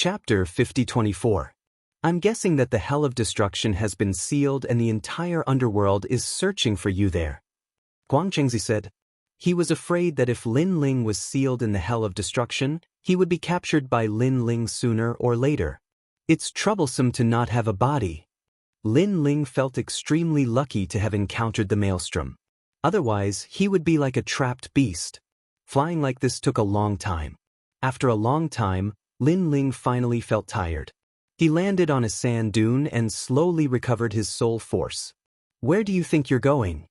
Chapter 5024. I'm guessing that the Hell of Destruction has been sealed and the entire underworld is searching for you there. Guangchengzi said. He was afraid that if Lin Ling was sealed in the Hell of Destruction, he would be captured by Lin Ling sooner or later. It's troublesome to not have a body. Lin Ling felt extremely lucky to have encountered the maelstrom. Otherwise, he would be like a trapped beast. Flying like this took a long time. After a long time, Lin Ling finally felt tired. He landed on a sand dune and slowly recovered his soul force. Where do you think you're going?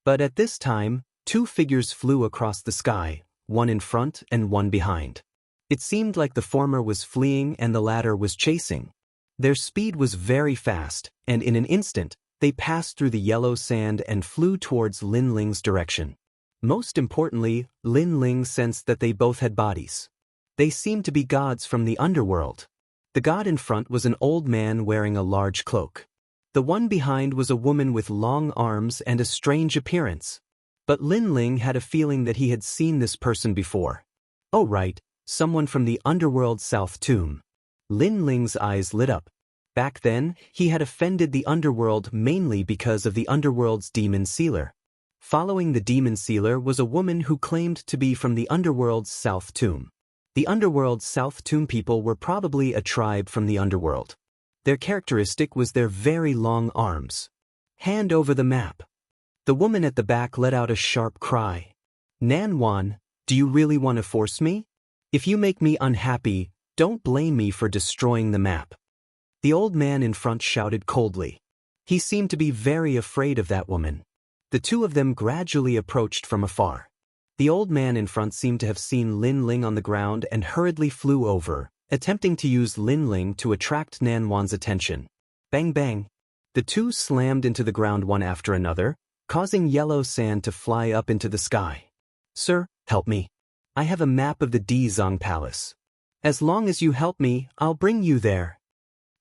But at this time, two figures flew across the sky, one in front and one behind. It seemed like the former was fleeing and the latter was chasing. Their speed was very fast, and in an instant, they passed through the yellow sand and flew towards Lin Ling's direction. Most importantly, Lin Ling sensed that they both had bodies. They seemed to be gods from the underworld. The god in front was an old man wearing a large cloak. The one behind was a woman with long arms and a strange appearance. But Lin Ling had a feeling that he had seen this person before. Oh right, someone from the underworld South Tomb. Lin Ling's eyes lit up. Back then, he had offended the underworld mainly because of the underworld's demon sealer. Following the demon sealer was a woman who claimed to be from the underworld's South Tomb. The underworld's South Tomb people were probably a tribe from the underworld. Their characteristic was their very long arms. Hand over the map. The woman at the back let out a sharp cry. Nan Wan, do you really want to force me? If you make me unhappy, don't blame me for destroying the map. The old man in front shouted coldly. He seemed to be very afraid of that woman. The two of them gradually approached from afar. The old man in front seemed to have seen Lin Ling on the ground and hurriedly flew over, attempting to use Lin Ling to attract Nan Wan's attention. Bang bang. The two slammed into the ground one after another, causing yellow sand to fly up into the sky. Sir, help me. I have a map of the Dizong Palace. As long as you help me, I'll bring you there.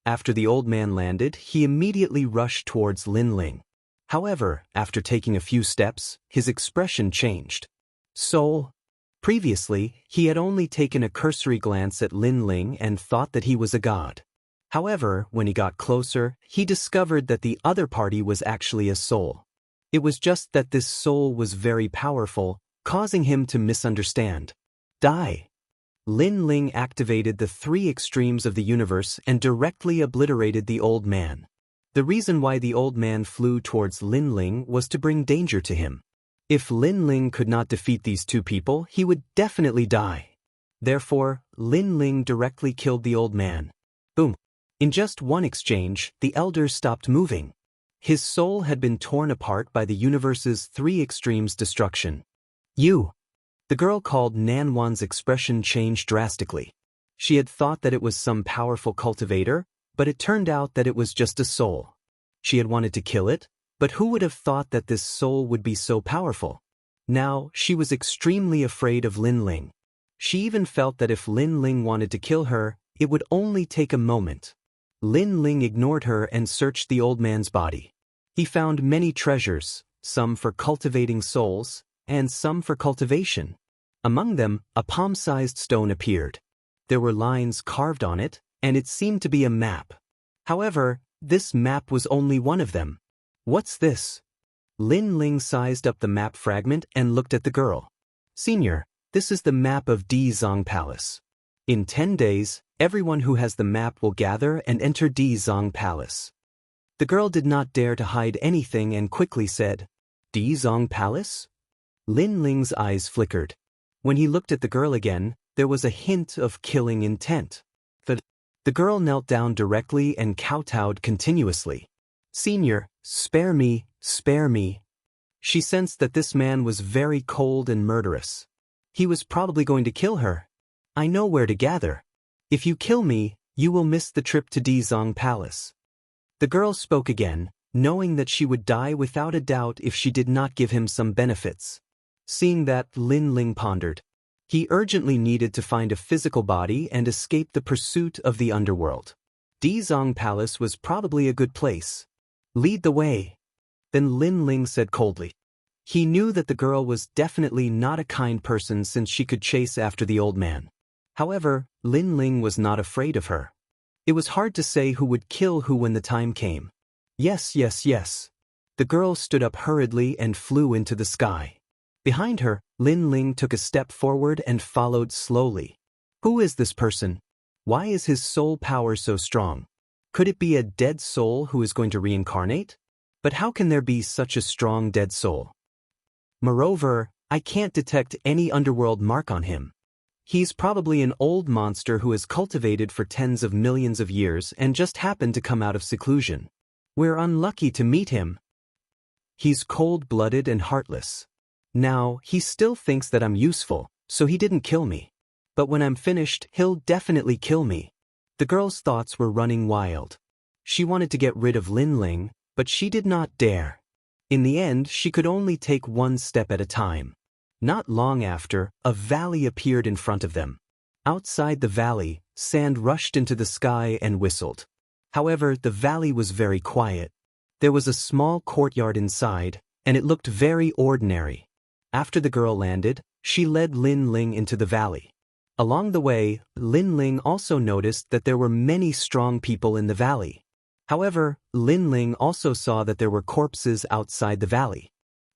After the old man landed, he immediately rushed towards Lin Ling. However, after taking a few steps, his expression changed. Soul. Previously, he had only taken a cursory glance at Lin Ling and thought that he was a god. However, when he got closer, he discovered that the other party was actually a soul. It was just that this soul was very powerful, causing him to misunderstand. Die. Lin Ling activated the three extremes of the universe and directly obliterated the old man. The reason why the old man flew towards Lin Ling was to bring danger to him. If Lin Ling could not defeat these two people, he would definitely die. Therefore, Lin Ling directly killed the old man. Boom. In just one exchange, the elder stopped moving. His soul had been torn apart by the universe's three extremes destruction. You. The girl called Nan Wan's expression changed drastically. She had thought that it was some powerful cultivator, but it turned out that it was just a soul. She had wanted to kill it, but who would have thought that this soul would be so powerful? Now, she was extremely afraid of Lin Ling. She even felt that if Lin Ling wanted to kill her, it would only take a moment. Lin Ling ignored her and searched the old man's body. He found many treasures, some for cultivating souls, and some for cultivation. Among them, a palm-sized stone appeared. There were lines carved on it, and it seemed to be a map. However, this map was only one of them. What's this? Lin Ling sized up the map fragment and looked at the girl. Senior, this is the map of Dizong Palace. In 10 days, everyone who has the map will gather and enter Dizong Palace. The girl did not dare to hide anything and quickly said, Dizong Palace? Lin Ling's eyes flickered. When he looked at the girl again, there was a hint of killing intent. The girl knelt down directly and kowtowed continuously. Senior, spare me, spare me. She sensed that this man was very cold and murderous. He was probably going to kill her. I know where to gather. If you kill me, you will miss the trip to Dizong Palace. The girl spoke again, knowing that she would die without a doubt if she did not give him some benefits. Seeing that, Lin Ling pondered. He urgently needed to find a physical body and escape the pursuit of the underworld. Dizong Palace was probably a good place. Lead the way. Then Lin Ling said coldly. He knew that the girl was definitely not a kind person since she could chase after the old man. However, Lin Ling was not afraid of her. It was hard to say who would kill who when the time came. Yes, yes, yes. The girl stood up hurriedly and flew into the sky. Behind her, Lin Ling took a step forward and followed slowly. Who is this person? Why is his soul power so strong? Could it be a dead soul who is going to reincarnate? But how can there be such a strong dead soul? Moreover, I can't detect any underworld mark on him. He's probably an old monster who has cultivated for tens of millions of years and just happened to come out of seclusion. We're unlucky to meet him. He's cold-blooded and heartless. Now, he still thinks that I'm useful, so he didn't kill me. But when I'm finished, he'll definitely kill me. The girl's thoughts were running wild. She wanted to get rid of Lin Ling, but she did not dare. In the end, she could only take one step at a time. Not long after, a valley appeared in front of them. Outside the valley, sand rushed into the sky and whistled. However, the valley was very quiet. There was a small courtyard inside, and it looked very ordinary. After the girl landed, she led Lin Ling into the valley. Along the way, Lin Ling also noticed that there were many strong people in the valley. However, Lin Ling also saw that there were corpses outside the valley.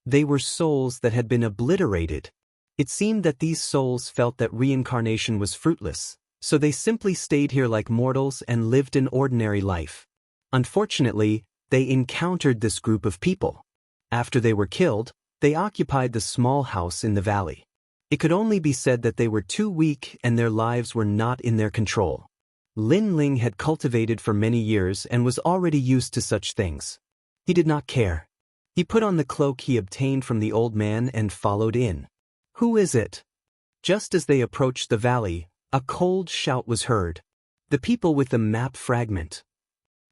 They were souls that had been obliterated. It seemed that these souls felt that reincarnation was fruitless, so they simply stayed here like mortals and lived an ordinary life. Unfortunately, they encountered this group of people. After they were killed, they occupied the small house in the valley. It could only be said that they were too weak and their lives were not in their control. Lin Ling had cultivated for many years and was already used to such things. He did not care. He put on the cloak he obtained from the old man and followed in. Who is it? Just as they approached the valley, a cold shout was heard. The people with the map fragment.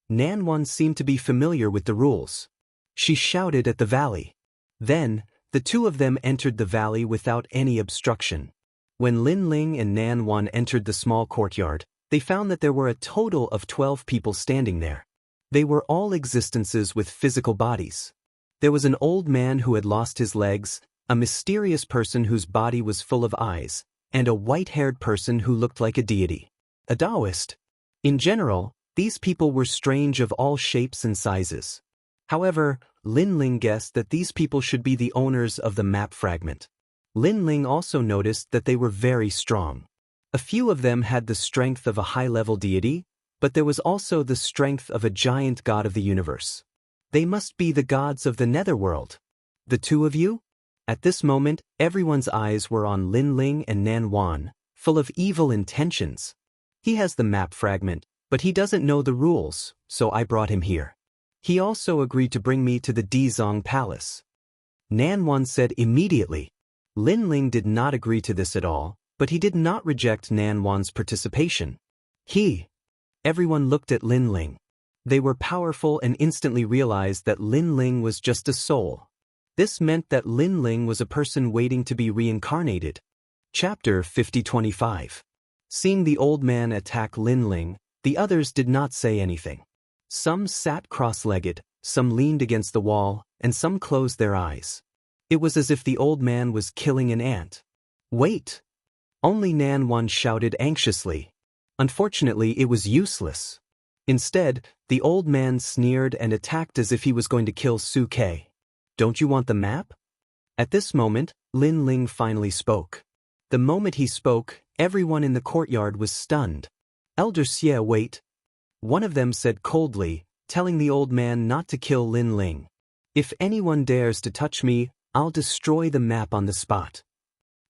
Nan Wan seemed to be familiar with the rules. She shouted at the valley. Then, the two of them entered the valley without any obstruction. When Lin Ling and Nan Wan entered the small courtyard, they found that there were a total of 12 people standing there. They were all existences with physical bodies. There was an old man who had lost his legs, a mysterious person whose body was full of eyes, and a white-haired person who looked like a deity. A Daoist. In general, these people were strange of all shapes and sizes. However, Lin Ling guessed that these people should be the owners of the map fragment. Lin Ling also noticed that they were very strong. A few of them had the strength of a high-level deity, but there was also the strength of a giant god of the universe. They must be the gods of the netherworld. The two of you? At this moment, everyone's eyes were on Lin Ling and Nan Wan, full of evil intentions. He has the map fragment, but he doesn't know the rules, so I brought him here. He also agreed to bring me to the Dizong Palace. Nan Wan said immediately. Lin Ling did not agree to this at all, but he did not reject Nan Wan's participation. Everyone looked at Lin Ling. They were powerful and instantly realized that Lin Ling was just a soul. This meant that Lin Ling was a person waiting to be reincarnated. Chapter 50-25. Seeing the old man attack Lin Ling, the others did not say anything. Some sat cross-legged, some leaned against the wall, and some closed their eyes. It was as if the old man was killing an ant. Wait! Only Nan Wan shouted anxiously. Unfortunately, it was useless. Instead, the old man sneered and attacked as if he was going to kill Su Ke. Don't you want the map? At this moment, Lin Ling finally spoke. The moment he spoke, everyone in the courtyard was stunned. Elder Xie, wait. One of them said coldly, telling the old man not to kill Lin Ling. If anyone dares to touch me, I'll destroy the map on the spot.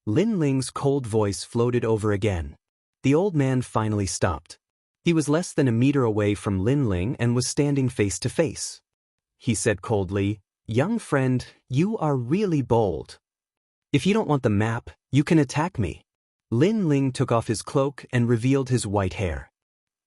Lin Ling's cold voice floated over again. The old man finally stopped. He was less than a meter away from Lin Ling and was standing face to face. He said coldly, "Young friend, you are really bold. If you don't want the map, you can attack me." Lin Ling took off his cloak and revealed his white hair.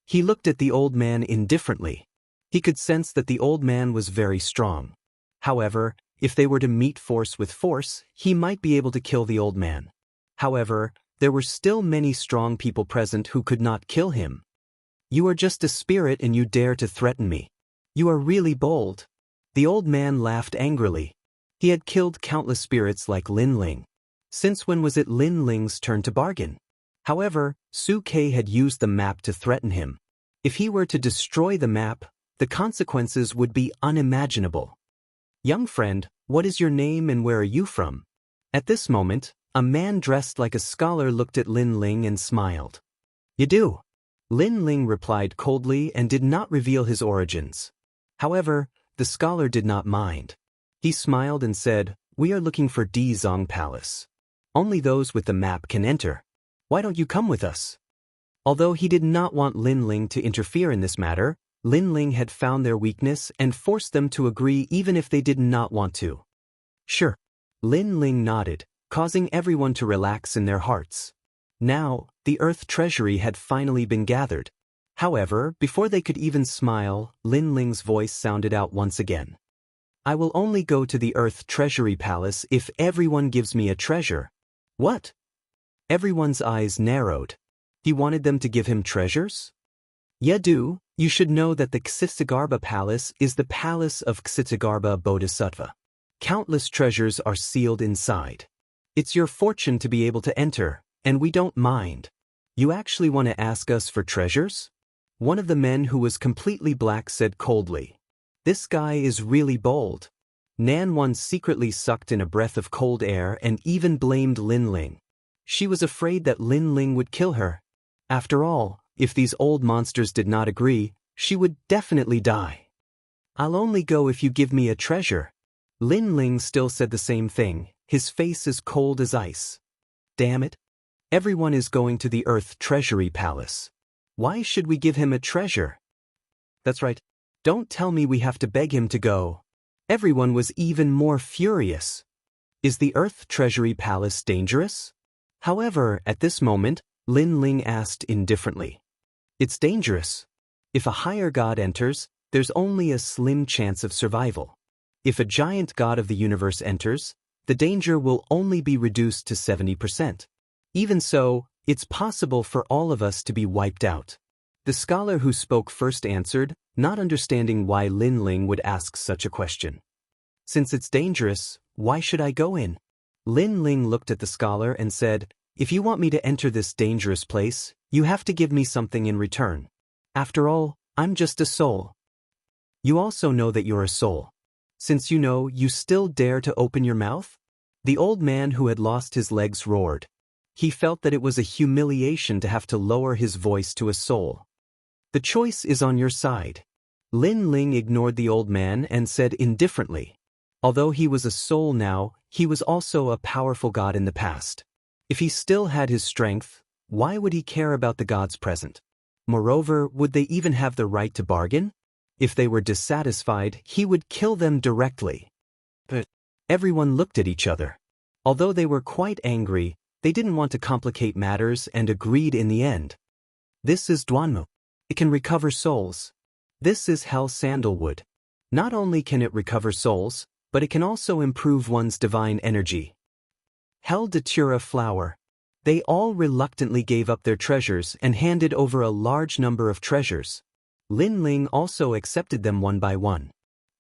He looked at the old man indifferently. He could sense that the old man was very strong. However, if they were to meet force with force, he might be able to kill the old man. However, there were still many strong people present who could not kill him. You are just a spirit and you dare to threaten me. You are really bold. The old man laughed angrily. He had killed countless spirits like Lin Ling. Since when was it Lin Ling's turn to bargain? However, Su Ke had used the map to threaten him. If he were to destroy the map, the consequences would be unimaginable. Young friend, what is your name and where are you from? At this moment, a man dressed like a scholar looked at Lin Ling and smiled. You do? Lin Ling replied coldly and did not reveal his origins. However, the scholar did not mind. He smiled and said, We are looking for Dizong Palace. Only those with the map can enter. Why don't you come with us? Although he did not want Lin Ling to interfere in this matter, Lin Ling had found their weakness and forced them to agree even if they did not want to. Sure. Lin Ling nodded, causing everyone to relax in their hearts. Now, the Earth Treasury had finally been gathered. However, before they could even smile, Lin Ling's voice sounded out once again. I will only go to the Earth Treasury Palace if everyone gives me a treasure. What? Everyone's eyes narrowed. He wanted them to give him treasures? Yadu, you should know that the Ksitsagarba Palace is the palace of Ksitsagarba Bodhisattva. Countless treasures are sealed inside. It's your fortune to be able to enter, and we don't mind. You actually want to ask us for treasures? One of the men who was completely black said coldly. This guy is really bold. Nan Wan secretly sucked in a breath of cold air and even blamed Lin Ling. She was afraid that Lin Ling would kill her. After all, if these old monsters did not agree, she would definitely die. I'll only go if you give me a treasure. Lin Ling still said the same thing, his face as cold as ice. Damn it. Everyone is going to the Earth Treasury Palace. Why should we give him a treasure? That's right. Don't tell me we have to beg him to go. Everyone was even more furious. Is the Earth Treasury Palace dangerous? However, at this moment, Lin Ling asked indifferently. It's dangerous. If a higher god enters, there's only a slim chance of survival. If a giant god of the universe enters, the danger will only be reduced to 70%. Even so, it's possible for all of us to be wiped out. The scholar who spoke first answered, not understanding why Lin Ling would ask such a question. Since it's dangerous, why should I go in? Lin Ling looked at the scholar and said, If you want me to enter this dangerous place, you have to give me something in return. After all, I'm just a soul. You also know that you're a soul. Since you know, you still dare to open your mouth? The old man who had lost his legs roared. He felt that it was a humiliation to have to lower his voice to a soul. The choice is on your side. Lin Ling ignored the old man and said indifferently. Although he was a soul now, he was also a powerful god in the past. If he still had his strength, why would he care about the gods present? Moreover, would they even have the right to bargain? If they were dissatisfied, he would kill them directly. But everyone looked at each other. Although they were quite angry, they didn't want to complicate matters and agreed in the end. This is Duanmu. It can recover souls. This is Hell Sandalwood. Not only can it recover souls, but it can also improve one's divine energy. Hell Datura Flower. They all reluctantly gave up their treasures and handed over a large number of treasures. Lin Ling also accepted them one by one.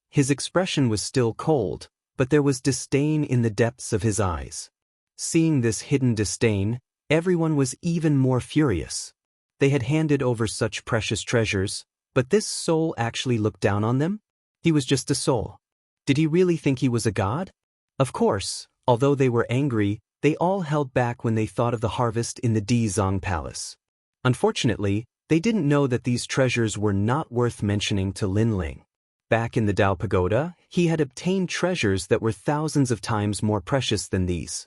His expression was still cold, but there was disdain in the depths of his eyes. Seeing this hidden disdain, everyone was even more furious. They had handed over such precious treasures, but this soul actually looked down on them? He was just a soul. Did he really think he was a god? Of course, although they were angry, they all held back when they thought of the harvest in the Dizong Palace. Unfortunately, they didn't know that these treasures were not worth mentioning to Lin Ling. Back in the Dao Pagoda, he had obtained treasures that were thousands of times more precious than these.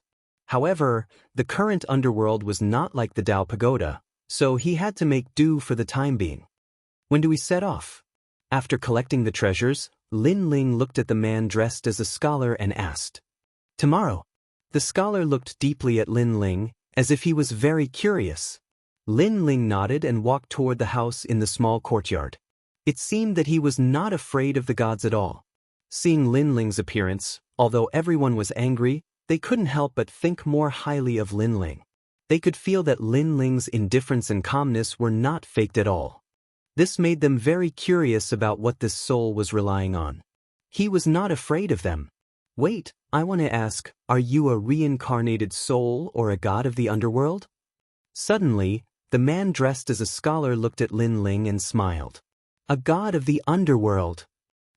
However, the current underworld was not like the Dao Pagoda, so he had to make do for the time being. When do we set off? After collecting the treasures, Lin Ling looked at the man dressed as a scholar and asked. Tomorrow. The scholar looked deeply at Lin Ling, as if he was very curious. Lin Ling nodded and walked toward the house in the small courtyard. It seemed that he was not afraid of the gods at all. Seeing Lin Ling's appearance, although everyone was angry, they couldn't help but think more highly of Lin Ling. They could feel that Lin Ling's indifference and calmness were not faked at all. This made them very curious about what this soul was relying on. He was not afraid of them. Wait, I want to ask, are you a reincarnated soul or a god of the underworld? Suddenly, the man dressed as a scholar looked at Lin Ling and smiled. A god of the underworld.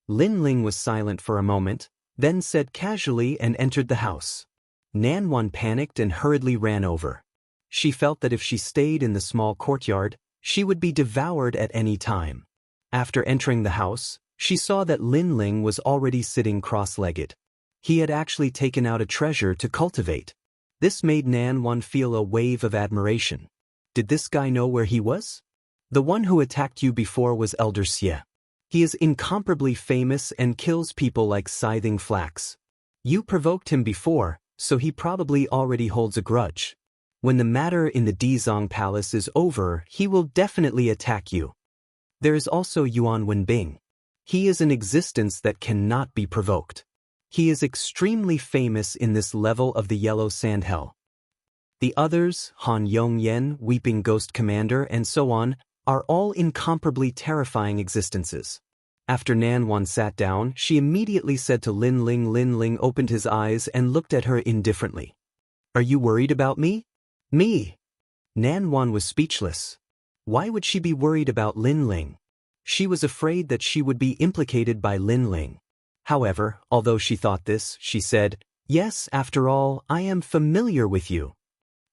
Lin Ling was silent for a moment, then said casually and entered the house. Nan Wan panicked and hurriedly ran over. She felt that if she stayed in the small courtyard, she would be devoured at any time. After entering the house, she saw that Lin Ling was already sitting cross-legged. He had actually taken out a treasure to cultivate. This made Nan Wan feel a wave of admiration. Did this guy know where he was? The one who attacked you before was Elder Xie. He is incomparably famous and kills people like scything flax. You provoked him before, so he probably already holds a grudge. When the matter in the Dizong Palace is over, he will definitely attack you. There is also Yuan Wenbing. He is an existence that cannot be provoked. He is extremely famous in this level of the Yellow Sand Hell. The others, Han Yongyan, Weeping Ghost Commander, and so on, are all incomparably terrifying existences. After Nan Wan sat down, she immediately said to Lin Ling. Lin Ling opened his eyes and looked at her indifferently. Are you worried about me? Me? Nan Wan was speechless. Why would she be worried about Lin Ling? She was afraid that she would be implicated by Lin Ling. However, although she thought this, she said, Yes, after all, I am familiar with you.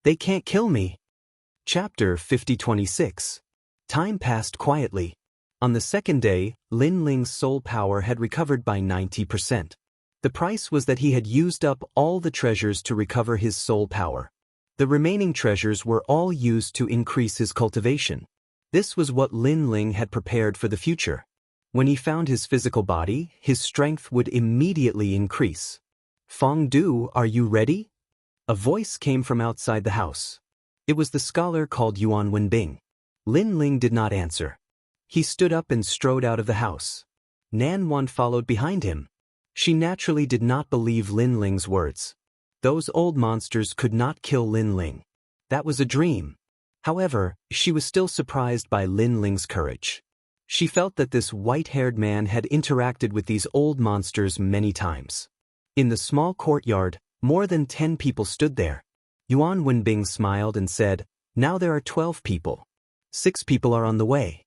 They can't kill me. Chapter 50-26. Time passed quietly. On the second day, Lin Ling's soul power had recovered by 90%. The price was that he had used up all the treasures to recover his soul power. The remaining treasures were all used to increase his cultivation. This was what Lin Ling had prepared for the future. When he found his physical body, his strength would immediately increase. Fong Du, are you ready? A voice came from outside the house. It was the scholar called Yuan Wenbing. Lin Ling did not answer. He stood up and strode out of the house. Nan Wan followed behind him. She naturally did not believe Lin Ling's words. Those old monsters could not kill Lin Ling. That was a dream. However, she was still surprised by Lin Ling's courage. She felt that this white-haired man had interacted with these old monsters many times. In the small courtyard, more than 10 people stood there. Yuan Wenbing smiled and said, Now there are 12 people. 6 people are on the way.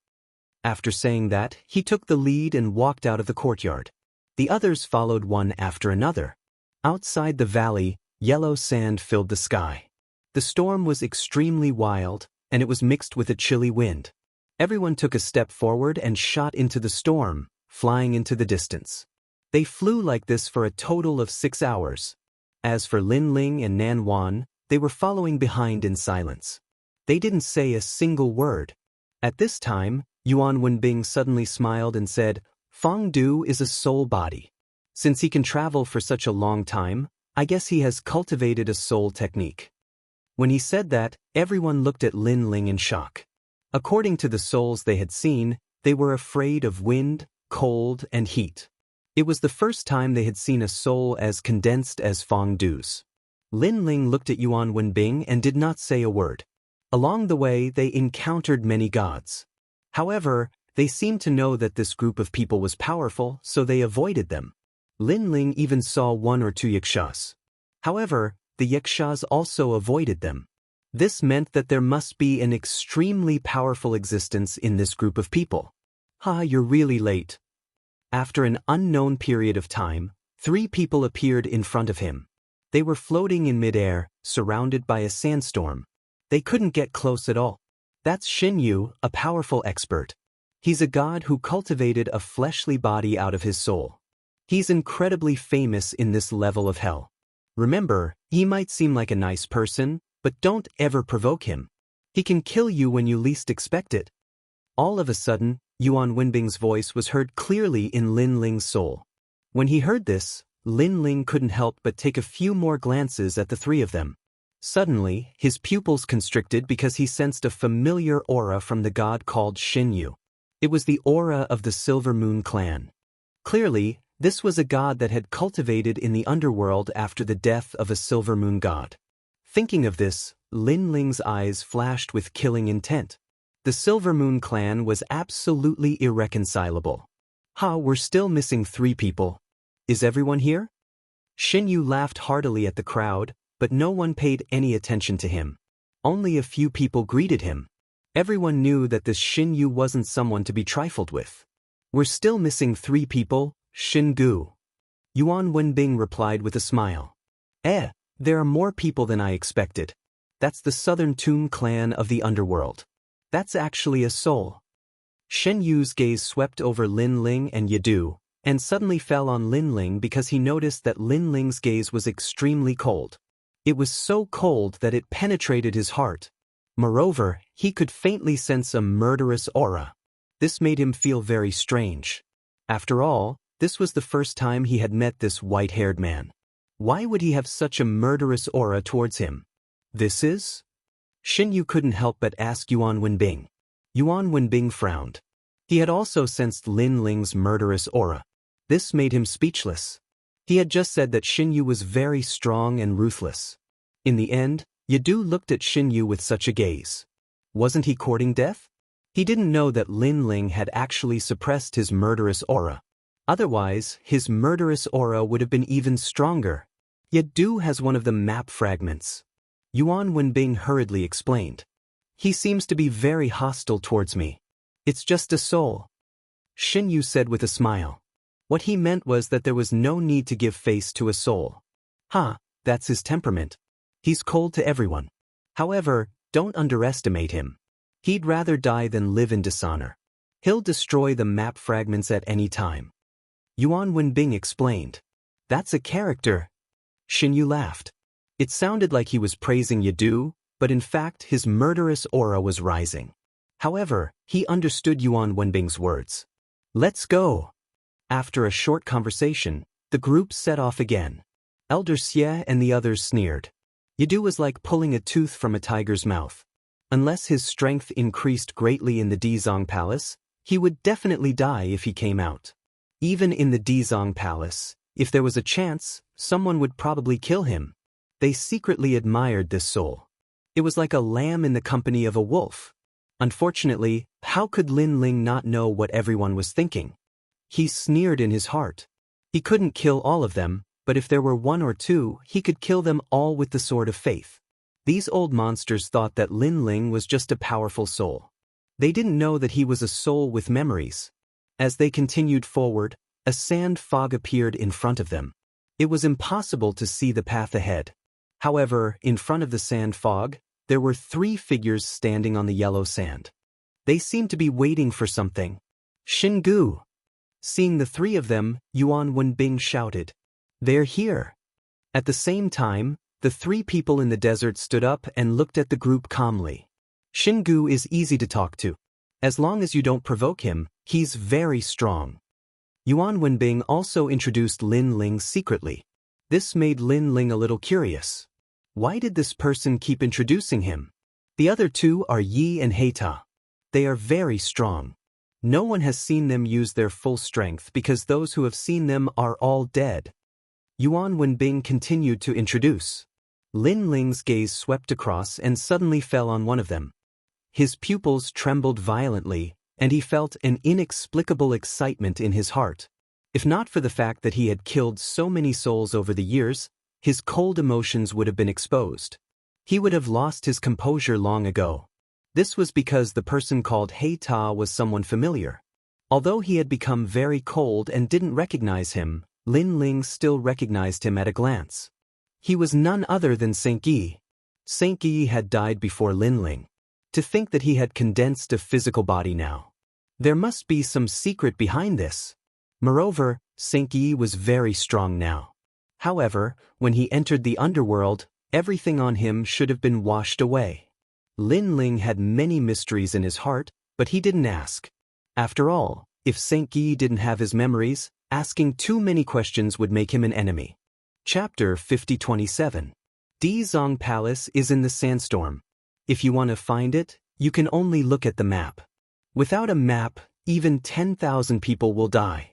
After saying that, he took the lead and walked out of the courtyard. The others followed one after another. Outside the valley, yellow sand filled the sky. The storm was extremely wild, and it was mixed with a chilly wind. Everyone took a step forward and shot into the storm, flying into the distance. They flew like this for a total of 6 hours. As for Lin Ling and Nan Wan, they were following behind in silence. They didn't say a single word. At this time, Yuan Wenbing suddenly smiled and said, Fong Du is a soul body. Since he can travel for such a long time, I guess he has cultivated a soul technique. When he said that, everyone looked at Lin Ling in shock. According to the souls they had seen, they were afraid of wind, cold, and heat. It was the first time they had seen a soul as condensed as Fong Du's. Lin Ling looked at Yuan Wenbing and did not say a word. Along the way, they encountered many gods. However, they seemed to know that this group of people was powerful, so they avoided them. Lin Ling even saw 1 or 2 yakshas. However, the yakshas also avoided them. This meant that there must be an extremely powerful existence in this group of people. You're really late. After an unknown period of time, 3 people appeared in front of him. They were floating in midair, surrounded by a sandstorm. They couldn't get close at all. That's Xinyu, a powerful expert. He's a god who cultivated a fleshly body out of his soul. He's incredibly famous in this level of hell. Remember, he might seem like a nice person, but don't ever provoke him. He can kill you when you least expect it. All of a sudden, Yuan Wenbing's voice was heard clearly in Lin Ling's soul. When he heard this, Lin Ling couldn't help but take a few more glances at the 3 of them. Suddenly, his pupils constricted because he sensed a familiar aura from the god called Xinyu. It was the aura of the Silver Moon clan. Clearly, this was a god that had cultivated in the underworld after the death of a Silver Moon god. Thinking of this, Lin Ling's eyes flashed with killing intent. The Silver Moon clan was absolutely irreconcilable. We're still missing 3 people. Is everyone here? Xinyu laughed heartily at the crowd, but no one paid any attention to him. Only a few people greeted him. Everyone knew that this Xin Yu wasn't someone to be trifled with. We're still missing 3 people, Xin Gu. Yuan Wenbing replied with a smile. There are more people than I expected. That's the Southern Tomb clan of the underworld. That's actually a soul. Shen Yu's gaze swept over Lin Ling and Yadu, and suddenly fell on Lin Ling because he noticed that Lin Ling's gaze was extremely cold. It was so cold that it penetrated his heart. Moreover, he could faintly sense a murderous aura. This made him feel very strange. After all, this was the first time he had met this white-haired man. Why would he have such a murderous aura towards him? This is? Xin Yu couldn't help but ask Yuan Wenbing. Yuan Wenbing frowned. He had also sensed Lin Ling's murderous aura. This made him speechless. He had just said that Xin Yu was very strong and ruthless. In the end, Yadu looked at Xin Yu with such a gaze. Wasn't he courting death? He didn't know that Lin Ling had actually suppressed his murderous aura. Otherwise, his murderous aura would have been even stronger. Yadu has one of the map fragments. Yuan Wenbing hurriedly explained. He seems to be very hostile towards me. It's just a soul. Xin Yu said with a smile. What he meant was that there was no need to give face to a soul. That's his temperament. He's cold to everyone. However, don't underestimate him. He'd rather die than live in dishonor. He'll destroy the map fragments at any time. Yuan Wenbing explained. That's a character. Xin Yu laughed. It sounded like he was praising Yadu, but in fact his murderous aura was rising. However, he understood Yuan Wenbing's words. Let's go. After a short conversation, the group set off again. Elder Xie and the others sneered. Yadu was like pulling a tooth from a tiger's mouth. Unless his strength increased greatly in the Dizong Palace, he would definitely die if he came out. Even in the Dizong Palace, if there was a chance, someone would probably kill him. They secretly admired this soul. It was like a lamb in the company of a wolf. Unfortunately, how could Lin Ling not know what everyone was thinking? He sneered in his heart. He couldn't kill all of them, but if there were 1 or 2, he could kill them all with the sword of faith. These old monsters thought that Lin Ling was just a powerful soul. They didn't know that he was a soul with memories. As they continued forward, a sand fog appeared in front of them. It was impossible to see the path ahead. However, in front of the sand fog, there were 3 figures standing on the yellow sand. They seemed to be waiting for something. Xin Gu. Seeing the 3 of them, Yuan Wenbing shouted. They're here. At the same time, the 3 people in the desert stood up and looked at the group calmly. Xin Gu is easy to talk to. As long as you don't provoke him, he's very strong. Yuan Wenbing also introduced Lin Ling secretly. This made Lin Ling a little curious. Why did this person keep introducing him? The other 2 are Yi and Heita. They are very strong. No one has seen them use their full strength because those who have seen them are all dead. Yuan Wenbing continued to introduce. Lin Ling's gaze swept across and suddenly fell on one of them. His pupils trembled violently, and he felt an inexplicable excitement in his heart. If not for the fact that he had killed so many souls over the years, his cold emotions would have been exposed. He would have lost his composure long ago. This was because the person called Heita was someone familiar. Although he had become very cold and didn't recognize him, Lin Ling still recognized him at a glance. He was none other than Saint Yi. Saint Yi had died before Lin Ling. To think that he had condensed a physical body now. There must be some secret behind this. Moreover, Saint Yi was very strong now. However, when he entered the underworld, everything on him should have been washed away. Lin Ling had many mysteries in his heart, but he didn't ask. After all, if Saint Yi didn't have his memories, asking too many questions would make him an enemy. Chapter 5027. Dizong Palace is in the sandstorm. If you want to find it, you can only look at the map. Without a map, even 10,000 people will die.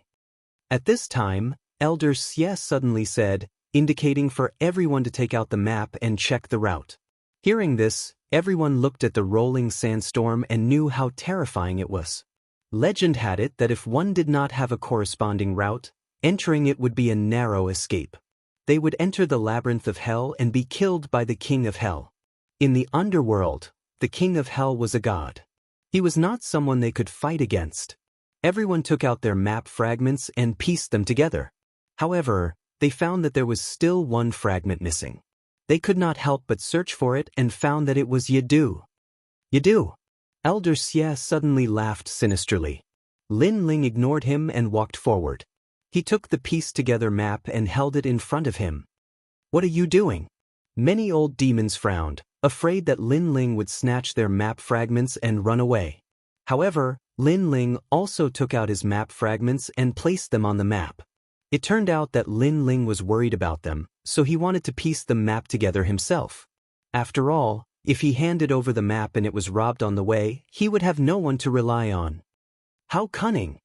At this time, Elder Xie suddenly said, indicating for everyone to take out the map and check the route. Hearing this, everyone looked at the rolling sandstorm and knew how terrifying it was. Legend had it that if one did not have a corresponding route, entering it would be a narrow escape. They would enter the labyrinth of hell and be killed by the king of hell. In the underworld, the king of hell was a god. He was not someone they could fight against. Everyone took out their map fragments and pieced them together. However, they found that there was still one fragment missing. They could not help but search for it and found that it was Yadu. Yadu! Elder Xie suddenly laughed sinisterly. Lin Ling ignored him and walked forward. He took the pieced-together map and held it in front of him. What are you doing? Many old demons frowned, afraid that Lin Ling would snatch their map fragments and run away. However, Lin Ling also took out his map fragments and placed them on the map. It turned out that Lin Ling was worried about them, so he wanted to piece the map together himself. After all, if he handed over the map and it was robbed on the way, he would have no one to rely on. How cunning!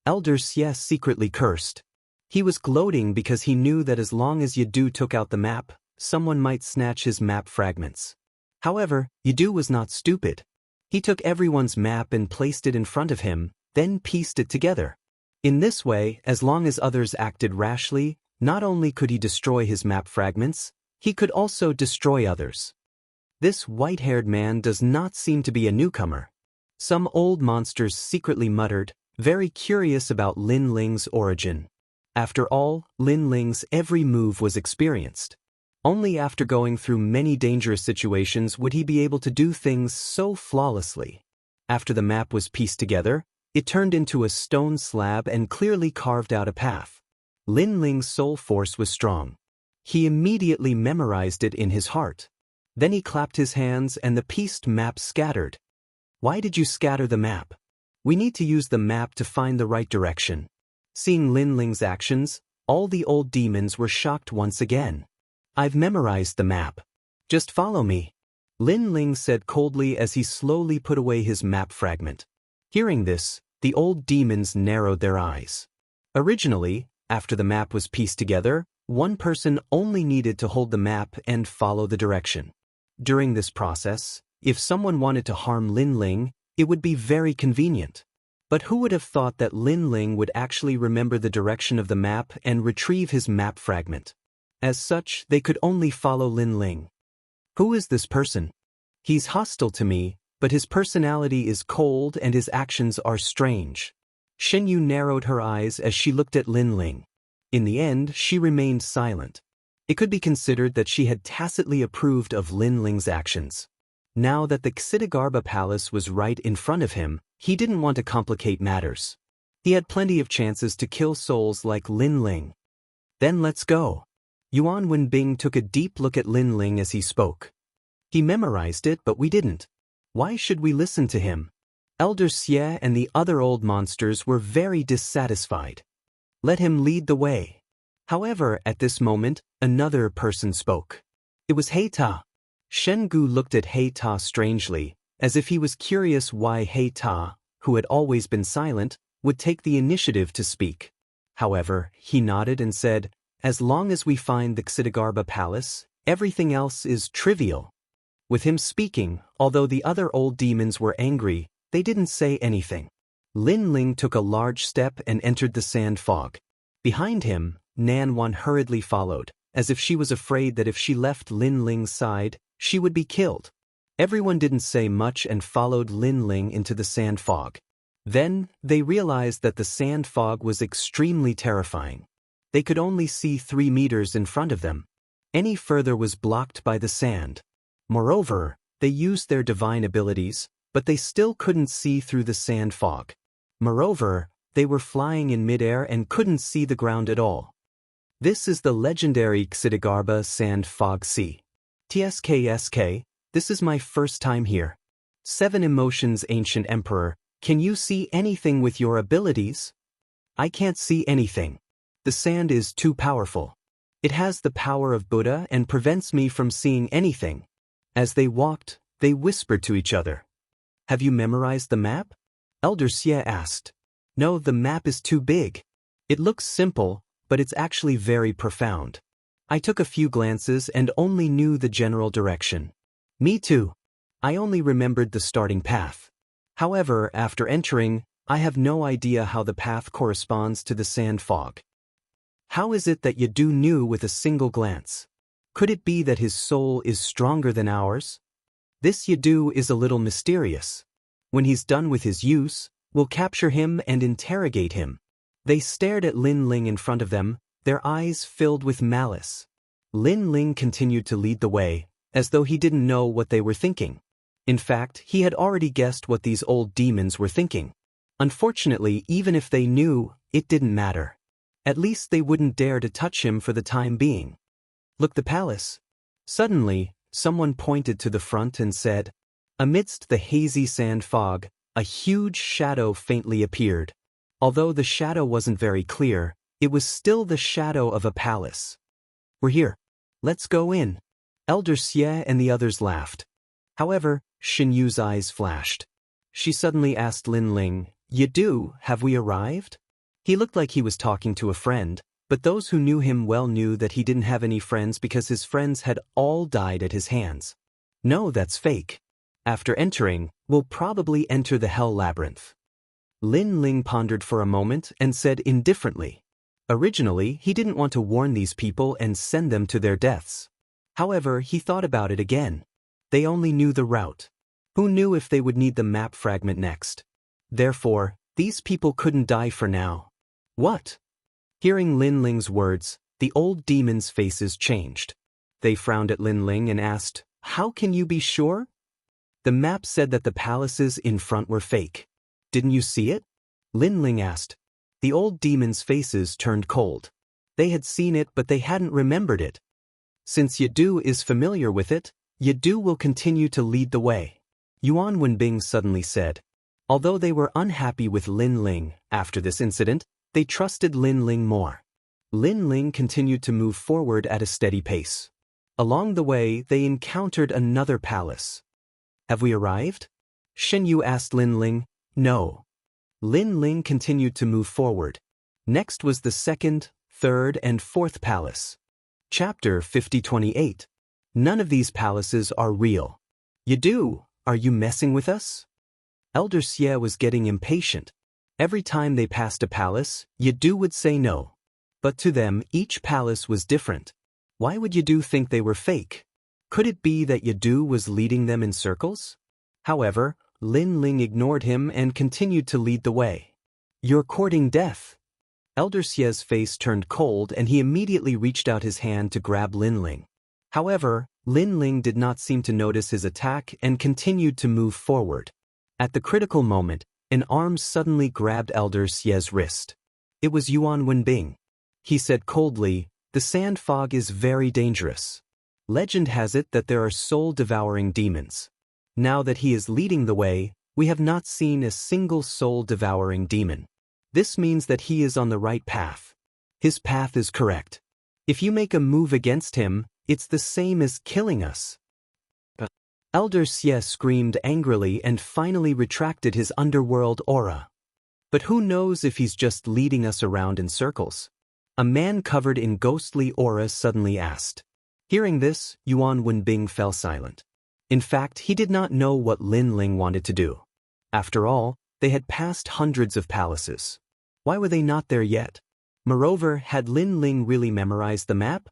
Elder Xie secretly cursed. He was gloating because he knew that as long as Yadu took out the map, someone might snatch his map fragments. However, Yadu was not stupid. He took everyone's map and placed it in front of him, then pieced it together. In this way, as long as others acted rashly, not only could he destroy his map fragments, he could also destroy others. This white-haired man does not seem to be a newcomer. Some old monsters secretly muttered, very curious about Lin Ling's origin. After all, Lin Ling's every move was experienced. Only after going through many dangerous situations would he be able to do things so flawlessly. After the map was pieced together, it turned into a stone slab and clearly carved out a path. Lin Ling's soul force was strong. He immediately memorized it in his heart. Then he clapped his hands and the pieced map scattered. Why did you scatter the map? We need to use the map to find the right direction. Seeing Lin Ling's actions, all the old demons were shocked once again. I've memorized the map. Just follow me. Lin Ling said coldly as he slowly put away his map fragment. Hearing this, the old demons narrowed their eyes. Originally, after the map was pieced together, one person only needed to hold the map and follow the direction. During this process, if someone wanted to harm Lin Ling, it would be very convenient. But who would have thought that Lin Ling would actually remember the direction of the map and retrieve his map fragment? As such, they could only follow Lin Ling. Who is this person? He's hostile to me, but his personality is cold and his actions are strange. Shen Yu narrowed her eyes as she looked at Lin Ling. In the end, she remained silent. It could be considered that she had tacitly approved of Lin Ling's actions. Now that the Xitigarbha Palace was right in front of him, he didn't want to complicate matters. He had plenty of chances to kill souls like Lin Ling. Then let's go. Yuan Wenbing took a deep look at Lin Ling as he spoke. He memorized it, but we didn't. Why should we listen to him? Elder Xie and the other old monsters were very dissatisfied. Let him lead the way. However, at this moment, another person spoke. It was He Ta. Shen Gu looked at He Ta strangely, as if he was curious why He Ta, who had always been silent, would take the initiative to speak. However, he nodded and said, as long as we find the Xitigarbha Palace, everything else is trivial. With him speaking, although the other old demons were angry, they didn't say anything. Lin Ling took a large step and entered the sand fog. Behind him, Nan Wan hurriedly followed, as if she was afraid that if she left Lin Ling's side, she would be killed. Everyone didn't say much and followed Lin Ling into the sand fog. Then, they realized that the sand fog was extremely terrifying. They could only see 3 meters in front of them. Any further was blocked by the sand. Moreover, they used their divine abilities, but they still couldn't see through the sand fog. Moreover, they were flying in midair and couldn't see the ground at all. This is the legendary Xitigarbha Sand Fog Sea. TSKSK, this is my first time here. 7 emotions, Ancient Emperor, can you see anything with your abilities? I can't see anything. The sand is too powerful. It has the power of Buddha and prevents me from seeing anything. As they walked, they whispered to each other. Have you memorized the map? Elder Xie asked. No, the map is too big. It looks simple, but it's actually very profound. I took a few glances and only knew the general direction. Me too. I only remembered the starting path. However, after entering, I have no idea how the path corresponds to the sand fog. How is it that Yadu knew with a single glance? Could it be that his soul is stronger than ours? This Yadu is a little mysterious. When he's done with his use, we'll capture him and interrogate him." They stared at Lin Ling in front of them, their eyes filled with malice. Lin Ling continued to lead the way, as though he didn't know what they were thinking. In fact, he had already guessed what these old demons were thinking. Unfortunately, even if they knew, it didn't matter. At least they wouldn't dare to touch him for the time being. "Look, the palace." Suddenly, someone pointed to the front and said, amidst the hazy sand fog, a huge shadow faintly appeared. Although the shadow wasn't very clear, it was still the shadow of a palace. "We're here. Let's go in." Elder Xie and the others laughed. However, Xin Yu's eyes flashed. She suddenly asked Lin Ling, "Yadu, have we arrived?" He looked like he was talking to a friend, but those who knew him well knew that he didn't have any friends because his friends had all died at his hands. "No, that's fake. After entering, we'll probably enter the Hell Labyrinth." Lin Ling pondered for a moment and said indifferently. Originally, he didn't want to warn these people and send them to their deaths. However, he thought about it again. They only knew the route. Who knew if they would need the map fragment next? Therefore, these people couldn't die for now. What? Hearing Lin Ling's words, the old demons' faces changed. They frowned at Lin Ling and asked, "How can you be sure?" "The map said that the palaces in front were fake. Didn't you see it?" Lin Ling asked. The old demons' faces turned cold. They had seen it, but they hadn't remembered it. Since Yadu is familiar with it, Yadu will continue to lead the way, Yuan Wenbing suddenly said. Although they were unhappy with Lin Ling after this incident, they trusted Lin Ling more. Lin Ling continued to move forward at a steady pace. Along the way, they encountered another palace. "Have we arrived?" Shen Yu asked Lin Ling. "No." Lin Ling continued to move forward. Next was the second, third, and fourth palace. Chapter 5028. None of these palaces are real. "Yadu, are you messing with us?" Elder Xie was getting impatient. Every time they passed a palace, Yadu would say no. But to them, each palace was different. Why would Yadu think they were fake? Could it be that Yadu was leading them in circles? However, Lin Ling ignored him and continued to lead the way. "You're courting death." Elder Xie's face turned cold and he immediately reached out his hand to grab Lin Ling. However, Lin Ling did not seem to notice his attack and continued to move forward. At the critical moment, an arm suddenly grabbed Elder Xie's wrist. It was Yuan Wenbing. He said coldly, "The sand fog is very dangerous. Legend has it that there are soul-devouring demons. Now that he is leading the way, we have not seen a single soul-devouring demon. This means that he is on the right path. His path is correct. If you make a move against him, it's the same as killing us." Elder Xie screamed angrily and finally retracted his underworld aura. "But who knows if he's just leading us around in circles?" A man covered in ghostly aura suddenly asked. Hearing this, Yuan Wenbing fell silent. In fact, he did not know what Lin Ling wanted to do. After all, they had passed hundreds of palaces. Why were they not there yet? Moreover, had Lin Ling really memorized the map?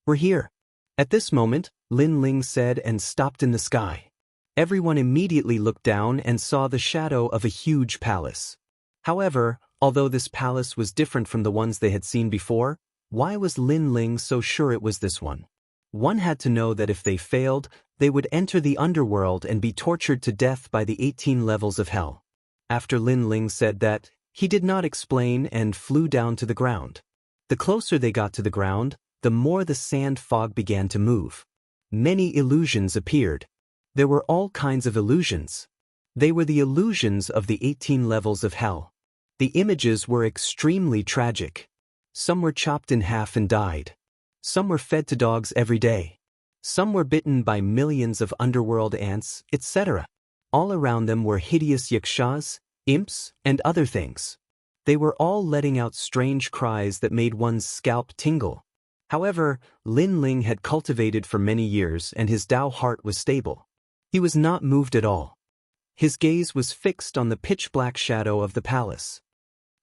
"We're here." At this moment, Lin Ling said and stopped in the sky. Everyone immediately looked down and saw the shadow of a huge palace. However, although this palace was different from the ones they had seen before, why was Lin Ling so sure it was this one? One had to know that if they failed, they would enter the underworld and be tortured to death by the 18 levels of hell. After Lin Ling said that, he did not explain and flew down to the ground. The closer they got to the ground, the more the sand fog began to move. Many illusions appeared. There were all kinds of illusions. They were the illusions of the 18 levels of hell. The images were extremely tragic. Some were chopped in half and died. Some were fed to dogs every day. Some were bitten by millions of underworld ants, etc. All around them were hideous yakshas, imps, and other things. They were all letting out strange cries that made one's scalp tingle. However, Lin Ling had cultivated for many years and his Dao heart was stable. He was not moved at all. His gaze was fixed on the pitch-black shadow of the palace.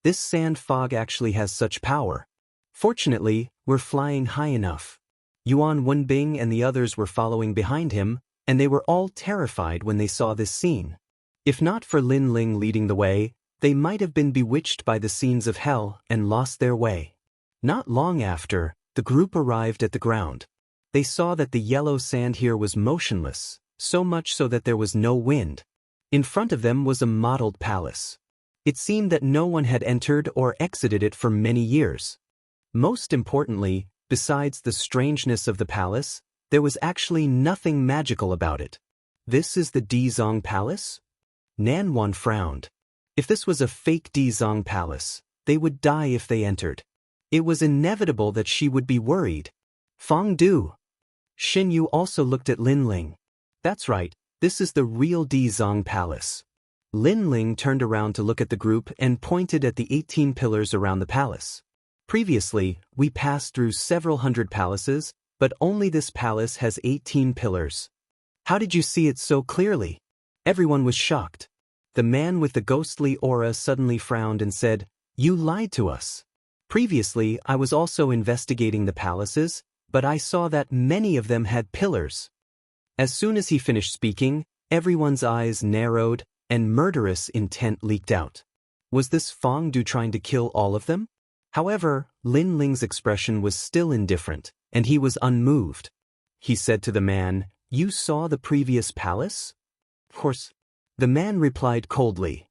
This sand fog actually has such power. Fortunately, we're flying high enough. Yuan Wenbing and the others were following behind him, and they were all terrified when they saw this scene. If not for Lin Ling leading the way, they might have been bewitched by the scenes of hell and lost their way. Not long after, the group arrived at the ground. They saw that the yellow sand here was motionless, so much so that there was no wind. In front of them was a modeled palace. It seemed that no one had entered or exited it for many years. Most importantly, besides the strangeness of the palace, there was actually nothing magical about it. This is the Dizong Palace? Nanwan frowned. If this was a fake Dizong Palace, they would die if they entered. It was inevitable that she would be worried. Feng Du. Xin Yu also looked at Lin Ling. That's right, this is the real Dizong Palace. Lin Ling turned around to look at the group and pointed at the 18 pillars around the palace. Previously, we passed through several hundred palaces, but only this palace has 18 pillars. How did you see it so clearly? Everyone was shocked. The man with the ghostly aura suddenly frowned and said, "You lied to us. Previously, I was also investigating the palaces, but I saw that many of them had pillars." As soon as he finished speaking, everyone's eyes narrowed and murderous intent leaked out. Was this Feng Du trying to kill all of them? However, Lin Ling's expression was still indifferent, and he was unmoved. He said to the man, "You saw the previous palace?" "Of course." The man replied coldly.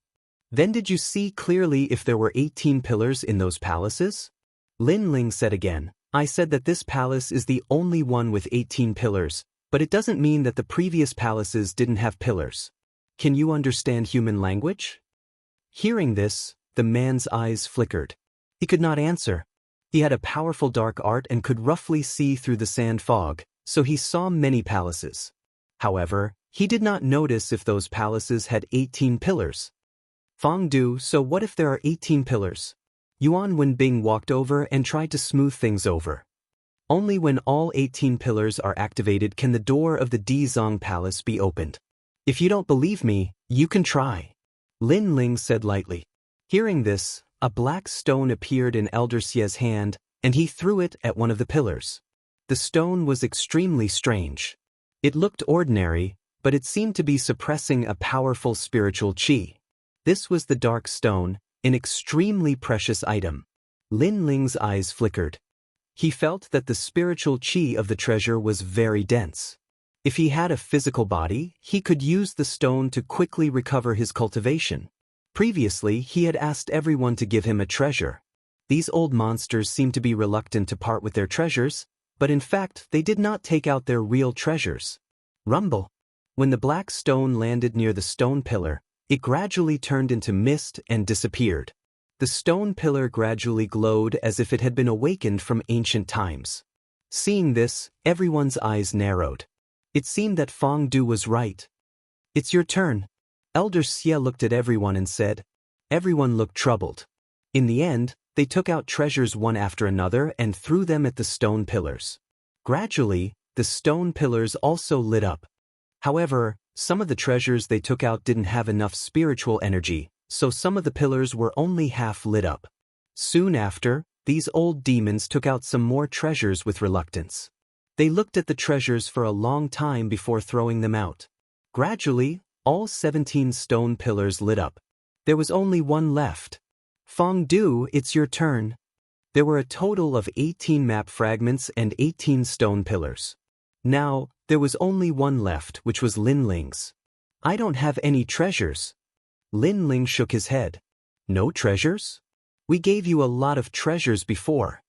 "Then did you see clearly if there were 18 pillars in those palaces?" Lin Ling said again, "I said that this palace is the only one with 18 pillars, but it doesn't mean that the previous palaces didn't have pillars. Can you understand human language?" Hearing this, the man's eyes flickered. He could not answer. He had a powerful dark art and could roughly see through the sand fog, so he saw many palaces. However, he did not notice if those palaces had 18 pillars. Feng Du, so what if there are 18 pillars? Yuan Wenbing walked over and tried to smooth things over. Only when all 18 pillars are activated can the door of the Dizong Palace be opened. If you don't believe me, you can try. Lin Ling said lightly. Hearing this, a black stone appeared in Elder Xie's hand, and he threw it at one of the pillars. The stone was extremely strange. It looked ordinary, but it seemed to be suppressing a powerful spiritual qi. This was the dark stone, an extremely precious item. Lin Ling's eyes flickered. He felt that the spiritual qi of the treasure was very dense. If he had a physical body, he could use the stone to quickly recover his cultivation. Previously, he had asked everyone to give him a treasure. These old monsters seemed to be reluctant to part with their treasures, but in fact, they did not take out their real treasures. Rumble. When the black stone landed near the stone pillar, it gradually turned into mist and disappeared. The stone pillar gradually glowed as if it had been awakened from ancient times. Seeing this, everyone's eyes narrowed. It seemed that Feng Du was right. "It's your turn." Elder Xie looked at everyone and said. Everyone looked troubled. In the end, they took out treasures one after another and threw them at the stone pillars. Gradually, the stone pillars also lit up. However, some of the treasures they took out didn't have enough spiritual energy, so some of the pillars were only half lit up. Soon after, these old demons took out some more treasures with reluctance. They looked at the treasures for a long time before throwing them out. Gradually, all 17 stone pillars lit up. There was only one left. Feng Du, it's your turn. There were a total of 18 map fragments and 18 stone pillars. Now, there was only one left, which was Lin Ling's. "I don't have any treasures." Lin Ling shook his head. "No treasures? We gave you a lot of treasures before."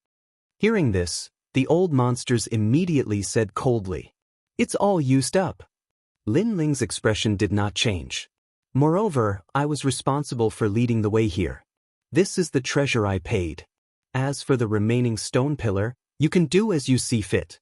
Hearing this, the old monsters immediately said coldly, "It's all used up." Lin Ling's expression did not change. "Moreover, I was responsible for leading the way here. This is the treasure I paid. As for the remaining stone pillar, you can do as you see fit."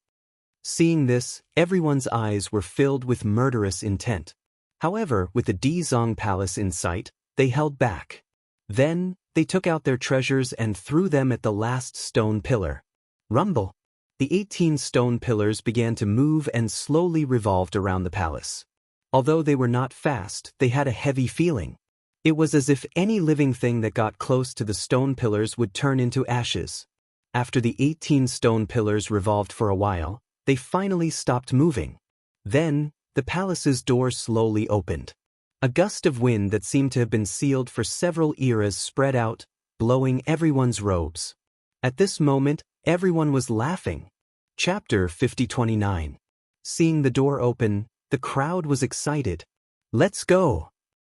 Seeing this, everyone's eyes were filled with murderous intent. However, with the Dizong Palace in sight, they held back. Then, they took out their treasures and threw them at the last stone pillar. Rumble. The 18 stone pillars began to move and slowly revolved around the palace. Although they were not fast, they had a heavy feeling. It was as if any living thing that got close to the stone pillars would turn into ashes. After the 18 stone pillars revolved for a while, they finally stopped moving. Then, the palace's door slowly opened. A gust of wind that seemed to have been sealed for several eras spread out, blowing everyone's robes. At this moment, everyone was laughing. Chapter 50:29. Seeing the door open, the crowd was excited. "Let's go!"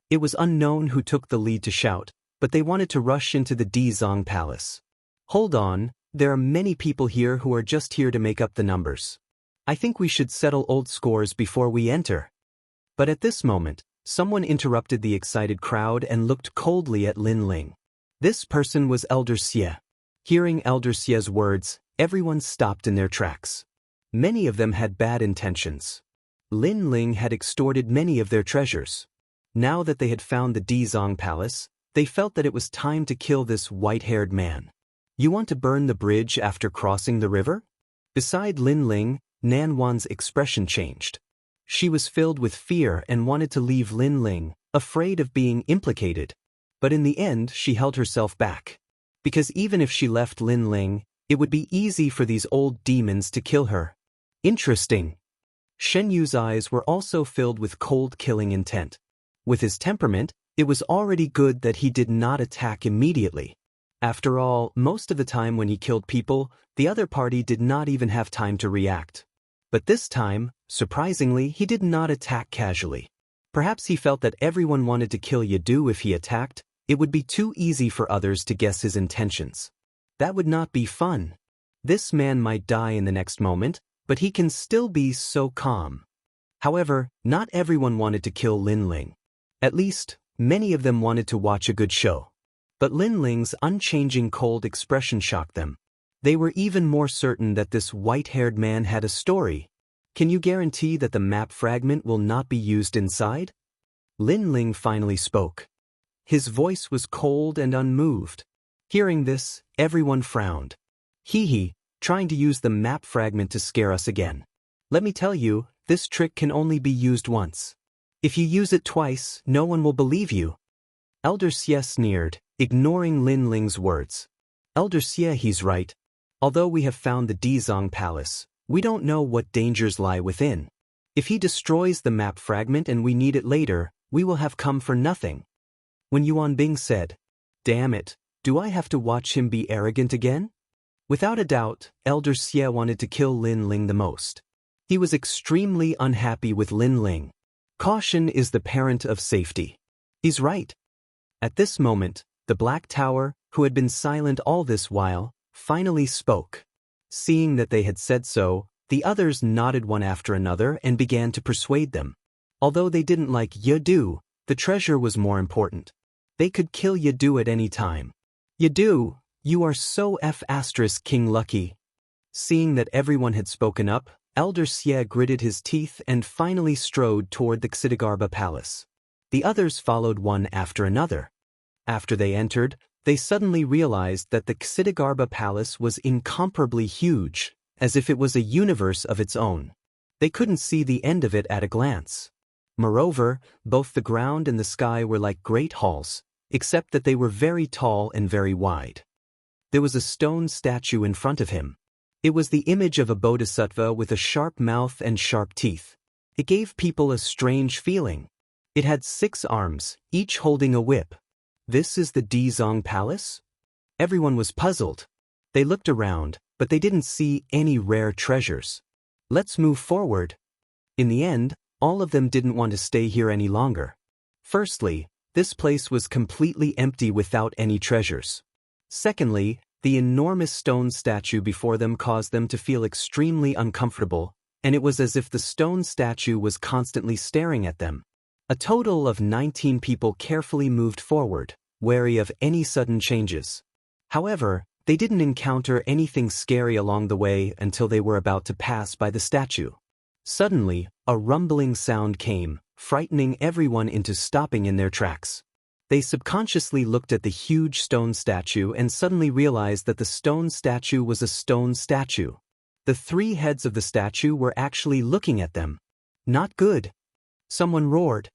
It was unknown who took the lead to shout, but they wanted to rush into the Dizong Palace. "Hold on, there are many people here who are just here to make up the numbers. I think we should settle old scores before we enter." But at this moment, someone interrupted the excited crowd and looked coldly at Lin Ling. This person was Elder Xie. Hearing Elder Xie's words, everyone stopped in their tracks. Many of them had bad intentions. Lin Ling had extorted many of their treasures. Now that they had found the Dizong Palace, they felt that it was time to kill this white-haired man. "You want to burn the bridge after crossing the river?" Beside Lin Ling, Nan Wan's expression changed. She was filled with fear and wanted to leave Lin Ling, afraid of being implicated. But in the end, she held herself back. Because even if she left Lin Ling, it would be easy for these old demons to kill her. Interesting. Shen Yu's eyes were also filled with cold killing intent. With his temperament, it was already good that he did not attack immediately. After all, most of the time when he killed people, the other party did not even have time to react. But this time, surprisingly, he did not attack casually. Perhaps he felt that everyone wanted to kill Yadu if he attacked. It would be too easy for others to guess his intentions. That would not be fun. This man might die in the next moment, but he can still be so calm. However, not everyone wanted to kill Lin Ling. At least, many of them wanted to watch a good show. But Lin Ling's unchanging cold expression shocked them. They were even more certain that this white-haired man had a story. "Can you guarantee that the map fragment will not be used inside?" Lin Ling finally spoke. His voice was cold and unmoved. Hearing this, everyone frowned. "Hee, trying to use the map fragment to scare us again. Let me tell you, this trick can only be used once. If you use it twice, no one will believe you." Elder Xie sneered, ignoring Lin Ling's words. "Elder Xie, he's right. Although we have found the Dizong Palace, we don't know what dangers lie within. If he destroys the map fragment and we need it later, we will have come for nothing." When Yuan Bing said, "Damn it, do I have to watch him be arrogant again?" Without a doubt, Elder Xie wanted to kill Lin Ling the most. He was extremely unhappy with Lin Ling. Caution is the parent of safety. He's right. At this moment, the Black Tower, who had been silent all this while, finally spoke. Seeing that they had said so, the others nodded one after another and began to persuade them. Although they didn't like Yadu, the treasure was more important. They could kill Yadu at any time. "Yadu, you are so King Lucky." Seeing that everyone had spoken up, Elder Xie gritted his teeth and finally strode toward the Xidigarba Palace. The others followed one after another. After they entered, they suddenly realized that the Xidigarba Palace was incomparably huge, as if it was a universe of its own. They couldn't see the end of it at a glance. Moreover, both the ground and the sky were like great halls, except that they were very tall and very wide. There was a stone statue in front of him. It was the image of a bodhisattva with a sharp mouth and sharp teeth. It gave people a strange feeling. It had 6 arms, each holding a whip. This is the Dizong Palace? Everyone was puzzled. They looked around, but they didn't see any rare treasures. "Let's move forward." In the end, all of them didn't want to stay here any longer. Firstly, this place was completely empty without any treasures. Secondly, the enormous stone statue before them caused them to feel extremely uncomfortable, and it was as if the stone statue was constantly staring at them. A total of 19 people carefully moved forward, wary of any sudden changes. However, they didn't encounter anything scary along the way until they were about to pass by the statue. Suddenly, a rumbling sound came, frightening everyone into stopping in their tracks. They subconsciously looked at the huge stone statue and suddenly realized that the stone statue was a stone statue. The 3 heads of the statue were actually looking at them. Not good. Someone roared.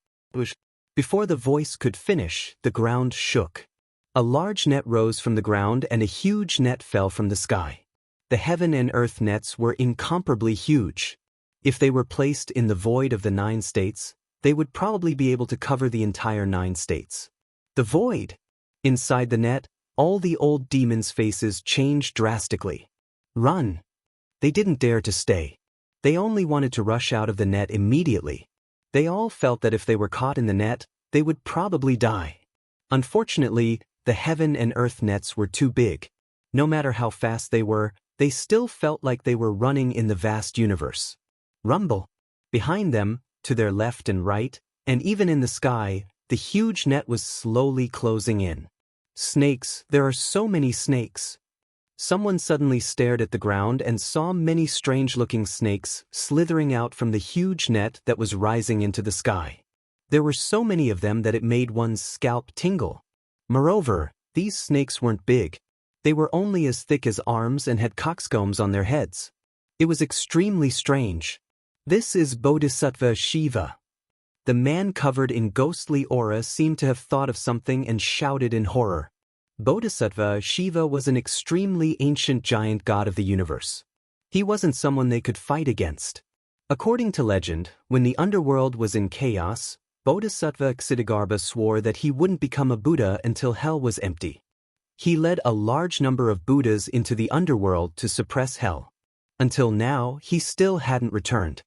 Before the voice could finish, the ground shook. A large net rose from the ground and a huge net fell from the sky. The heaven and earth nets were incomparably huge. If they were placed in the void of the 9 states, they would probably be able to cover the entire 9 states. The void! Inside the net, all the old demons' faces changed drastically. Run! They didn't dare to stay. They only wanted to rush out of the net immediately. They all felt that if they were caught in the net, they would probably die. Unfortunately, the heaven and earth nets were too big. No matter how fast they were, they still felt like they were running in the vast universe. Rumble! Behind them, to their left and right, and even in the sky, the huge net was slowly closing in. Snakes, there are so many snakes. Someone suddenly stared at the ground and saw many strange-looking snakes slithering out from the huge net that was rising into the sky. There were so many of them that it made one's scalp tingle. Moreover, these snakes weren't big. They were only as thick as arms and had coxcombs on their heads. It was extremely strange. This is Bodhisattva Shiva. The man covered in ghostly aura seemed to have thought of something and shouted in horror. Bodhisattva Shiva was an extremely ancient giant god of the universe. He wasn't someone they could fight against. According to legend, when the underworld was in chaos, Bodhisattva Ksitigarbha swore that he wouldn't become a Buddha until hell was empty. He led a large number of Buddhas into the underworld to suppress hell. Until now, he still hadn't returned.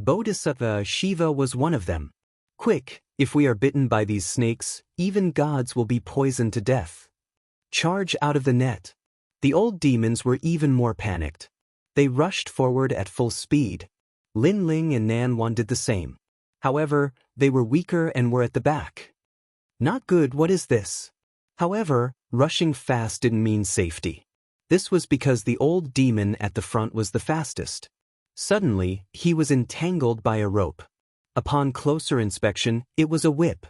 Bodhisattva Shiva was one of them. Quick, if we are bitten by these snakes, even gods will be poisoned to death. Charge out of the net. The old demons were even more panicked. They rushed forward at full speed. Lin Ling and Nan Wan did the same. However, they were weaker and were at the back. Not good, what is this? However, rushing fast didn't mean safety. This was because the old demon at the front was the fastest. Suddenly, he was entangled by a rope. Upon closer inspection, it was a whip.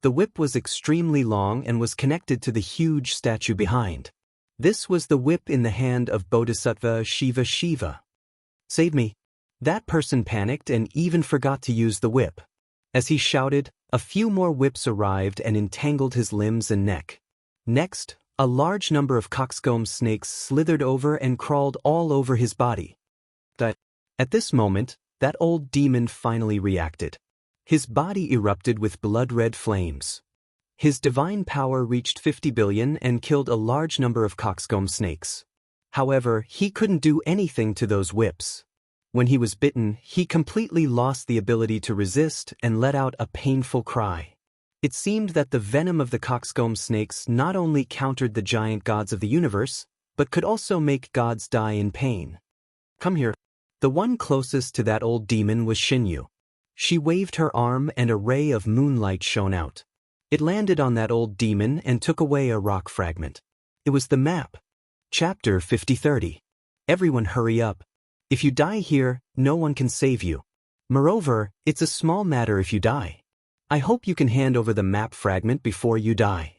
The whip was extremely long and was connected to the huge statue behind. This was the whip in the hand of Bodhisattva Shiva. Save me. That person panicked and even forgot to use the whip. As he shouted, a few more whips arrived and entangled his limbs and neck. Next, a large number of coxcomb snakes slithered over and crawled all over his body. At this moment, that old demon finally reacted. His body erupted with blood-red flames. His divine power reached 50 billion and killed a large number of coxcomb snakes. However, he couldn't do anything to those whips. When he was bitten, he completely lost the ability to resist and let out a painful cry. It seemed that the venom of the coxcomb snakes not only countered the giant gods of the universe, but could also make gods die in pain. Come here. The one closest to that old demon was Xinyu. She waved her arm and a ray of moonlight shone out. It landed on that old demon and took away a rock fragment. It was the map. Chapter 5030. Everyone hurry up. If you die here, no one can save you. Moreover, it's a small matter if you die. I hope you can hand over the map fragment before you die.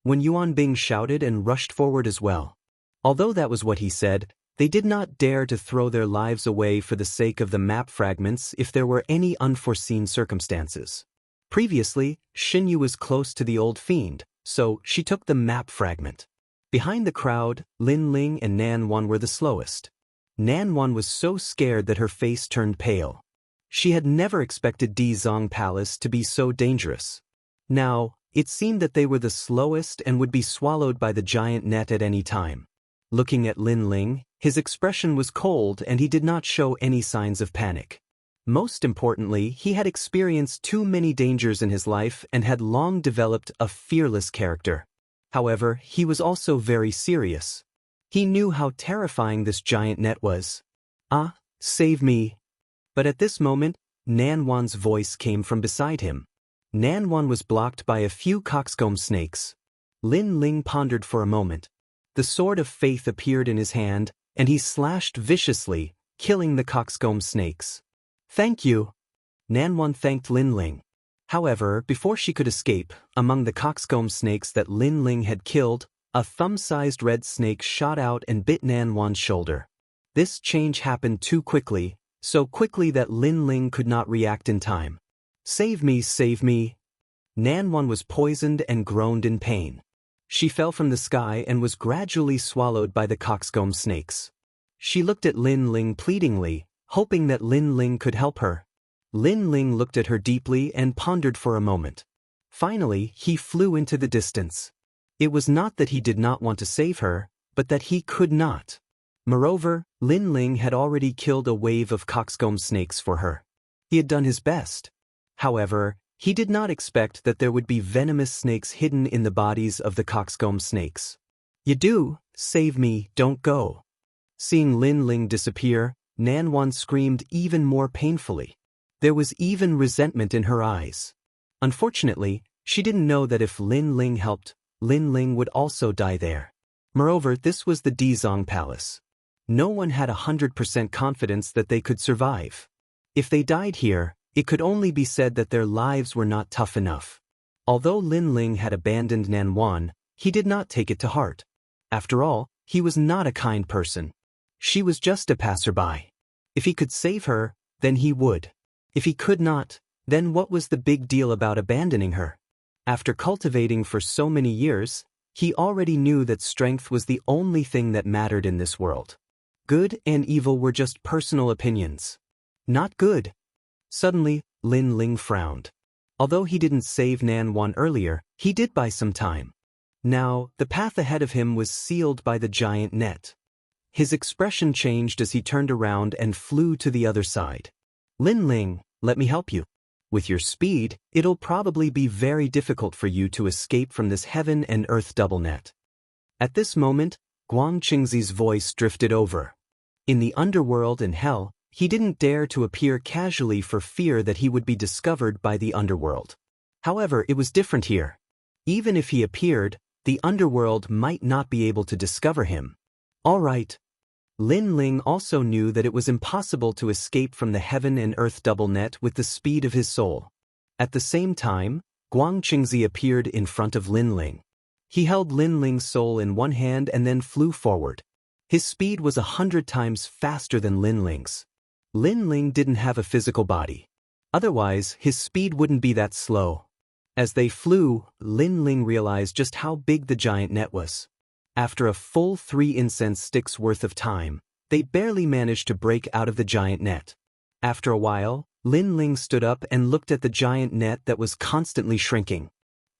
When Yuan Bing shouted and rushed forward as well. Although that was what he said, they did not dare to throw their lives away for the sake of the map fragments if there were any unforeseen circumstances. Previously, Xinyu was close to the old fiend, so she took the map fragment. Behind the crowd, Lin Ling and Nan Wan were the slowest. Nan Wan was so scared that her face turned pale. She had never expected Dizong Palace to be so dangerous. Now, it seemed that they were the slowest and would be swallowed by the giant net at any time. Looking at Lin Ling, his expression was cold and he did not show any signs of panic. Most importantly, he had experienced too many dangers in his life and had long developed a fearless character. However, he was also very serious. He knew how terrifying this giant net was. Ah, save me. But at this moment, Nan Wan's voice came from beside him. Nan Wan was blocked by a few coxcomb snakes. Lin Ling pondered for a moment. The sword of faith appeared in his hand, and he slashed viciously, killing the coxcomb snakes. Thank you. Nan Wan thanked Lin Ling. However, before she could escape, among the coxcomb snakes that Lin Ling had killed, a thumb-sized red snake shot out and bit Nan Wan's shoulder. This change happened too quickly, so quickly that Lin Ling could not react in time. Save me, save me. Nan Wan was poisoned and groaned in pain. She fell from the sky and was gradually swallowed by the coxcomb snakes. She looked at Lin Ling pleadingly, hoping that Lin Ling could help her. Lin Ling looked at her deeply and pondered for a moment. Finally, he flew into the distance. It was not that he did not want to save her, but that he could not. Moreover, Lin Ling had already killed a wave of coxcomb snakes for her. He had done his best. However, he did not expect that there would be venomous snakes hidden in the bodies of the coxcomb snakes. "You do, save me, don't go." Seeing Lin Ling disappear, Nan Wan screamed even more painfully. There was even resentment in her eyes. Unfortunately, she didn't know that if Lin Ling helped, Lin Ling would also die there. Moreover, this was the Dizong Palace. No one had 100% confidence that they could survive. If they died here, it could only be said that their lives were not tough enough. Although Lin Ling had abandoned Nan Wan, he did not take it to heart. After all, he was not a kind person. She was just a passerby. If he could save her, then he would. If he could not, then what was the big deal about abandoning her? After cultivating for so many years, he already knew that strength was the only thing that mattered in this world. Good and evil were just personal opinions. Not good. Suddenly, Lin Ling frowned. Although he didn't save Nan Wan earlier, he did buy some time. Now, the path ahead of him was sealed by the giant net. His expression changed as he turned around and flew to the other side. "Lin Ling, let me help you. With your speed, it'll probably be very difficult for you to escape from this heaven and earth double net." At this moment, Guang Qingzi's voice drifted over. In the underworld and hell, he didn't dare to appear casually for fear that he would be discovered by the underworld. However, it was different here. Even if he appeared, the underworld might not be able to discover him. All right. Lin Ling also knew that it was impossible to escape from the heaven and earth double net with the speed of his soul. At the same time, Guang Qingzi appeared in front of Lin Ling. He held Lin Ling's soul in one hand and then flew forward. His speed was 100 times faster than Lin Ling's. Lin Ling didn't have a physical body. Otherwise, his speed wouldn't be that slow. As they flew, Lin Ling realized just how big the giant net was. After a full 3 incense sticks worth of time, they barely managed to break out of the giant net. After a while, Lin Ling stood up and looked at the giant net that was constantly shrinking.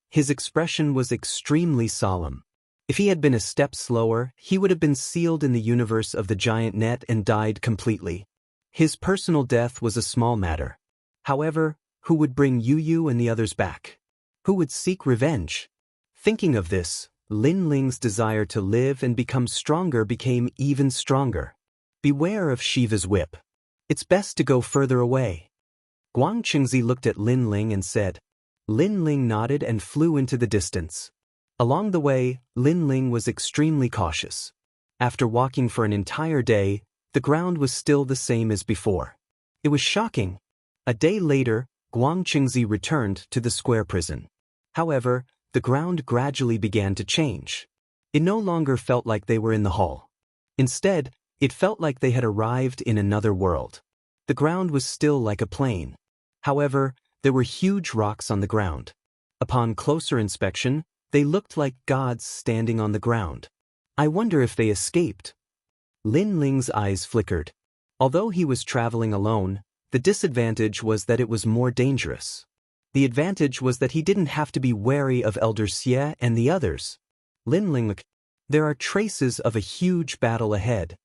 His expression was extremely solemn. If he had been a step slower, he would have been sealed in the universe of the giant net and died completely. His personal death was a small matter. However, who would bring Yu and the others back? Who would seek revenge? Thinking of this, Lin Ling's desire to live and become stronger became even stronger. Beware of Shiva's whip. It's best to go further away. Guang Qingzi looked at Lin Ling and said. Lin Ling nodded and flew into the distance. Along the way, Lin Ling was extremely cautious. After walking for an entire day, the ground was still the same as before. It was shocking. A day later, Guang Qingzi returned to the square prison. However, the ground gradually began to change. It no longer felt like they were in the hall. Instead, it felt like they had arrived in another world. The ground was still like a plain. However, there were huge rocks on the ground. Upon closer inspection, they looked like gods standing on the ground. I wonder if they escaped. Lin Ling's eyes flickered. Although he was traveling alone, the disadvantage was that it was more dangerous. The advantage was that he didn't have to be wary of Elder Xie and the others. Lin Ling, there are traces of a huge battle ahead.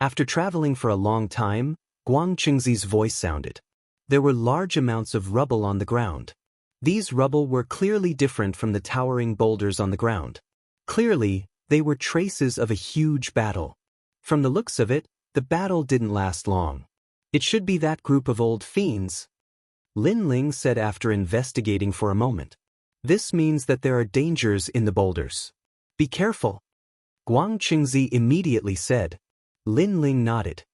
After traveling for a long time, Guang Qingzi's voice sounded. There were large amounts of rubble on the ground. These rubble were clearly different from the towering boulders on the ground. Clearly, they were traces of a huge battle. From the looks of it, the battle didn't last long. It should be that group of old fiends. Lin Ling said after investigating for a moment. This means that there are dangers in the boulders. Be careful. Guang Qingzi immediately said. Lin Ling nodded.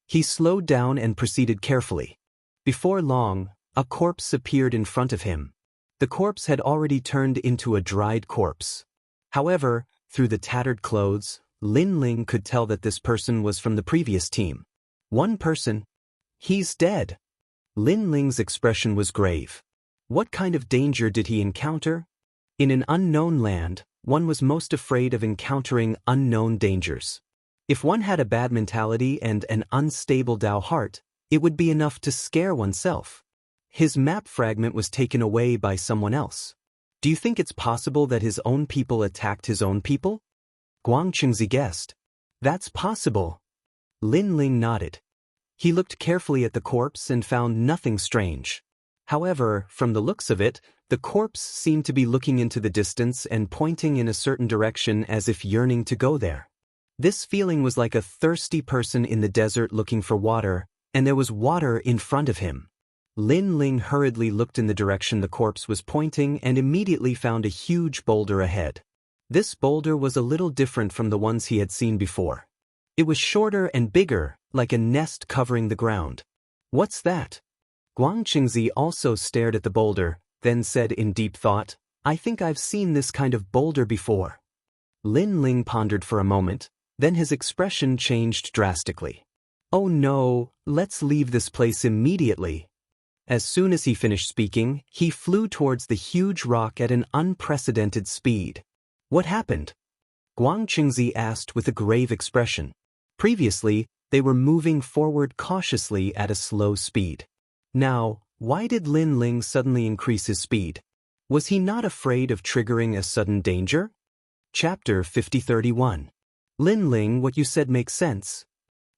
He slowed down and proceeded carefully. Before long, a corpse appeared in front of him. The corpse had already turned into a dried corpse. However, through the tattered clothes, Lin Ling could tell that this person was from the previous team. One person. He's dead. Lin Ling's expression was grave. What kind of danger did he encounter? In an unknown land, one was most afraid of encountering unknown dangers. If one had a bad mentality and an unstable Dao heart, it would be enough to scare oneself. His map fragment was taken away by someone else. Do you think it's possible that his own people attacked his own people? Guang Qingzi guessed. That's possible. Lin Ling nodded. He looked carefully at the corpse and found nothing strange. However, from the looks of it, the corpse seemed to be looking into the distance and pointing in a certain direction as if yearning to go there. This feeling was like a thirsty person in the desert looking for water, and there was water in front of him. Lin Ling hurriedly looked in the direction the corpse was pointing and immediately found a huge boulder ahead. This boulder was a little different from the ones he had seen before. It was shorter and bigger, like a nest covering the ground. What's that? Guang Qingzi also stared at the boulder, then said in deep thought, I think I've seen this kind of boulder before. Lin Ling pondered for a moment, then his expression changed drastically. Oh no, let's leave this place immediately. As soon as he finished speaking, he flew towards the huge rock at an unprecedented speed. What happened? Guang Qingzi asked with a grave expression. Previously, they were moving forward cautiously at a slow speed. Now, why did Lin Ling suddenly increase his speed? Was he not afraid of triggering a sudden danger? Chapter 5031. Lin Ling, what you said makes sense.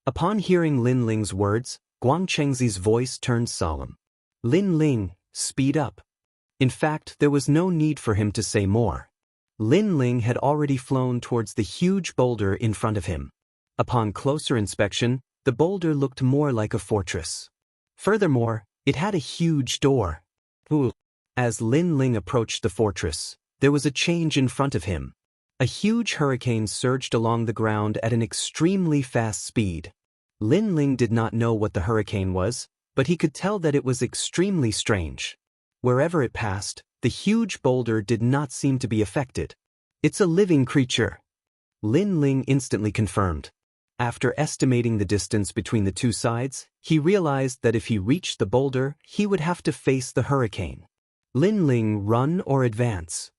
Upon hearing Lin Ling's words, Guang Qingzi's voice turned solemn. Lin Ling, speed up. In fact, there was no need for him to say more. Lin Ling had already flown towards the huge boulder in front of him. Upon closer inspection, the boulder looked more like a fortress. Furthermore, it had a huge door. As Lin Ling approached the fortress, there was a change in front of him. A huge hurricane surged along the ground at an extremely fast speed. Lin Ling did not know what the hurricane was, but he could tell that it was extremely strange. Wherever it passed, the huge boulder did not seem to be affected. It's a living creature. Lin Ling instantly confirmed. After estimating the distance between the two sides, he realized that if he reached the boulder, he would have to face the hurricane. Lin Ling, run or advance?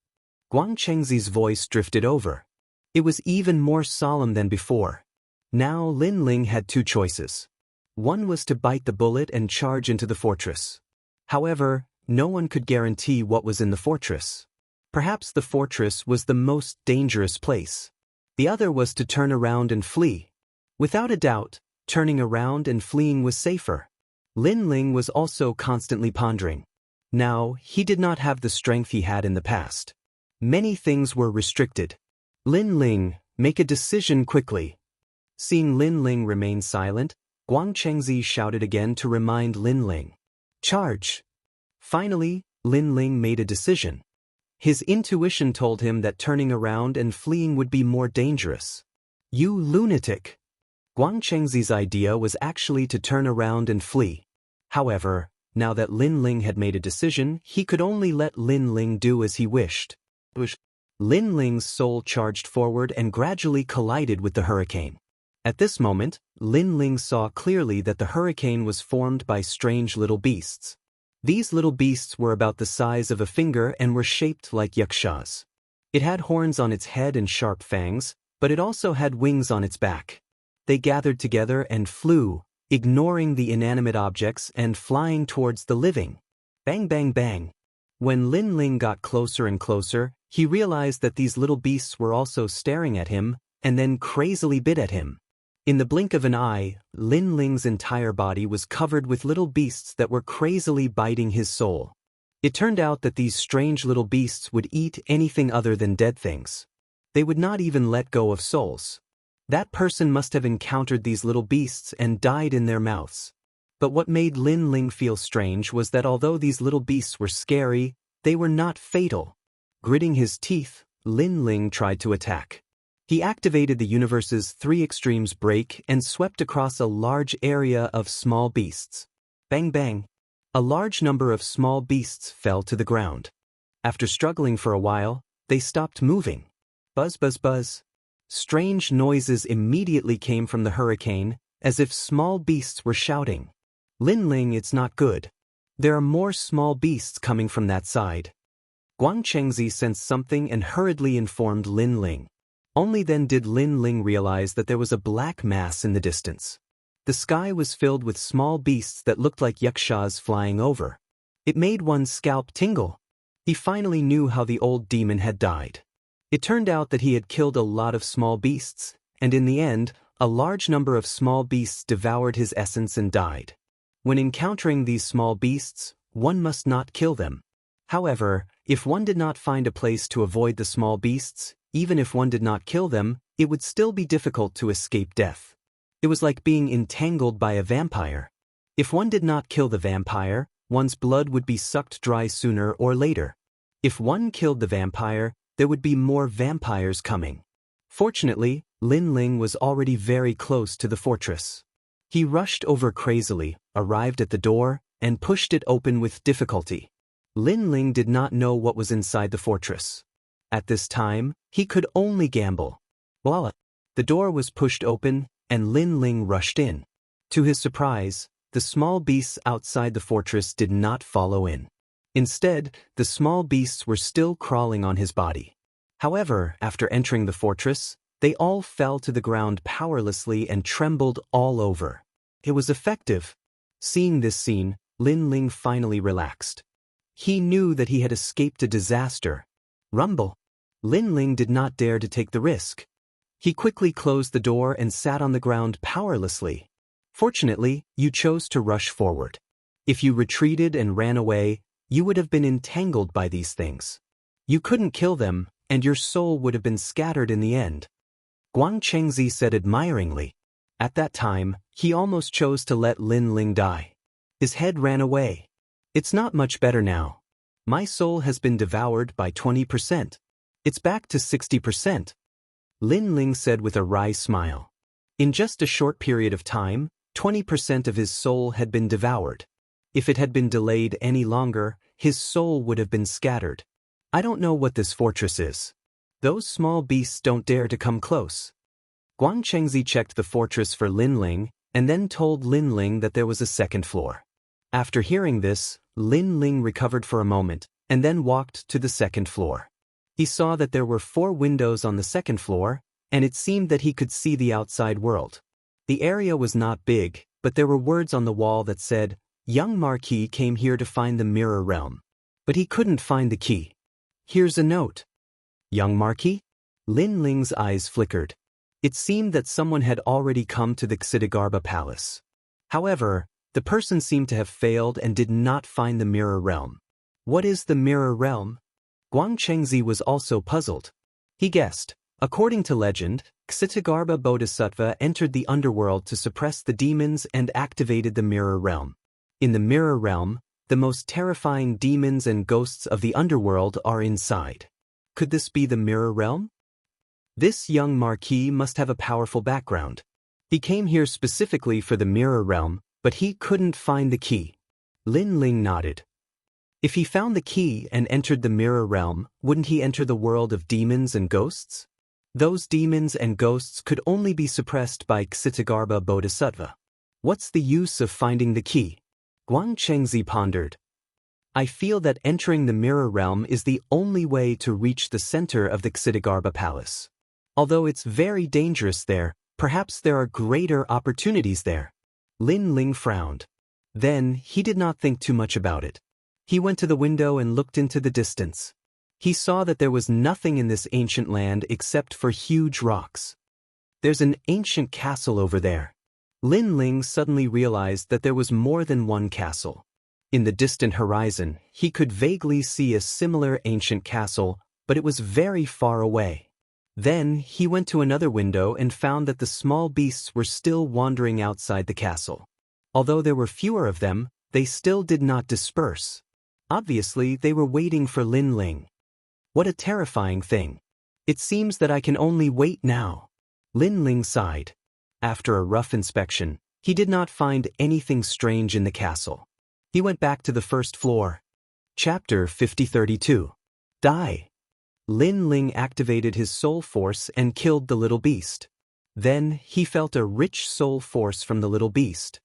Guang Qingzi's voice drifted over. It was even more solemn than before. Now Lin Ling had two choices. One was to bite the bullet and charge into the fortress. However, no one could guarantee what was in the fortress. Perhaps the fortress was the most dangerous place. The other was to turn around and flee. Without a doubt, turning around and fleeing was safer. Lin Ling was also constantly pondering. Now, he did not have the strength he had in the past. Many things were restricted. Lin Ling, make a decision quickly. Seeing Lin Ling remain silent, Guang Qingzi shouted again to remind Lin Ling. Charge! Finally, Lin Ling made a decision. His intuition told him that turning around and fleeing would be more dangerous. You lunatic! Guang Qingzi's idea was actually to turn around and flee. However, now that Lin Ling had made a decision, he could only let Lin Ling do as he wished. Lin Ling's soul charged forward and gradually collided with the hurricane. At this moment, Lin Ling saw clearly that the hurricane was formed by strange little beasts. These little beasts were about the size of a finger and were shaped like yakshas. It had horns on its head and sharp fangs, but it also had wings on its back. They gathered together and flew, ignoring the inanimate objects and flying towards the living. Bang, bang, bang. When Lin Ling got closer and closer, he realized that these little beasts were also staring at him and then crazily bit at him. In the blink of an eye, Lin Ling's entire body was covered with little beasts that were crazily biting his soul. It turned out that these strange little beasts would eat anything other than dead things. They would not even let go of souls. That person must have encountered these little beasts and died in their mouths. But what made Lin Ling feel strange was that although these little beasts were scary, they were not fatal. Gritting his teeth, Lin Ling tried to attack. He activated the universe's three extremes break and swept across a large area of small beasts. Bang bang. A large number of small beasts fell to the ground. After struggling for a while, they stopped moving. Buzz buzz buzz. Strange noises immediately came from the hurricane, as if small beasts were shouting. Lin Ling, it's not good. There are more small beasts coming from that side. Guang Qingzi sensed something and hurriedly informed Lin Ling. Only then did Lin Ling realize that there was a black mass in the distance. The sky was filled with small beasts that looked like yakshas flying over. It made one's scalp tingle. He finally knew how the old demon had died. It turned out that he had killed a lot of small beasts, and in the end, a large number of small beasts devoured his essence and died. When encountering these small beasts, one must not kill them. However, if one did not find a place to avoid the small beasts, even if one did not kill them, it would still be difficult to escape death. It was like being entangled by a vampire. If one did not kill the vampire, one's blood would be sucked dry sooner or later. If one killed the vampire, there would be more vampires coming. Fortunately, Lin Ling was already very close to the fortress. He rushed over crazily, arrived at the door, and pushed it open with difficulty. Lin Ling did not know what was inside the fortress. At this time, he could only gamble. Voila! The door was pushed open, and Lin Ling rushed in. To his surprise, the small beasts outside the fortress did not follow in. Instead, the small beasts were still crawling on his body. However, after entering the fortress, they all fell to the ground powerlessly and trembled all over. It was effective. Seeing this scene, Lin Ling finally relaxed. He knew that he had escaped a disaster. Rumble. Lin Ling did not dare to take the risk. He quickly closed the door and sat on the ground powerlessly. Fortunately, you chose to rush forward. If you retreated and ran away, you would have been entangled by these things. You couldn't kill them, and your soul would have been scattered in the end. Guang Chengzi said admiringly. At that time, he almost chose to let Lin Ling die. His head ran away. It's not much better now. My soul has been devoured by 20%. It's back to 60%. Lin Ling said with a wry smile. In just a short period of time, 20% of his soul had been devoured. If it had been delayed any longer, his soul would have been scattered. I don't know what this fortress is. Those small beasts don't dare to come close. Guang Chengzi checked the fortress for Lin Ling, and then told Lin Ling that there was a second floor. After hearing this, Lin Ling recovered for a moment, and then walked to the second floor. He saw that there were 4 windows on the second floor, and it seemed that he could see the outside world. The area was not big, but there were words on the wall that said, "Young Marquis came here to find the mirror realm." But he couldn't find the key. Here's a note. Young Marquis? Lin Ling's eyes flickered. It seemed that someone had already come to the Xitigarbha palace. However, the person seemed to have failed and did not find the mirror realm. What is the mirror realm? Guang Chengzi was also puzzled. He guessed. According to legend, Xitigarbha Bodhisattva entered the underworld to suppress the demons and activated the mirror realm. In the mirror realm, the most terrifying demons and ghosts of the underworld are inside. Could this be the mirror realm? This young marquis must have a powerful background. He came here specifically for the mirror realm, but he couldn't find the key. Lin Ling nodded. If he found the key and entered the mirror realm, wouldn't he enter the world of demons and ghosts? Those demons and ghosts could only be suppressed by Xitigarbha Bodhisattva. What's the use of finding the key? Guang Chengzi pondered. I feel that entering the mirror realm is the only way to reach the center of the Xitigarbha palace. Although it's very dangerous there, perhaps there are greater opportunities there. Lin Ling frowned. Then, he did not think too much about it. He went to the window and looked into the distance. He saw that there was nothing in this ancient land except for huge rocks. There's an ancient castle over there. Lin Ling suddenly realized that there was more than one castle. In the distant horizon, he could vaguely see a similar ancient castle, but it was very far away. Then, he went to another window and found that the small beasts were still wandering outside the castle. Although there were fewer of them, they still did not disperse. Obviously, they were waiting for Lin Ling. What a terrifying thing. It seems that I can only wait now. Lin Ling sighed. After a rough inspection, he did not find anything strange in the castle. He went back to the first floor. Chapter 5032. Die. Lin Ling activated his soul force and killed the little beast. Then, he felt a rich soul force from the little beast.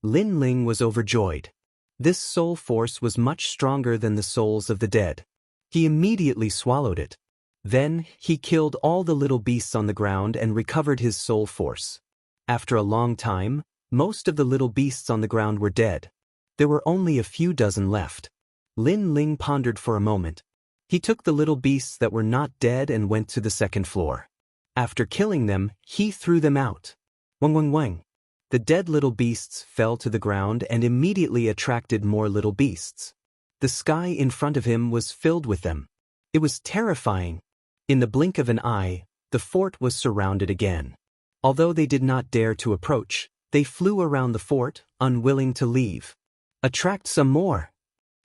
Lin Ling was overjoyed. This soul force was much stronger than the souls of the dead. He immediately swallowed it. Then, he killed all the little beasts on the ground and recovered his soul force. After a long time, most of the little beasts on the ground were dead. There were only a few dozen left. Lin Ling pondered for a moment. He took the little beasts that were not dead and went to the second floor. After killing them, he threw them out. Wang wang wang. The dead little beasts fell to the ground and immediately attracted more little beasts. The sky in front of him was filled with them. It was terrifying. In the blink of an eye, the fort was surrounded again. Although they did not dare to approach, they flew around the fort, unwilling to leave. Attract some more.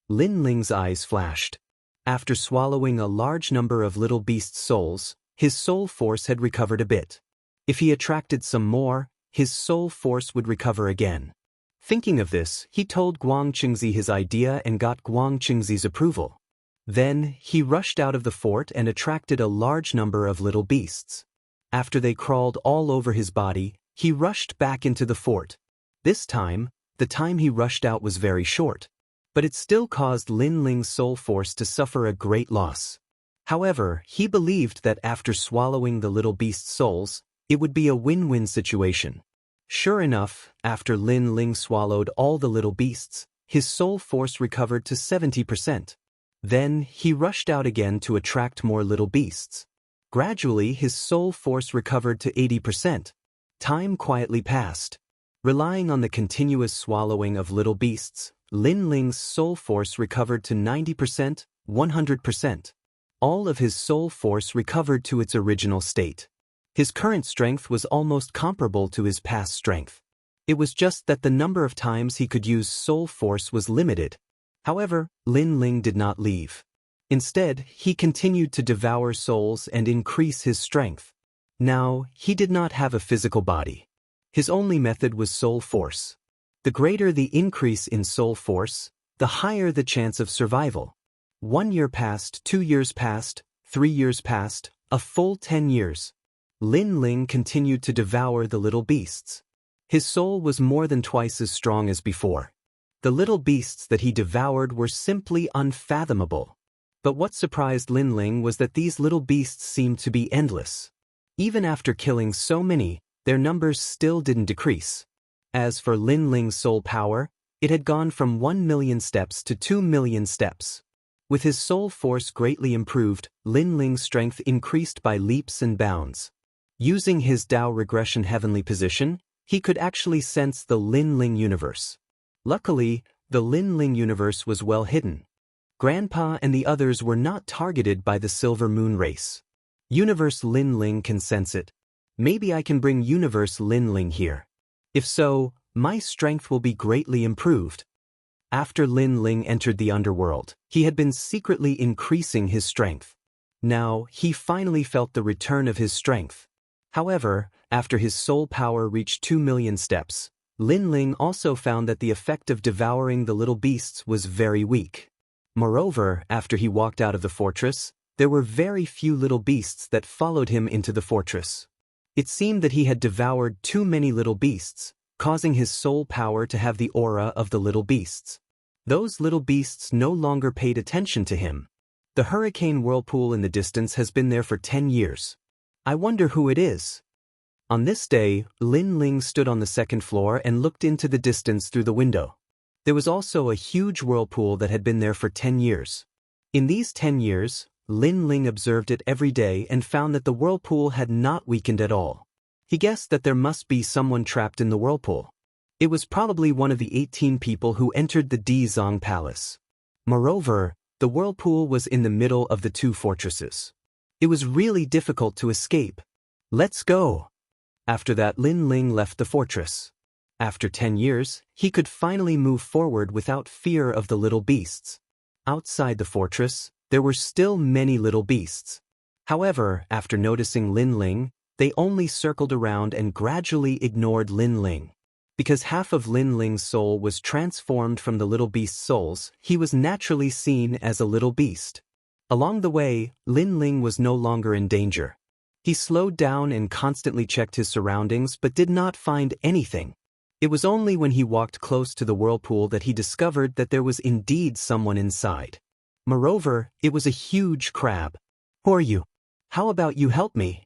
Lin Ling's eyes flashed. After swallowing a large number of little beast souls, his soul force had recovered a bit. If he attracted some more, his soul force would recover again. Thinking of this, he told Guang Qingzi his idea and got Guang Qingzi's approval. Then, he rushed out of the fort and attracted a large number of little beasts. After they crawled all over his body, he rushed back into the fort. This time, the time he rushed out was very short. But it still caused Lin Ling's soul force to suffer a great loss. However, he believed that after swallowing the little beast's souls, it would be a win-win situation. Sure enough, after Lin Ling swallowed all the little beasts, his soul force recovered to 70%. Then, he rushed out again to attract more little beasts. Gradually, his soul force recovered to 80%. Time quietly passed. Relying on the continuous swallowing of little beasts, Lin Ling's soul force recovered to 90%, 100%. All of his soul force recovered to its original state. His current strength was almost comparable to his past strength. It was just that the number of times he could use soul force was limited. However, Lin Ling did not leave. Instead, he continued to devour souls and increase his strength. Now, he did not have a physical body. His only method was soul force. The greater the increase in soul force, the higher the chance of survival. 1 year passed, 2 years passed, 3 years passed, a full 10 years. Lin Ling continued to devour the little beasts. His soul was more than twice as strong as before. The little beasts that he devoured were simply unfathomable. But what surprised Lin Ling was that these little beasts seemed to be endless. Even after killing so many, their numbers still didn't decrease. As for Lin Ling's soul power, it had gone from 1 million steps to 2 million steps. With his soul force greatly improved, Lin Ling's strength increased by leaps and bounds. Using his Dao regression heavenly position, he could actually sense the Lin Ling universe. Luckily, the Lin Ling universe was well hidden. Grandpa and the others were not targeted by the Silver Moon race. Universe Lin Ling can sense it. Maybe I can bring Universe Lin Ling here. If so, my strength will be greatly improved. After Lin Ling entered the underworld, he had been secretly increasing his strength. Now, he finally felt the return of his strength. However, after his soul power reached 2 million steps, Lin Ling also found that the effect of devouring the little beasts was very weak. Moreover, after he walked out of the fortress, there were very few little beasts that followed him into the fortress. It seemed that he had devoured too many little beasts, causing his soul power to have the aura of the little beasts. Those little beasts no longer paid attention to him. The hurricane whirlpool in the distance has been there for 10 years. I wonder who it is. On this day, Lin Ling stood on the second floor and looked into the distance through the window. There was also a huge whirlpool that had been there for 10 years. In these 10 years, Lin Ling observed it every day and found that the whirlpool had not weakened at all. He guessed that there must be someone trapped in the whirlpool. It was probably one of the 18 people who entered the Dizong Palace. Moreover, the whirlpool was in the middle of the two fortresses. It was really difficult to escape. Let's go. After that, Lin Ling left the fortress. After 10 years, he could finally move forward without fear of the little beasts. Outside the fortress, there were still many little beasts. However, after noticing Lin Ling, they only circled around and gradually ignored Lin Ling. Because half of Lin Ling's soul was transformed from the little beast's souls, he was naturally seen as a little beast. Along the way, Lin Ling was no longer in danger. He slowed down and constantly checked his surroundings but did not find anything. It was only when he walked close to the whirlpool that he discovered that there was indeed someone inside. Moreover, it was a huge crab. Who are you? How about you help me?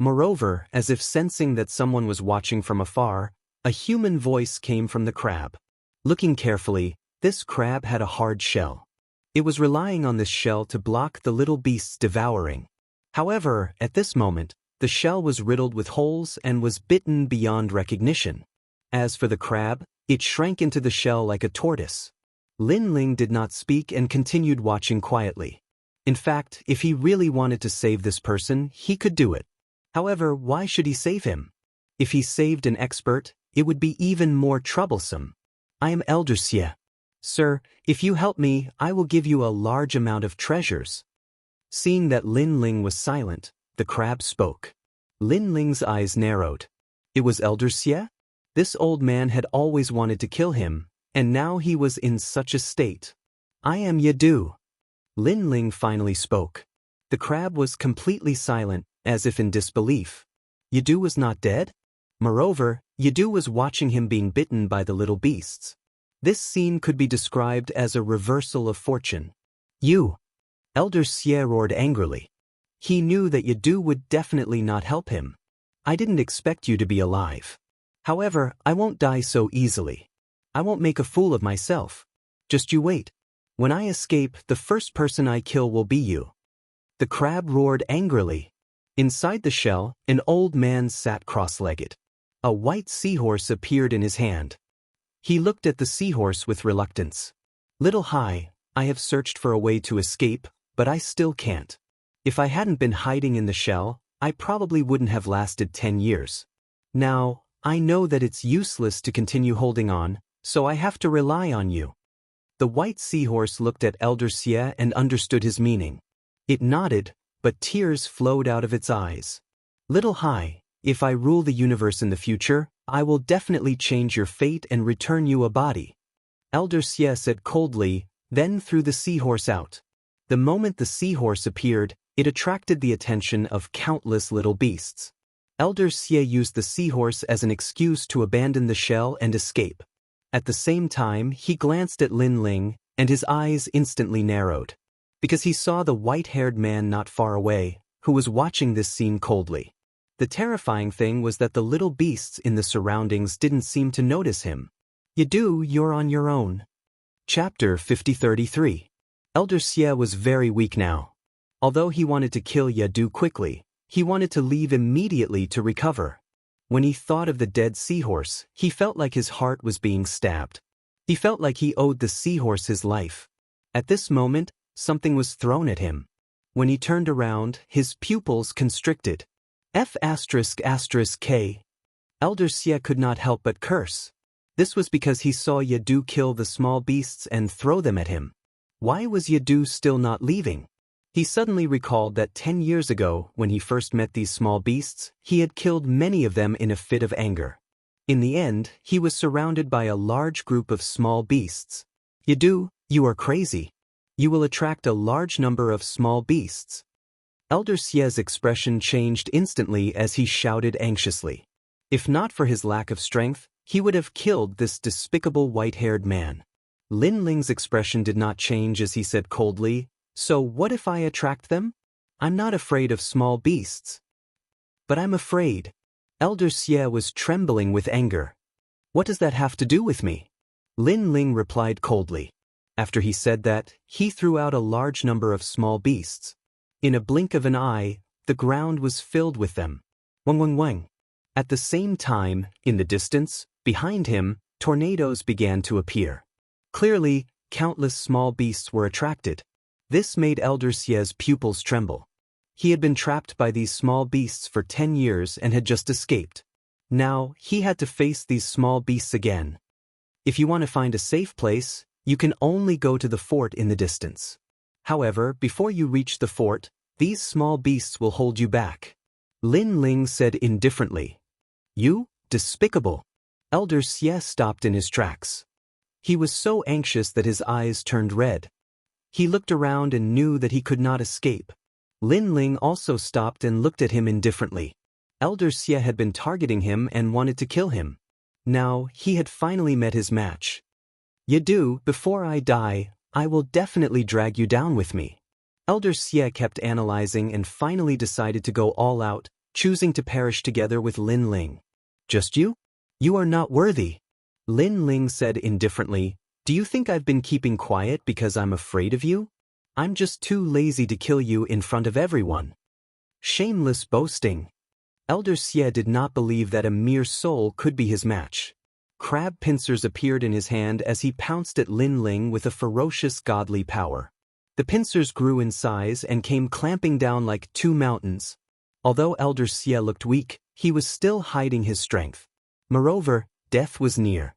Moreover, as if sensing that someone was watching from afar, a human voice came from the crab. Looking carefully, this crab had a hard shell. It was relying on this shell to block the little beast's devouring. However, at this moment, the shell was riddled with holes and was bitten beyond recognition. As for the crab, it shrank into the shell like a tortoise. Lin Ling did not speak and continued watching quietly. In fact, if he really wanted to save this person, he could do it. However, why should he save him? If he saved an expert, it would be even more troublesome. I am Elder Xie. Sir, if you help me, I will give you a large amount of treasures. Seeing that Lin Ling was silent, the crab spoke. Lin Ling's eyes narrowed. It was Elder Xie? This old man had always wanted to kill him, and now he was in such a state. I am Yadu. Lin Ling finally spoke. The crab was completely silent, as if in disbelief. Yadu was not dead? Moreover, Yadu was watching him being bitten by the little beasts. This scene could be described as a reversal of fortune. You! Elder Xie roared angrily. He knew that Yadu would definitely not help him. I didn't expect you to be alive. However, I won't die so easily. I won't make a fool of myself. Just you wait. When I escape, the first person I kill will be you. The crab roared angrily. Inside the shell, an old man sat cross-legged. A white seahorse appeared in his hand. He looked at the seahorse with reluctance. Little Hai, I have searched for a way to escape, but I still can't. If I hadn't been hiding in the shell, I probably wouldn't have lasted 10 years. Now, I know that it's useless to continue holding on, so I have to rely on you. The white seahorse looked at Elder Xie and understood his meaning. It nodded, but tears flowed out of its eyes. Little Hai, if I rule the universe in the future, I will definitely change your fate and return you a body. Elder Xie said coldly, then threw the seahorse out. The moment the seahorse appeared, it attracted the attention of countless little beasts. Elder Xie used the seahorse as an excuse to abandon the shell and escape. At the same time, he glanced at Lin Ling, and his eyes instantly narrowed. Because he saw the white-haired man not far away, who was watching this scene coldly. The terrifying thing was that the little beasts in the surroundings didn't seem to notice him. Yadu, you're on your own. Chapter 5033. Elder Xie was very weak now. Although he wanted to kill Yadu quickly, he wanted to leave immediately to recover. When he thought of the dead seahorse, he felt like his heart was being stabbed. He felt like he owed the seahorse his life. At this moment, something was thrown at him. When he turned around, his pupils constricted. F***K. Elder Xie could not help but curse. This was because he saw Yadu kill the small beasts and throw them at him. Why was Yadu still not leaving? He suddenly recalled that 10 years ago, when he first met these small beasts, he had killed many of them in a fit of anger. In the end, he was surrounded by a large group of small beasts. Yadu, you are crazy. You will attract a large number of small beasts. Elder Xie's expression changed instantly as he shouted anxiously. If not for his lack of strength, he would have killed this despicable white-haired man. Lin Ling's expression did not change as he said coldly, so what if I attract them? I'm not afraid of small beasts. But I'm afraid. Elder Xie was trembling with anger. What does that have to do with me? Lin Ling replied coldly. After he said that, he threw out a large number of small beasts. In a blink of an eye, the ground was filled with them. Wang wang wang. At the same time, in the distance, behind him, tornadoes began to appear. Clearly, countless small beasts were attracted. This made Elder Xie's pupils tremble. He had been trapped by these small beasts for 10 years and had just escaped. Now, he had to face these small beasts again. If you want to find a safe place, you can only go to the fort in the distance. However, before you reach the fort, these small beasts will hold you back. Lin Ling said indifferently. You? Despicable. Elder Xie stopped in his tracks. He was so anxious that his eyes turned red. He looked around and knew that he could not escape. Lin Ling also stopped and looked at him indifferently. Elder Xie had been targeting him and wanted to kill him. Now, he had finally met his match. Yadu, before I die, I will definitely drag you down with me. Elder Xie kept analyzing and finally decided to go all out, choosing to perish together with Lin Ling. Just you? You are not worthy. Lin Ling said indifferently, do you think I've been keeping quiet because I'm afraid of you? I'm just too lazy to kill you in front of everyone. Shameless boasting. Elder Xie did not believe that a mere soul could be his match. Crab pincers appeared in his hand as he pounced at Lin Ling with a ferocious godly power. The pincers grew in size and came clamping down like two mountains. Although Elder Xie looked weak, he was still hiding his strength. Moreover, death was near.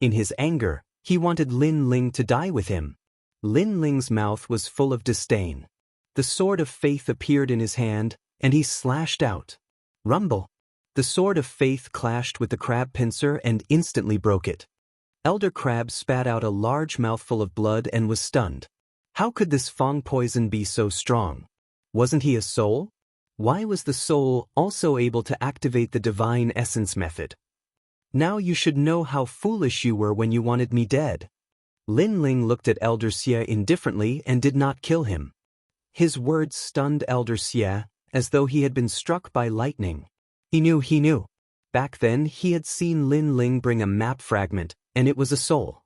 In his anger, he wanted Lin Ling to die with him. Lin Ling's mouth was full of disdain. The sword of faith appeared in his hand, and he slashed out. Rumble! The sword of faith clashed with the crab pincer and instantly broke it. Elder Crab spat out a large mouthful of blood and was stunned. How could this Fang poison be so strong? Wasn't he a soul? Why was the soul also able to activate the divine essence method? Now you should know how foolish you were when you wanted me dead. Lin Ling looked at Elder Xie indifferently and did not kill him. His words stunned Elder Xie, as though he had been struck by lightning. He knew. Back then he had seen Lin Ling bring a map fragment, and it was a soul.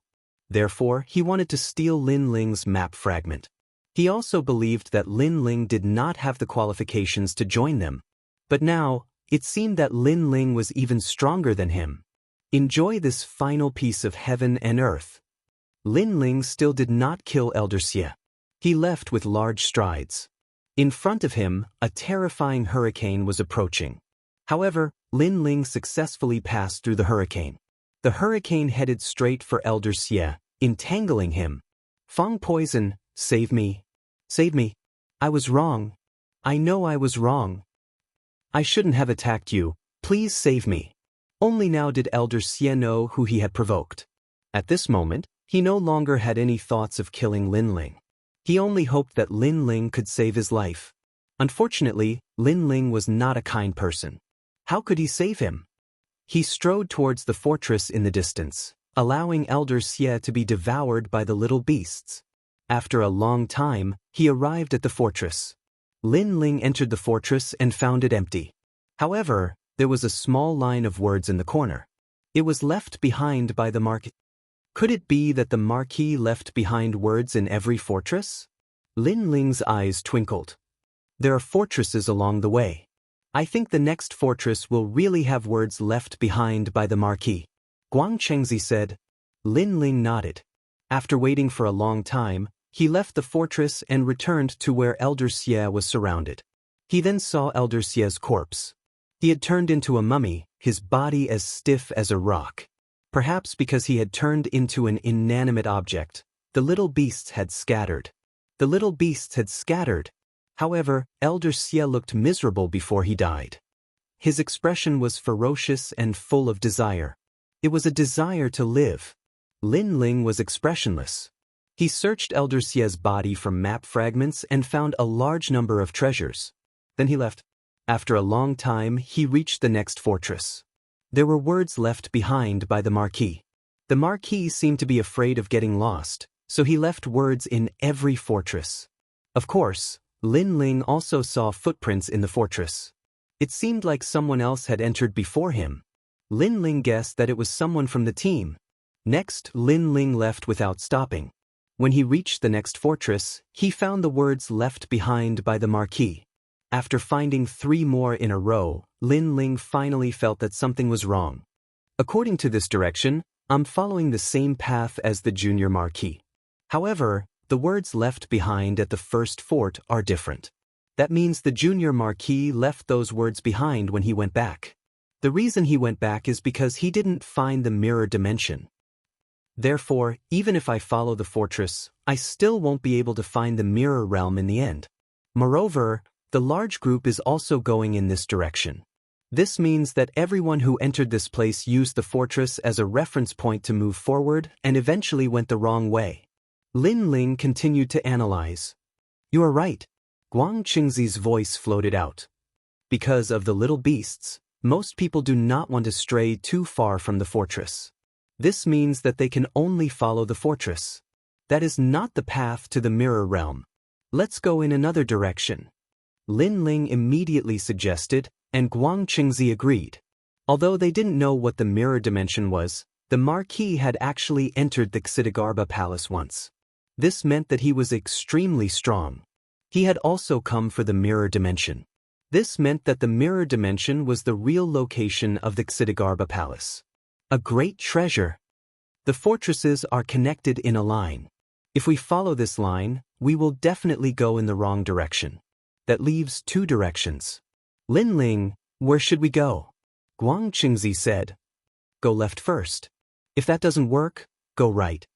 Therefore, he wanted to steal Lin Ling's map fragment. He also believed that Lin Ling did not have the qualifications to join them. But now, it seemed that Lin Ling was even stronger than him. Enjoy this final piece of heaven and earth. Lin Ling still did not kill Elder Xie. He left with large strides. In front of him, a terrifying hurricane was approaching. However, Lin Ling successfully passed through the hurricane. The hurricane headed straight for Elder Xie, entangling him. Fang poison, save me. Save me. I was wrong. I know I was wrong. I shouldn't have attacked you. Please save me. Only now did Elder Xie know who he had provoked. At this moment, he no longer had any thoughts of killing Lin Ling. He only hoped that Lin Ling could save his life. Unfortunately, Lin Ling was not a kind person. How could he save him? He strode towards the fortress in the distance, allowing Elder Xie to be devoured by the little beasts. After a long time, he arrived at the fortress. Lin Ling entered the fortress and found it empty. However, there was a small line of words in the corner. It was left behind by the marquis. Could it be that the marquis left behind words in every fortress? Lin Ling's eyes twinkled. There are fortresses along the way. I think the next fortress will really have words left behind by the marquis. Xianxia said. Lin Ling nodded. After waiting for a long time, he left the fortress and returned to where Elder Xie was surrounded. He then saw Elder Xie's corpse. He had turned into a mummy, his body as stiff as a rock. Perhaps because he had turned into an inanimate object, the little beasts had scattered. However, Elder Xie looked miserable before he died. His expression was ferocious and full of desire. It was a desire to live. Lin Ling was expressionless. He searched Elder Xie's body for map fragments and found a large number of treasures. Then he left. After a long time, he reached the next fortress. There were words left behind by the marquis. The marquis seemed to be afraid of getting lost, so he left words in every fortress. Of course, Lin Ling also saw footprints in the fortress. It seemed like someone else had entered before him. Lin Ling guessed that it was someone from the team. Next, Lin Ling left without stopping. When he reached the next fortress, he found the words left behind by the marquis. After finding 3 more in a row, Lin Ling finally felt that something was wrong. According to this direction, I'm following the same path as the junior marquis. However, the words left behind at the first fort are different. That means the junior marquis left those words behind when he went back. The reason he went back is because he didn't find the mirror dimension. Therefore, even if I follow the fortress, I still won't be able to find the mirror realm in the end. Moreover, the large group is also going in this direction. This means that everyone who entered this place used the fortress as a reference point to move forward and eventually went the wrong way. Lin Ling continued to analyze. You are right. Xiaoxi's voice floated out. Because of the little beasts, most people do not want to stray too far from the fortress. This means that they can only follow the fortress. That is not the path to the mirror realm. Let's go in another direction. Lin Ling immediately suggested, and Guang Qingzi agreed. Although they didn't know what the mirror dimension was, the Marquis had actually entered the Xitigarbha Palace once. This meant that he was extremely strong. He had also come for the mirror dimension. This meant that the mirror dimension was the real location of the Xitigarbha Palace. A great treasure. The fortresses are connected in a line. If we follow this line, we will definitely go in the wrong direction. That leaves two directions. Lin Ling, where should we go? Guang Qingzi said. Go left first. If that doesn't work, go right.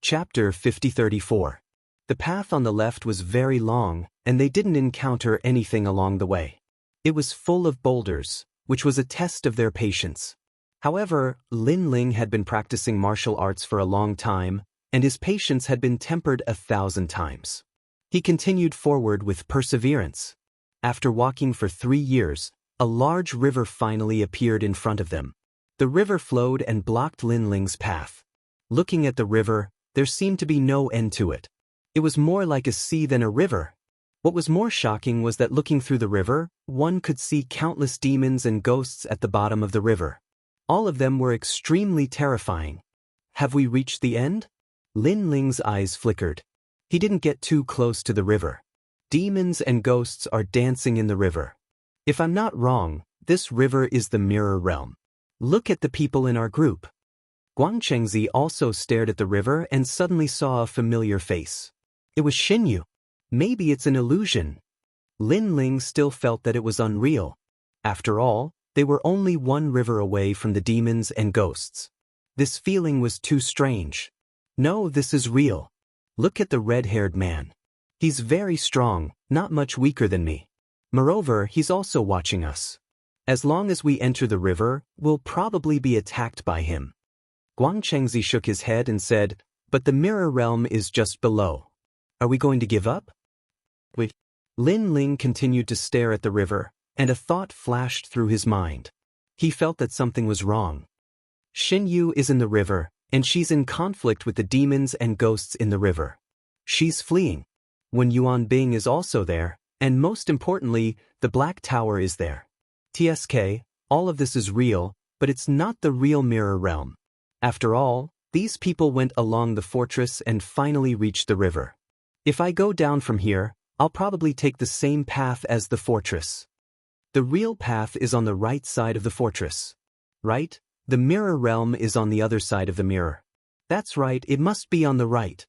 Chapter 5034. The path on the left was very long, and they didn't encounter anything along the way. It was full of boulders, which was a test of their patience. However, Lin Ling had been practicing martial arts for a long time, and his patience had been tempered 1,000 times. He continued forward with perseverance. After walking for 3 years, a large river finally appeared in front of them. The river flowed and blocked Lin Ling's path. Looking at the river, there seemed to be no end to it. It was more like a sea than a river. What was more shocking was that looking through the river, one could see countless demons and ghosts at the bottom of the river. All of them were extremely terrifying. Have we reached the end? Lin Ling's eyes flickered. He didn't get too close to the river. Demons and ghosts are dancing in the river. If I'm not wrong, this river is the mirror realm. Look at the people in our group. Guang Qingzi also stared at the river and suddenly saw a familiar face. It was Xinyu. Maybe it's an illusion. Lin Ling still felt that it was unreal. After all, they were only one river away from the demons and ghosts. This feeling was too strange. No, this is real. Look at the red-haired man. He's very strong, not much weaker than me. Moreover, he's also watching us. As long as we enter the river, we'll probably be attacked by him. Guang Qingzi shook his head and said, but the mirror realm is just below. Are we going to give up? Lin Ling continued to stare at the river, and a thought flashed through his mind. He felt that something was wrong. Xinyu is in the river, and she's in conflict with the demons and ghosts in the river. She's fleeing. When Yuan Bing is also there, and most importantly, the Black Tower is there. TSK, all of this is real, but it's not the real mirror realm. After all, these people went along the fortress and finally reached the river. If I go down from here, I'll probably take the same path as the fortress. The real path is on the right side of the fortress. Right? The mirror realm is on the other side of the mirror. That's right, it must be on the right.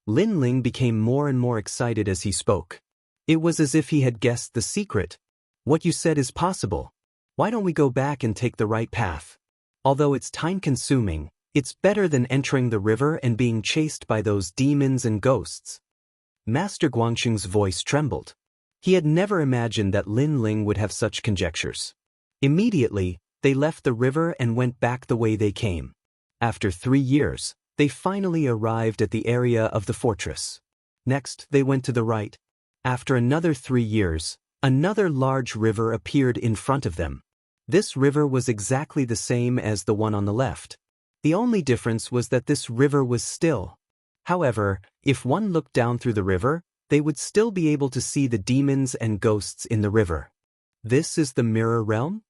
Lin Ling became more and more excited as he spoke. It was as if he had guessed the secret. What you said is possible. Why don't we go back and take the right path? Although it's time-consuming, it's better than entering the river and being chased by those demons and ghosts. Master Guangqing's voice trembled. He had never imagined that Lin Ling would have such conjectures. Immediately, they left the river and went back the way they came. After 3 years, they finally arrived at the area of the fortress. Next, they went to the right. After another 3 years, another large river appeared in front of them. This river was exactly the same as the one on the left. The only difference was that this river was still. However, if one looked down through the river, they would still be able to see the demons and ghosts in the river. This is the mirror realm?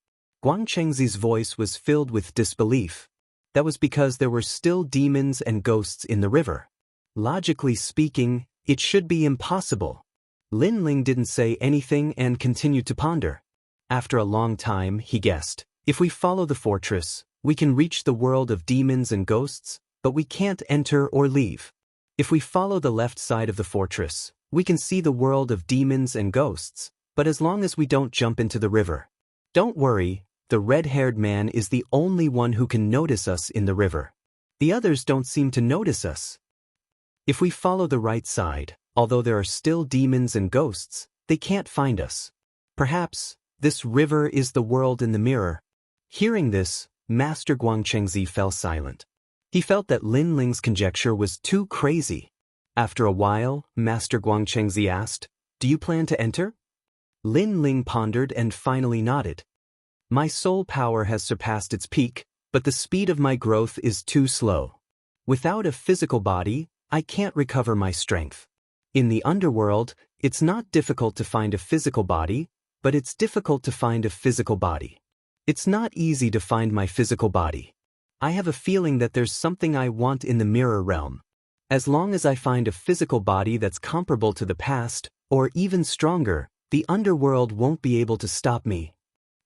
Guang Qingzi's voice was filled with disbelief. That was because there were still demons and ghosts in the river. Logically speaking, it should be impossible. Lin Ling didn't say anything and continued to ponder. After a long time, he guessed, if we follow the fortress, we can reach the world of demons and ghosts, but we can't enter or leave. If we follow the left side of the fortress, we can see the world of demons and ghosts, but as long as we don't jump into the river. Don't worry, the red-haired man is the only one who can notice us in the river. The others don't seem to notice us. If we follow the right side, although there are still demons and ghosts, they can't find us. Perhaps, this river is the world in the mirror. Hearing this, Master Guang Qingzi fell silent. He felt that Lin Ling's conjecture was too crazy. After a while, Master Guang Qingzi asked, "Do you plan to enter?" Lin Ling pondered and finally nodded. My soul power has surpassed its peak, but the speed of my growth is too slow. Without a physical body, I can't recover my strength. In the underworld, it's not difficult to find a physical body, but it's difficult to find a physical body. It's not easy to find my physical body. I have a feeling that there's something I want in the mirror realm. As long as I find a physical body that's comparable to the past, or even stronger, the underworld won't be able to stop me.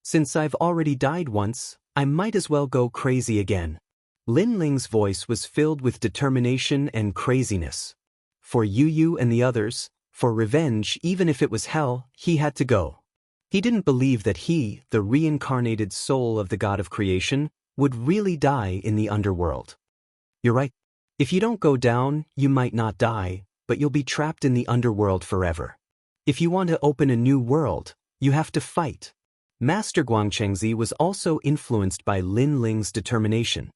Since I've already died once, I might as well go crazy again. Lin Ling's voice was filled with determination and craziness. For Yu and the others, for revenge, even if it was hell, he had to go. He didn't believe that he, the reincarnated soul of the god of creation, would really die in the underworld. You're right. If you don't go down, you might not die, but you'll be trapped in the underworld forever. If you want to open a new world, you have to fight. Master Guangchengzi was also influenced by Lin Ling's determination.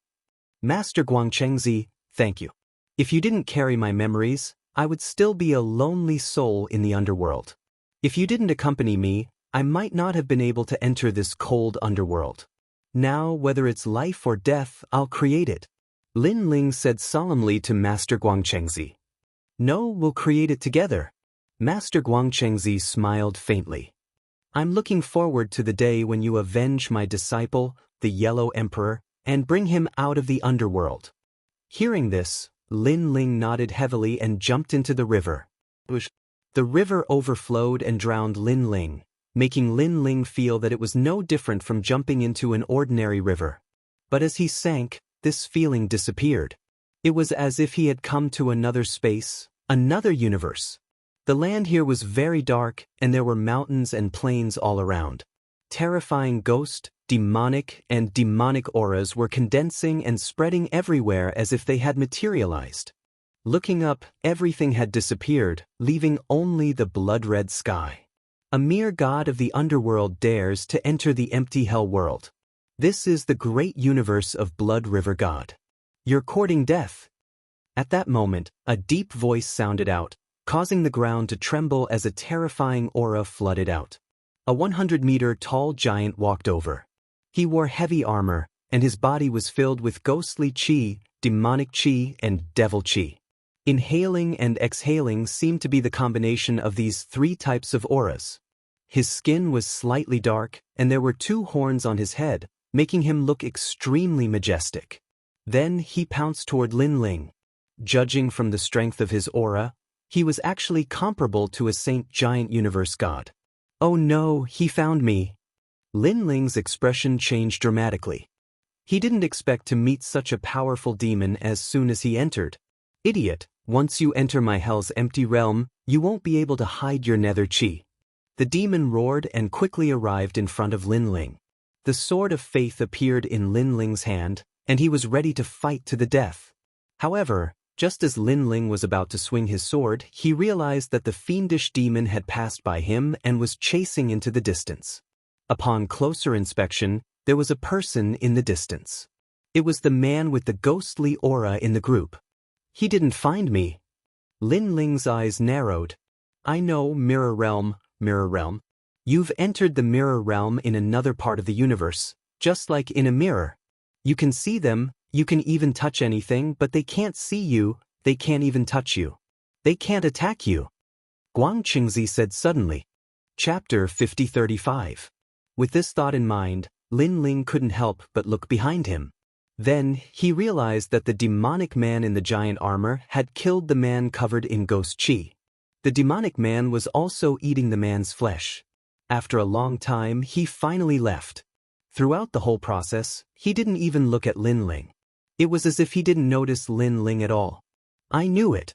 Master Guangchengzi, thank you. If you didn't carry my memories, I would still be a lonely soul in the underworld. If you didn't accompany me, I might not have been able to enter this cold underworld. Now, whether it's life or death, I'll create it. Lin Ling said solemnly to Master Guangchengzi. No, we'll create it together. Master Guangchengzi smiled faintly. I'm looking forward to the day when you avenge my disciple, the Yellow Emperor, and bring him out of the underworld. Hearing this, Lin Ling nodded heavily and jumped into the river. The river overflowed and drowned Lin Ling, making Lin Ling feel that it was no different from jumping into an ordinary river. But as he sank, this feeling disappeared. It was as if he had come to another space, another universe. The land here was very dark, and there were mountains and plains all around. Terrifying ghost, demonic auras were condensing and spreading everywhere as if they had materialized. Looking up, everything had disappeared, leaving only the blood-red sky. A mere god of the underworld dares to enter the empty hell world. This is the great universe of Blood River God. You're courting death. At that moment, a deep voice sounded out, causing the ground to tremble as a terrifying aura flooded out. A 100-meter-tall giant walked over. He wore heavy armor, and his body was filled with ghostly chi, demonic chi, and devil chi. Inhaling and exhaling seemed to be the combination of these three types of auras. His skin was slightly dark, and there were 2 horns on his head, making him look extremely majestic. Then he pounced toward Lin Ling. Judging from the strength of his aura, he was actually comparable to a Saint Giant Universe god. Oh no, he found me. Lin Ling's expression changed dramatically. He didn't expect to meet such a powerful demon as soon as he entered. Idiot, once you enter my hell's empty realm, you won't be able to hide your nether chi. The demon roared and quickly arrived in front of Lin Ling. The sword of faith appeared in Lin Ling's hand, and he was ready to fight to the death. However, just as Lin Ling was about to swing his sword, he realized that the fiendish demon had passed by him and was chasing into the distance. Upon closer inspection, there was a person in the distance. It was the man with the ghostly aura in the group. He didn't find me. Lin Ling's eyes narrowed. I know, Mirror Realm. You've entered the mirror realm in another part of the universe, just like in a mirror. You can see them, you can even touch anything, but they can't see you, they can't even touch you. They can't attack you. Guangchengzi said suddenly. Chapter 50-35. With this thought in mind, Lin Ling couldn't help but look behind him. Then, he realized that the demonic man in the giant armor had killed the man covered in ghost chi. The demonic man was also eating the man's flesh. After a long time, he finally left. Throughout the whole process, he didn't even look at Lin Ling. It was as if he didn't notice Lin Ling at all. I knew it.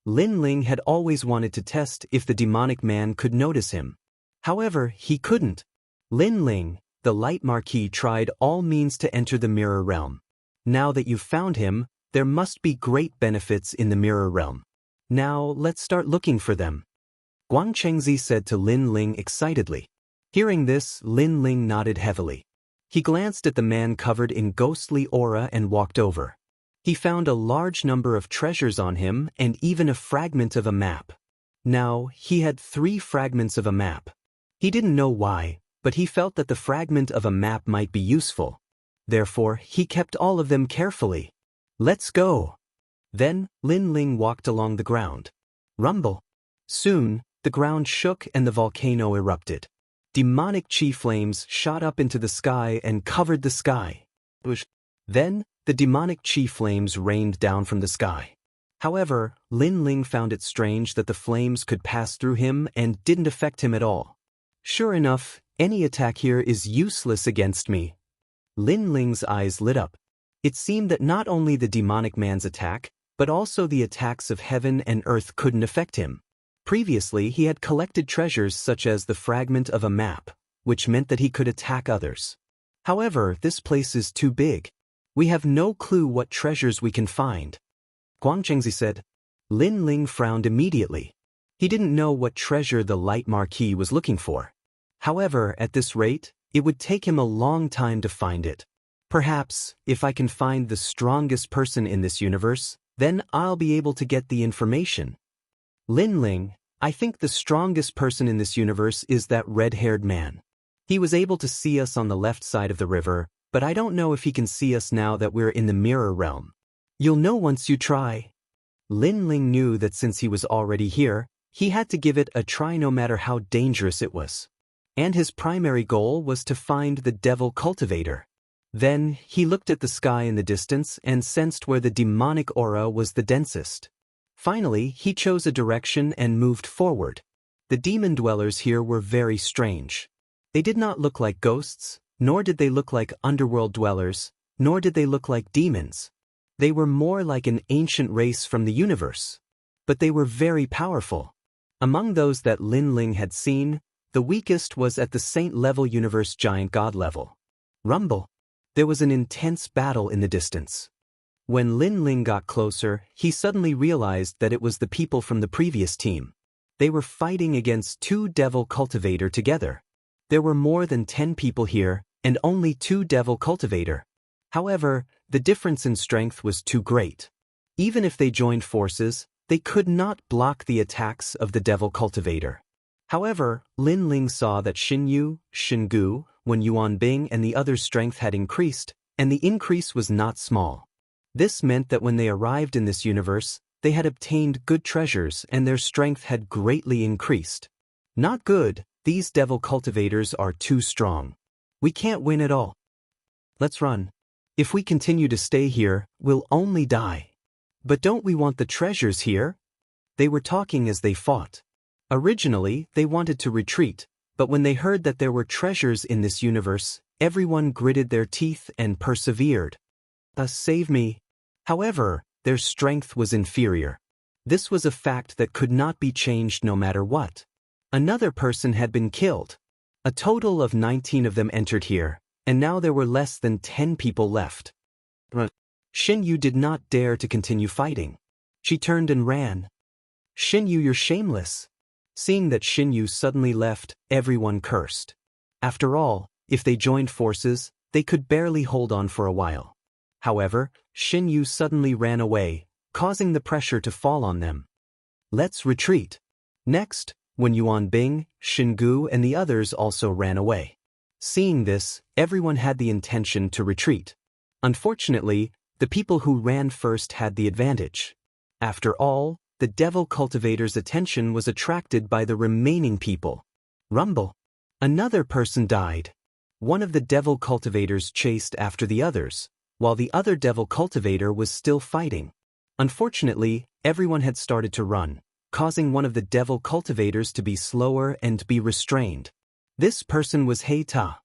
Lin Ling had always wanted to test if the demonic man could notice him. However, he couldn't. Lin Ling, the Light Marquis, tried all means to enter the mirror realm. Now that you've found him, there must be great benefits in the mirror realm. Now, let's start looking for them. Guangchengzi said to Lin Ling excitedly. Hearing this, Lin Ling nodded heavily. He glanced at the man covered in ghostly aura and walked over. He found a large number of treasures on him and even a fragment of a map. Now, he had 3 fragments of a map. He didn't know why, but he felt that the fragment of a map might be useful. Therefore, he kept all of them carefully. Let's go. Then, Lin Ling walked along the ground. Rumble. Soon, the ground shook and the volcano erupted. Demonic chi flames shot up into the sky and covered the sky. Then, the demonic chi flames rained down from the sky. However, Lin Ling found it strange that the flames could pass through him and didn't affect him at all. Sure enough, any attack here is useless against me. Lin Ling's eyes lit up. It seemed that not only the demonic man's attack, but also the attacks of heaven and earth couldn't affect him. Previously, he had collected treasures such as the fragment of a map, which meant that he could attack others. However, this place is too big. We have no clue what treasures we can find. Guang Chengzi said. Lin Ling frowned immediately. He didn't know what treasure the light marquis was looking for. However, at this rate, it would take him a long time to find it. Perhaps, if I can find the strongest person in this universe, then I'll be able to get the information. Lin Ling, I think the strongest person in this universe is that red-haired man. He was able to see us on the left side of the river, but I don't know if he can see us now that we're in the mirror realm. You'll know once you try. Lin Ling knew that since he was already here, he had to give it a try no matter how dangerous it was. And his primary goal was to find the devil cultivator. Then, he looked at the sky in the distance and sensed where the demonic aura was the densest. Finally, he chose a direction and moved forward. The demon dwellers here were very strange. They did not look like ghosts, nor did they look like underworld dwellers, nor did they look like demons. They were more like an ancient race from the universe. But they were very powerful. Among those that Lin Ling had seen, the weakest was at the saint-level universe giant god level. Rumble. There was an intense battle in the distance. When Lin Ling got closer, he suddenly realized that it was the people from the previous team. They were fighting against 2 devil cultivator together. There were more than 10 people here, and only 2 devil cultivator. However, the difference in strength was too great. Even if they joined forces, they could not block the attacks of the devil cultivator. However, Lin Ling saw that Xinyu, Xingu, Wen Yuanbing and the others' strength had increased, and the increase was not small. This meant that when they arrived in this universe, they had obtained good treasures and their strength had greatly increased. Not good, these devil cultivators are too strong. We can't win at all. Let's run. If we continue to stay here, we'll only die. But don't we want the treasures here? They were talking as they fought. Originally, they wanted to retreat, but when they heard that there were treasures in this universe, everyone gritted their teeth and persevered. Save me. However, their strength was inferior. This was a fact that could not be changed no matter what. Another person had been killed. A total of 19 of them entered here, and now there were less than 10 people left. Xinyu did not dare to continue fighting. She turned and ran. Xinyu, you're shameless. Seeing that Xinyu suddenly left, everyone cursed. After all, if they joined forces, they could barely hold on for a while. However, Xinyu suddenly ran away, causing the pressure to fall on them. Let's retreat. Next, Wen Yuanbing, Xingu and the others also ran away. Seeing this, everyone had the intention to retreat. Unfortunately, the people who ran first had the advantage. After all, the devil cultivator's attention was attracted by the remaining people. Rumble. Another person died. One of the devil cultivators chased after the others, while the other devil cultivator was still fighting. Unfortunately, everyone had started to run, causing one of the devil cultivators to be slower and be restrained. This person was Heita.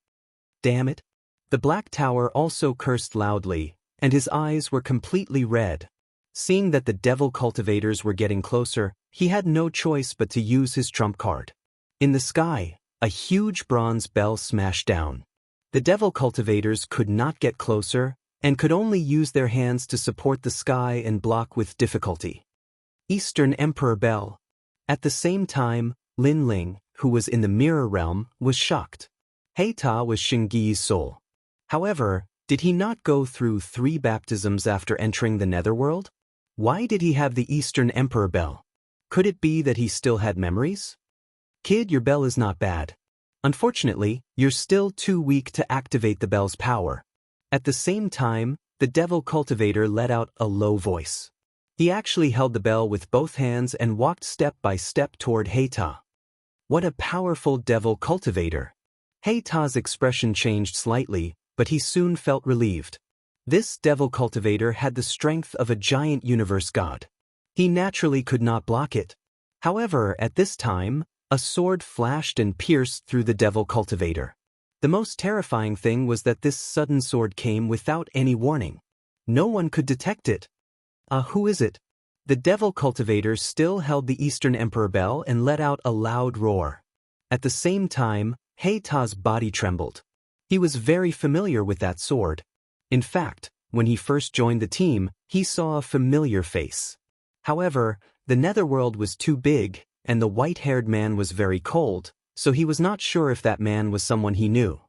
Damn it. The Black Tower also cursed loudly, and his eyes were completely red. Seeing that the devil cultivators were getting closer, he had no choice but to use his trump card. In the sky, a huge bronze bell smashed down. The devil cultivators could not get closer, and could only use their hands to support the sky and block with difficulty. Eastern Emperor Bell. At the same time, Lin Ling, who was in the mirror realm, was shocked. Heita was Xingyi's soul. However, did he not go through 3 baptisms after entering the netherworld? Why did he have the Eastern Emperor Bell? Could it be that he still had memories? Kid, your bell is not bad. Unfortunately, you're still too weak to activate the bell's power. At the same time, the devil cultivator let out a low voice. He actually held the bell with both hands and walked step by step toward Heita. What a powerful devil cultivator! Heita's expression changed slightly, but he soon felt relieved. This devil cultivator had the strength of a giant universe god. He naturally could not block it. However, at this time, a sword flashed and pierced through the devil cultivator. The most terrifying thing was that this sudden sword came without any warning. No one could detect it. Who is it? The devil cultivator still held the Eastern Emperor bell and let out a loud roar. At the same time, Heita's body trembled. He was very familiar with that sword. In fact, when he first joined the team, he saw a familiar face. However, the netherworld was too big, and the white-haired man was very cold, so he was not sure if that man was someone he knew.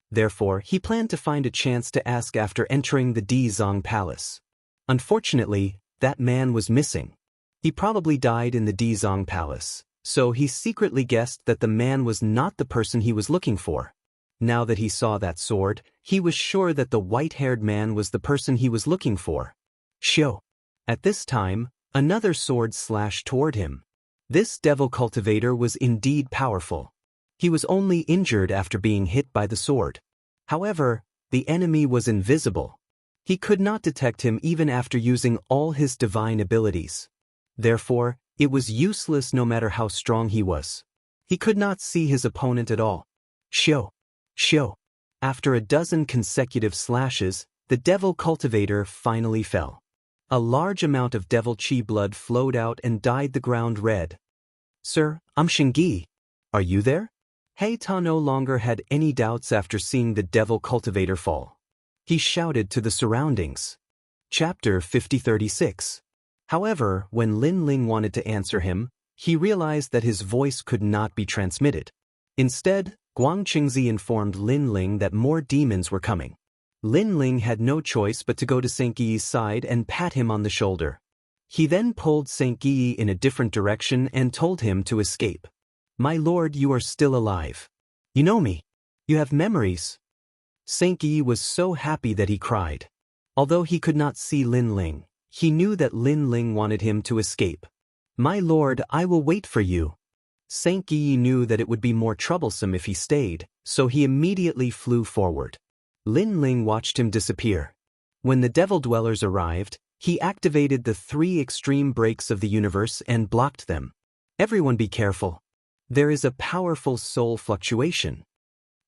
Therefore, he planned to find a chance to ask after entering the Dizong Palace. Unfortunately, that man was missing. He probably died in the Dizong Palace, so he secretly guessed that the man was not the person he was looking for. Now that he saw that sword, he was sure that the white-haired man was the person he was looking for. Shio. At this time, another sword slashed toward him. This devil cultivator was indeed powerful. He was only injured after being hit by the sword. However, the enemy was invisible. He could not detect him even after using all his divine abilities. Therefore, it was useless no matter how strong he was. He could not see his opponent at all. Shio. Shio. After a dozen consecutive slashes, the devil cultivator finally fell. A large amount of devil chi blood flowed out and dyed the ground red. Sir, I'm Xingyi. Are you there? Heita no longer had any doubts after seeing the devil cultivator fall. He shouted to the surroundings. Chapter 5036. However, when Lin Ling wanted to answer him, he realized that his voice could not be transmitted. Instead, Guang Qingzi informed Lin Ling that more demons were coming. Lin Ling had no choice but to go to Xianxia's side and pat him on the shoulder. He then pulled Xianxia in a different direction and told him to escape. My lord, you are still alive. You know me. You have memories. Xianxia was so happy that he cried. Although he could not see Lin Ling, he knew that Lin Ling wanted him to escape. My lord, I will wait for you. Xianxia knew that it would be more troublesome if he stayed, so he immediately flew forward. Lin Ling watched him disappear. When the devil dwellers arrived, he activated the 3 extreme breaks of the universe and blocked them. Everyone be careful. There is a powerful soul fluctuation.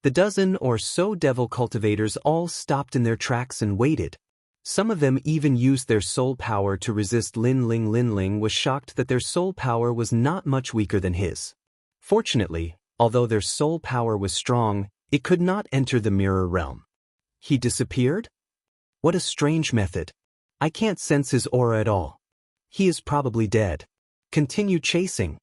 The dozen or so devil cultivators all stopped in their tracks and waited. Some of them even used their soul power to resist Lin Ling. Lin Ling was shocked that their soul power was not much weaker than his. Fortunately, although their soul power was strong, it could not enter the mirror realm. He disappeared? What a strange method. I can't sense his aura at all. He is probably dead. Continue chasing.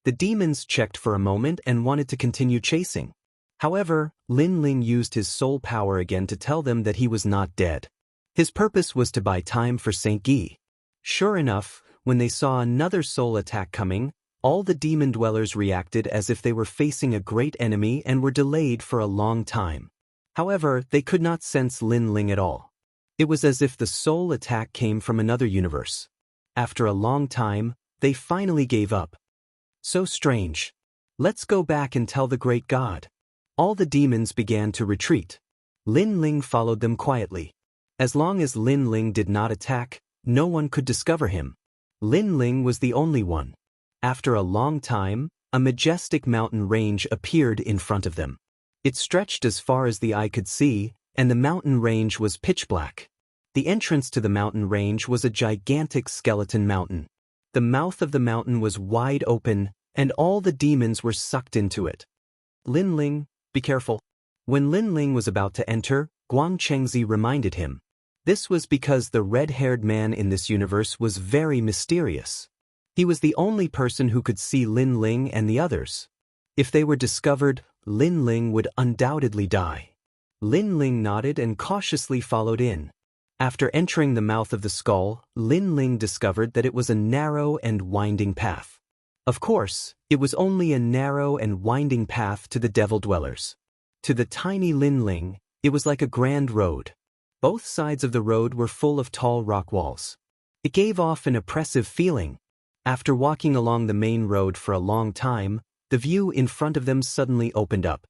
The demons checked for a moment and wanted to continue chasing. However, Lin Ling used his soul power again to tell them that he was not dead. His purpose was to buy time for Xianxia. Sure enough, when they saw another soul attack coming, all the demon dwellers reacted as if they were facing a great enemy and were delayed for a long time. However, they could not sense Lin Ling at all. It was as if the soul attack came from another universe. After a long time, they finally gave up. So strange. Let's go back and tell the great god. All the demons began to retreat. Lin Ling followed them quietly. As long as Lin Ling did not attack, no one could discover him. Lin Ling was the only one. After a long time, a majestic mountain range appeared in front of them. It stretched as far as the eye could see, and the mountain range was pitch black. The entrance to the mountain range was a gigantic skeleton mountain. The mouth of the mountain was wide open, and all the demons were sucked into it. Lin Ling, be careful. When Lin Ling was about to enter, Guang Qingzi reminded him. This was because the red-haired man in this universe was very mysterious. He was the only person who could see Lin Ling and the others. If they were discovered, Lin Ling would undoubtedly die. Lin Ling nodded and cautiously followed in. After entering the mouth of the skull, Lin Ling discovered that it was a narrow and winding path. Of course, it was only a narrow and winding path to the devil dwellers. To the tiny Lin Ling, it was like a grand road. Both sides of the road were full of tall rock walls. It gave off an oppressive feeling. After walking along the main road for a long time, the view in front of them suddenly opened up.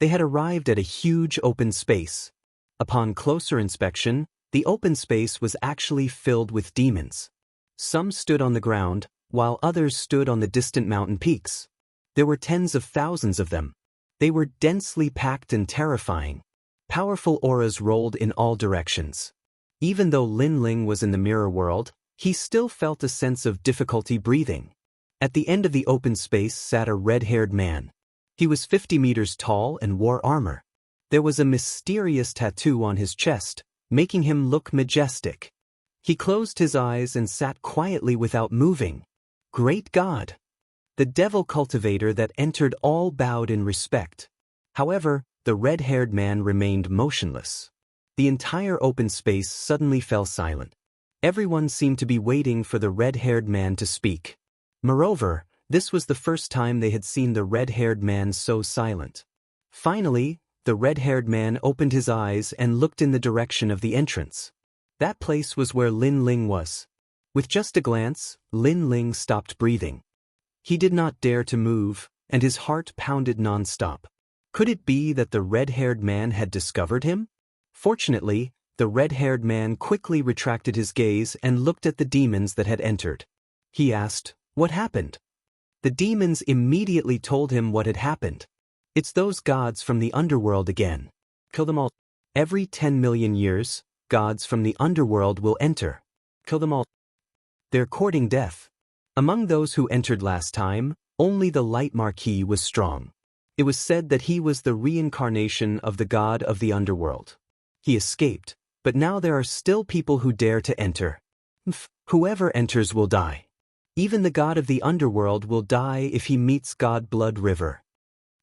They had arrived at a huge open space. Upon closer inspection, the open space was actually filled with demons. Some stood on the ground, while others stood on the distant mountain peaks. There were tens of thousands of them. They were densely packed and terrifying. Powerful auras rolled in all directions. Even though Lin Ling was in the mirror world, he still felt a sense of difficulty breathing. At the end of the open space sat a red-haired man. He was 50 meters tall and wore armor. There was a mysterious tattoo on his chest, making him look majestic. He closed his eyes and sat quietly without moving. Great God! The devil cultivator that entered all bowed in respect. However, the red-haired man remained motionless. The entire open space suddenly fell silent. Everyone seemed to be waiting for the red-haired man to speak. Moreover, this was the first time they had seen the red-haired man so silent. Finally, the red-haired man opened his eyes and looked in the direction of the entrance. That place was where Lin Ling was. With just a glance, Lin Ling stopped breathing. He did not dare to move, and his heart pounded non-stop. Could it be that the red-haired man had discovered him? Fortunately, the red-haired man quickly retracted his gaze and looked at the demons that had entered. He asked, "What happened?" The demons immediately told him what had happened. "It's those gods from the underworld again. Kill them all. Every 10 million years, gods from the underworld will enter. Kill them all. They're courting death." Among those who entered last time, only the Light Marquis was strong. It was said that he was the reincarnation of the god of the underworld. He escaped, but now there are still people who dare to enter. Whoever enters will die. Even the god of the underworld will die if he meets God Blood River.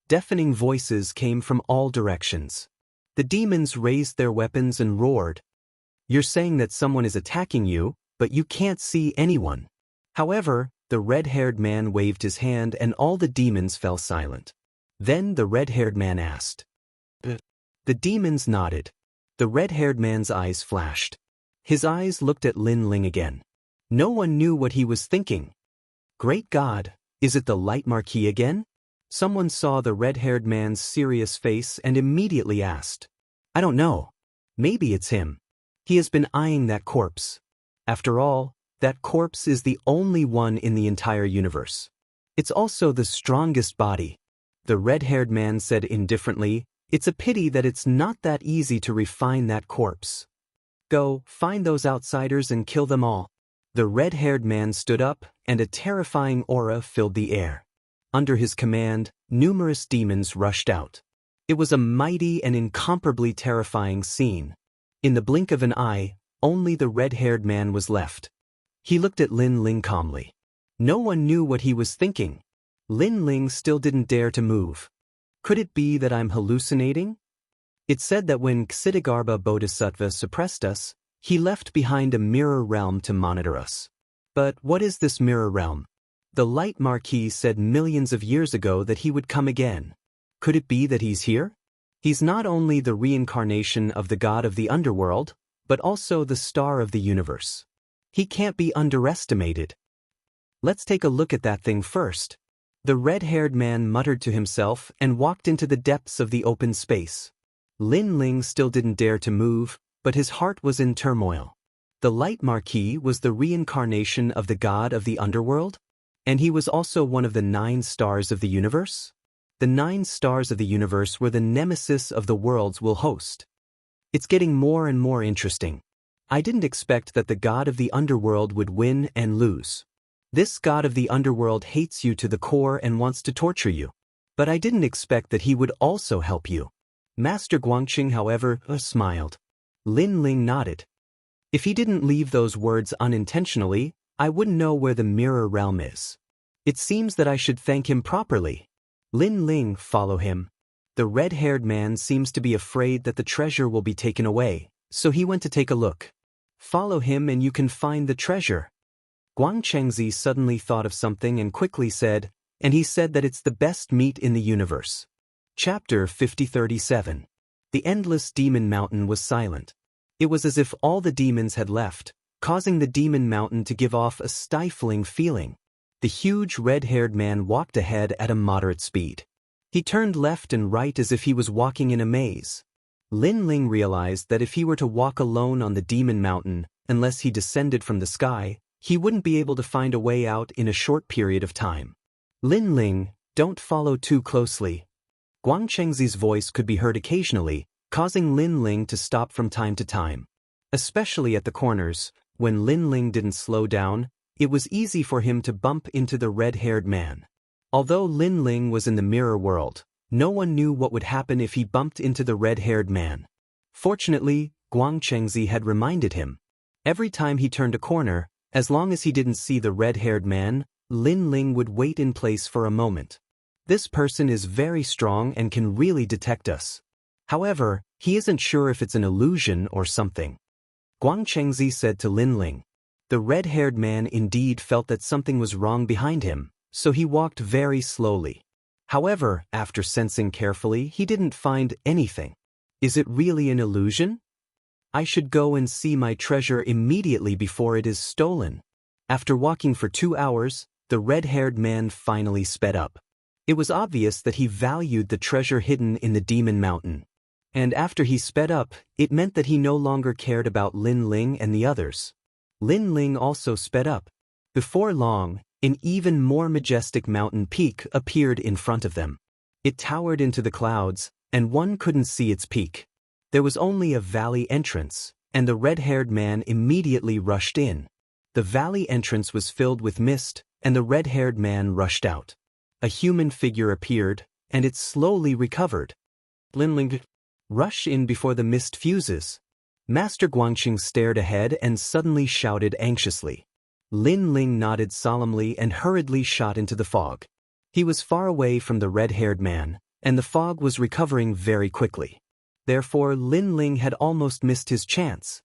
Deafening voices came from all directions. The demons raised their weapons and roared. "You're saying that someone is attacking you, but you can't see anyone." However, the red-haired man waved his hand and all the demons fell silent. Then the red-haired man asked. The demons nodded. The red-haired man's eyes flashed. His eyes looked at Lin Ling again. No one knew what he was thinking. Great God, is it the Light Marquis again? Someone saw the red-haired man's serious face and immediately asked. "I don't know. Maybe it's him. He has been eyeing that corpse. After all, that corpse is the only one in the entire universe. It's also the strongest body." The red-haired man said indifferently, "It's a pity that it's not that easy to refine that corpse. Go, find those outsiders and kill them all." The red-haired man stood up, and a terrifying aura filled the air. Under his command, numerous demons rushed out. It was a mighty and incomparably terrifying scene. In the blink of an eye, only the red-haired man was left. He looked at Lin Ling calmly. No one knew what he was thinking. Lin Ling still didn't dare to move. Could it be that I'm hallucinating? It's said that when Ksitigarbha Bodhisattva suppressed us, he left behind a mirror realm to monitor us. But what is this mirror realm? The Light Marquis said millions of years ago that he would come again. Could it be that he's here? He's not only the reincarnation of the god of the underworld, but also the star of the universe. He can't be underestimated. Let's take a look at that thing first. The red-haired man muttered to himself and walked into the depths of the open space. Lin Ling still didn't dare to move, but his heart was in turmoil. The Light Marquis was the reincarnation of the god of the underworld? And he was also one of the 9 stars of the universe? The 9 stars of the universe were the nemesis of the worlds we'll host. It's getting more and more interesting. I didn't expect that the god of the underworld would win and lose. This god of the underworld hates you to the core and wants to torture you. But I didn't expect that he would also help you. Master Guangqing, however, smiled. Lin Ling nodded. If he didn't leave those words unintentionally, I wouldn't know where the mirror realm is. It seems that I should thank him properly. Lin Ling, follow him. The red-haired man seems to be afraid that the treasure will be taken away, so he went to take a look. Follow him and you can find the treasure. Guangchengzi suddenly thought of something and quickly said, and he said that it's the best meat in the universe. Chapter 5037. The endless demon mountain was silent. It was as if all the demons had left, causing the demon mountain to give off a stifling feeling. The huge red-haired man walked ahead at a moderate speed. He turned left and right as if he was walking in a maze. Lin Ling realized that if he were to walk alone on the demon mountain, unless he descended from the sky, he wouldn't be able to find a way out in a short period of time. Lin Ling, don't follow too closely. Guang Chengxi's voice could be heard occasionally, causing Lin Ling to stop from time to time. Especially at the corners, when Lin Ling didn't slow down, it was easy for him to bump into the red-haired man. Although Lin Ling was in the mirror world, no one knew what would happen if he bumped into the red-haired man. Fortunately, Guang Chengxi had reminded him. Every time he turned a corner, as long as he didn't see the red-haired man, Lin Ling would wait in place for a moment. This person is very strong and can really detect us. However, he isn't sure if it's an illusion or something. Guang Chengxi said to Lin Ling. The red-haired man indeed felt that something was wrong behind him, so he walked very slowly. However, after sensing carefully, he didn't find anything. Is it really an illusion? I should go and see my treasure immediately before it is stolen. After walking for 2 hours, the red-haired man finally sped up. It was obvious that he valued the treasure hidden in the demon mountain. And after he sped up, it meant that he no longer cared about Lin Ling and the others. Lin Ling also sped up. Before long, an even more majestic mountain peak appeared in front of them. It towered into the clouds, and one couldn't see its peak. There was only a valley entrance, and the red-haired man immediately rushed in. The valley entrance was filled with mist, and the red-haired man rushed out. A human figure appeared, and it slowly recovered. Lin Ling, rush in before the mist fuses. Master Guangqing stared ahead and suddenly shouted anxiously. Lin Ling nodded solemnly and hurriedly shot into the fog. He was far away from the red-haired man, and the fog was recovering very quickly. Therefore, Lin Ling had almost missed his chance.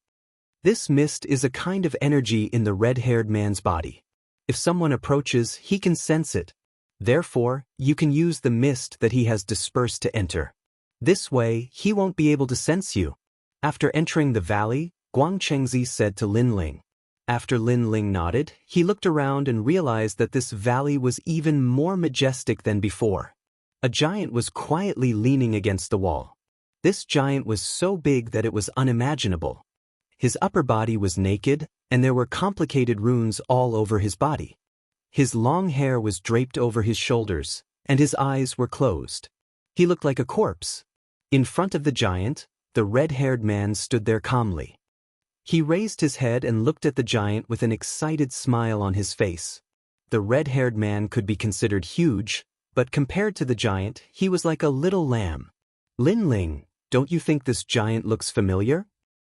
This mist is a kind of energy in the red-haired man's body. If someone approaches, he can sense it. Therefore, you can use the mist that he has dispersed to enter. This way, he won't be able to sense you. After entering the valley, Guang Chengxi said to Lin Ling. After Lin Ling nodded, he looked around and realized that this valley was even more majestic than before. A giant was quietly leaning against the wall. This giant was so big that it was unimaginable. His upper body was naked, and there were complicated runes all over his body. His long hair was draped over his shoulders, and his eyes were closed. He looked like a corpse. In front of the giant, the red-haired man stood there calmly. He raised his head and looked at the giant with an excited smile on his face. The red-haired man could be considered huge, but compared to the giant, he was like a little lamb. Lin Ling, don't you think this giant looks familiar?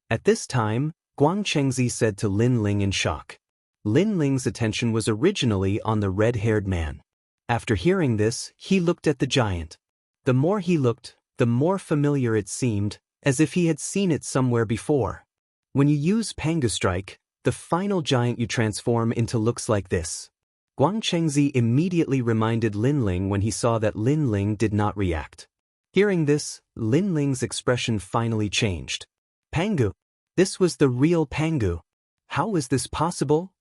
At this time, Guang Chengxi said to Lin Ling in shock. Lin Ling's attention was originally on the red-haired man. After hearing this, he looked at the giant. The more he looked, the more familiar it seemed, as if he had seen it somewhere before. When you use Pangu Strike, the final giant you transform into looks like this. Guang Chengxi immediately reminded Lin Ling when he saw that Lin Ling did not react. Hearing this, Lin Ling's expression finally changed. Pangu. This was the real Pangu. How is this possible?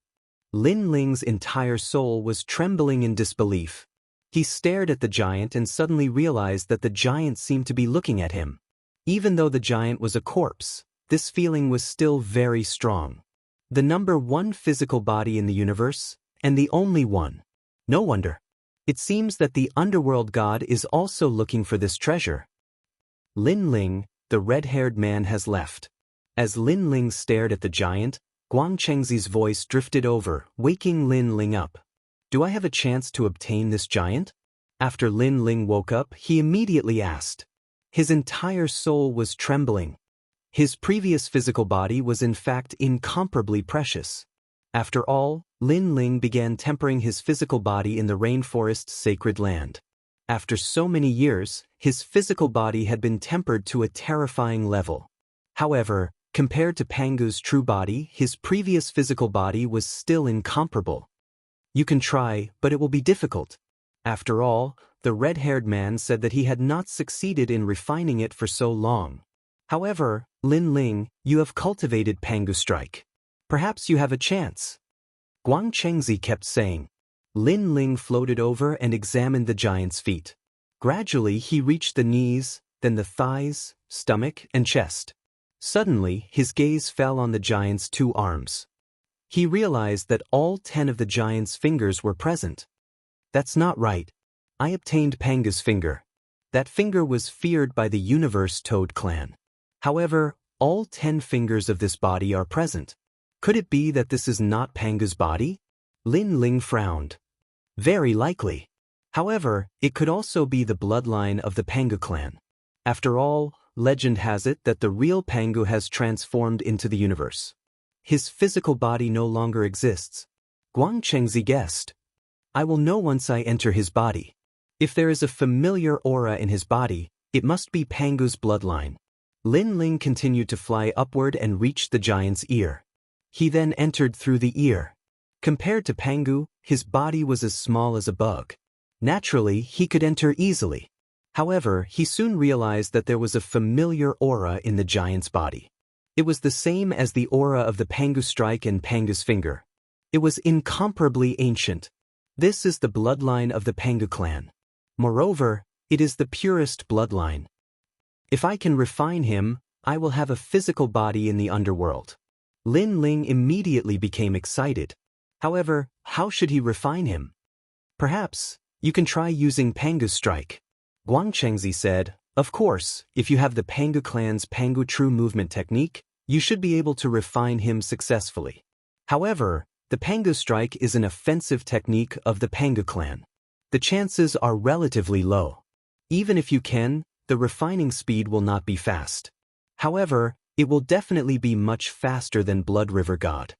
Lin Ling's entire soul was trembling in disbelief. He stared at the giant and suddenly realized that the giant seemed to be looking at him. Even though the giant was a corpse, this feeling was still very strong. The number 1 physical body in the universe, and the only one. No wonder. It seems that the underworld god is also looking for this treasure. Lin Ling, the red-haired man, has left. As Lin Ling stared at the giant, Guang Chengxi's voice drifted over, waking Lin Ling up. Do I have a chance to obtain this giant? After Lin Ling woke up, he immediately asked. His entire soul was trembling. His previous physical body was in fact incomparably precious. After all, Lin Ling began tempering his physical body in the rainforest's sacred land. After so many years, his physical body had been tempered to a terrifying level. However, compared to Pangu's true body, his previous physical body was still incomparable. You can try, but it will be difficult. After all, the red-haired man said that he had not succeeded in refining it for so long. However, Lin Ling, you have cultivated Pangu Strike. Perhaps you have a chance. Guang Chengzi kept saying. Lin Ling floated over and examined the giant's feet. Gradually he reached the knees, then the thighs, stomach, and chest. Suddenly, his gaze fell on the giant's 2 arms. He realized that all 10 of the giant's fingers were present. That's not right. I obtained Panga's finger. That finger was feared by the Universe Toad clan. However, all 10 fingers of this body are present. Could it be that this is not Panga's body? Lin Ling frowned. Very likely. However, it could also be the bloodline of the Panga clan. After all, legend has it that the real Pangu has transformed into the universe. His physical body no longer exists. Guang Chengzi guessed. I will know once I enter his body. If there is a familiar aura in his body, it must be Pangu's bloodline. Lin Ling continued to fly upward and reached the giant's ear. He then entered through the ear. Compared to Pangu, his body was as small as a bug. Naturally, he could enter easily. However, he soon realized that there was a familiar aura in the giant's body. It was the same as the aura of the Pangu strike and Pangu's finger. It was incomparably ancient. This is the bloodline of the Pangu clan. Moreover, it is the purest bloodline. If I can refine him, I will have a physical body in the underworld. Lin Ling immediately became excited. However, how should he refine him? Perhaps, you can try using Pangu's strike. Guang Chengzi said, of course, if you have the Pangu clan's Pangu true movement technique, you should be able to refine him successfully. However, the Pangu strike is an offensive technique of the Pangu clan. The chances are relatively low. Even if you can, the refining speed will not be fast. However, it will definitely be much faster than Blood River God.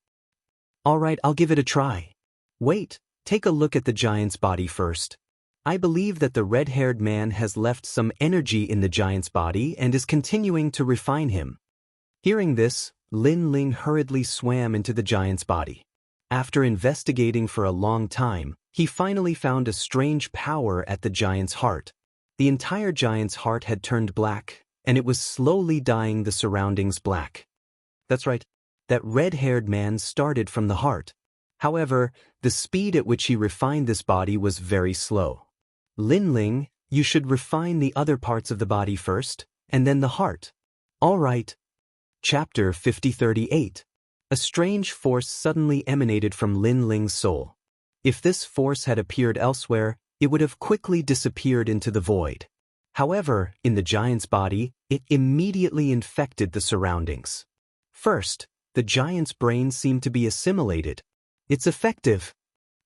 Alright, I'll give it a try. Wait, take a look at the giant's body first. I believe that the red-haired man has left some energy in the giant's body and is continuing to refine him. Hearing this, Lin Ling hurriedly swam into the giant's body. After investigating for a long time, he finally found a strange power at the giant's heart. The entire giant's heart had turned black, and it was slowly dyeing the surroundings black. That's right, that red-haired man started from the heart. However, the speed at which he refined this body was very slow. Lin Ling, you should refine the other parts of the body first, and then the heart. All right. Chapter 5038. A strange force suddenly emanated from Lin Ling's soul. If this force had appeared elsewhere, it would have quickly disappeared into the void. However, in the giant's body, it immediately infected the surroundings. First, the giant's brain seemed to be assimilated. It's effective.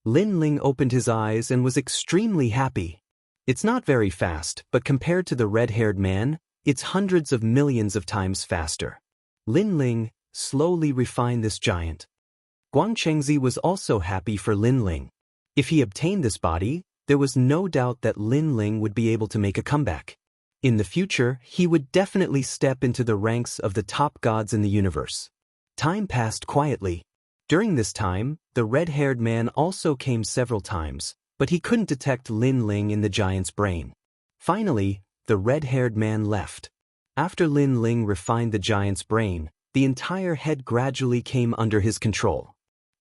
Lin Ling opened his eyes and was extremely happy. It's not very fast, but compared to the red-haired man, it's hundreds of millions of times faster. Lin Ling slowly refined this giant. Guang Chengzi was also happy for Lin Ling. If he obtained this body, there was no doubt that Lin Ling would be able to make a comeback. In the future, he would definitely step into the ranks of the top gods in the universe. Time passed quietly. During this time, the red-haired man also came several times, but he couldn't detect Lin Ling in the giant's brain. Finally, the red-haired man left. After Lin Ling refined the giant's brain, the entire head gradually came under his control.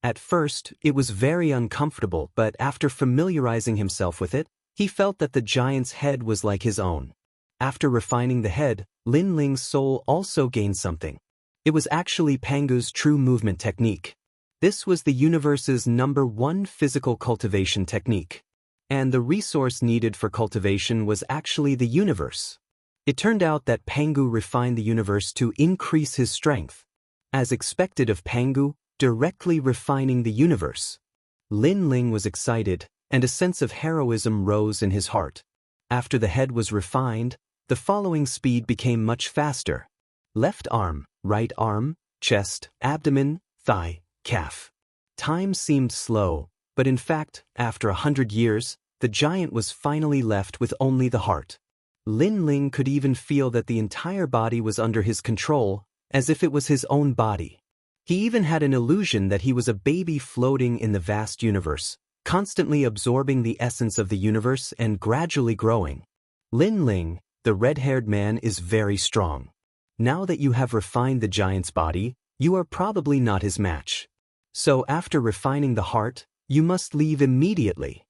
At first, it was very uncomfortable, but after familiarizing himself with it, he felt that the giant's head was like his own. After refining the head, Lin Ling's soul also gained something. It was actually Pangu's true movement technique. This was the universe's #1 physical cultivation technique. And the resource needed for cultivation was actually the universe. It turned out that Pangu refined the universe to increase his strength. As expected of Pangu, directly refining the universe. Lin Ling was excited, and a sense of heroism rose in his heart. After the head was refined, the following speed became much faster. Left arm, right arm, chest, abdomen, thigh, calf. Time seemed slow, but in fact, after 100 years, the giant was finally left with only the heart. Lin Ling could even feel that the entire body was under his control, as if it was his own body. He even had an illusion that he was a baby floating in the vast universe, constantly absorbing the essence of the universe and gradually growing. Lin Ling, the red-haired man, is very strong. Now that you have refined the giant's body, You are probably not his match. So after refining the heart, you must leave immediately.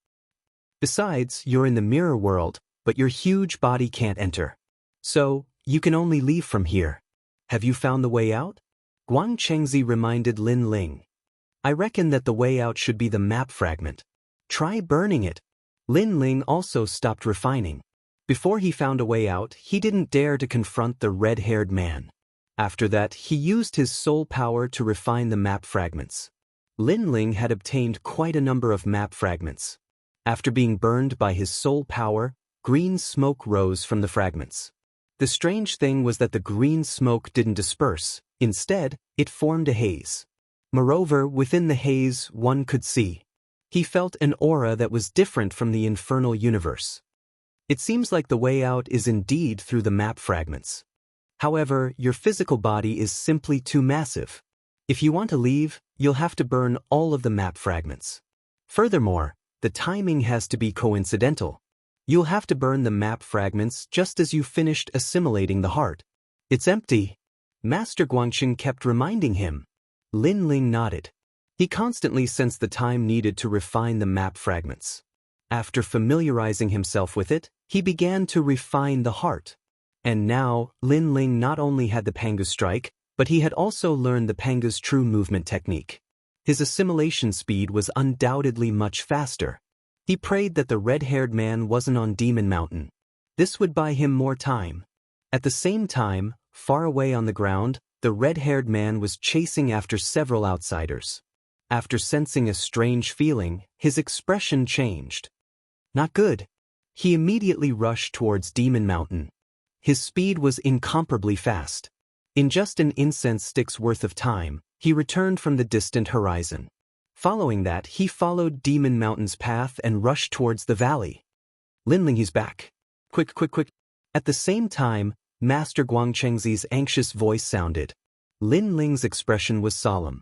Besides, you're in the mirror world, but your huge body can't enter. So, you can only leave from here. Have you found the way out? Guang Chengzi reminded Lin Ling. I reckon that the way out should be the map fragment. Try burning it. Lin Ling also stopped refining. Before he found a way out, he didn't dare to confront the red-haired man. After that, he used his soul power to refine the map fragments. Lin Ling had obtained quite a number of map fragments. After being burned by his soul power, green smoke rose from the fragments. The strange thing was that the green smoke didn't disperse. Instead, it formed a haze. Moreover, within the haze, one could see. He felt an aura that was different from the infernal universe. It seems like the way out is indeed through the map fragments. However, your physical body is simply too massive. If you want to leave, you'll have to burn all of the map fragments. Furthermore, the timing has to be coincidental. You'll have to burn the map fragments just as you finished assimilating the heart. It's empty. Master Guangqing kept reminding him. Lin Ling nodded. He constantly sensed the time needed to refine the map fragments. After familiarizing himself with it, he began to refine the heart. And now, Lin Ling not only had the Pangu strike, but he had also learned the Pangu's true movement technique. His assimilation speed was undoubtedly much faster. He prayed that the red-haired man wasn't on Demon Mountain. This would buy him more time. At the same time, far away on the ground, the red-haired man was chasing after several outsiders. After sensing a strange feeling, his expression changed. Not good. He immediately rushed towards Demon Mountain. His speed was incomparably fast. In just an incense stick's worth of time, he returned from the distant horizon. Following that, he followed Demon Mountain's path and rushed towards the valley. Lin Ling, he's back. Quick, quick, quick. At the same time, Master Guang Chengzi's anxious voice sounded. Lin Ling's expression was solemn.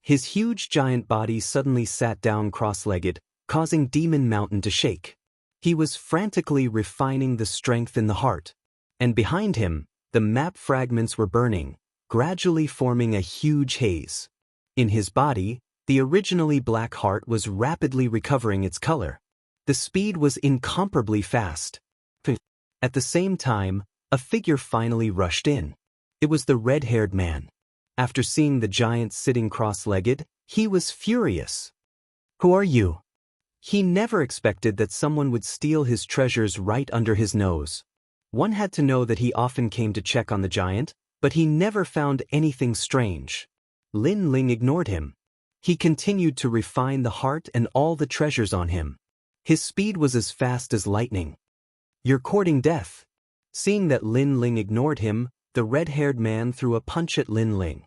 His huge giant body suddenly sat down cross-legged, causing Demon Mountain to shake. He was frantically refining the strength in the heart. And behind him, the map fragments were burning, gradually forming a huge haze. In his body, the originally black heart was rapidly recovering its color. The speed was incomparably fast. At the same time, a figure finally rushed in. It was the red-haired man. After seeing the giant sitting cross-legged, he was furious. Who are you? He never expected that someone would steal his treasures right under his nose. One had to know that he often came to check on the giant, but he never found anything strange. Lin Ling ignored him. He continued to refine the heart and all the treasures on him. His speed was as fast as lightning. You're courting death. Seeing that Lin Ling ignored him, the red-haired man threw a punch at Lin Ling.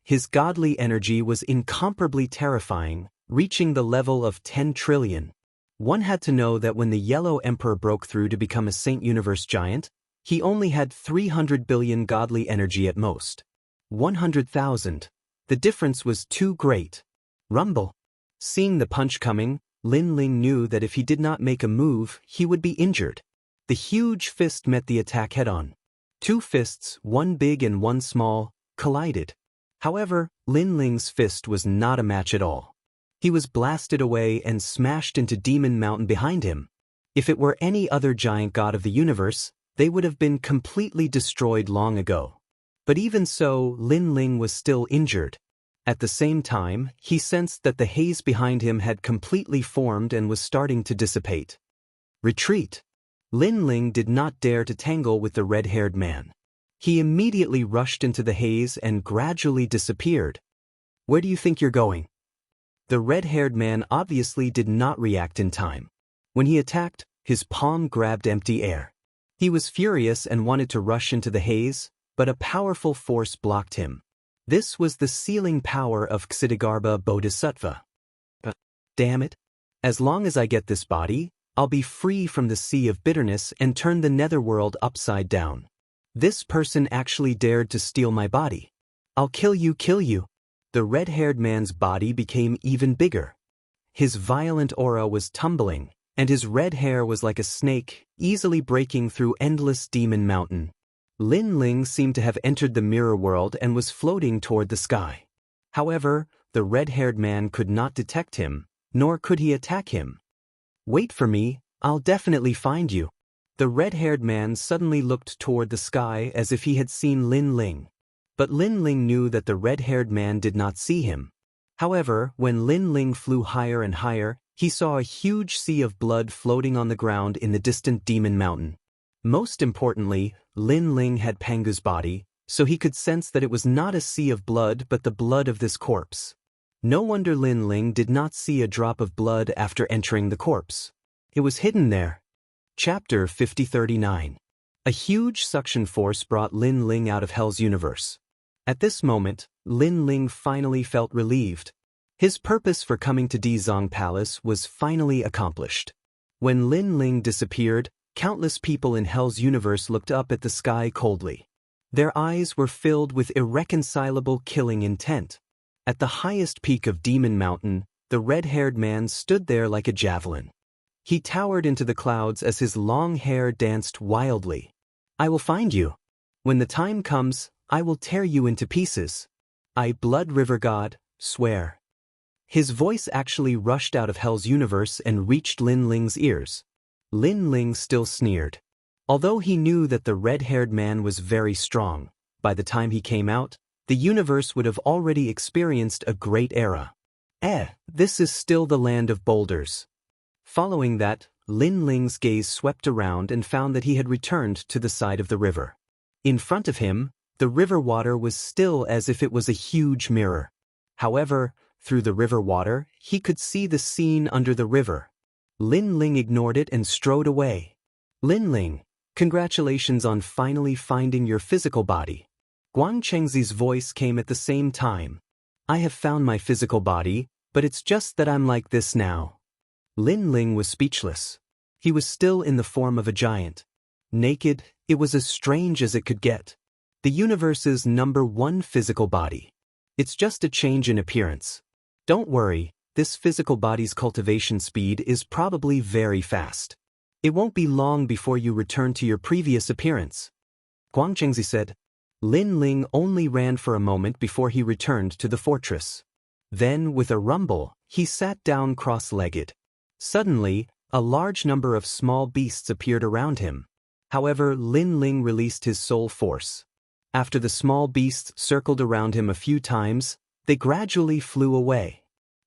His godly energy was incomparably terrifying, reaching the level of 10 trillion. One had to know that when the Yellow Emperor broke through to become a Saint Universe giant, he only had 300 billion godly energy at most. 100,000. The difference was too great. Rumble. Seeing the punch coming, Lin Ling knew that if he did not make a move, he would be injured. The huge fist met the attack head-on. Two fists, one big and one small, collided. However, Lin Ling's fist was not a match at all. He was blasted away and smashed into Demon Mountain behind him. If it were any other giant god of the universe, they would have been completely destroyed long ago. But even so, Lin Ling was still injured. At the same time, he sensed that the haze behind him had completely formed and was starting to dissipate. Retreat. Lin Ling did not dare to tangle with the red-haired man. He immediately rushed into the haze and gradually disappeared. Where do you think you're going? The red-haired man obviously did not react in time. When he attacked, his palm grabbed empty air. He was furious and wanted to rush into the haze, but a powerful force blocked him. This was the sealing power of Ksitigarbha Bodhisattva. Damn it! As long as I get this body, I'll be free from the sea of bitterness and turn the netherworld upside down. This person actually dared to steal my body. I'll kill you, kill you. The red-haired man's body became even bigger. His violent aura was tumbling, and his red hair was like a snake, easily breaking through endless Demon Mountain. Lin Ling seemed to have entered the mirror world and was floating toward the sky. However, the red-haired man could not detect him, nor could he attack him. "Wait for me, I'll definitely find you." The red-haired man suddenly looked toward the sky as if he had seen Lin Ling. But Lin Ling knew that the red-haired man did not see him. However, when Lin Ling flew higher and higher, he saw a huge sea of blood floating on the ground in the distant Demon Mountain. Most importantly, Lin Ling had Pangu's body, so he could sense that it was not a sea of blood but the blood of this corpse. No wonder Lin Ling did not see a drop of blood after entering the corpse. It was hidden there. Chapter 5039. A huge suction force brought Lin Ling out of Hell's universe. At this moment, Lin Ling finally felt relieved. His purpose for coming to Dizong Palace was finally accomplished. When Lin Ling disappeared, countless people in Hell's universe looked up at the sky coldly. Their eyes were filled with irreconcilable killing intent. At the highest peak of Demon Mountain, the red-haired man stood there like a javelin. He towered into the clouds as his long hair danced wildly. "I will find you. When the time comes, I will tear you into pieces. I, Blood River God, swear." His voice actually rushed out of Hell's universe and reached Lin Ling's ears. Lin Ling still sneered. Although he knew that the red-haired man was very strong, by the time he came out, the universe would have already experienced a great era. This is still the land of boulders. Following that, Lin Ling's gaze swept around and found that he had returned to the side of the river. In front of him, the river water was still as if it was a huge mirror. However, through the river water, he could see the scene under the river. Lin Ling ignored it and strode away. "Lin Ling, congratulations on finally finding your physical body." Guang Chengxi's voice came at the same time. "I have found my physical body, but it's just that I'm like this now." Lin Ling was speechless. He was still in the form of a giant. Naked, it was as strange as it could get. The universe's #1 physical body. It's just a change in appearance. Don't worry, this physical body's cultivation speed is probably very fast. It won't be long before you return to your previous appearance. Guang Chengxi said. Lin Ling only ran for a moment before he returned to the fortress. Then, with a rumble, he sat down cross-legged. Suddenly, a large number of small beasts appeared around him. However, Lin Ling released his soul force. After the small beasts circled around him a few times, they gradually flew away.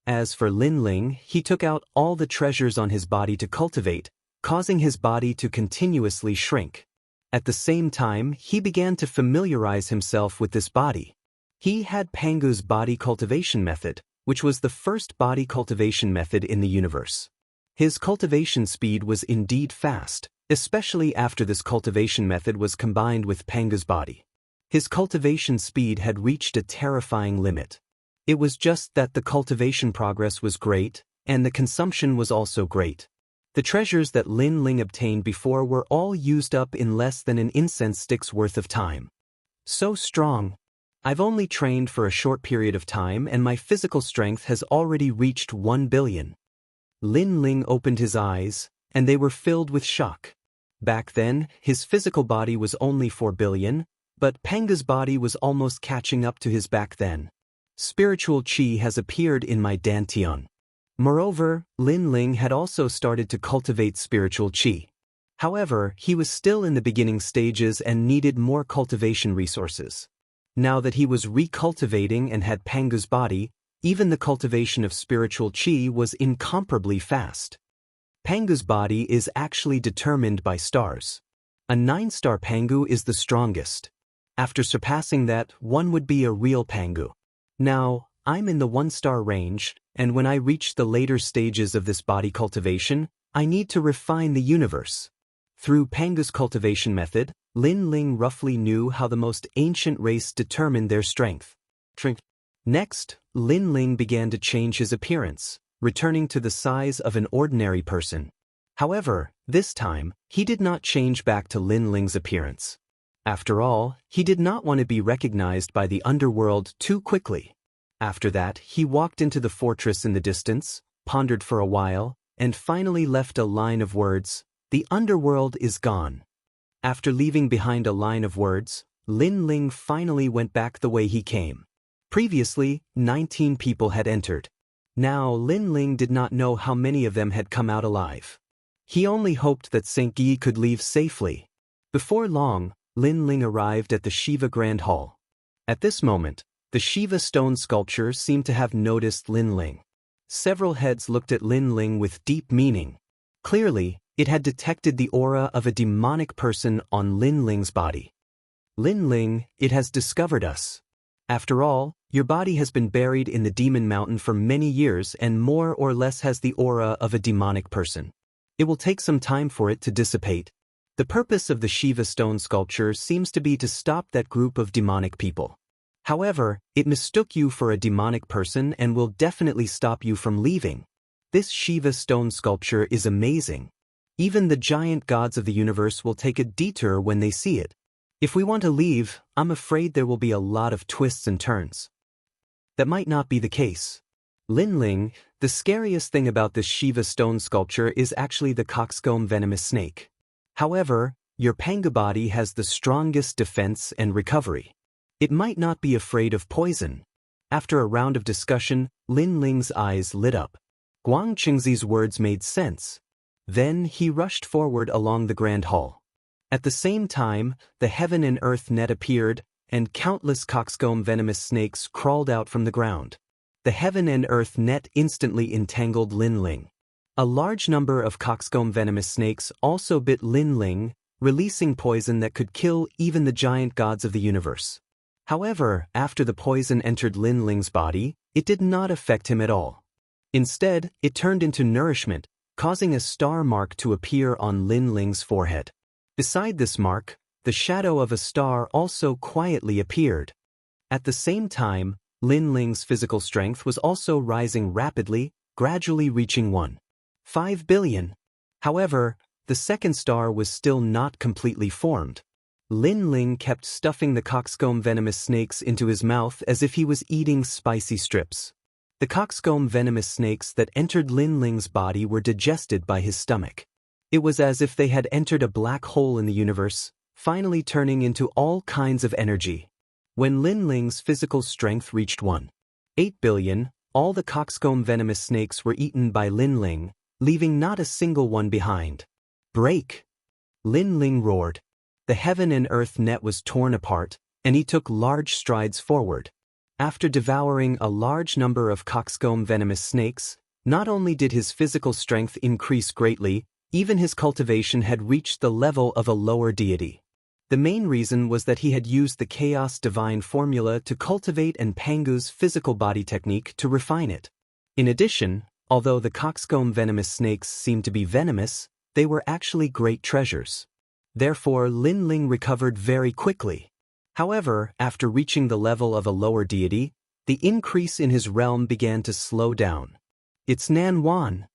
As for Lin Ling, he took out all the treasures on his body to cultivate, causing his body to continuously shrink. At the same time, he began to familiarize himself with this body. He had Pangu's body cultivation method, which was the first body cultivation method in the universe. His cultivation speed was indeed fast, especially after this cultivation method was combined with Pangu's body. His cultivation speed had reached a terrifying limit. It was just that the cultivation progress was great, and the consumption was also great. The treasures that Lin Ling obtained before were all used up in less than an incense stick's worth of time. So strong. I've only trained for a short period of time and my physical strength has already reached 1 billion. Lin Ling opened his eyes, and they were filled with shock. Back then, his physical body was only 4 billion, but Panga's body was almost catching up to his back then. Spiritual qi has appeared in my dantian. Moreover, Lin Ling had also started to cultivate spiritual qi. However, he was still in the beginning stages and needed more cultivation resources. Now that he was recultivating and had Panga's body, even the cultivation of spiritual qi was incomparably fast. Pangu's body is actually determined by stars. A 9-star Pangu is the strongest. After surpassing that, one would be a real Pangu. Now, I'm in the 1-star range, and when I reach the later stages of this body cultivation, I need to refine the universe. Through Pangu's cultivation method, Lin Ling roughly knew how the most ancient race determined their strength. Next, Lin Ling began to change his appearance, returning to the size of an ordinary person. However, this time, he did not change back to Lin Ling's appearance. After all, he did not want to be recognized by the underworld too quickly. After that, he walked into the fortress in the distance, pondered for a while, and finally left a line of words, "The underworld is gone." After leaving behind a line of words, Lin Ling finally went back the way he came. Previously, 19 people had entered. Now Lin Ling did not know how many of them had come out alive. He only hoped that Xianxia could leave safely. Before long, Lin Ling arrived at the Shiva Grand Hall. At this moment, the Shiva stone sculpture seemed to have noticed Lin Ling. Several heads looked at Lin Ling with deep meaning. Clearly, it had detected the aura of a demonic person on Lin Ling's body. Lin Ling, it has discovered us. After all, your body has been buried in the demon mountain for many years and more or less has the aura of a demonic person. It will take some time for it to dissipate. The purpose of the Shiva stone sculpture seems to be to stop that group of demonic people. However, it mistook you for a demonic person and will definitely stop you from leaving. This Shiva stone sculpture is amazing. Even the giant gods of the universe will take a detour when they see it. If we want to leave, I'm afraid there will be a lot of twists and turns. That might not be the case. Lin Ling, the scariest thing about this Shiva stone sculpture is actually the coxcomb venomous snake. However, your panga body has the strongest defense and recovery. It might not be afraid of poison. After a round of discussion, Lin Ling's eyes lit up. Guang Qingzi's words made sense. Then he rushed forward along the grand hall. At the same time, the heaven and earth net appeared, and countless coxcomb venomous snakes crawled out from the ground. The heaven and earth net instantly entangled Lin Ling. A large number of coxcomb venomous snakes also bit Lin Ling, releasing poison that could kill even the giant gods of the universe. However, after the poison entered Lin Ling's body, it did not affect him at all. Instead, it turned into nourishment, causing a star mark to appear on Lin Ling's forehead. Beside this mark, the shadow of a star also quietly appeared. At the same time, Lin Ling's physical strength was also rising rapidly, gradually reaching 1.5 billion. However, the second star was still not completely formed. Lin Ling kept stuffing the coxcomb venomous snakes into his mouth as if he was eating spicy strips. The coxcomb venomous snakes that entered Lin Ling's body were digested by his stomach. It was as if they had entered a black hole in the universe, finally turning into all kinds of energy. When Lin Ling's physical strength reached 1.8 billion, all the coxcomb venomous snakes were eaten by Lin Ling, leaving not a single one behind. Break! Lin Ling roared. The heaven and earth net was torn apart, and he took large strides forward. After devouring a large number of coxcomb venomous snakes, not only did his physical strength increase greatly, even his cultivation had reached the level of a lower deity. The main reason was that he had used the Chaos Divine formula to cultivate and Pangu's physical body technique to refine it. In addition, although the coxcomb venomous snakes seemed to be venomous, they were actually great treasures. Therefore, Lin Ling recovered very quickly. However, after reaching the level of a lower deity, the increase in his realm began to slow down. It's Nan Wan.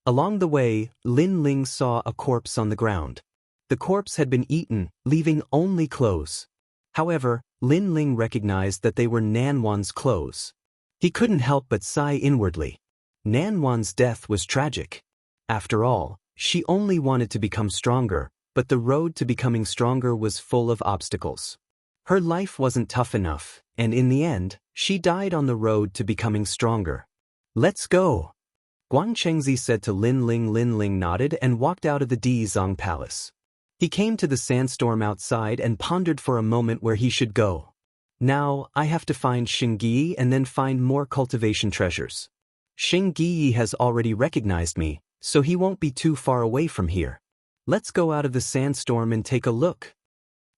Along the way, Lin Ling saw a corpse on the ground. The corpse had been eaten, leaving only clothes. However, Lin Ling recognized that they were Nan Wan's clothes. He couldn't help but sigh inwardly. Nan Wan's death was tragic. After all, she only wanted to become stronger, but the road to becoming stronger was full of obstacles. Her life wasn't tough enough, and in the end, she died on the road to becoming stronger. Let's go! Guang Chengzi said to Lin Ling. Lin Ling nodded and walked out of the Dizong Palace. He came to the sandstorm outside and pondered for a moment where he should go. Now, I have to find Xianxia and then find more cultivation treasures. Xianxia has already recognized me, so he won't be too far away from here. Let's go out of the sandstorm and take a look.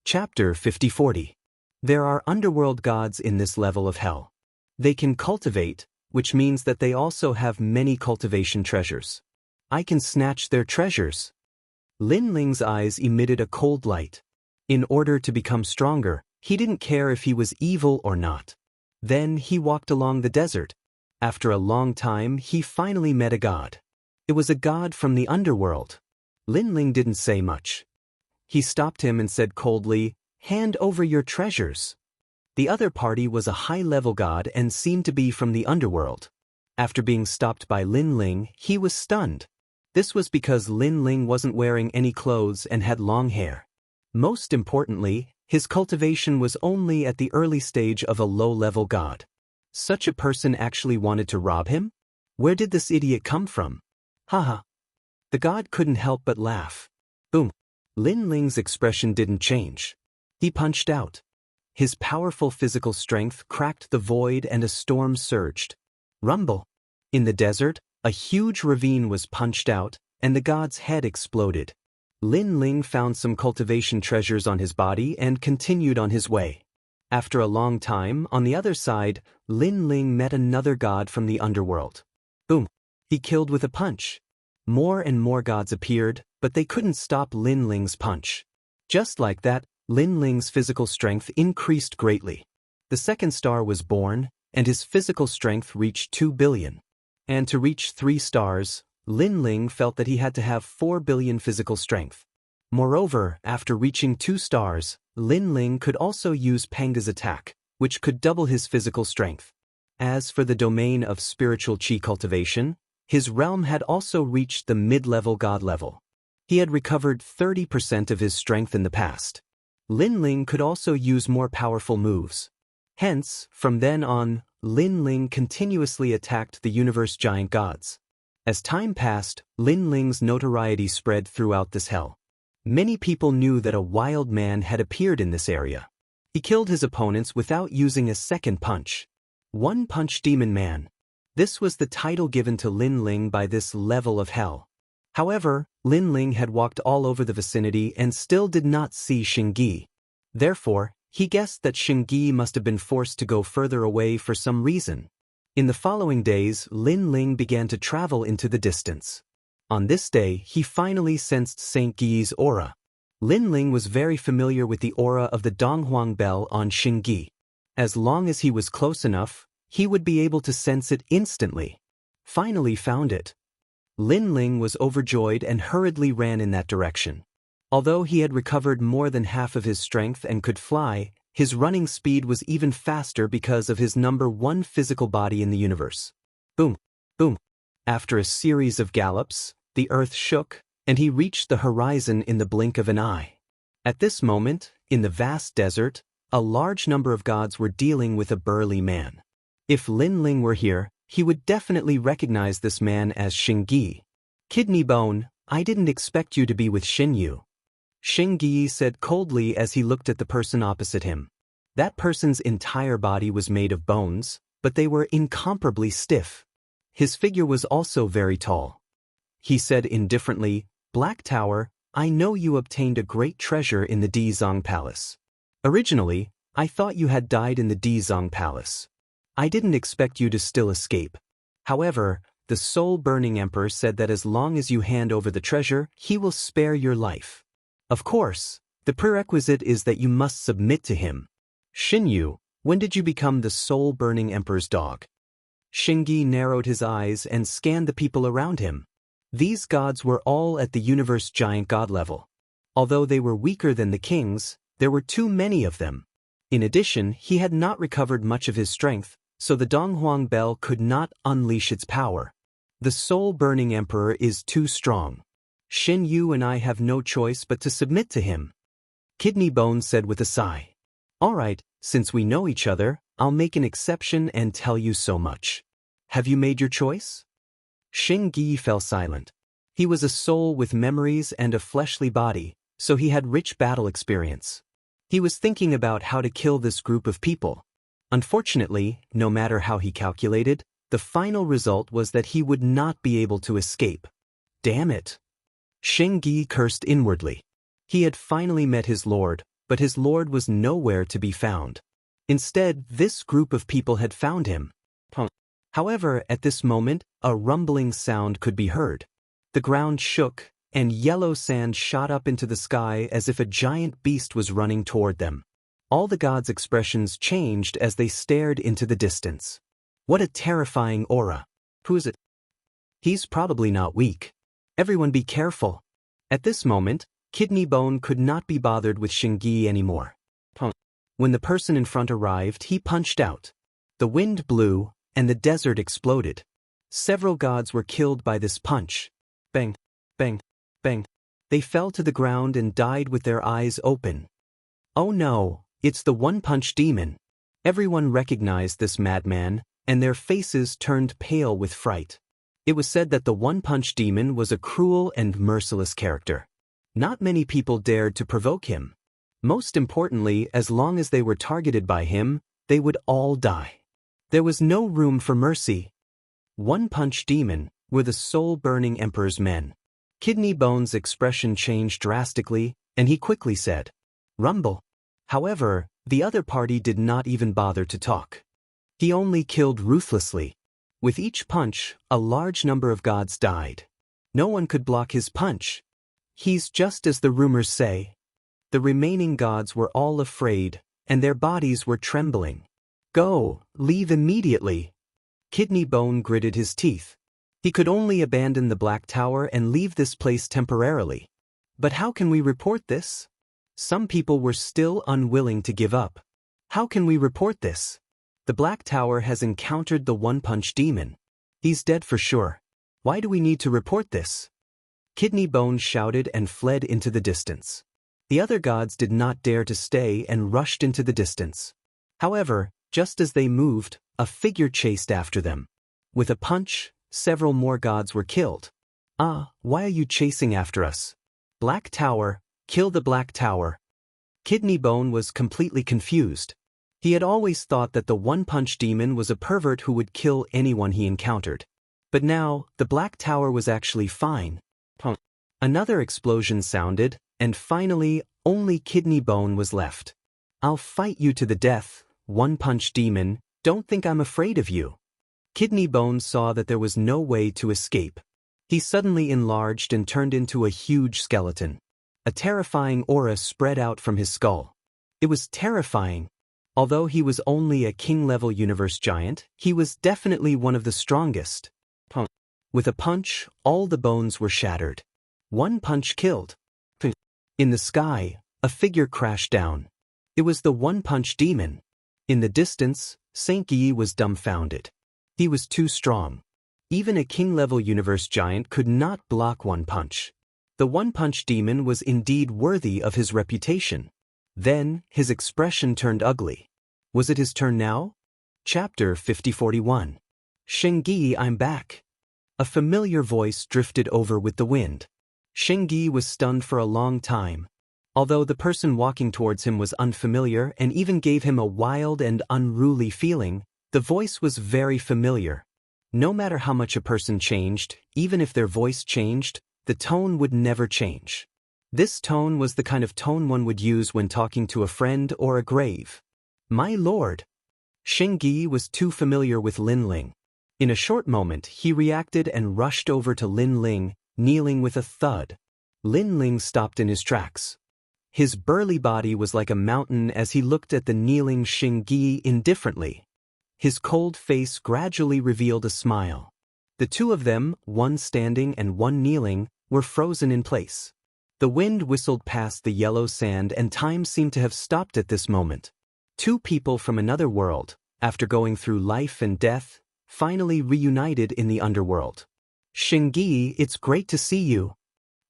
Chapter 50-40. There are underworld gods in this level of hell. They can cultivate, which means that they also have many cultivation treasures. I can snatch their treasures. Lin Ling's eyes emitted a cold light. In order to become stronger, he didn't care if he was evil or not. Then he walked along the desert. After a long time, he finally met a god. It was a god from the underworld. Lin Ling didn't say much. He stopped him and said coldly, "Hand over your treasures." The other party was a high-level god and seemed to be from the underworld. After being stopped by Lin Ling, he was stunned. This was because Lin Ling wasn't wearing any clothes and had long hair. Most importantly, his cultivation was only at the early stage of a low-level god. Such a person actually wanted to rob him? Where did this idiot come from? Haha. The god couldn't help but laugh. Boom. Lin Ling's expression didn't change. He punched out. His powerful physical strength cracked the void and a storm surged. Rumble. In the desert, a huge ravine was punched out, and the god's head exploded. Lin Ling found some cultivation treasures on his body and continued on his way. After a long time, on the other side, Lin Ling met another god from the underworld. Boom. He killed with a punch. More and more gods appeared, but they couldn't stop Lin Ling's punch. Just like that, Lin Ling's physical strength increased greatly. The second star was born, and his physical strength reached 2 billion. And to reach 3 stars, Lin Ling felt that he had to have 4 billion physical strength. Moreover, after reaching 2 stars, Lin Ling could also use Panga's attack, which could double his physical strength. As for the domain of spiritual chi cultivation, his realm had also reached the mid-level god level. He had recovered 30% of his strength in the past. Lin Ling could also use more powerful moves. Hence, from then on, Lin Ling continuously attacked the universe giant gods. As time passed, Lin Ling's notoriety spread throughout this hell. Many people knew that a wild man had appeared in this area. He killed his opponents without using a second punch. One Punch Demon Man. This was the title given to Lin Ling by this level of hell. However, Lin Ling had walked all over the vicinity and still did not see Xingyi. Therefore, he guessed that Xingyi must have been forced to go further away for some reason. In the following days, Lin Ling began to travel into the distance. On this day, he finally sensed Saint Gui's aura. Lin Ling was very familiar with the aura of the Donghuang bell on Xingyi. As long as he was close enough, he would be able to sense it instantly. Finally found it. Lin Ling was overjoyed and hurriedly ran in that direction. Although he had recovered more than half of his strength and could fly, his running speed was even faster because of his number 1 physical body in the universe. Boom, boom. After a series of gallops, the earth shook, and he reached the horizon in the blink of an eye. At this moment, in the vast desert, a large number of gods were dealing with a burly man. If Lin Ling were here, he would definitely recognize this man as Xingyi. Kidney bone, I didn't expect you to be with Xinyu. Xingyi said coldly as he looked at the person opposite him. That person's entire body was made of bones, but they were incomparably stiff. His figure was also very tall. He said indifferently, Black Tower, I know you obtained a great treasure in the Dizong Palace. Originally, I thought you had died in the Dizong Palace. I didn't expect you to still escape. However, the soul-burning emperor said that as long as you hand over the treasure, he will spare your life. Of course, the prerequisite is that you must submit to him. Xinyu, when did you become the soul-burning emperor's dog? Xingyi narrowed his eyes and scanned the people around him. These gods were all at the universe giant god level. Although they were weaker than the kings, there were too many of them. In addition, he had not recovered much of his strength, so the Donghuang bell could not unleash its power. The soul-burning emperor is too strong. Xinyu and I have no choice but to submit to him. Kidney Bone said with a sigh. All right, since we know each other, I'll make an exception and tell you so much. Have you made your choice? Xingyi fell silent. He was a soul with memories and a fleshly body, so he had rich battle experience. He was thinking about how to kill this group of people. Unfortunately, no matter how he calculated, the final result was that he would not be able to escape. Damn it! Xingyi cursed inwardly. He had finally met his lord, but his lord was nowhere to be found. Instead, this group of people had found him. However, at this moment, a rumbling sound could be heard. The ground shook, and yellow sand shot up into the sky as if a giant beast was running toward them. All the gods' expressions changed as they stared into the distance. What a terrifying aura. Who is it? He's probably not weak. Everyone be careful. At this moment, Kidney Bone could not be bothered with Xingyi anymore. When the person in front arrived, he punched out. The wind blew, and the desert exploded. Several gods were killed by this punch. Bang, bang, bang. They fell to the ground and died with their eyes open. Oh no, it's the one-punch demon. Everyone recognized this madman, and their faces turned pale with fright. It was said that the one-punch demon was a cruel and merciless character. Not many people dared to provoke him. Most importantly, as long as they were targeted by him, they would all die. There was no room for mercy. One-punch demon were the soul-burning emperor's men. Kidney Bone's expression changed drastically, and he quickly said, "Rumble." However, the other party did not even bother to talk. He only killed ruthlessly. With each punch, a large number of gods died. No one could block his punch. He's just as the rumors say. The remaining gods were all afraid, and their bodies were trembling. "Go, leave immediately." Kidney Bone gritted his teeth. He could only abandon the Black Tower and leave this place temporarily. But how can we report this? Some people were still unwilling to give up. How can we report this? The Black Tower has encountered the one-punch demon. He's dead for sure. Why do we need to report this? Kidney Bone shouted and fled into the distance. The other gods did not dare to stay and rushed into the distance. However, just as they moved, a figure chased after them. With a punch, several more gods were killed. Why are you chasing after us? Black Tower, kill the Black Tower. Kidney Bone was completely confused. He had always thought that the one-punch demon was a pervert who would kill anyone he encountered. But now, the Black Tower was actually fine. Another explosion sounded, and finally, only Kidney Bone was left. "I'll fight you to the death, one-punch demon, don't think I'm afraid of you." Kidney Bone saw that there was no way to escape. He suddenly enlarged and turned into a huge skeleton. A terrifying aura spread out from his skull. It was terrifying. Although he was only a king-level universe giant, he was definitely one of the strongest. With a punch, all the bones were shattered. One punch killed. In the sky, a figure crashed down. It was the one-punch demon. In the distance, Saint Yi was dumbfounded. He was too strong. Even a king-level universe giant could not block one punch. The one-punch demon was indeed worthy of his reputation. Then, his expression turned ugly. Was it his turn now? Chapter 5041. "Xianxia, I'm back." A familiar voice drifted over with the wind. Xianxia was stunned for a long time. Although the person walking towards him was unfamiliar and even gave him a wild and unruly feeling, the voice was very familiar. No matter how much a person changed, even if their voice changed, the tone would never change. This tone was the kind of tone one would use when talking to a friend or a grave. "My lord." Xianxia was too familiar with Lin Ling. In a short moment, he reacted and rushed over to Lin Ling, kneeling with a thud. Lin Ling stopped in his tracks. His burly body was like a mountain as he looked at the kneeling Xianxia indifferently. His cold face gradually revealed a smile. The two of them, one standing and one kneeling, were frozen in place. The wind whistled past the yellow sand and time seemed to have stopped at this moment. Two people from another world, after going through life and death, finally reunited in the underworld. "Xianxia, it's great to see you."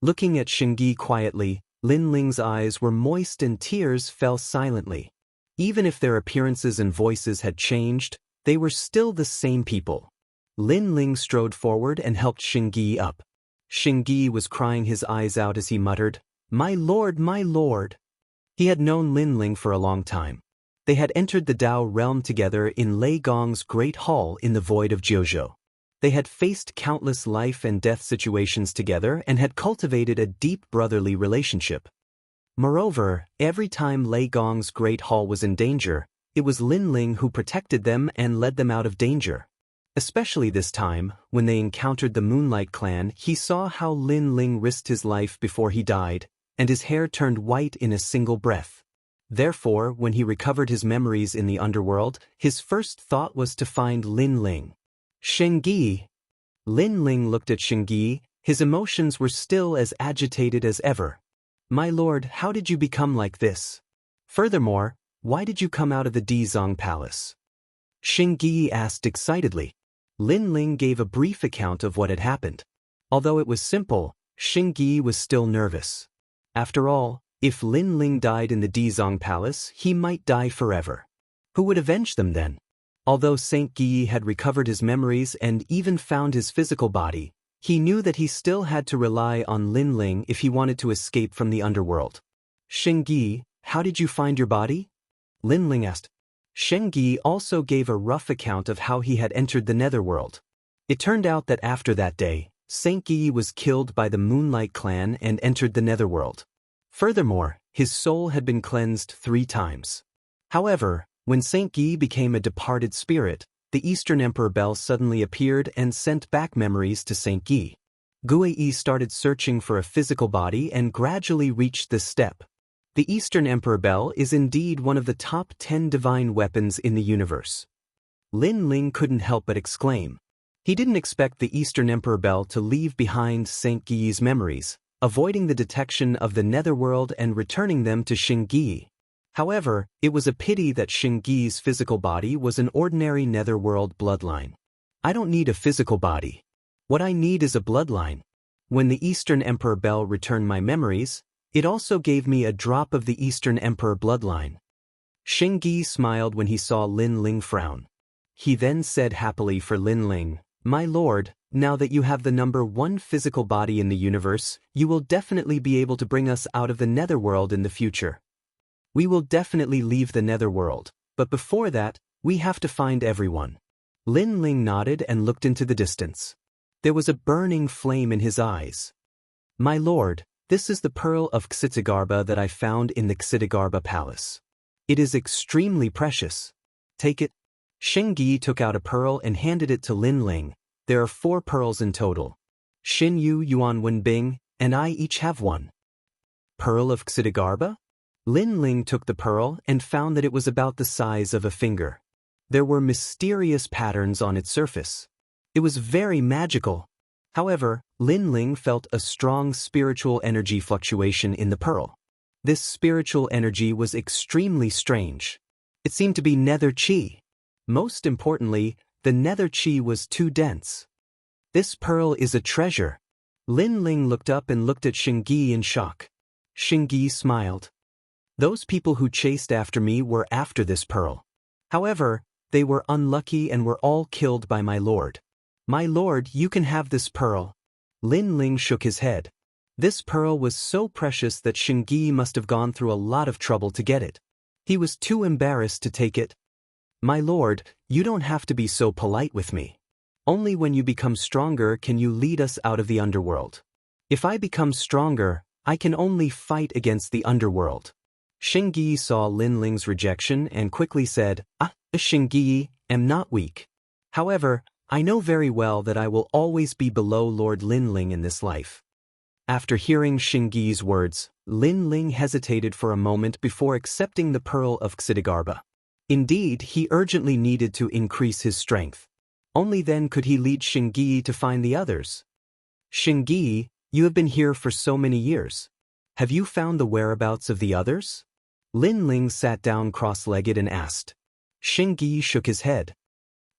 Looking at Xianxia quietly, Lin Ling's eyes were moist and tears fell silently. Even if their appearances and voices had changed, they were still the same people. Lin Ling strode forward and helped Xianxia up. Xianxia was crying his eyes out as he muttered, my lord, my lord." He had known Lin Ling for a long time. They had entered the Dao realm together in Lei Gong's great hall in the void of Jiuzhou. They had faced countless life and death situations together and had cultivated a deep brotherly relationship. Moreover, every time Lei Gong's great hall was in danger, it was Lin Ling who protected them and led them out of danger. Especially this time, when they encountered the Moonlight Clan, he saw how Lin Ling risked his life before he died, and his hair turned white in a single breath. Therefore, when he recovered his memories in the underworld, his first thought was to find Lin Ling. "Xianxia." Lin Ling looked at Xianxia, his emotions were still as agitated as ever. "My lord, how did you become like this? Furthermore, why did you come out of the Dizong Palace?" Xianxia asked excitedly. Lin Ling gave a brief account of what had happened. Although it was simple, Xingyi was still nervous. After all, if Lin Ling died in the Dizong Palace, he might die forever. Who would avenge them then? Although Saint Guyi had recovered his memories and even found his physical body, he knew that he still had to rely on Lin Ling if he wanted to escape from the underworld. Xingyi, how did you find your body? Lin Ling asked. Xingyi also gave a rough account of how he had entered the netherworld. It turned out that after that day, Saint Guyi was killed by the Moonlight Clan and entered the netherworld. Furthermore, his soul had been cleansed 3 times. However, when Saint Guyi became a departed spirit, the Eastern Emperor Bell suddenly appeared and sent back memories to Saint Guyi. Guyi started searching for a physical body and gradually reached this step. The Eastern Emperor Bell is indeed one of the top 10 divine weapons in the universe. Lin Ling couldn't help but exclaim. He didn't expect the Eastern Emperor Bell to leave behind Saint Guyi's memories, avoiding the detection of the netherworld and returning them to Xingyi. However, it was a pity that Xingyi's physical body was an ordinary netherworld bloodline. I don't need a physical body. What I need is a bloodline. When the Eastern Emperor Bell returned my memories, it also gave me a drop of the Eastern Emperor bloodline. Xingyi smiled when he saw Lin Ling frown. He then said happily for Lin Ling, "My lord, now that you have the number 1 physical body in the universe, you will definitely be able to bring us out of the netherworld in the future. We will definitely leave the netherworld, but before that, we have to find everyone." Lin Ling nodded and looked into the distance. There was a burning flame in his eyes. "My lord, this is the pearl of Xitigarbha that I found in the Xitigarbha palace. It is extremely precious. Take it." Xingyi took out a pearl and handed it to Lin Ling. "There are 4 pearls in total. Xin Yu, Yuan Wenbing, and I each have 1. Pearl of Xitigarbha? Lin Ling took the pearl and found that it was about the size of a finger. There were mysterious patterns on its surface. It was very magical. However, Lin Ling felt a strong spiritual energy fluctuation in the pearl. This spiritual energy was extremely strange. It seemed to be nether chi. Most importantly, the nether chi was too dense. "This pearl is a treasure." Lin Ling looked up and looked at Xingyi in shock. Xingyi smiled. "Those people who chased after me were after this pearl. However, they were unlucky and were all killed by my lord. My lord, you can have this pearl." Lin Ling shook his head. This pearl was so precious that Xingyi must have gone through a lot of trouble to get it. He was too embarrassed to take it. "My lord, you don't have to be so polite with me. Only when you become stronger can you lead us out of the underworld. If I become stronger, I can only fight against the underworld." Xingyi saw Lin Ling's rejection and quickly said, Xingyi, am not weak. However, I know very well that I will always be below Lord Lin Ling in this life." After hearing Xingyi's words, Lin Ling hesitated for a moment before accepting the pearl of Xitigarbha. Indeed, he urgently needed to increase his strength. Only then could he lead Xingyi to find the others. "Xingyi, you have been here for so many years. Have you found the whereabouts of the others?" Lin Ling sat down cross-legged and asked. Xingyi shook his head.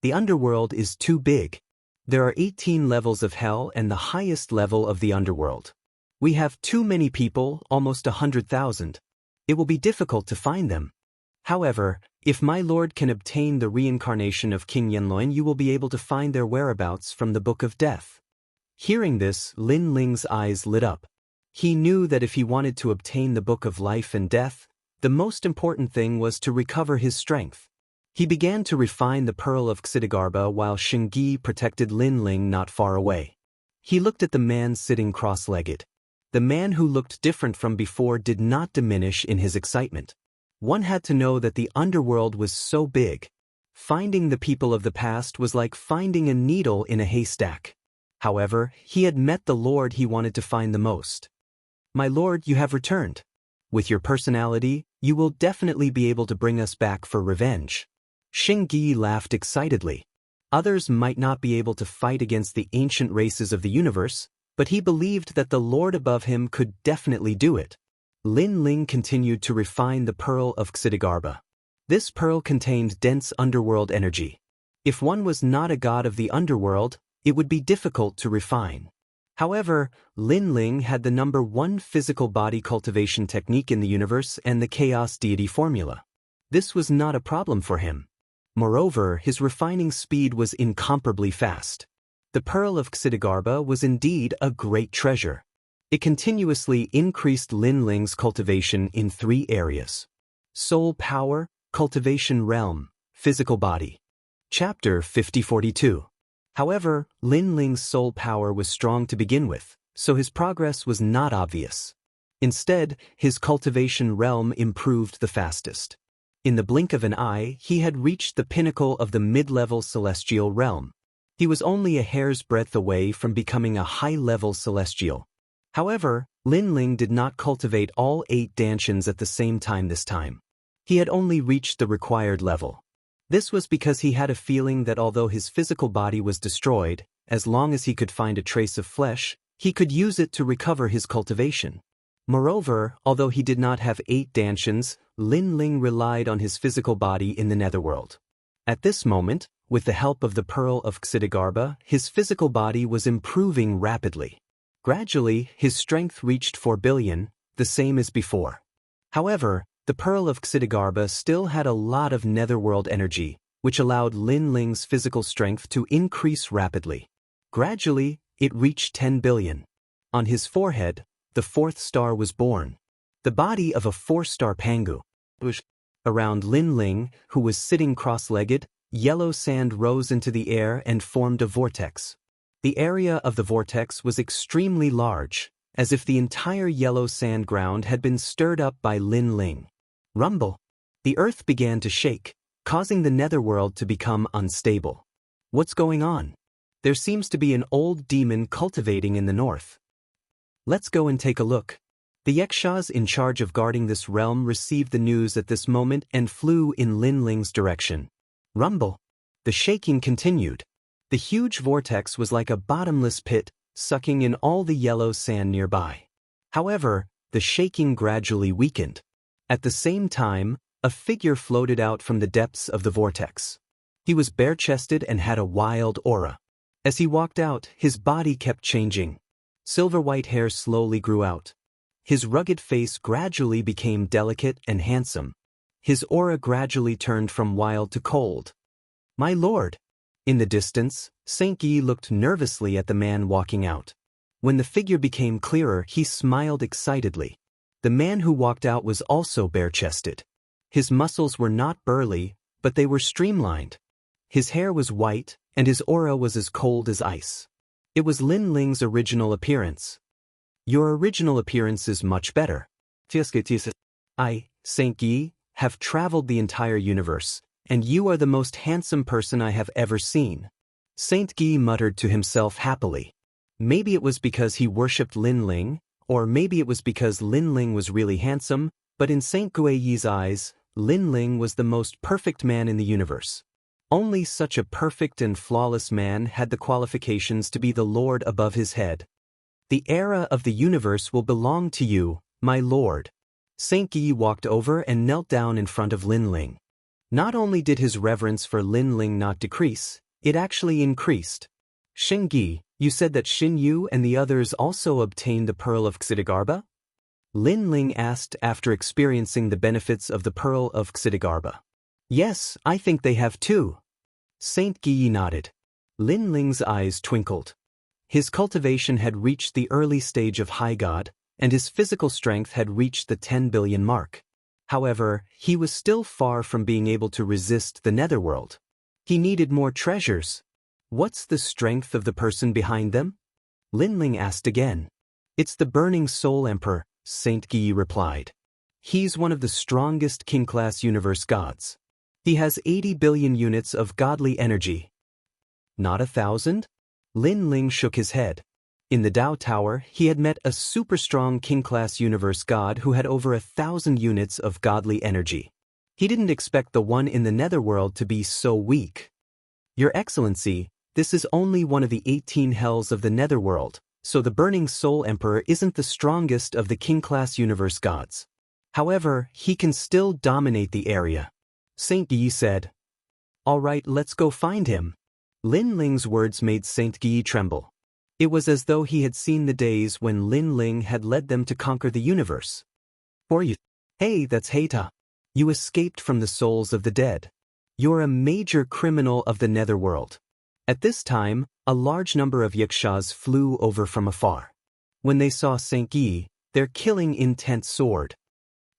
"The underworld is too big. There are 18 levels of hell and the highest level of the underworld. We have too many people, almost 100,000. It will be difficult to find them. However, if my lord can obtain the reincarnation of King Yanluan, you will be able to find their whereabouts from the Book of Death." Hearing this, Lin Ling's eyes lit up. He knew that if he wanted to obtain the Book of Life and Death, the most important thing was to recover his strength. He began to refine the pearl of Xitigarbha while Xingyi protected Lin Ling not far away. He looked at the man sitting cross-legged. The man who looked different from before did not diminish in his excitement. One had to know that the underworld was so big. Finding the people of the past was like finding a needle in a haystack. However, he had met the lord he wanted to find the most. "My lord, you have returned. With your personality, you will definitely be able to bring us back for revenge." Xingyi laughed excitedly. Others might not be able to fight against the ancient races of the universe, but he believed that the lord above him could definitely do it. Lin Ling continued to refine the pearl of Xitigarbha. This pearl contained dense underworld energy. If one was not a god of the underworld, it would be difficult to refine. However, Lin Ling had the #1 physical body cultivation technique in the universe and the chaos deity formula. This was not a problem for him. Moreover, his refining speed was incomparably fast. The Pearl of Xidigarbha was indeed a great treasure. It continuously increased Lin Ling's cultivation in 3 areas: soul power, cultivation realm, physical body. Chapter 5042. However, Lin Ling's soul power was strong to begin with, so his progress was not obvious. Instead, his cultivation realm improved the fastest. In the blink of an eye, he had reached the pinnacle of the mid-level celestial realm. He was only a hair's breadth away from becoming a high-level celestial. However, Lin Ling did not cultivate all 8 dantians at the same time this time. He had only reached the required level. This was because he had a feeling that although his physical body was destroyed, as long as he could find a trace of flesh, he could use it to recover his cultivation. Moreover, although he did not have 8 dantians, Lin Ling relied on his physical body in the netherworld. At this moment, with the help of the Pearl of Xidigarbha, his physical body was improving rapidly. Gradually, his strength reached 4 billion, the same as before. However, the Pearl of Xidigarbha still had a lot of netherworld energy, which allowed Lin Ling's physical strength to increase rapidly. Gradually, it reached 10 billion. On his forehead, the 4th star was born. The body of a 4-star pangu. Around Lin Ling, who was sitting cross-legged, yellow sand rose into the air and formed a vortex. The area of the vortex was extremely large, as if the entire yellow sand ground had been stirred up by Lin Ling. Rumble. The earth began to shake, causing the netherworld to become unstable. What's going on? There seems to be an old demon cultivating in the north. Let's go and take a look. The Yakshas in charge of guarding this realm received the news at this moment and flew in Lin Ling's direction. Rumble. The shaking continued. The huge vortex was like a bottomless pit, sucking in all the yellow sand nearby. However, the shaking gradually weakened. At the same time, a figure floated out from the depths of the vortex. He was bare-chested and had a wild aura. As he walked out, his body kept changing. Silver-white hair slowly grew out. His rugged face gradually became delicate and handsome. His aura gradually turned from wild to cold. "My lord!" In the distance, Saint Guy looked nervously at the man walking out. When the figure became clearer, he smiled excitedly. The man who walked out was also bare-chested. His muscles were not burly, but they were streamlined. His hair was white, and his aura was as cold as ice. It was Lin Ling's original appearance. "Your original appearance is much better. I, Saint Guy, have traveled the entire universe, and you are the most handsome person I have ever seen." Saint Guy muttered to himself happily. Maybe it was because he worshipped Lin Ling, or maybe it was because Lin Ling was really handsome, but in Saint Gui's eyes, Lin Ling was the most perfect man in the universe. Only such a perfect and flawless man had the qualifications to be the lord above his head. "The era of the universe will belong to you, my lord." Saint Guy walked over and knelt down in front of Lin Ling. Not only did his reverence for Lin Ling not decrease, it actually increased. "Xin Guy, you said that Xin Yu and the others also obtained the Pearl of Xidigarbha?" Lin Ling asked after experiencing the benefits of the Pearl of Xidigarbha. "Yes, I think they have too." Saint Guy nodded. Lin Ling's eyes twinkled. His cultivation had reached the early stage of high god, and his physical strength had reached the 10 billion mark. However, he was still far from being able to resist the netherworld. He needed more treasures. "What's the strength of the person behind them?" Lin Ling asked again. "It's the Burning Soul Emperor," Saint Guy replied. "He's one of the strongest king-class universe gods. He has 80 billion units of godly energy." "Not 1,000? Lin Ling shook his head. In the Dao Tower, he had met a super-strong king-class universe god who had over 1,000 units of godly energy. He didn't expect the one in the netherworld to be so weak. "Your Excellency, this is only one of the 18 hells of the netherworld, so the Burning Soul Emperor isn't the strongest of the king-class universe gods. However, he can still dominate the area," Saint Guy said. "All right, let's go find him." Lin Ling's words made Saint Guy tremble. It was as though he had seen the days when Lin Ling had led them to conquer the universe. For you. Hey, that's Heita. You escaped from the souls of the dead. You're a major criminal of the netherworld. At this time, a large number of Yakshas flew over from afar. When they saw Xianxia, their killing intent soared.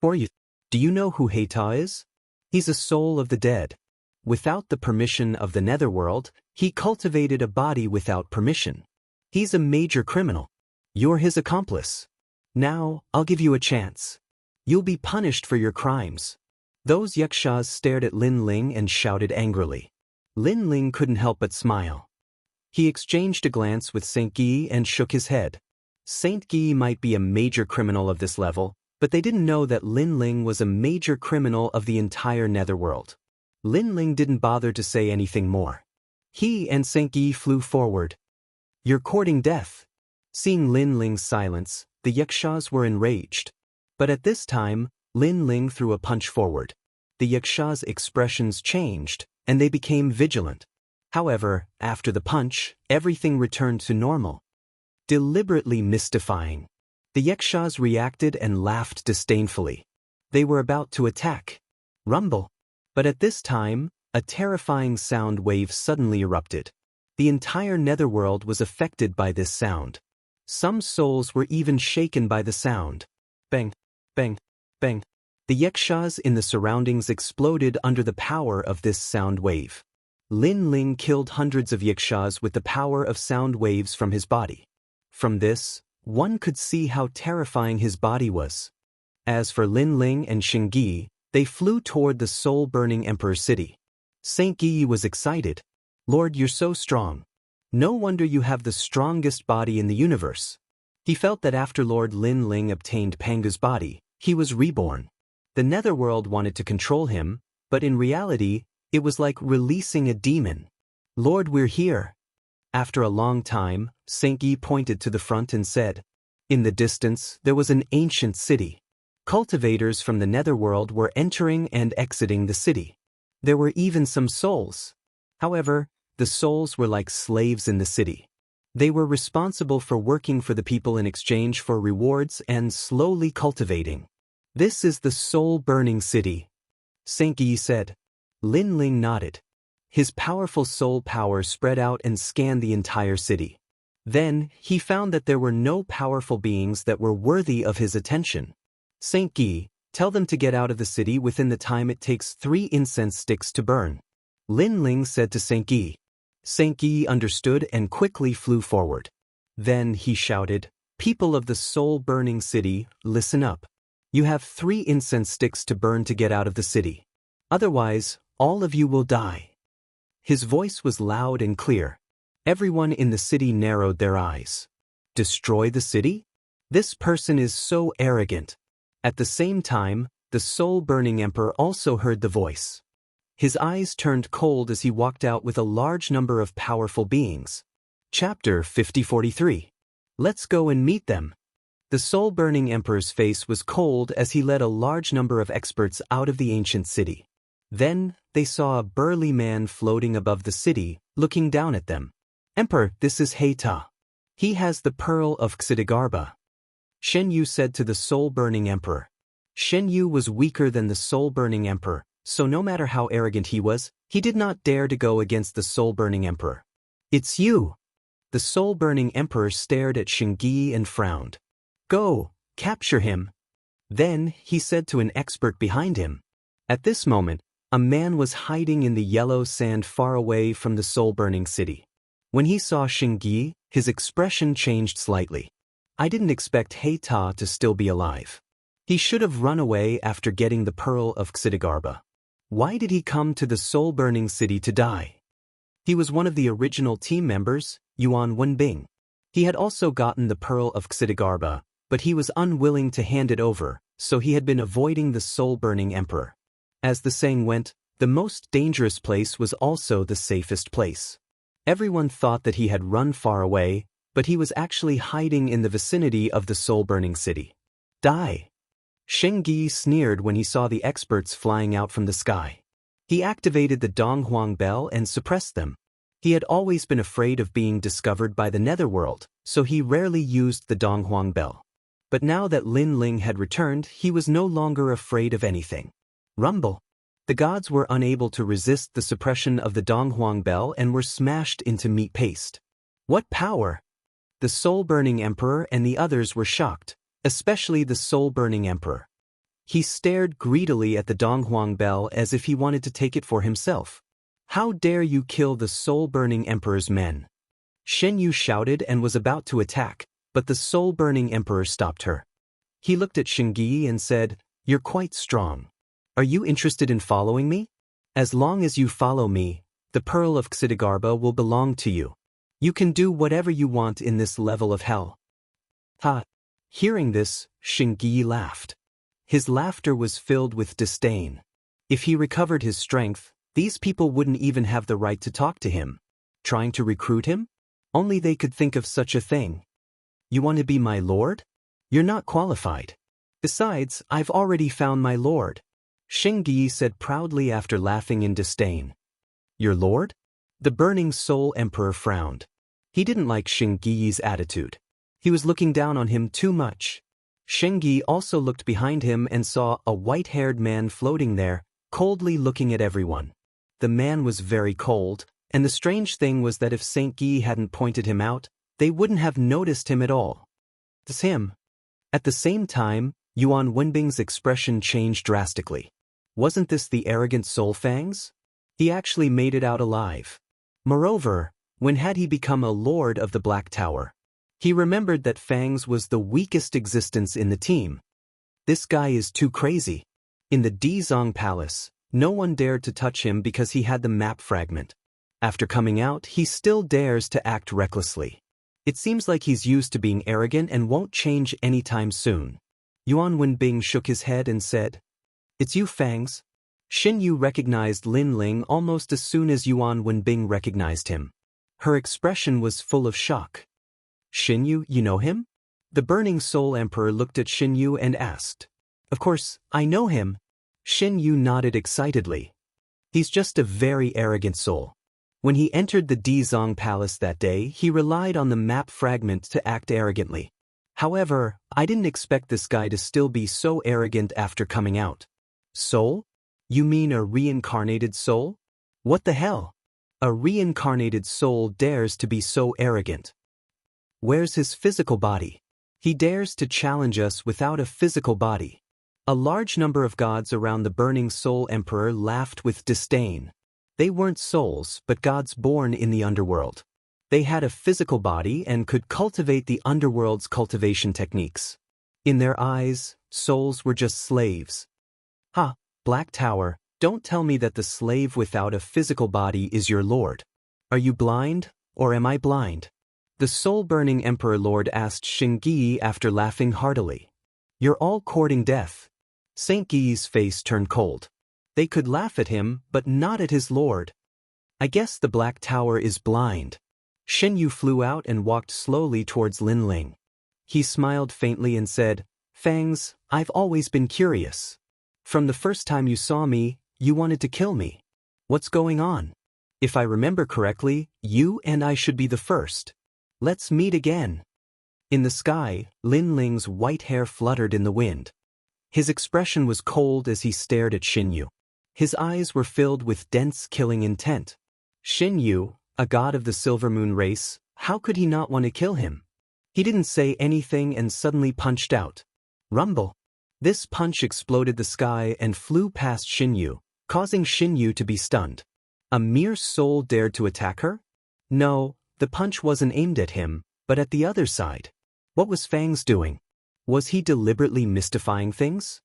For you. Do you know who Heita is? He's a soul of the dead. Without the permission of the netherworld, he cultivated a body without permission. He's a major criminal. You're his accomplice. Now, I'll give you a chance. You'll be punished for your crimes. Those Yakshas stared at Lin Ling and shouted angrily. Lin Ling couldn't help but smile. He exchanged a glance with Xianxia and shook his head. Xianxia might be a major criminal of this level, but they didn't know that Lin Ling was a major criminal of the entire netherworld. Lin Ling didn't bother to say anything more. He and Xianxia flew forward. You're courting death. Seeing Lin Ling's silence, the Yakshas were enraged. But at this time, Lin Ling threw a punch forward. The Yakshas' expressions changed, and they became vigilant. However, after the punch, everything returned to normal. Deliberately mystifying. The Yakshas reacted and laughed disdainfully. They were about to attack. Rumble. But at this time, a terrifying sound wave suddenly erupted. The entire netherworld was affected by this sound. Some souls were even shaken by the sound. Bang, bang, bang. The Yakshas in the surroundings exploded under the power of this sound wave. Lin Ling killed hundreds of Yakshas with the power of sound waves from his body. From this, one could see how terrifying his body was. As for Lin Ling and Xianxia, they flew toward the soul-burning Emperor's city. Xianxia was excited. Lord, you're so strong. No wonder you have the strongest body in the universe. He felt that after Lord Lin Ling obtained Panga's body, he was reborn. The netherworld wanted to control him, but in reality, it was like releasing a demon. Lord, we're here. After a long time, Xianxia pointed to the front and said, in the distance, there was an ancient city. Cultivators from the netherworld were entering and exiting the city. There were even some souls. However, the souls were like slaves in the city. They were responsible for working for the people in exchange for rewards and slowly cultivating. This is the soul-burning city. Xianxia said. Lin Ling nodded. His powerful soul power spread out and scanned the entire city. Then, he found that there were no powerful beings that were worthy of his attention. Xianxia, tell them to get out of the city within the time it takes 3 incense sticks to burn. Lin Ling said to Xianxia. Xianxia understood and quickly flew forward. Then he shouted, people of the soul-burning city, listen up. You have 3 incense sticks to burn to get out of the city. Otherwise, all of you will die. His voice was loud and clear. Everyone in the city narrowed their eyes. Destroy the city? This person is so arrogant. At the same time, the soul-burning emperor also heard the voice. His eyes turned cold as he walked out with a large number of powerful beings. Chapter 5043. Let's go and meet them. The soul-burning emperor's face was cold as he led a large number of experts out of the ancient city. Then, they saw a burly man floating above the city, looking down at them. Emperor, this is Heita. He has the pearl of Xidigarba. Shen Yu said to the soul-burning emperor. Shen Yu was weaker than the soul-burning emperor, so no matter how arrogant he was, he did not dare to go against the soul-burning emperor. It's you. The soul-burning emperor stared at Xianxia and frowned. Go, capture him. Then, he said to an expert behind him. At this moment, a man was hiding in the yellow sand far away from the soul-burning city. When he saw Xianxia, his expression changed slightly. I didn't expect Heita to still be alive. He should have run away after getting the pearl of Xidigarba. Why did he come to the soul-burning city to die? He was one of the original team members, Yuan Wenbing. He had also gotten the pearl of Xidigarba, but he was unwilling to hand it over, so he had been avoiding the soul-burning emperor. As the saying went, the most dangerous place was also the safest place. Everyone thought that he had run far away, but he was actually hiding in the vicinity of the soul-burning city. Die! Xianxia sneered when he saw the experts flying out from the sky. He activated the Donghuang bell and suppressed them. He had always been afraid of being discovered by the netherworld, so he rarely used the Donghuang bell. But now that Lin Ling had returned, he was no longer afraid of anything. Rumble. The gods were unable to resist the suppression of the Donghuang bell and were smashed into meat paste. What power! The soul-burning emperor and the others were shocked, especially the soul-burning emperor. He stared greedily at the Donghuang bell as if he wanted to take it for himself. How dare you kill the soul-burning emperor's men? Xianxia shouted and was about to attack, but the soul-burning emperor stopped her. He looked at Xingyi and said, "You're quite strong. Are you interested in following me? As long as you follow me, the pearl of Xidigarba will belong to you. You can do whatever you want in this level of hell." Ha! Hearing this, Xingyi laughed. His laughter was filled with disdain. If he recovered his strength, these people wouldn't even have the right to talk to him. Trying to recruit him? Only they could think of such a thing. You want to be my lord? You're not qualified. Besides, I've already found my lord. Xingyi said proudly after laughing in disdain. Your lord? The burning soul emperor frowned. He didn't like Xingyi's attitude. He was looking down on him too much. Xingyi also looked behind him and saw a white-haired man floating there, coldly looking at everyone. The man was very cold, and the strange thing was that if Saint Yi hadn't pointed him out, they wouldn't have noticed him at all. It's him. At the same time, Yuan Wenbing's expression changed drastically. Wasn't this the arrogant Soul Fangs? He actually made it out alive. Moreover, when had he become a lord of the Black Tower? He remembered that Fangs was the weakest existence in the team. This guy is too crazy. In the Dizong Palace, no one dared to touch him because he had the map fragment. After coming out, he still dares to act recklessly. It seems like he's used to being arrogant and won't change anytime soon. Yuan Wenbing shook his head and said, "It's you, Fangs." Xinyu recognized Lin Ling almost as soon as Yuan Wenbing recognized him. Her expression was full of shock. "Xinyu, you know him?" The Burning Soul Emperor looked at Xinyu and asked. "Of course, I know him." Xinyu nodded excitedly. "He's just a very arrogant soul. When he entered the Dizong Palace that day, he relied on the map fragment to act arrogantly. However, I didn't expect this guy to still be so arrogant after coming out." "Soul? You mean a reincarnated soul? What the hell? A reincarnated soul dares to be so arrogant. Where's his physical body? He dares to challenge us without a physical body." A large number of gods around the Burning Soul Emperor laughed with disdain. They weren't souls, but gods born in the underworld. They had a physical body and could cultivate the underworld's cultivation techniques. In their eyes, souls were just slaves. "Ha, Black Tower, don't tell me that the slave without a physical body is your lord. Are you blind, or am I blind?" The soul-burning Emperor Lord asked Xingyi after laughing heartily. "You're all courting death." Saint Yi's face turned cold. They could laugh at him, but not at his lord. "I guess the Black Tower is blind." Xinyu flew out and walked slowly towards Lin Ling. He smiled faintly and said, "Fangs, I've always been curious. From the first time you saw me, you wanted to kill me. What's going on? If I remember correctly, you and I should be the first. Let's meet again." In the sky, Lin Ling's white hair fluttered in the wind. His expression was cold as he stared at Xinyu. His eyes were filled with dense killing intent. Xinyu, a god of the Silver Moon race, how could he not want to kill him? He didn't say anything and suddenly punched out. Rumble. This punch exploded the sky and flew past Xinyu, causing Xinyu to be stunned. A mere soul dared to attack her? No, the punch wasn't aimed at him, but at the other side. What was Fangs doing? Was he deliberately mystifying things?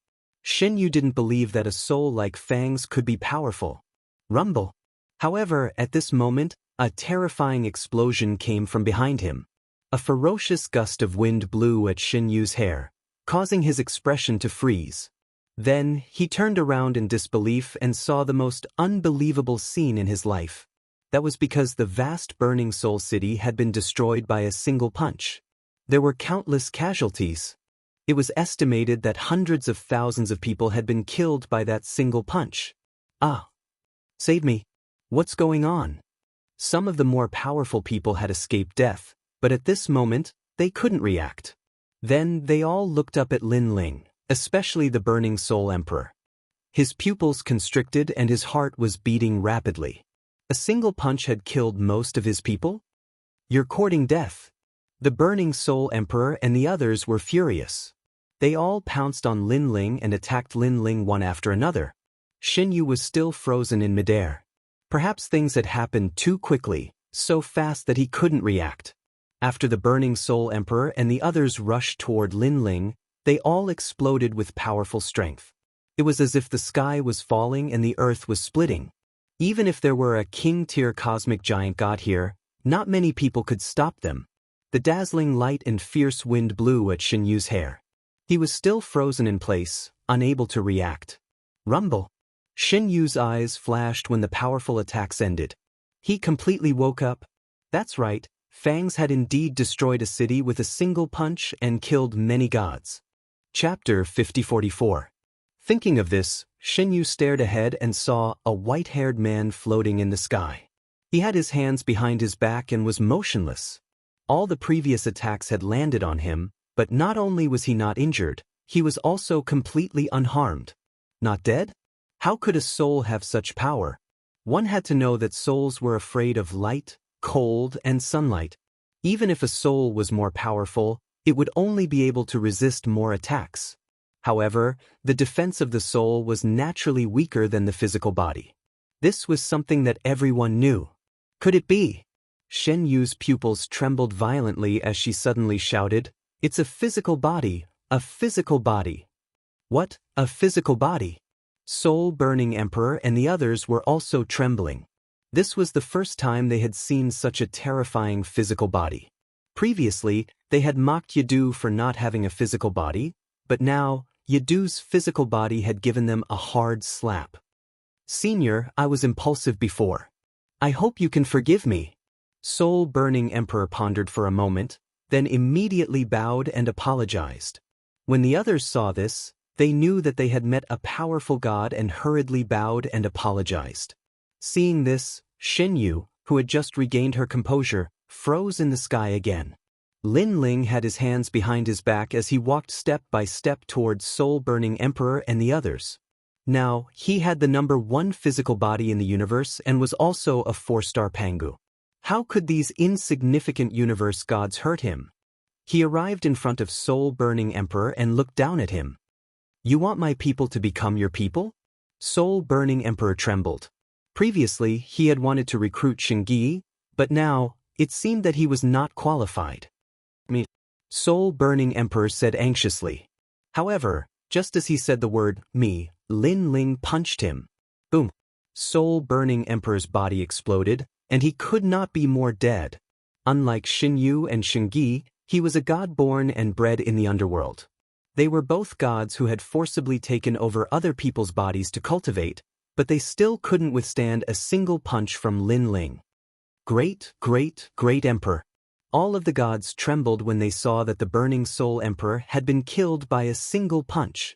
Xinyu didn't believe that a soul like Fangs could be powerful. Rumble. However, at this moment, a terrifying explosion came from behind him. A ferocious gust of wind blew at Xinyu's hair, causing his expression to freeze. Then, he turned around in disbelief and saw the most unbelievable scene in his life. That was because the vast burning soul city had been destroyed by a single punch. There were countless casualties. It was estimated that hundreds of thousands of people had been killed by that single punch. "Ah! Save me! What's going on?" Some of the more powerful people had escaped death, but at this moment, they couldn't react. Then they all looked up at Lin Ling, especially the Burning Soul Emperor. His pupils constricted and his heart was beating rapidly. A single punch had killed most of his people? You're courting death. The Burning Soul Emperor and the others were furious. They all pounced on Lin Ling and attacked Lin Ling one after another. Xinyu was still frozen in midair. Perhaps things had happened too quickly, so fast that he couldn't react. After the Burning Soul Emperor and the others rushed toward Lin Ling, they all exploded with powerful strength. It was as if the sky was falling and the earth was splitting. Even if there were a king-tier cosmic giant god here, not many people could stop them. The dazzling light and fierce wind blew at Xinyu's hair. He was still frozen in place, unable to react. Rumble! Xinyu's eyes flashed when the powerful attacks ended. He completely woke up. That's right, Fangs had indeed destroyed a city with a single punch and killed many gods. Chapter 5044. Thinking of this, Xinyu stared ahead and saw a white-haired man floating in the sky. He had his hands behind his back and was motionless. All the previous attacks had landed on him, but not only was he not injured, he was also completely unharmed. Not dead? How could a soul have such power? One had to know that souls were afraid of light, cold, and sunlight. Even if a soul was more powerful, it would only be able to resist more attacks. However, the defense of the soul was naturally weaker than the physical body. This was something that everyone knew. Could it be? Xinyu's pupils trembled violently as she suddenly shouted, "It's a physical body, a physical body." What, a physical body? Soul Burning Emperor and the others were also trembling. This was the first time they had seen such a terrifying physical body. Previously, they had mocked Yadu for not having a physical body, but now, Yadu's physical body had given them a hard slap. "Senior, I was impulsive before. I hope you can forgive me." Soul Burning Emperor pondered for a moment, then immediately bowed and apologized. When the others saw this, they knew that they had met a powerful god and hurriedly bowed and apologized. Seeing this, Xinyu, who had just regained her composure, froze in the sky again. Lin Ling had his hands behind his back as he walked step by step towards Soul Burning Emperor and the others. Now, he had the number 1 physical body in the universe and was also a 4-star Pangu. How could these insignificant universe gods hurt him? He arrived in front of Soul Burning Emperor and looked down at him. "You want my people to become your people?" Soul Burning Emperor trembled. Previously, he had wanted to recruit Xingyi, but now, it seemed that he was not qualified. "Me," Soul Burning Emperor said anxiously. However, just as he said the word, "me," Lin Ling punched him. Boom! Soul Burning Emperor's body exploded, and he could not be more dead. Unlike Xinyu and Xingyi, he was a god born and bred in the underworld. They were both gods who had forcibly taken over other people's bodies to cultivate, but they still couldn't withstand a single punch from Lin Ling. Great Emperor! All of the gods trembled when they saw that the Burning Soul Emperor had been killed by a single punch.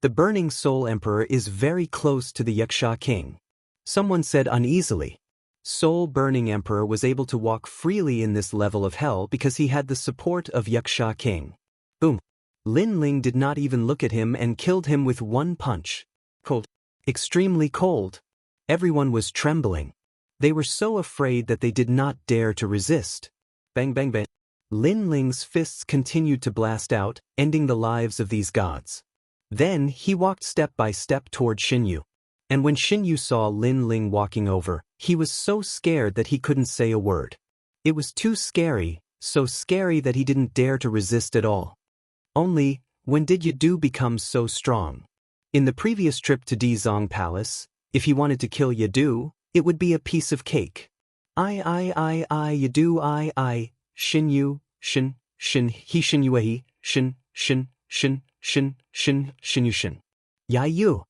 The Burning Soul Emperor is very close to the Wuxia King. Someone said uneasily. Soul Burning Emperor was able to walk freely in this level of hell because he had the support of Wuxia King. Boom! Lin Ling did not even look at him and killed him with one punch. Cold. Extremely cold. Everyone was trembling. They were so afraid that they did not dare to resist. Bang bang bang. Lin Ling's fists continued to blast out, ending the lives of these gods. Then he walked step by step toward Xinyu. And when Xinyu saw Lin Ling walking over, he was so scared that he couldn't say a word. It was too scary, so scary that he didn't dare to resist at all. Only, when did Yadu become so strong? In the previous trip to Dizong Palace, if he wanted to kill Yadu, it would be a piece of cake. Yadu Xinyu, he Xinyue, Xinyu. Yayu.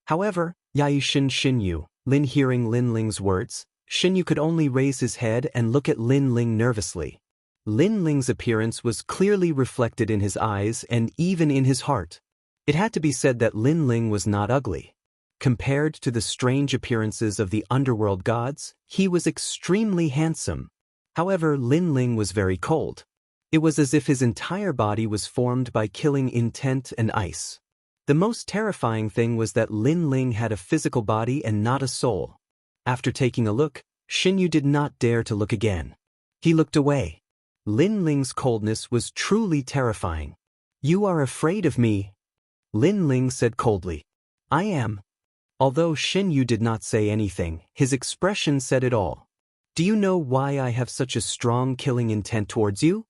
However, Yayu Xinyu, Lin hearing Lin Ling's words, Xinyu could only raise his head and look at Lin Ling nervously. Lin Ling's appearance was clearly reflected in his eyes and even in his heart. It had to be said that Lin Ling was not ugly. Compared to the strange appearances of the underworld gods, he was extremely handsome. However, Lin Ling was very cold. It was as if his entire body was formed by killing intent and ice. The most terrifying thing was that Lin Ling had a physical body and not a soul. After taking a look, Xinyu did not dare to look again. He looked away. Lin Ling's coldness was truly terrifying. "You are afraid of me?" Lin Ling said coldly. "I am." Although Xinyu did not say anything, his expression said it all. "Do you know why I have such a strong killing intent towards you?"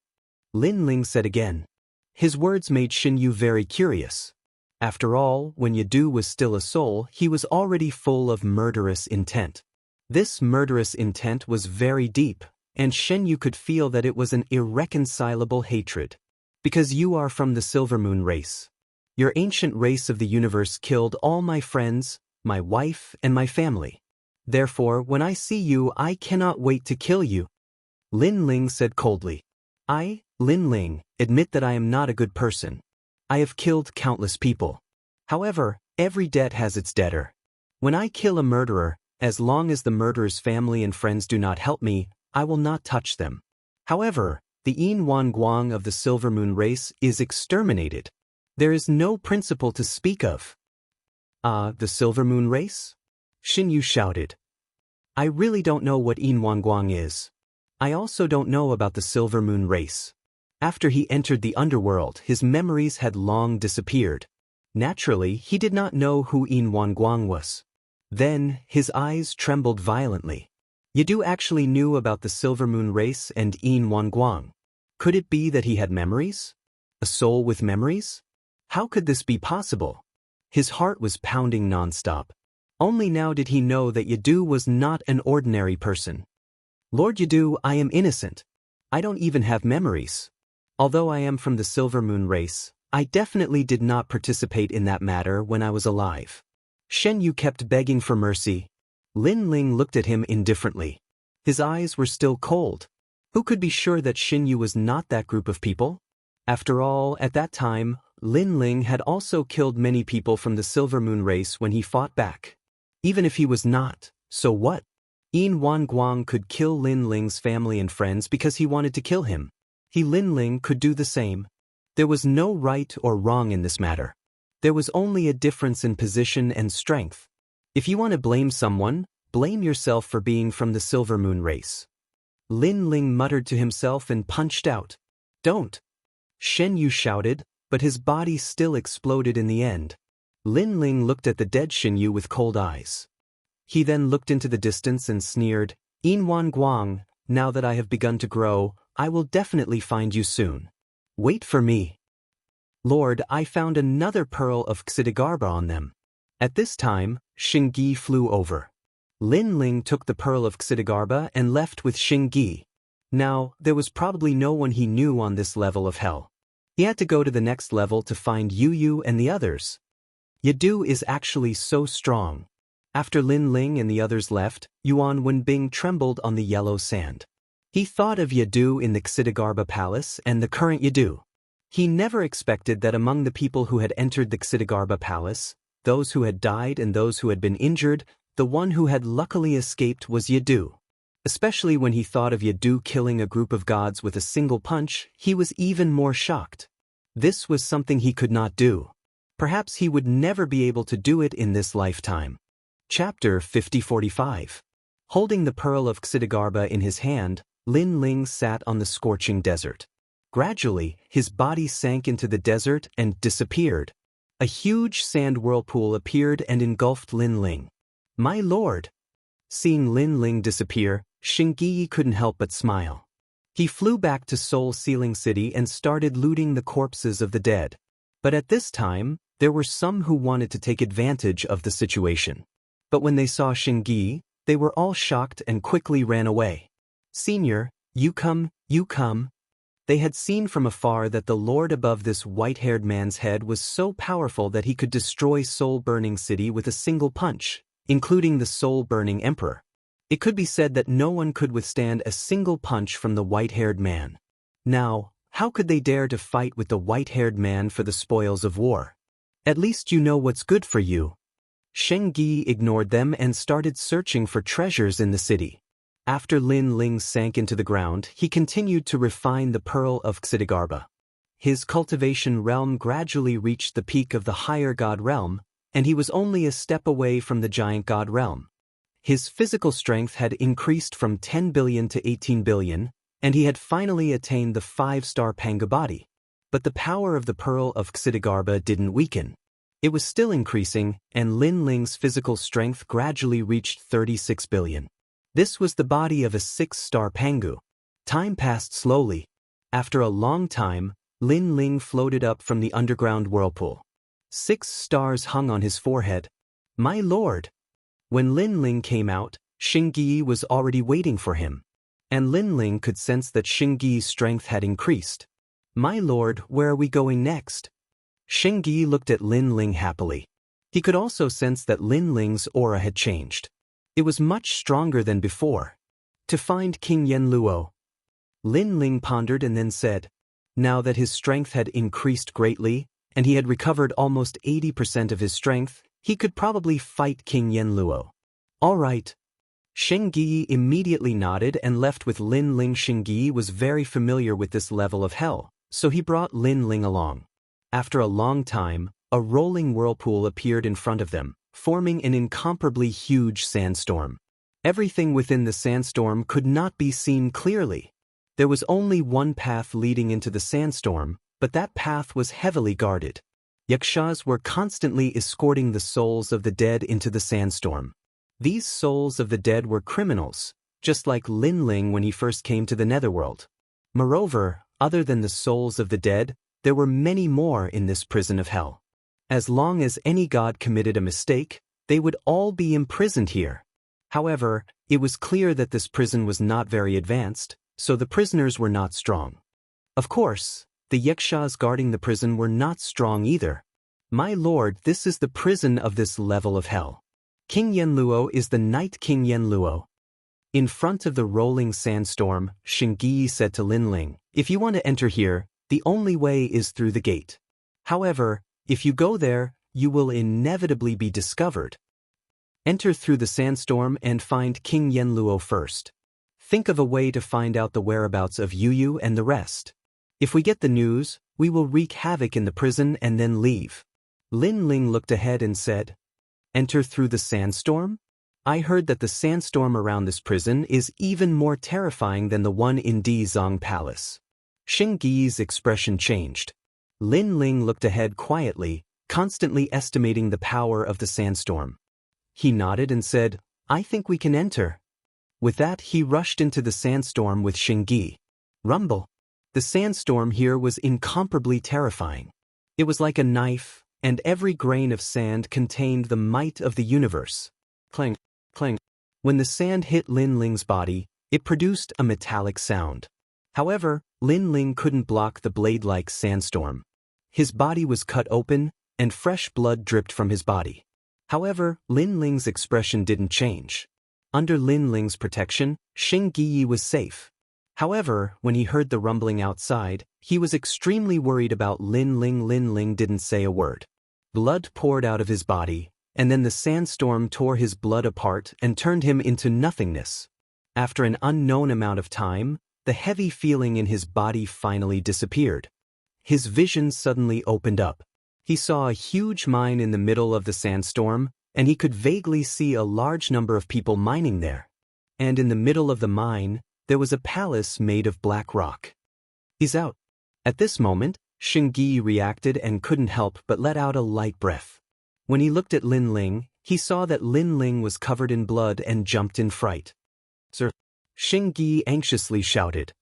Lin Ling said again. His words made Xinyu very curious. After all, when Yadu was still a soul, he was already full of murderous intent. This murderous intent was very deep, and Xinyu could feel that it was an irreconcilable hatred. "Because you are from the Silver Moon race. Your ancient race of the universe killed all my friends, my wife, and my family. Therefore, when I see you, I cannot wait to kill you." Lin Ling said coldly. "I, Lin Ling, admit that I am not a good person. I have killed countless people. However, every debt has its debtor. When I kill a murderer, as long as the murderer's family and friends do not help me, I will not touch them. However, the Yin Wan Guang of the Silver Moon race is exterminated. There is no principle to speak of." The Silver Moon race?" Xinyu shouted. "I really don't know what Yin Wan Guang is. I also don't know about the Silver Moon race." After he entered the underworld, his memories had long disappeared. Naturally, he did not know who Yin Wan Guang was. Then, his eyes trembled violently. Yadu actually knew about the Silver Moon race and Yin Wan Guang. Could it be that he had memories? A soul with memories? How could this be possible? His heart was pounding nonstop. Only now did he know that Yadu was not an ordinary person. "Lord Yadu, I am innocent. I don't even have memories. Although I am from the Silver Moon race, I definitely did not participate in that matter when I was alive." Xinyu kept begging for mercy. Lin Ling looked at him indifferently. His eyes were still cold. Who could be sure that Xinyu was not that group of people? After all, at that time, Lin Ling had also killed many people from the Silver Moon race when he fought back. Even if he was not, so what? Yin Wan Guang could kill Lin Ling's family and friends because he wanted to kill him. He, Lin Ling, could do the same. There was no right or wrong in this matter. There was only a difference in position and strength. If you want to blame someone, blame yourself for being from the Silver Moon race. Lin Ling muttered to himself and punched out. "Don't!" Xinyu shouted, but his body still exploded in the end. Lin Ling looked at the dead Xinyu with cold eyes. He then looked into the distance and sneered, "Yin Wan Guang, now that I have begun to grow, I will definitely find you soon. Wait for me." "Lord, I found another pearl of Xidigarba on them." At this time, Xingyi flew over. Lin Ling took the pearl of Xidigarba and left with Xingyi. Now, there was probably no one he knew on this level of hell. He had to go to the next level to find Yu and the others. Yadu is actually so strong. After Lin Ling and the others left, Yuan Wenbing trembled on the yellow sand. He thought of Yadu in the Xidigarba Palace and the current Yadu. He never expected that among the people who had entered the Xidigarba Palace, those who had died and those who had been injured, the one who had luckily escaped was Yadu. Especially when he thought of Yadu killing a group of gods with a single punch, he was even more shocked. This was something he could not do. Perhaps he would never be able to do it in this lifetime. Chapter 50-45. Holding the pearl of Xidigarba in his hand, Lin Ling sat on the scorching desert. Gradually, his body sank into the desert and disappeared. A huge sand whirlpool appeared and engulfed Lin Ling. "My lord!" Seeing Lin Ling disappear, Xingyi couldn't help but smile. He flew back to Seoul Ceiling City and started looting the corpses of the dead. But at this time, there were some who wanted to take advantage of the situation. But when they saw Xingyi, they were all shocked and quickly ran away. "Senior, you come, you come." They had seen from afar that the lord above this white-haired man's head was so powerful that he could destroy soul-burning city with a single punch, including the soul-burning emperor. It could be said that no one could withstand a single punch from the white-haired man. Now, how could they dare to fight with the white-haired man for the spoils of war? "At least you know what's good for you." Shengyi ignored them and started searching for treasures in the city. After Lin Ling sank into the ground, he continued to refine the pearl of Xidigarba. His cultivation realm gradually reached the peak of the higher god realm, and he was only a step away from the giant god realm. His physical strength had increased from 10 billion to 18 billion, and he had finally attained the 5-star Panga body. But the power of the pearl of Xidigarba didn't weaken. It was still increasing, and Lin Ling's physical strength gradually reached 36 billion. This was the body of a 6-star Pangu. Time passed slowly. After a long time, Lin Ling floated up from the underground whirlpool. 6 stars hung on his forehead. "My lord!" When Lin Ling came out, Shengyi was already waiting for him. And Lin Ling could sense that Shengyi's strength had increased. "My lord, where are we going next?" Shengyi looked at Lin Ling happily. He could also sense that Lin Ling's aura had changed. It was much stronger than before. "To find King Yenluo." Lin Ling pondered and then said, now that his strength had increased greatly, and he had recovered almost 80% of his strength, he could probably fight King Yenluo. "All right." Shengyi immediately nodded and left with Lin Ling. Shengyi was very familiar with this level of hell, so he brought Lin Ling along. After a long time, a rolling whirlpool appeared in front of them, forming an incomparably huge sandstorm. Everything within the sandstorm could not be seen clearly. There was only one path leading into the sandstorm, but that path was heavily guarded. Yakshas were constantly escorting the souls of the dead into the sandstorm. These souls of the dead were criminals, just like Lin Ling when he first came to the netherworld. Moreover, other than the souls of the dead, there were many more in this prison of hell. As long as any god committed a mistake, they would all be imprisoned here. However, it was clear that this prison was not very advanced, so the prisoners were not strong. Of course, the yakshas guarding the prison were not strong either. "My lord, this is the prison of this level of hell. King Yenluo is the Night King Yenluo." In front of the rolling sandstorm, Shengyi said to Lin Ling, "If you want to enter here, the only way is through the gate. However, if you go there, you will inevitably be discovered. Enter through the sandstorm and find King Yenluo first. Think of a way to find out the whereabouts of Yu and the rest. If we get the news, we will wreak havoc in the prison and then leave." Lin Ling looked ahead and said, "Enter through the sandstorm? I heard that the sandstorm around this prison is even more terrifying than the one in Dizong Palace." Shengyi's expression changed. Lin Ling looked ahead quietly, constantly estimating the power of the sandstorm. He nodded and said, "I think we can enter." With that, he rushed into the sandstorm with Shengyi. Rumble. The sandstorm here was incomparably terrifying. It was like a knife, and every grain of sand contained the might of the universe. Clang, clang. When the sand hit Lin Ling's body, it produced a metallic sound. However, Lin Ling couldn't block the blade-like sandstorm. His body was cut open, and fresh blood dripped from his body. However, Lin Ling's expression didn't change. Under Lin Ling's protection, Shengyi was safe. However, when he heard the rumbling outside, he was extremely worried about Lin Ling. Lin Ling didn't say a word. Blood poured out of his body, and then the sandstorm tore his blood apart and turned him into nothingness. After an unknown amount of time, the heavy feeling in his body finally disappeared. His vision suddenly opened up. He saw a huge mine in the middle of the sandstorm, and he could vaguely see a large number of people mining there. And in the middle of the mine, there was a palace made of black rock. "He's out." At this moment, Shengyi reacted and couldn't help but let out a light breath. When he looked at Lin Ling, he saw that Lin Ling was covered in blood and jumped in fright. "Sir," Shengyi anxiously shouted.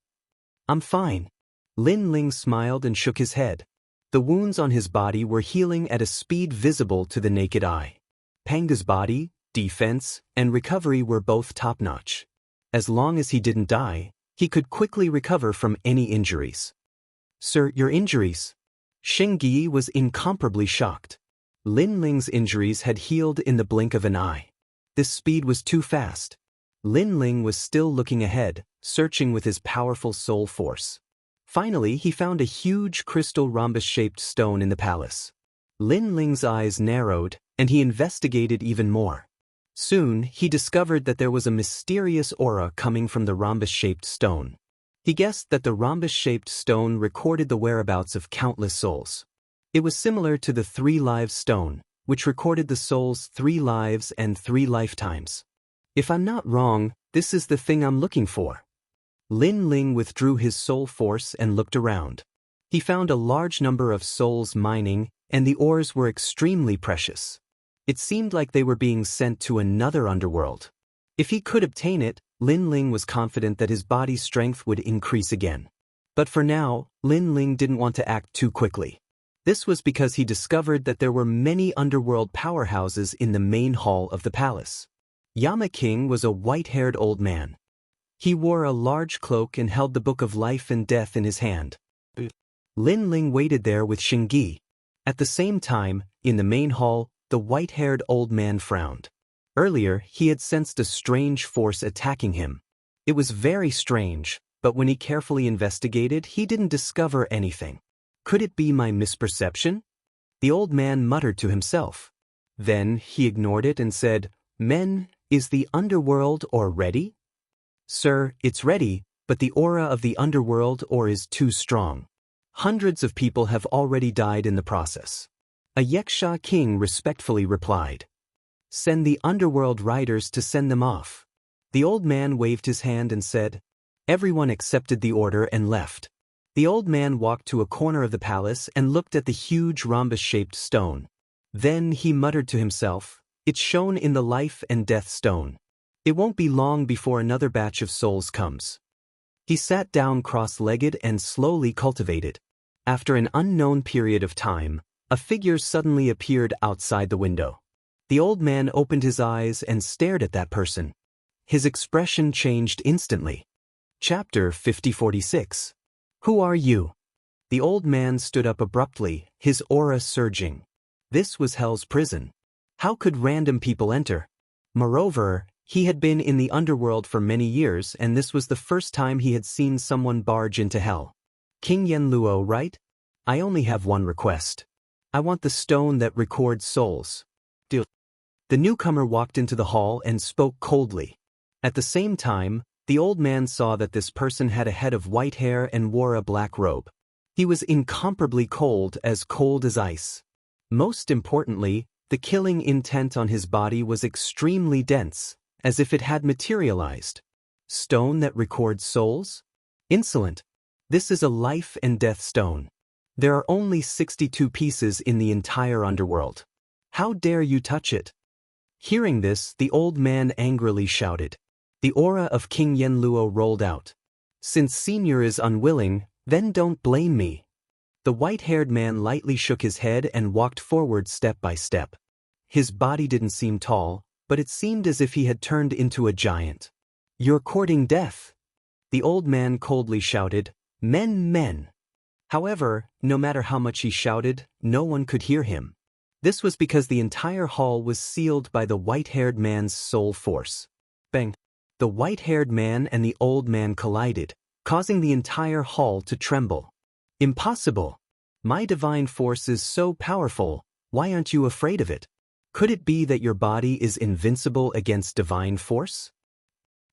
"I'm fine." Lin Ling smiled and shook his head. The wounds on his body were healing at a speed visible to the naked eye. Panga's body, defense, and recovery were both top-notch. As long as he didn't die, he could quickly recover from any injuries. "Sir, your injuries?" Shengyi was incomparably shocked. Lin Ling's injuries had healed in the blink of an eye. This speed was too fast. Lin Ling was still looking ahead, searching with his powerful soul force. Finally, he found a huge crystal rhombus-shaped stone in the palace. Lin Ling's eyes narrowed, and he investigated even more. Soon, he discovered that there was a mysterious aura coming from the rhombus-shaped stone. He guessed that the rhombus-shaped stone recorded the whereabouts of countless souls. It was similar to the 3 Lives stone, which recorded the soul's 3 lives and 3 lifetimes. If I'm not wrong, this is the thing I'm looking for. Lin Ling withdrew his soul force and looked around. He found a large number of souls mining, and the ores were extremely precious. It seemed like they were being sent to another underworld. If he could obtain it, Lin Ling was confident that his body's strength would increase again. But for now, Lin Ling didn't want to act too quickly. This was because he discovered that there were many underworld powerhouses in the main hall of the palace. Yama King was a white-haired old man. He wore a large cloak and held the Book of Life and Death in his hand. Lin Ling waited there with Xingyi. At the same time, in the main hall, the white-haired old man frowned. Earlier, he had sensed a strange force attacking him. It was very strange, but when he carefully investigated, he didn't discover anything. Could it be my misperception? The old man muttered to himself. Then he ignored it and said, "Men, is the underworld ore ready?" "Sir, it's ready, but the aura of the underworld ore is too strong. Hundreds of people have already died in the process." A Yaksha king respectfully replied. "Send the underworld riders to send them off." The old man waved his hand and said. Everyone accepted the order and left. The old man walked to a corner of the palace and looked at the huge rhombus-shaped stone. Then he muttered to himself, "It's shown in the life and death stone. It won't be long before another batch of souls comes." He sat down cross-legged and slowly cultivated. After an unknown period of time, a figure suddenly appeared outside the window. The old man opened his eyes and stared at that person. His expression changed instantly. Chapter 5046. Who are you? The old man stood up abruptly, his aura surging. This was Hell's prison. How could random people enter? Moreover, he had been in the underworld for many years, and this was the first time he had seen someone barge into Hell. King Yenluo, right? I only have one request. I want the stone that records souls. Deal. The newcomer walked into the hall and spoke coldly. At the same time, the old man saw that this person had a head of white hair and wore a black robe. He was incomparably cold as ice. Most importantly, the killing intent on his body was extremely dense, as if it had materialized. Stone that records souls? Insolent. This is a life and death stone. There are only 62 pieces in the entire underworld. How dare you touch it? Hearing this, the old man angrily shouted. The aura of King Yenluo rolled out. Since Senior is unwilling, then don't blame me. The white-haired man lightly shook his head and walked forward step by step. His body didn't seem tall, but it seemed as if he had turned into a giant. You're courting death. The old man coldly shouted, Men, men. However, no matter how much he shouted, no one could hear him. This was because the entire hall was sealed by the white-haired man's soul force. Bang! The white-haired man and the old man collided, causing the entire hall to tremble. Impossible! My divine force is so powerful, why aren't you afraid of it? Could it be that your body is invincible against divine force?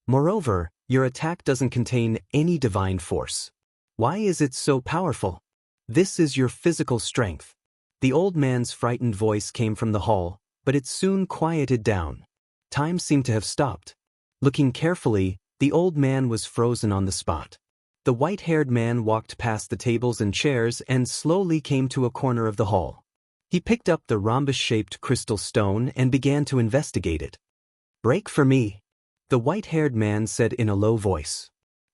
Moreover, your attack doesn't contain any divine force. Why is it so powerful? This is your physical strength. The old man's frightened voice came from the hall, but it soon quieted down. Time seemed to have stopped. Looking carefully, the old man was frozen on the spot. The white-haired man walked past the tables and chairs and slowly came to a corner of the hall. He picked up the rhombus-shaped crystal stone and began to investigate it. Break for me, the white-haired man said in a low voice.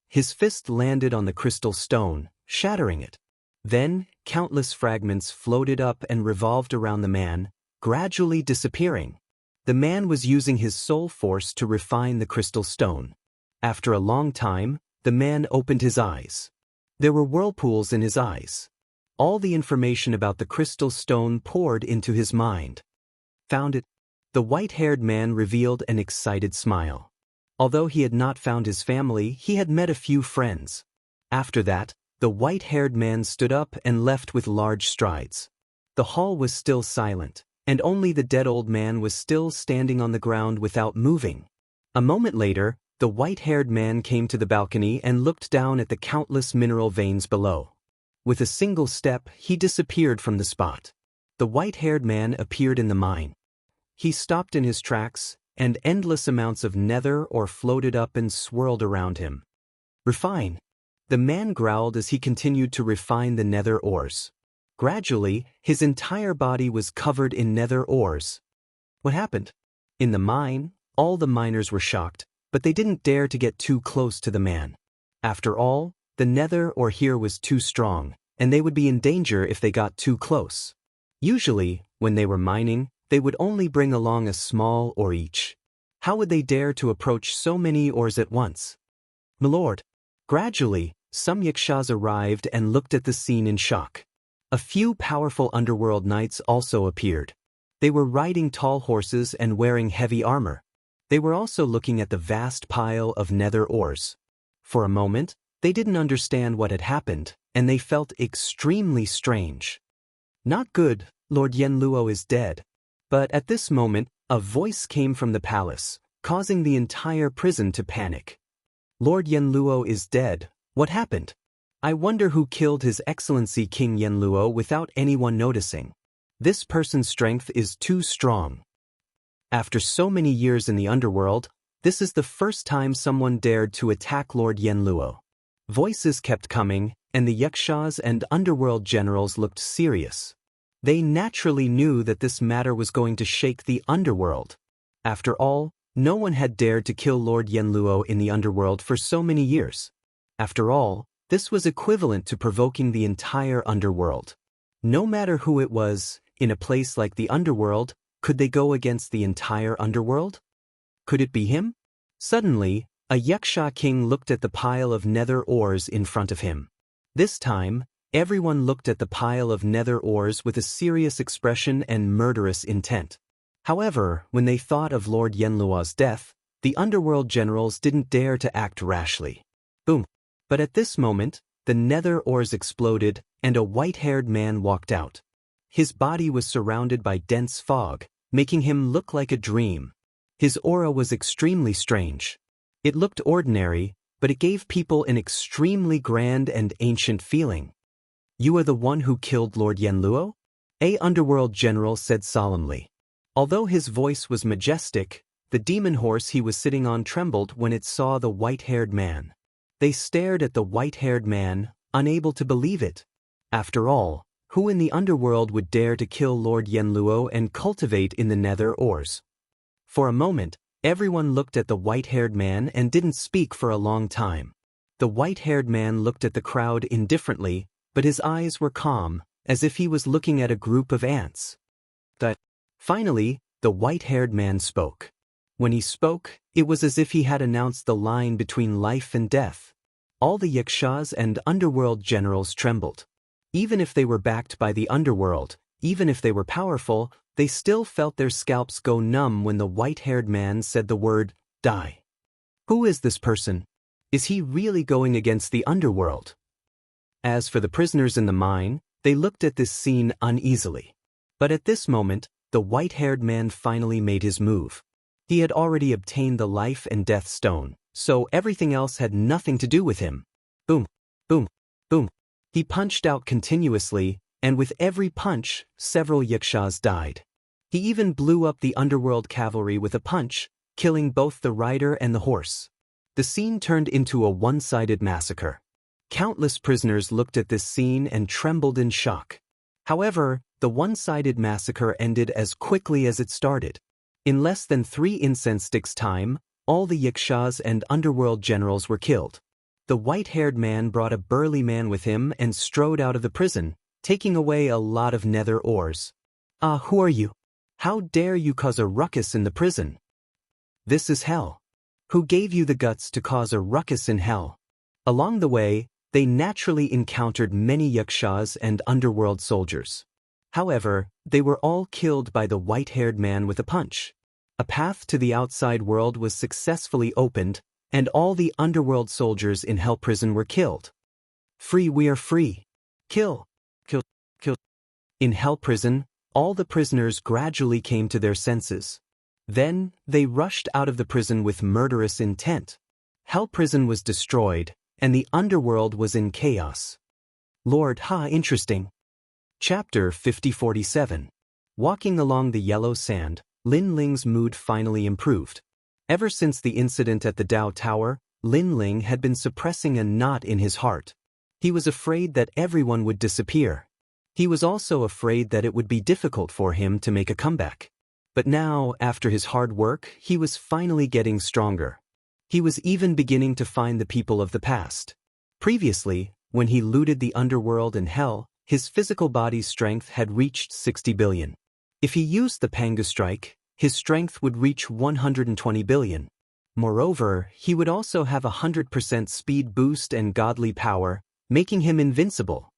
His fist landed on the crystal stone, shattering it. Then, countless fragments floated up and revolved around the man, gradually disappearing. The man was using his soul force to refine the crystal stone. After a long time, the man opened his eyes. There were whirlpools in his eyes. All the information about the crystal stone poured into his mind. Found it? The white-haired man revealed an excited smile. Although he had not found his family, he had met a few friends. After that, the white-haired man stood up and left with large strides. The hall was still silent, and only the dead old man was still standing on the ground without moving. A moment later, the white-haired man came to the balcony and looked down at the countless mineral veins below. With a single step, he disappeared from the spot. The white-haired man appeared in the mine. He stopped in his tracks, and endless amounts of nether ore floated up and swirled around him. Refine. The man growled as he continued to refine the nether ores. Gradually, his entire body was covered in nether ores. What happened? In the mine, all the miners were shocked, but they didn't dare to get too close to the man. After all, the nether ore here was too strong, and they would be in danger if they got too close. Usually, when they were mining, they would only bring along a small ore each. How would they dare to approach so many ores at once? My lord. Gradually, some yakshas arrived and looked at the scene in shock. A few powerful underworld knights also appeared. They were riding tall horses and wearing heavy armor. They were also looking at the vast pile of nether ores. For a moment, they didn't understand what had happened, and they felt extremely strange. Not good, Lord Yanluo is dead. But at this moment, a voice came from the palace, causing the entire prison to panic. Lord Yanluo is dead. What happened? I wonder who killed His Excellency King Yanluo without anyone noticing. This person's strength is too strong. After so many years in the underworld, this is the first time someone dared to attack Lord Yanluo. Voices kept coming, and the yakshas and underworld generals looked serious. They naturally knew that this matter was going to shake the underworld. After all, no one had dared to kill Lord Yanluo in the underworld for so many years. After all, this was equivalent to provoking the entire underworld. No matter who it was, in a place like the underworld, could they go against the entire underworld? Could it be him? Suddenly, a yaksha king looked at the pile of nether ores in front of him. This time, everyone looked at the pile of nether ores with a serious expression and murderous intent. However, when they thought of Lord Yanluo's death, the underworld generals didn't dare to act rashly. Boom. But at this moment, the nether ores exploded, and a white-haired man walked out. His body was surrounded by dense fog, making him look like a dream. His aura was extremely strange. It looked ordinary, but it gave people an extremely grand and ancient feeling. You are the one who killed Lord Yanluo? A underworld general said solemnly. Although his voice was majestic, the demon horse he was sitting on trembled when it saw the white-haired man. They stared at the white-haired man, unable to believe it. After all, who in the underworld would dare to kill Lord Yanluo and cultivate in the nether ores? For a moment, everyone looked at the white-haired man and didn't speak for a long time. The white-haired man looked at the crowd indifferently, but his eyes were calm, as if he was looking at a group of ants. Finally, the white-haired man spoke. When he spoke, it was as if he had announced the line between life and death. All the yakshas and underworld generals trembled. Even if they were backed by the underworld, even if they were powerful, they still felt their scalps go numb when the white-haired man said the word, die. Who is this person? Is he really going against the underworld? As for the prisoners in the mine, they looked at this scene uneasily. But at this moment, the white-haired man finally made his move. He had already obtained the life and death stone, so everything else had nothing to do with him. Boom, boom, boom. He punched out continuously, and with every punch, several yakshas died. He even blew up the underworld cavalry with a punch, killing both the rider and the horse. The scene turned into a one-sided massacre. Countless prisoners looked at this scene and trembled in shock. However, the one-sided massacre ended as quickly as it started. In less than 3 incense sticks' time, all the yakshas and underworld generals were killed. The white-haired man brought a burly man with him and strode out of the prison, taking away a lot of nether ores. Who are you? How dare you cause a ruckus in the prison? This is hell. Who gave you the guts to cause a ruckus in hell? Along the way, they naturally encountered many yakshas and underworld soldiers. However, they were all killed by the white-haired man with a punch. A path to the outside world was successfully opened, and all the underworld soldiers in Hell Prison were killed. Free, we are free. Kill, kill, kill. In Hell Prison, all the prisoners gradually came to their senses. Then, they rushed out of the prison with murderous intent. Hell Prison was destroyed, and the underworld was in chaos. Lord, interesting. Chapter 5047. Walking along the yellow sand, Lin Ling's mood finally improved. Ever since the incident at the Dao Tower, Lin Ling had been suppressing a knot in his heart. He was afraid that everyone would disappear. He was also afraid that it would be difficult for him to make a comeback. But now, after his hard work, he was finally getting stronger. He was even beginning to find the people of the past. Previously, when he looted the underworld and hell, his physical body's strength had reached 60 billion. If he used the Panga strike, his strength would reach 120 billion. Moreover, he would also have 100% speed boost and godly power, making him invincible.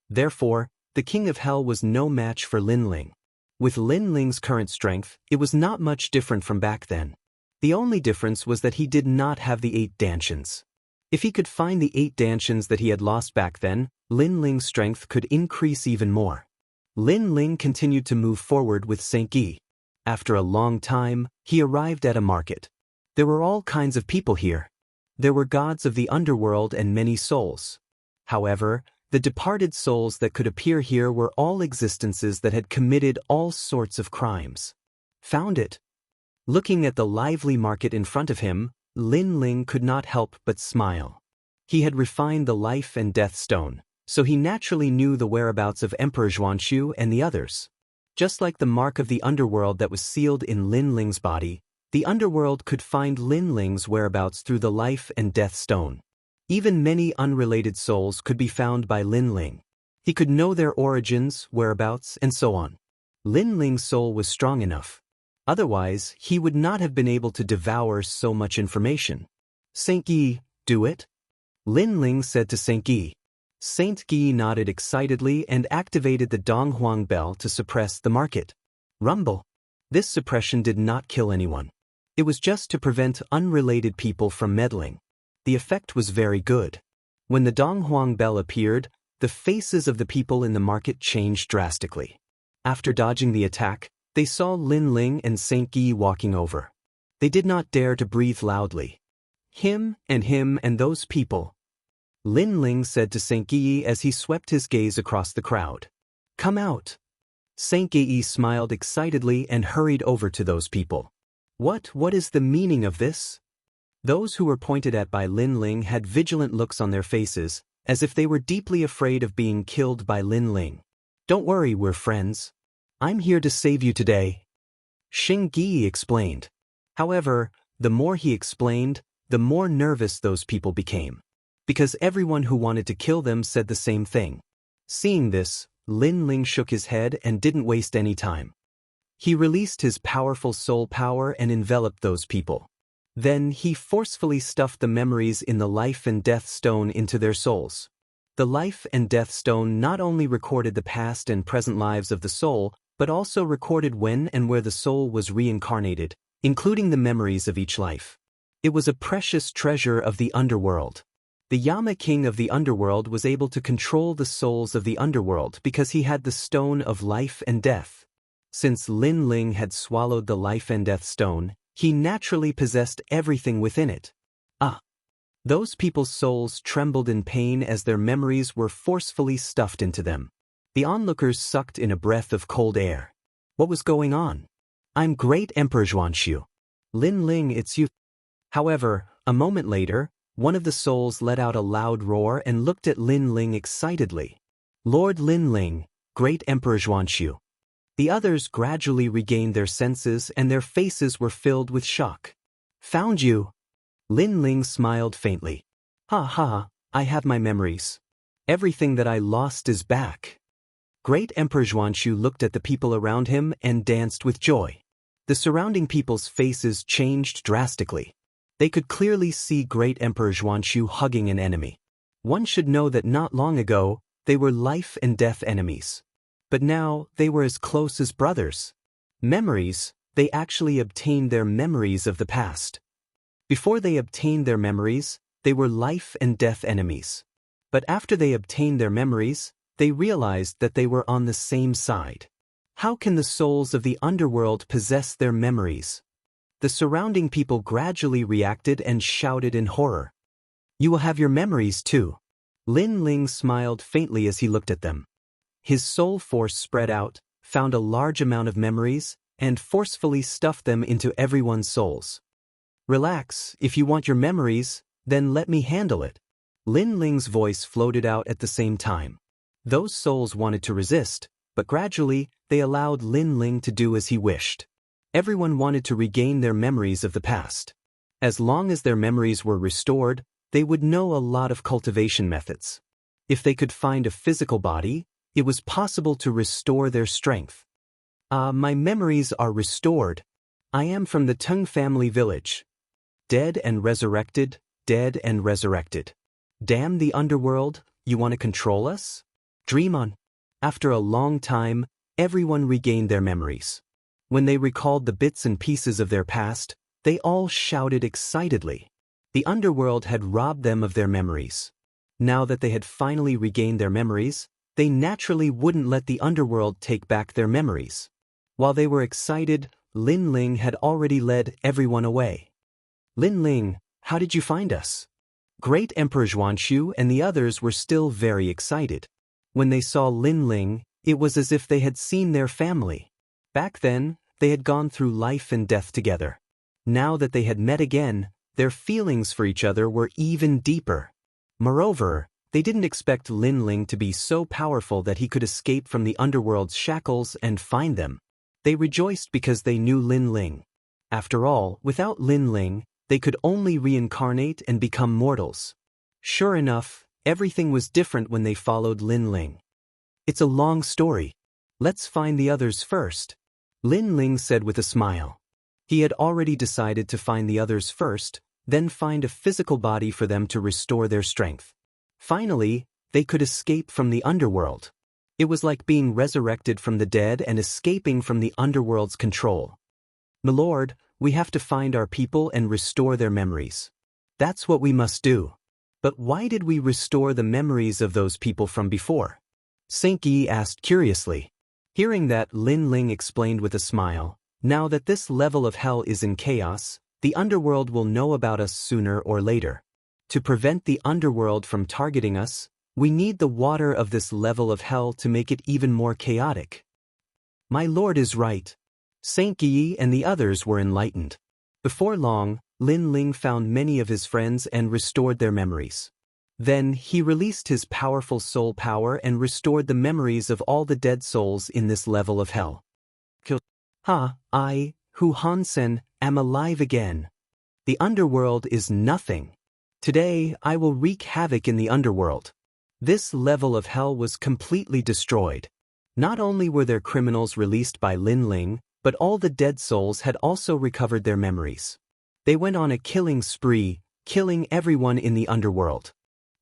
Therefore, the King of Hell was no match for Lin Ling. With Lin Ling's current strength, it was not much different from back then. The only difference was that he did not have the 8 dantians. If he could find the 8 dantians that he had lost back then, Lin Ling's strength could increase even more. Lin Ling continued to move forward with Xianxia. After a long time, he arrived at a market. There were all kinds of people here. There were gods of the underworld and many souls. However, the departed souls that could appear here were all existences that had committed all sorts of crimes. Found it. Looking at the lively market in front of him, Lin Ling could not help but smile. He had refined the life and death stone, so he naturally knew the whereabouts of Emperor Xuanxu and the others. Just like the mark of the underworld that was sealed in Lin Ling's body, the underworld could find Lin Ling's whereabouts through the life and death stone. Even many unrelated souls could be found by Lin Ling. He could know their origins, whereabouts, and so on. Lin Ling's soul was strong enough. Otherwise, he would not have been able to devour so much information. Xianxia, do it? Lin Ling said to Xianxia. Xianxia nodded excitedly and activated the Donghuang bell to suppress the market. Rumble. This suppression did not kill anyone. It was just to prevent unrelated people from meddling. The effect was very good. When the Donghuang bell appeared, the faces of the people in the market changed drastically. After dodging the attack, they saw Lin Ling and Xianxia walking over. They did not dare to breathe loudly. Him and those people. Lin Ling said to Xianxia as he swept his gaze across the crowd. Come out. Xianxia smiled excitedly and hurried over to those people. What is the meaning of this? Those who were pointed at by Lin Ling had vigilant looks on their faces, as if they were deeply afraid of being killed by Lin Ling. Don't worry, we're friends. I'm here to save you today. Xianxia explained. However, the more he explained, the more nervous those people became. Because everyone who wanted to kill them said the same thing. Seeing this, Lin Ling shook his head and didn't waste any time. He released his powerful soul power and enveloped those people. Then he forcefully stuffed the memories in the life and death stone into their souls. The life and death stone not only recorded the past and present lives of the soul, but also recorded when and where the soul was reincarnated, including the memories of each life. It was a precious treasure of the underworld. The Yama king of the underworld was able to control the souls of the underworld because he had the stone of life and death. Since Lin Ling had swallowed the life and death stone, he naturally possessed everything within it. Those people's souls trembled in pain as their memories were forcefully stuffed into them. The onlookers sucked in a breath of cold air. What was going on? I'm Great Emperor Xuanxu. Lin Ling, it's you. However, a moment later, one of the souls let out a loud roar and looked at Lin Ling excitedly. Lord Lin Ling, Great Emperor Xuanxu. The others gradually regained their senses and their faces were filled with shock. Found you. Lin Ling smiled faintly. I have my memories. Everything that I lost is back. Great Emperor Xuanxu looked at the people around him and danced with joy. The surrounding people's faces changed drastically. They could clearly see Great Emperor Xuanxu hugging an enemy. One should know that not long ago, they were life and death enemies. But now, they were as close as brothers. Memories, they actually obtained their memories of the past. Before they obtained their memories, they were life and death enemies. But after they obtained their memories, they realized that they were on the same side. How can the souls of the underworld possess their memories? The surrounding people gradually reacted and shouted in horror. You will have your memories too. Lin Ling smiled faintly as he looked at them. His soul force spread out, found a large amount of memories, and forcefully stuffed them into everyone's souls. Relax, if you want your memories, then let me handle it. Lin Ling's voice floated out at the same time. Those souls wanted to resist, but gradually, they allowed Lin Ling to do as he wished. Everyone wanted to regain their memories of the past. As long as their memories were restored, they would know a lot of cultivation methods. If they could find a physical body, it was possible to restore their strength. My memories are restored. I am from the Tung family village. Dead and resurrected, dead and resurrected. Damn the underworld, you want to control us? Dream on. After a long time, everyone regained their memories. When they recalled the bits and pieces of their past, they all shouted excitedly. The underworld had robbed them of their memories. Now that they had finally regained their memories, they naturally wouldn't let the underworld take back their memories. While they were excited, Lin Ling had already led everyone away. Lin Ling, how did you find us? Great Emperor Xuanxu and the others were still very excited. When they saw Lin Ling, it was as if they had seen their family. Back then, they had gone through life and death together. Now that they had met again, their feelings for each other were even deeper. Moreover, they didn't expect Lin Ling to be so powerful that he could escape from the underworld's shackles and find them. They rejoiced because they knew Lin Ling. After all, without Lin Ling, they could only reincarnate and become mortals. Sure enough, everything was different when they followed Lin Ling. It's a long story. Let's find the others first, Lin Ling said with a smile. He had already decided to find the others first, then find a physical body for them to restore their strength. Finally, they could escape from the underworld. It was like being resurrected from the dead and escaping from the underworld's control. My lord, we have to find our people and restore their memories. That's what we must do. But why did we restore the memories of those people from before? Xianxia asked curiously. Hearing that, Lin Ling explained with a smile, now that this level of hell is in chaos, the underworld will know about us sooner or later. To prevent the underworld from targeting us, we need the water of this level of hell to make it even more chaotic. My lord is right. Xianxia and the others were enlightened. Before long, Lin Ling found many of his friends and restored their memories. Then he released his powerful soul power and restored the memories of all the dead souls in this level of hell. I, Hu Hansen, am alive again. The underworld is nothing. Today, I will wreak havoc in the underworld. This level of hell was completely destroyed. Not only were there criminals released by Lin Ling, but all the dead souls had also recovered their memories. They went on a killing spree, killing everyone in the underworld.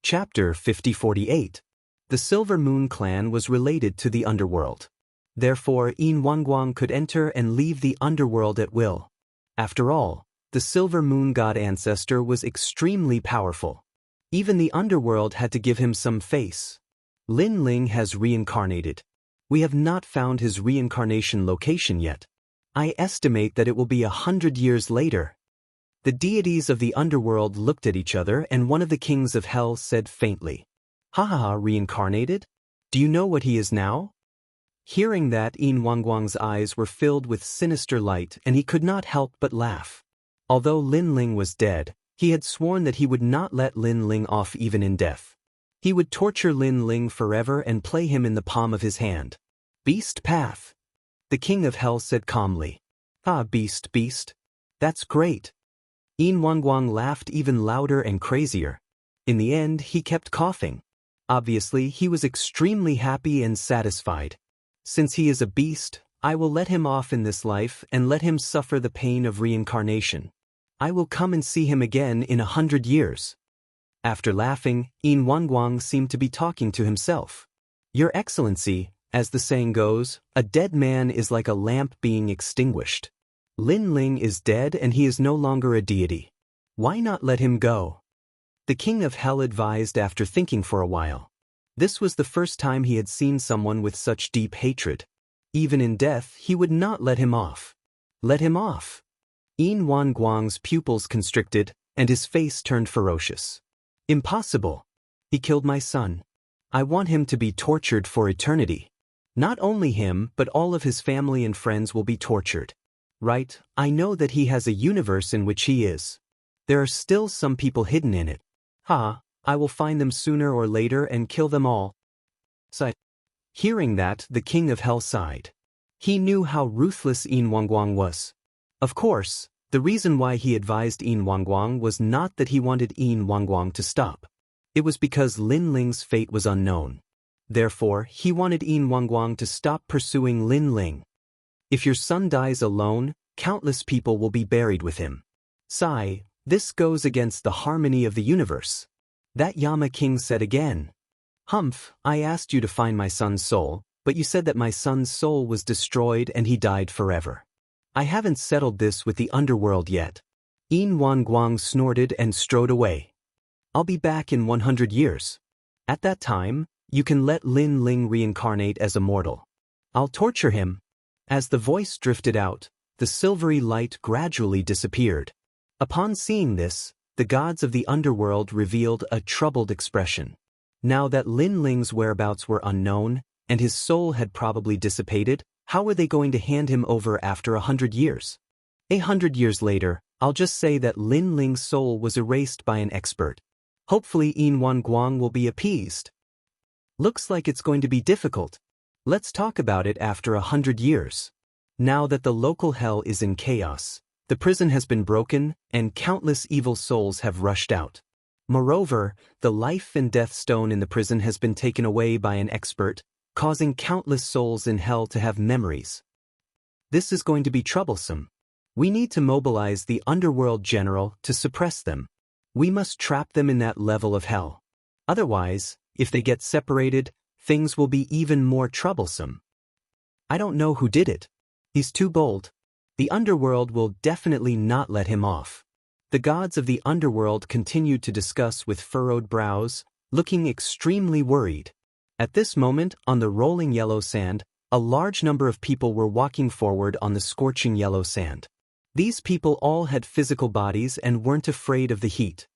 Chapter 5048. The Silver Moon Clan was related to the underworld. Therefore, Yin Wangguang could enter and leave the underworld at will. After all, the Silver Moon God ancestor was extremely powerful. Even the underworld had to give him some face. Lin Ling has reincarnated. We have not found his reincarnation location yet. I estimate that it will be 100 years later. The deities of the underworld looked at each other and one of the kings of hell said faintly, reincarnated? Do you know what he is now? Hearing that, Yin Wangguang's eyes were filled with sinister light and he could not help but laugh. Although Lin Ling was dead, he had sworn that he would not let Lin Ling off even in death. He would torture Lin Ling forever and play him in the palm of his hand. Beast path. The king of hell said calmly. Beast. That's great. Yin Wangguang laughed even louder and crazier. In the end, he kept coughing. Obviously, he was extremely happy and satisfied. Since he is a beast, I will let him off in this life and let him suffer the pain of reincarnation. I will come and see him again in 100 years. After laughing, Yin Wangguang seemed to be talking to himself. Your Excellency, as the saying goes, a dead man is like a lamp being extinguished. Lin Ling is dead and he is no longer a deity. Why not let him go? The king of hell advised after thinking for a while. This was the first time he had seen someone with such deep hatred. Even in death, he would not let him off. Let him off. Yin Wanguang's pupils constricted, and his face turned ferocious. Impossible. He killed my son. I want him to be tortured for eternity. Not only him, but all of his family and friends will be tortured. Right, I know that he has a universe in which he is. There are still some people hidden in it. I will find them sooner or later and kill them all. Sighed. Hearing that, the king of hell sighed. He knew how ruthless Yin Wanguang was. Of course, the reason why he advised Yin Wanguang was not that he wanted Yin Wanguang to stop. It was because Lin Ling's fate was unknown. Therefore, he wanted Yin Wanguang to stop pursuing Lin Ling. If your son dies alone, countless people will be buried with him. Sigh, this goes against the harmony of the universe. That Yama king said again. Humph, I asked you to find my son's soul, but you said that my son's soul was destroyed and he died forever. I haven't settled this with the underworld yet. Yin Wanguang snorted and strode away. I'll be back in 100 years. At that time, you can let Lin Ling reincarnate as immortal. I'll torture him. As the voice drifted out, the silvery light gradually disappeared. Upon seeing this, the gods of the underworld revealed a troubled expression. Now that Lin Ling's whereabouts were unknown, and his soul had probably dissipated, how were they going to hand him over after 100 years? 100 years later, I'll just say that Lin Ling's soul was erased by an expert. Hopefully Yin Wanguang will be appeased. Looks like it's going to be difficult. Let's talk about it after 100 years. Now that the local hell is in chaos, the prison has been broken, and countless evil souls have rushed out. Moreover, the life and death stone in the prison has been taken away by an expert, causing countless souls in hell to have memories. This is going to be troublesome. We need to mobilize the underworld general to suppress them. We must trap them in that level of hell. Otherwise, if they get separated, things will be even more troublesome. I don't know who did it. He's too bold. The underworld will definitely not let him off. The gods of the underworld continued to discuss with furrowed brows, looking extremely worried. At this moment, on the rolling yellow sand, a large number of people were walking forward on the scorching yellow sand. These people all had physical bodies and weren't afraid of the heat.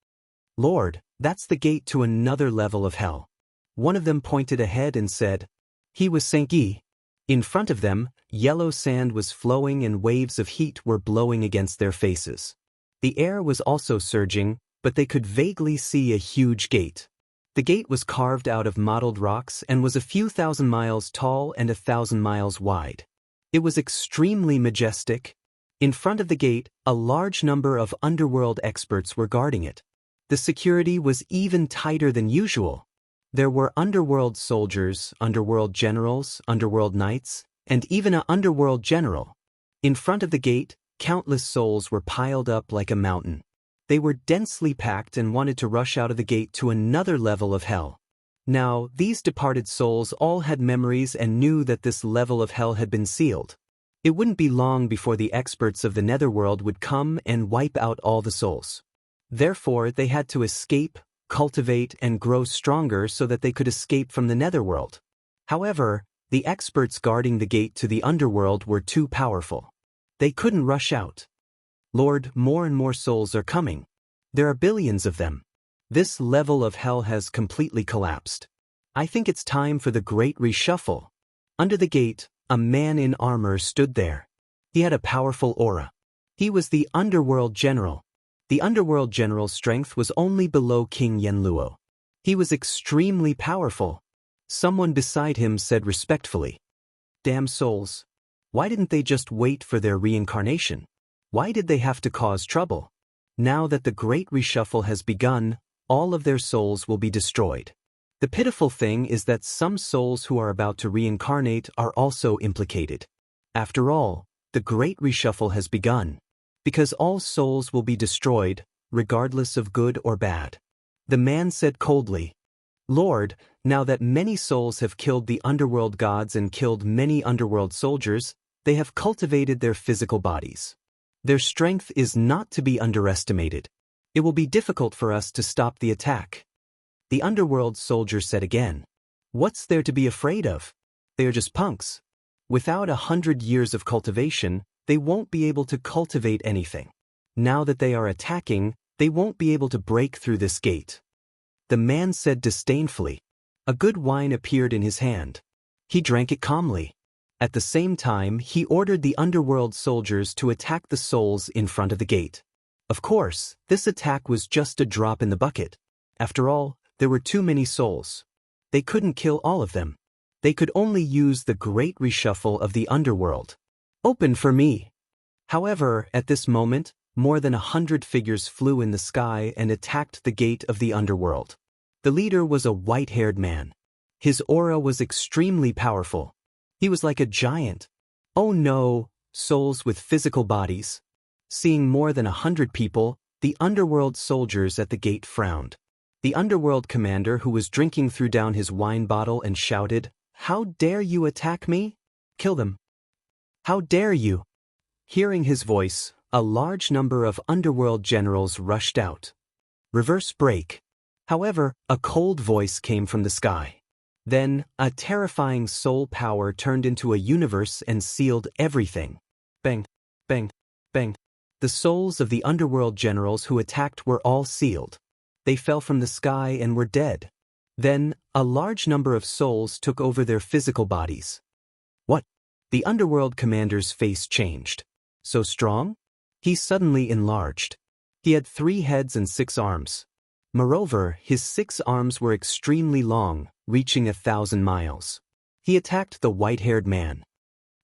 Lord, that's the gate to another level of hell. One of them pointed ahead and said, he was Xianxia. In front of them, yellow sand was flowing and waves of heat were blowing against their faces. The air was also surging, but they could vaguely see a huge gate. The gate was carved out of mottled rocks and was a few thousand miles tall and 1,000 miles wide. It was extremely majestic. In front of the gate, a large number of underworld experts were guarding it. The security was even tighter than usual. There were underworld soldiers, underworld generals, underworld knights, and even an underworld general. In front of the gate, countless souls were piled up like a mountain. They were densely packed and wanted to rush out of the gate to another level of hell. Now, these departed souls all had memories and knew that this level of hell had been sealed. It wouldn't be long before the experts of the netherworld would come and wipe out all the souls. Therefore, they had to escape, cultivate, and grow stronger so that they could escape from the netherworld. However, the experts guarding the gate to the underworld were too powerful. They couldn't rush out. Lord, more and more souls are coming. There are billions of them. This level of hell has completely collapsed. I think it's time for the great reshuffle. Under the gate, a man in armor stood there. He had a powerful aura. He was the underworld general. The underworld general's strength was only below King Yanluo. He was extremely powerful. Someone beside him said respectfully, "Damn souls. Why didn't they just wait for their reincarnation? Why did they have to cause trouble? Now that the great reshuffle has begun, all of their souls will be destroyed." The pitiful thing is that some souls who are about to reincarnate are also implicated. After all, the great reshuffle has begun. Because all souls will be destroyed, regardless of good or bad. The man said coldly, "Lord, now that many souls have killed the underworld gods and killed many underworld soldiers, they have cultivated their physical bodies. Their strength is not to be underestimated. It will be difficult for us to stop the attack." The underworld soldier said again, What's there to be afraid of? They are just punks. Without 100 years of cultivation, they won't be able to cultivate anything. Now that they are attacking, they won't be able to break through this gate. The man said disdainfully. A good wine appeared in his hand. He drank it calmly. At the same time, he ordered the underworld soldiers to attack the souls in front of the gate. Of course, this attack was just a drop in the bucket. After all, there were too many souls. They couldn't kill all of them. They could only use the great reshuffle of the underworld. Open for me. However, at this moment, more than 100 figures flew in the sky and attacked the gate of the underworld. The leader was a white-haired man. His aura was extremely powerful. He was like a giant. Oh no, souls with physical bodies. Seeing more than 100 people, the underworld soldiers at the gate frowned. The underworld commander who was drinking threw down his wine bottle and shouted, "How dare you attack me? Kill them. How dare you?" Hearing his voice, a large number of underworld generals rushed out. Reverse break. However, a cold voice came from the sky. Then, a terrifying soul power turned into a universe and sealed everything. Bang, bang, bang. The souls of the underworld generals who attacked were all sealed. They fell from the sky and were dead. Then, a large number of souls took over their physical bodies. What? The underworld commander's face changed. So strong? He suddenly enlarged. He had 3 heads and 6 arms. Moreover, his 6 arms were extremely long, reaching 1,000 miles. He attacked the white-haired man.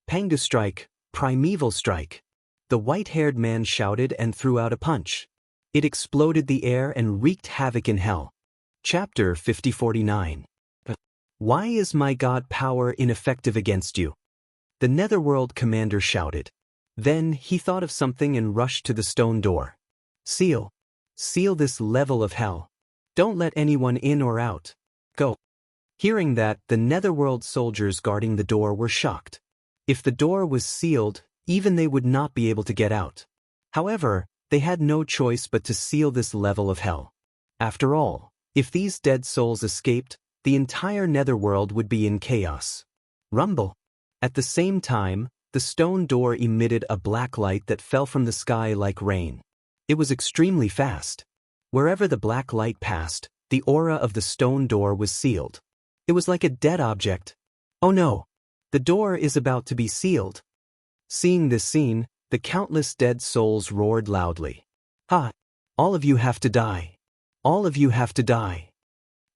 Pangu strike, primeval strike. The white-haired man shouted and threw out a punch. It exploded the air and wreaked havoc in hell. Chapter 5049. Why is my god power ineffective against you? The Netherworld commander shouted. Then he thought of something and rushed to the stone door. Seal. Seal this level of hell. Don't let anyone in or out. Go. Hearing that, the Netherworld soldiers guarding the door were shocked. If the door was sealed, even they would not be able to get out. However, they had no choice but to seal this level of hell. After all, if these dead souls escaped, the entire Netherworld would be in chaos. Rumble. At the same time, the stone door emitted a black light that fell from the sky like rain. It was extremely fast. Wherever the black light passed, the aura of the stone door was sealed. It was like a dead object. Oh no! The door is about to be sealed. Seeing this scene, the countless dead souls roared loudly. Ha! All of you have to die. All of you have to die.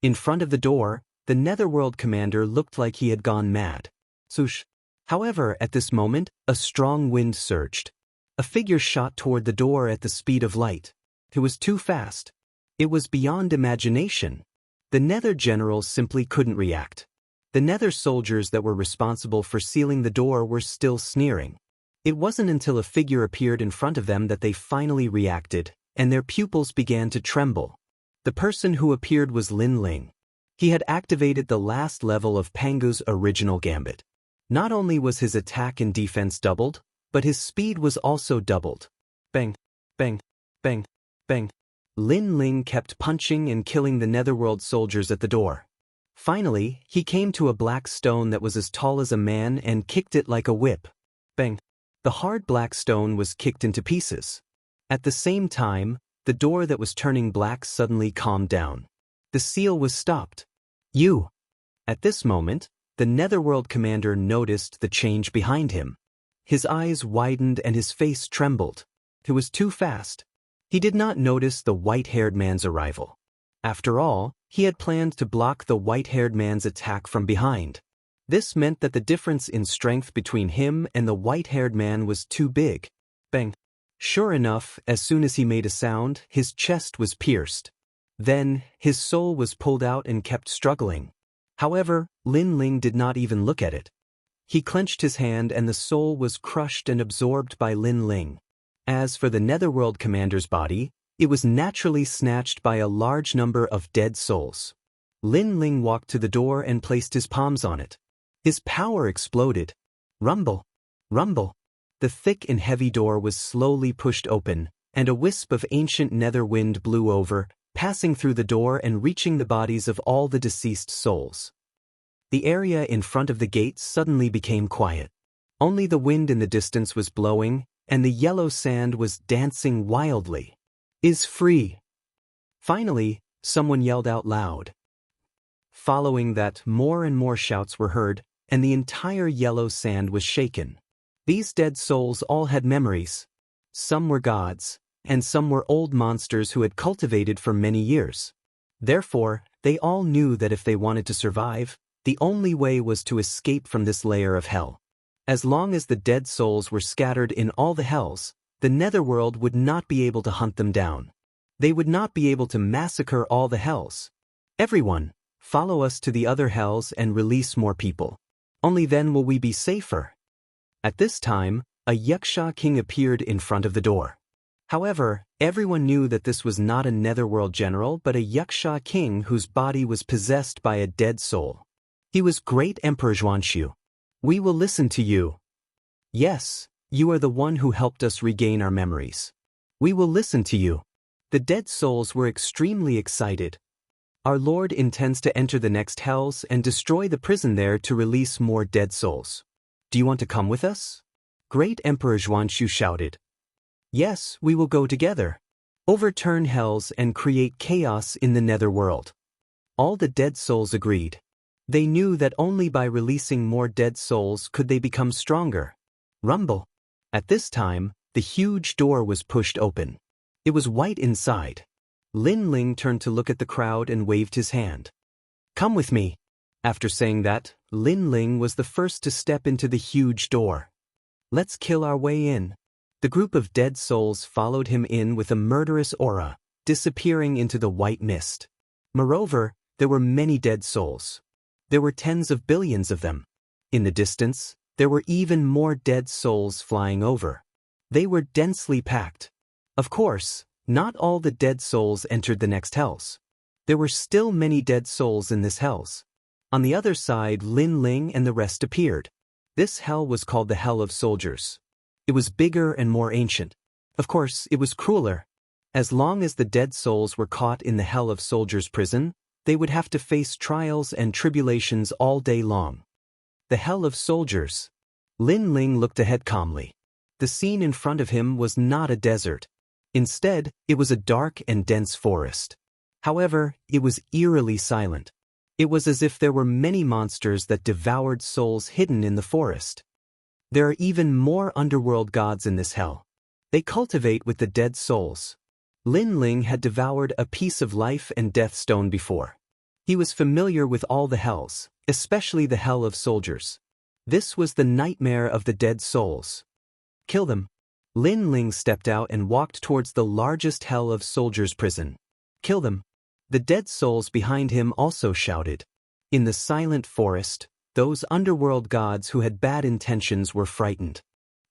In front of the door, the Netherworld commander looked like he had gone mad. Swoosh. However, at this moment, a strong wind surged. A figure shot toward the door at the speed of light. It was too fast. It was beyond imagination. The Nether generals simply couldn't react. The Nether soldiers that were responsible for sealing the door were still sneering. It wasn't until a figure appeared in front of them that they finally reacted, and their pupils began to tremble. The person who appeared was Lin Ling. He had activated the last level of Pangu's original gambit. Not only was his attack and defense doubled, but his speed was also doubled. Bang, bang, bang, bang. Lin Ling kept punching and killing the Netherworld soldiers at the door. Finally, he came to a black stone that was as tall as a man and kicked it like a whip. Bang. The hard black stone was kicked into pieces. At the same time, the door that was turning black suddenly calmed down. The seal was stopped. You! At this moment, the Netherworld commander noticed the change behind him. His eyes widened and his face trembled. It was too fast. He did not notice the white-haired man's arrival. After all, he had planned to block the white-haired man's attack from behind. This meant that the difference in strength between him and the white-haired man was too big. Bang. Sure enough, as soon as he made a sound, his chest was pierced. Then, his soul was pulled out and kept struggling. However, Lin Ling did not even look at it. He clenched his hand and the soul was crushed and absorbed by Lin Ling. As for the Netherworld commander's body, it was naturally snatched by a large number of dead souls. Lin Ling walked to the door and placed his palms on it. His power exploded. Rumble, rumble. The thick and heavy door was slowly pushed open, and a wisp of ancient nether wind blew over, passing through the door and reaching the bodies of all the deceased souls. The area in front of the gate suddenly became quiet. Only the wind in the distance was blowing, and the yellow sand was dancing wildly. Is free. Finally, someone yelled out loud. Following that, more and more shouts were heard, and the entire yellow sand was shaken. These dead souls all had memories. Some were gods, and some were old monsters who had cultivated for many years. Therefore, they all knew that if they wanted to survive, the only way was to escape from this layer of hell. As long as the dead souls were scattered in all the hells, the netherworld would not be able to hunt them down. They would not be able to massacre all the hells. Everyone, follow us to the other hells and release more people. Only then will we be safer. At this time, a Yuxia king appeared in front of the door. However, everyone knew that this was not a netherworld general but a Yuxia king whose body was possessed by a dead soul. He was Great Emperor Xianxia. We will listen to you. Yes, you are the one who helped us regain our memories. We will listen to you. The dead souls were extremely excited. Our Lord intends to enter the next hells and destroy the prison there to release more dead souls. Do you want to come with us? Great Emperor Xianxia shouted. Yes, we will go together. Overturn hells and create chaos in the netherworld. All the dead souls agreed. They knew that only by releasing more dead souls could they become stronger. Rumble. At this time, the huge door was pushed open. It was white inside. Lin Ling turned to look at the crowd and waved his hand. Come with me. After saying that, Lin Ling was the first to step into the huge door. Let's kill our way in. The group of dead souls followed him in with a murderous aura, disappearing into the white mist. Moreover, there were many dead souls. There were tens of billions of them. In the distance, there were even more dead souls flying over. They were densely packed. Of course, not all the dead souls entered the next hells. There were still many dead souls in this hells. On the other side, Lin Ling and the rest appeared. This hell was called the Hell of Soldiers. It was bigger and more ancient. Of course, it was crueler. As long as the dead souls were caught in the Hell of Soldiers prison, they would have to face trials and tribulations all day long. The Hell of Soldiers. Lin Ling looked ahead calmly. The scene in front of him was not a desert. Instead, it was a dark and dense forest. However, it was eerily silent. It was as if there were many monsters that devoured souls hidden in the forest. There are even more underworld gods in this hell. They cultivate with the dead souls. Lin Ling had devoured a piece of life and death stone before. He was familiar with all the hells, especially the Hell of Soldiers. This was the nightmare of the dead souls. Kill them. Lin Ling stepped out and walked towards the largest Hell of Soldiers prison. Kill them. The dead souls behind him also shouted. In the silent forest, those underworld gods who had bad intentions were frightened.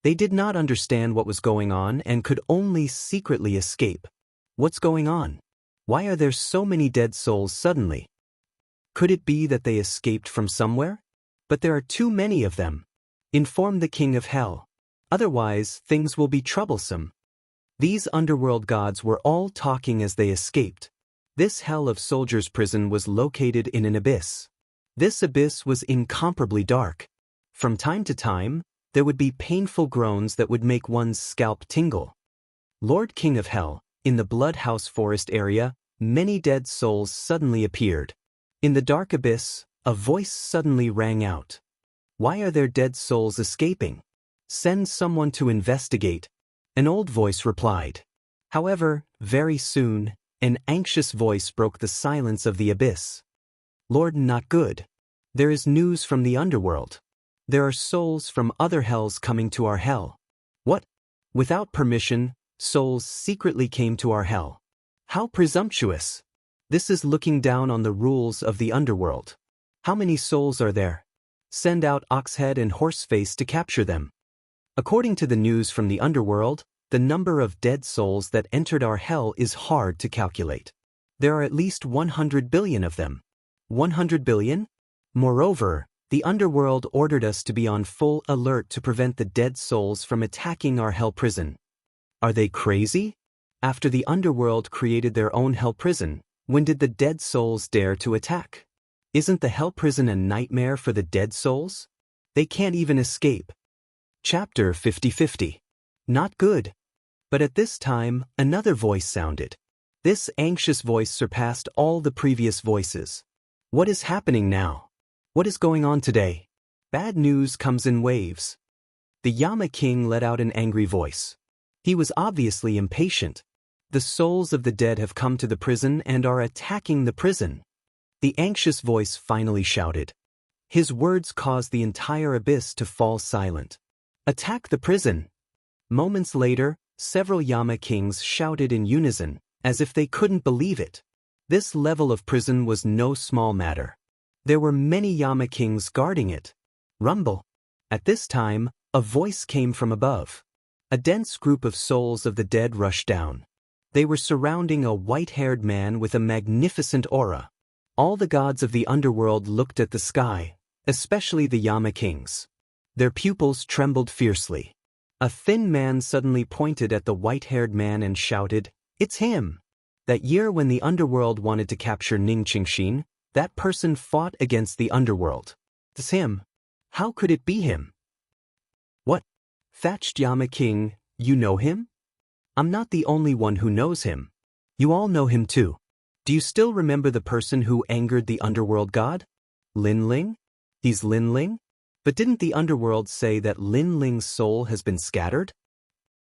They did not understand what was going on and could only secretly escape. What's going on? Why are there so many dead souls suddenly? Could it be that they escaped from somewhere? But there are too many of them. Inform the King of Hell. Otherwise, things will be troublesome. These underworld gods were all talking as they escaped. This Hell of Soldiers prison was located in an abyss. This abyss was incomparably dark. From time to time, there would be painful groans that would make one's scalp tingle. Lord King of Hell, in the Bloodhouse Forest area, many dead souls suddenly appeared. In the dark abyss, a voice suddenly rang out. Why are there dead souls escaping? Send someone to investigate. An old voice replied. However, very soon, an anxious voice broke the silence of the abyss. Lord, not good. There is news from the underworld. There are souls from other hells coming to our hell. What? Without permission, souls secretly came to our hell. How presumptuous! This is looking down on the rules of the underworld. How many souls are there? Send out Oxhead and Horseface to capture them. According to the news from the underworld, the number of dead souls that entered our hell is hard to calculate. There are at least 100 billion of them. 100 billion? Moreover, the underworld ordered us to be on full alert to prevent the dead souls from attacking our hell prison. Are they crazy? After the underworld created their own hell prison, when did the dead souls dare to attack? Isn't the hell prison a nightmare for the dead souls? They can't even escape. Chapter 50-50. Not good. But at this time, another voice sounded. This anxious voice surpassed all the previous voices. What is happening now? What is going on today? Bad news comes in waves. The Yama King let out an angry voice. He was obviously impatient. The souls of the dead have come to the prison and are attacking the prison. The anxious voice finally shouted. His words caused the entire abyss to fall silent. Attack the prison! Moments later, several Yama Kings shouted in unison, as if they couldn't believe it. This level of prison was no small matter. There were many Yama Kings guarding it. Rumble! At this time, a voice came from above. A dense group of souls of the dead rushed down. They were surrounding a white-haired man with a magnificent aura. All the gods of the underworld looked at the sky, especially the Yama Kings. Their pupils trembled fiercely. A thin man suddenly pointed at the white-haired man and shouted, "It's him!" That year when the underworld wanted to capture Ning Qingxin, that person fought against the underworld. It's him. How could it be him? What? Thatched Yama King, you know him? I'm not the only one who knows him. You all know him too. Do you still remember the person who angered the underworld god? Lin Ling? He's Lin Ling? But didn't the underworld say that Lin Ling's soul has been scattered?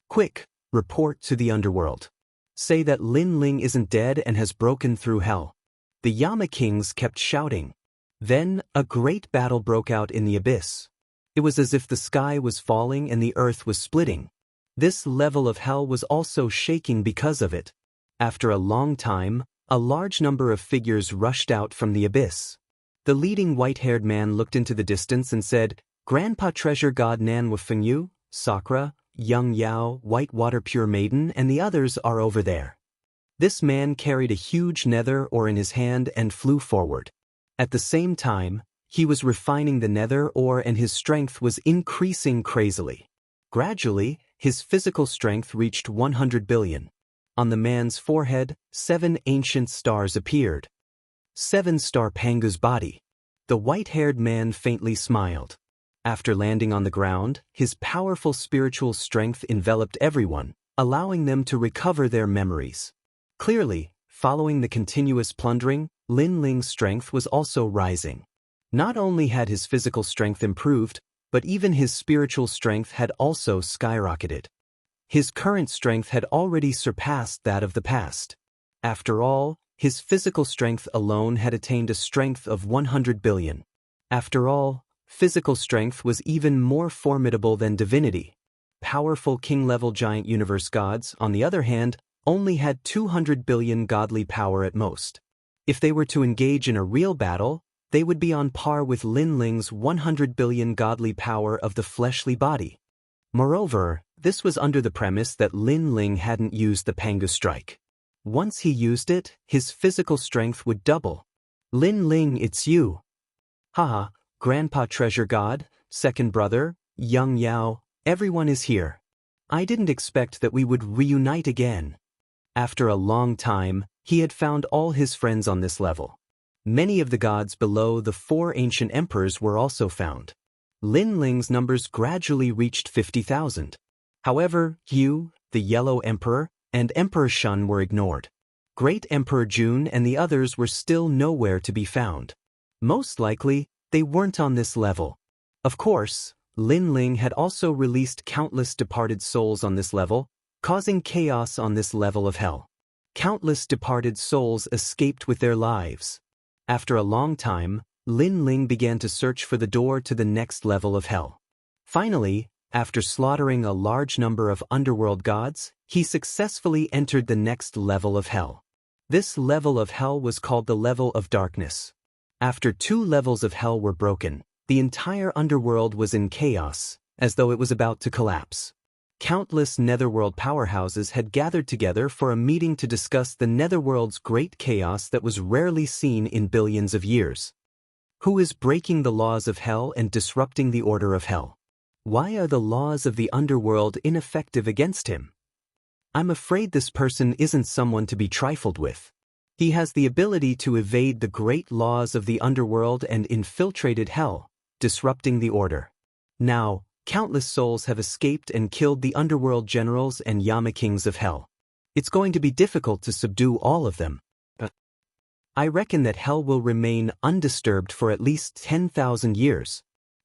Quick, report to the underworld. Say that Lin Ling isn't dead and has broken through hell. The Yama Kings kept shouting. Then, a great battle broke out in the abyss. It was as if the sky was falling and the earth was splitting. This level of hell was also shaking because of it. After a long time, a large number of figures rushed out from the abyss. The leading white-haired man looked into the distance and said, Grandpa Treasure God Nan Wufengyu, Sakura, Young Yao, White Water Pure Maiden, and the others are over there. This man carried a huge nether ore in his hand and flew forward. At the same time, he was refining the nether ore and his strength was increasing crazily. Gradually, his physical strength reached 100 billion. On the man's forehead, 7 ancient stars appeared. 7-star Pangu's body. The white-haired man faintly smiled. After landing on the ground, his powerful spiritual strength enveloped everyone, allowing them to recover their memories. Clearly, following the continuous plundering, Lin Ling's strength was also rising. Not only had his physical strength improved, but even his spiritual strength had also skyrocketed. His current strength had already surpassed that of the past. After all, his physical strength alone had attained a strength of 100 billion. After all, physical strength was even more formidable than divinity. Powerful king-level giant universe gods, on the other hand, only had 200 billion godly power at most. If they were to engage in a real battle, they would be on par with Lin Ling's 100 billion godly power of the fleshly body. Moreover, this was under the premise that Lin Ling hadn't used the Pangu strike. Once he used it, his physical strength would double. Lin Ling, it's you. Haha, Grandpa Treasure God, second brother, Young Yao, everyone is here. I didn't expect that we would reunite again. After a long time, he had found all his friends on this level. Many of the gods below the 4 ancient emperors were also found. Lin Ling's numbers gradually reached 50,000. However, you, the Yellow Emperor, and Emperor Shun were ignored. Great Emperor Jun and the others were still nowhere to be found. Most likely, they weren't on this level. Of course, Lin Ling had also released countless departed souls on this level, causing chaos on this level of hell. Countless departed souls escaped with their lives. After a long time, Lin Ling began to search for the door to the next level of hell. Finally, after slaughtering a large number of underworld gods, he successfully entered the next level of hell. This level of hell was called the level of darkness. After 2 levels of hell were broken, the entire underworld was in chaos, as though it was about to collapse. Countless netherworld powerhouses had gathered together for a meeting to discuss the netherworld's great chaos that was rarely seen in billions of years. Who is breaking the laws of hell and disrupting the order of hell? Why are the laws of the underworld ineffective against him? I'm afraid this person isn't someone to be trifled with. He has the ability to evade the great laws of the underworld and infiltrated hell, disrupting the order. Now, countless souls have escaped and killed the underworld generals and Yama kings of hell. It's going to be difficult to subdue all of them. I reckon that hell will remain undisturbed for at least 10,000 years.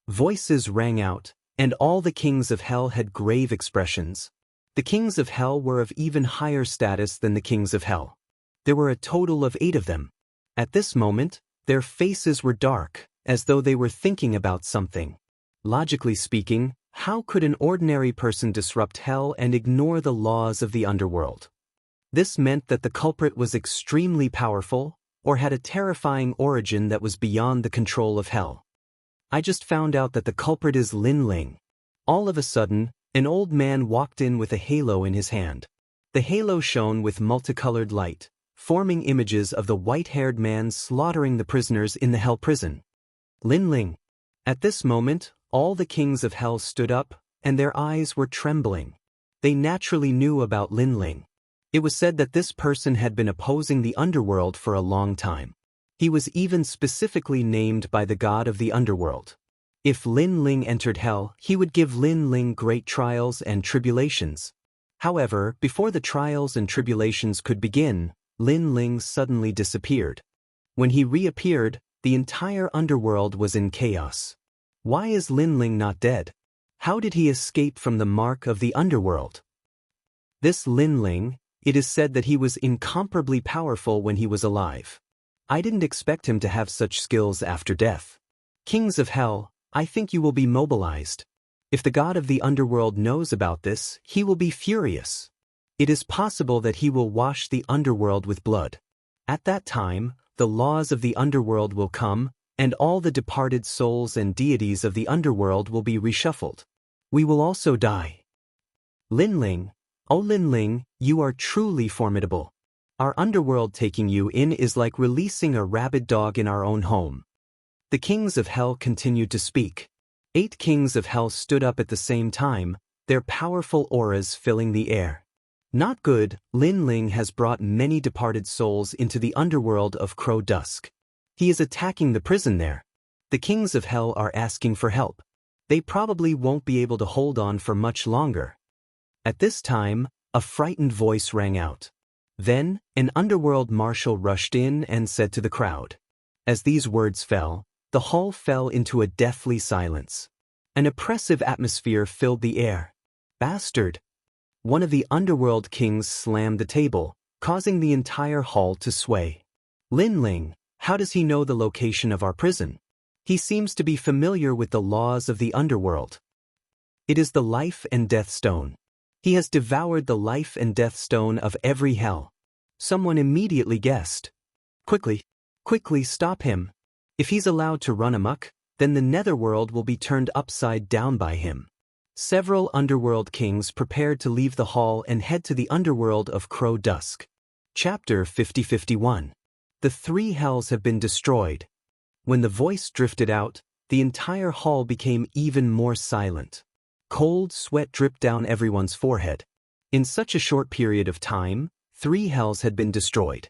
Voices rang out, and all the kings of hell had grave expressions. The kings of hell were of even higher status than the kings of hell. There were a total of 8 of them. At this moment, their faces were dark, as though they were thinking about something. Logically speaking, how could an ordinary person disrupt hell and ignore the laws of the underworld? This meant that the culprit was extremely powerful, or had a terrifying origin that was beyond the control of hell. I just found out that the culprit is Lin Ling. All of a sudden, an old man walked in with a halo in his hand. The halo shone with multicolored light, forming images of the white-haired man slaughtering the prisoners in the hell prison. Lin Ling. At this moment, all the kings of hell stood up, and their eyes were trembling. They naturally knew about Lin Ling. It was said that this person had been opposing the underworld for a long time. He was even specifically named by the god of the underworld. If Lin Ling entered hell, he would give Lin Ling great trials and tribulations. However, before the trials and tribulations could begin, Lin Ling suddenly disappeared. When he reappeared, the entire underworld was in chaos. Why is Lin Ling not dead? How did he escape from the mark of the underworld? This Lin Ling, it is said that he was incomparably powerful when he was alive. I didn't expect him to have such skills after death. Kings of hell, I think you will be mobilized. If the god of the underworld knows about this, he will be furious. It is possible that he will wash the underworld with blood. At that time, the laws of the underworld will come, and all the departed souls and deities of the underworld will be reshuffled. We will also die. Lin Ling, oh Lin Ling, you are truly formidable. Our underworld taking you in is like releasing a rabid dog in our own home. The kings of hell continued to speak. 8 kings of hell stood up at the same time, their powerful auras filling the air. Not good, Lin Ling has brought many departed souls into the underworld of Crow Dusk. He is attacking the prison there. The kings of hell are asking for help. They probably won't be able to hold on for much longer. At this time, a frightened voice rang out. Then, an underworld marshal rushed in and said to the crowd. As these words fell, the hall fell into a deathly silence. An oppressive atmosphere filled the air. Bastard! One of the underworld kings slammed the table, causing the entire hall to sway. Lin Ling, how does he know the location of our prison? He seems to be familiar with the laws of the underworld. It is the life and death stone. He has devoured the life and death stone of every hell. Someone immediately guessed. Quickly stop him. If he's allowed to run amok, then the netherworld will be turned upside down by him. Several underworld kings prepared to leave the hall and head to the underworld of Crow Dusk. Chapter 50-51. The 3 hells have been destroyed. When the voice drifted out, the entire hall became even more silent. Cold sweat dripped down everyone's forehead. In such a short period of time, 3 hells had been destroyed.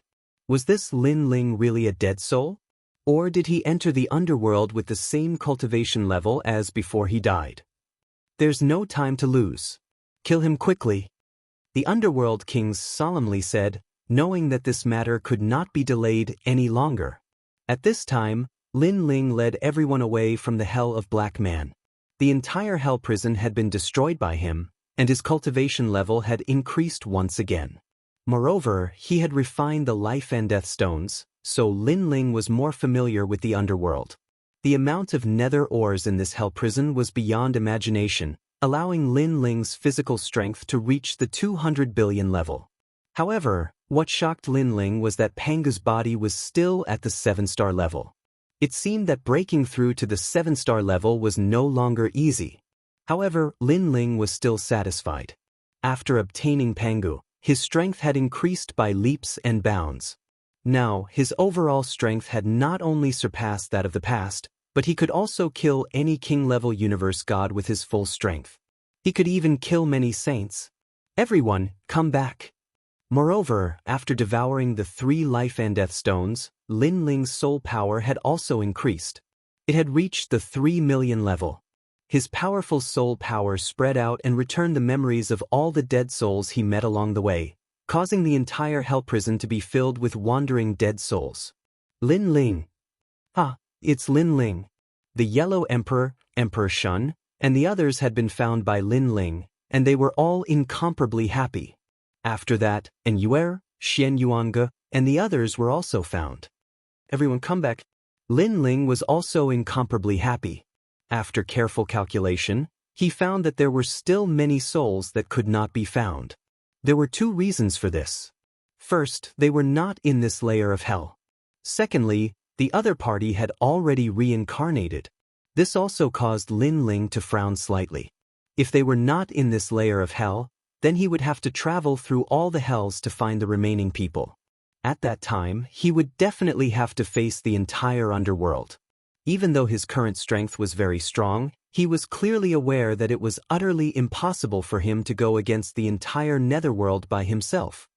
Was this Lin Ling really a dead soul? Or did he enter the underworld with the same cultivation level as before he died? There's no time to lose. Kill him quickly. The underworld kings solemnly said, knowing that this matter could not be delayed any longer. At this time, Lin Ling led everyone away from the hell of Black Man. The entire hell prison had been destroyed by him, and his cultivation level had increased once again. Moreover, he had refined the life and death stones, so Lin Ling was more familiar with the underworld. The amount of nether ores in this hell prison was beyond imagination, allowing Lin Ling's physical strength to reach the 200 billion level. However, what shocked Lin Ling was that Panga's body was still at the 7-star level. It seemed that breaking through to the 7-star level was no longer easy. However, Lin Ling was still satisfied. After obtaining Pangu, his strength had increased by leaps and bounds. Now, his overall strength had not only surpassed that of the past, but he could also kill any king-level universe god with his full strength. He could even kill many saints. Everyone, come back. Moreover, after devouring the 3 life and death stones, Lin Ling's soul power had also increased. It had reached the 3 million level. His powerful soul power spread out and returned the memories of all the dead souls he met along the way, causing the entire hell prison to be filled with wandering dead souls. Lin Ling. Ah, it's Lin Ling. The Yellow Emperor, Emperor Shun, and the others had been found by Lin Ling, and they were all incomparably happy. After that, Yuer, Xianxia, and the others were also found. Everyone come back. Lin Ling was also incomparably happy. After careful calculation, he found that there were still many souls that could not be found. There were 2 reasons for this. First, they were not in this layer of hell. Secondly, the other party had already reincarnated. This also caused Lin Ling to frown slightly. If they were not in this layer of hell, then he would have to travel through all the hells to find the remaining people. At that time, he would definitely have to face the entire underworld. Even though his current strength was very strong, he was clearly aware that it was utterly impossible for him to go against the entire netherworld by himself.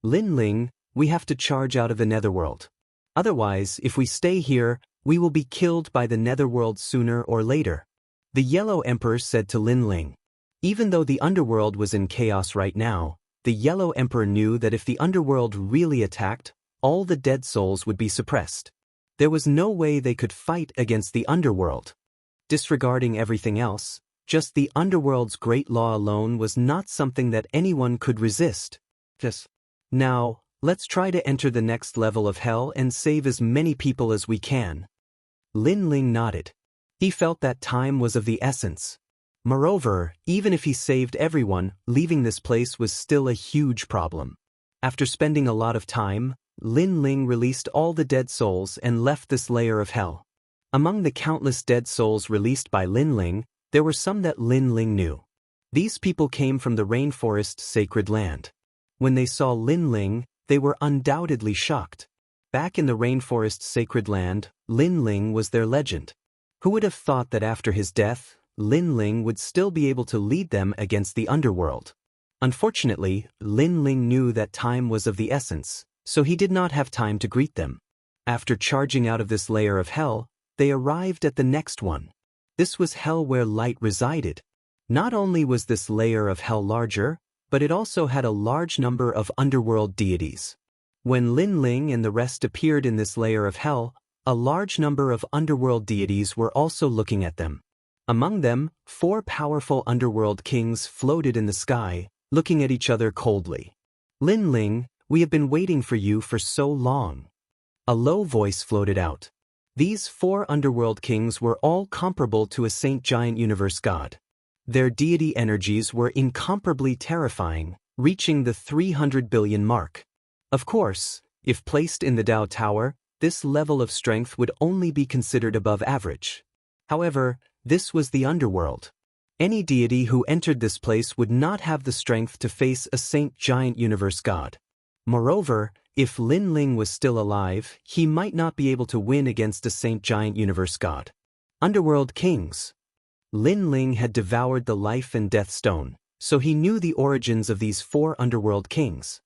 Lin Ling, we have to charge out of the netherworld. Otherwise, if we stay here, we will be killed by the netherworld sooner or later. The Yellow Emperor said to Lin Ling. Even though the underworld was in chaos right now, the Yellow Emperor knew that if the underworld really attacked, all the dead souls would be suppressed. There was no way they could fight against the underworld. Disregarding everything else, just the underworld's great law alone was not something that anyone could resist. Now, let's try to enter the next level of hell and save as many people as we can. Lin Ling nodded. He felt that time was of the essence. Moreover, even if he saved everyone, leaving this place was still a huge problem. After spending a lot of time, Lin Ling released all the dead souls and left this layer of hell. Among the countless dead souls released by Lin Ling, there were some that Lin Ling knew. These people came from the rainforest sacred land. When they saw Lin Ling, they were undoubtedly shocked. Back in the rainforest sacred land, Lin Ling was their legend. Who would have thought that after his death, Lin Ling would still be able to lead them against the underworld? Unfortunately, Lin Ling knew that time was of the essence, so he did not have time to greet them. After charging out of this layer of hell, they arrived at the next one. This was hell where light resided. Not only was this layer of hell larger, but it also had a large number of underworld deities. When Lin Ling and the rest appeared in this layer of hell, a large number of underworld deities were also looking at them. Among them, 4 powerful underworld kings floated in the sky, looking at each other coldly. Lin Ling, we have been waiting for you for so long. A low voice floated out. These 4 underworld kings were all comparable to a saint giant universe god. Their deity energies were incomparably terrifying, reaching the 300 billion mark. Of course, if placed in the Dao Tower, this level of strength would only be considered above average. However, this was the underworld. Any deity who entered this place would not have the strength to face a saint giant universe god. Moreover, if Lin Ling was still alive, he might not be able to win against a saint giant universe god. Underworld kings. Lin Ling had devoured the life and death stone, so he knew the origins of these 4 underworld kings.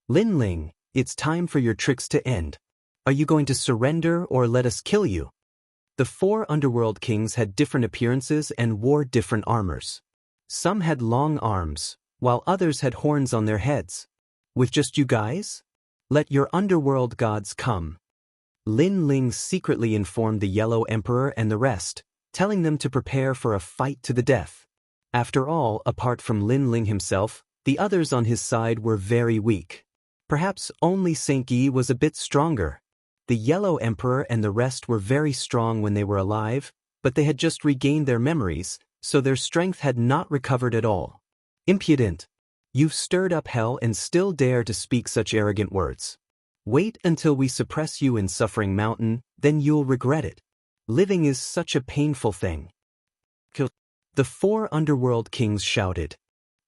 Lin Ling, it's time for your tricks to end. Are you going to surrender or let us kill you? The 4 underworld kings had different appearances and wore different armors. Some had long arms, while others had horns on their heads. With just you guys? Let your underworld gods come. Lin Ling secretly informed the Yellow Emperor and the rest, telling them to prepare for a fight to the death. After all, apart from Lin Ling himself, the others on his side were very weak. Perhaps only Saint Yi was a bit stronger. The Yellow Emperor and the rest were very strong when they were alive, but they had just regained their memories, so their strength had not recovered at all. Impudent! You've stirred up hell and still dare to speak such arrogant words. Wait until we suppress you in Suffering Mountain, then you'll regret it. Living is such a painful thing. The 4 underworld kings shouted.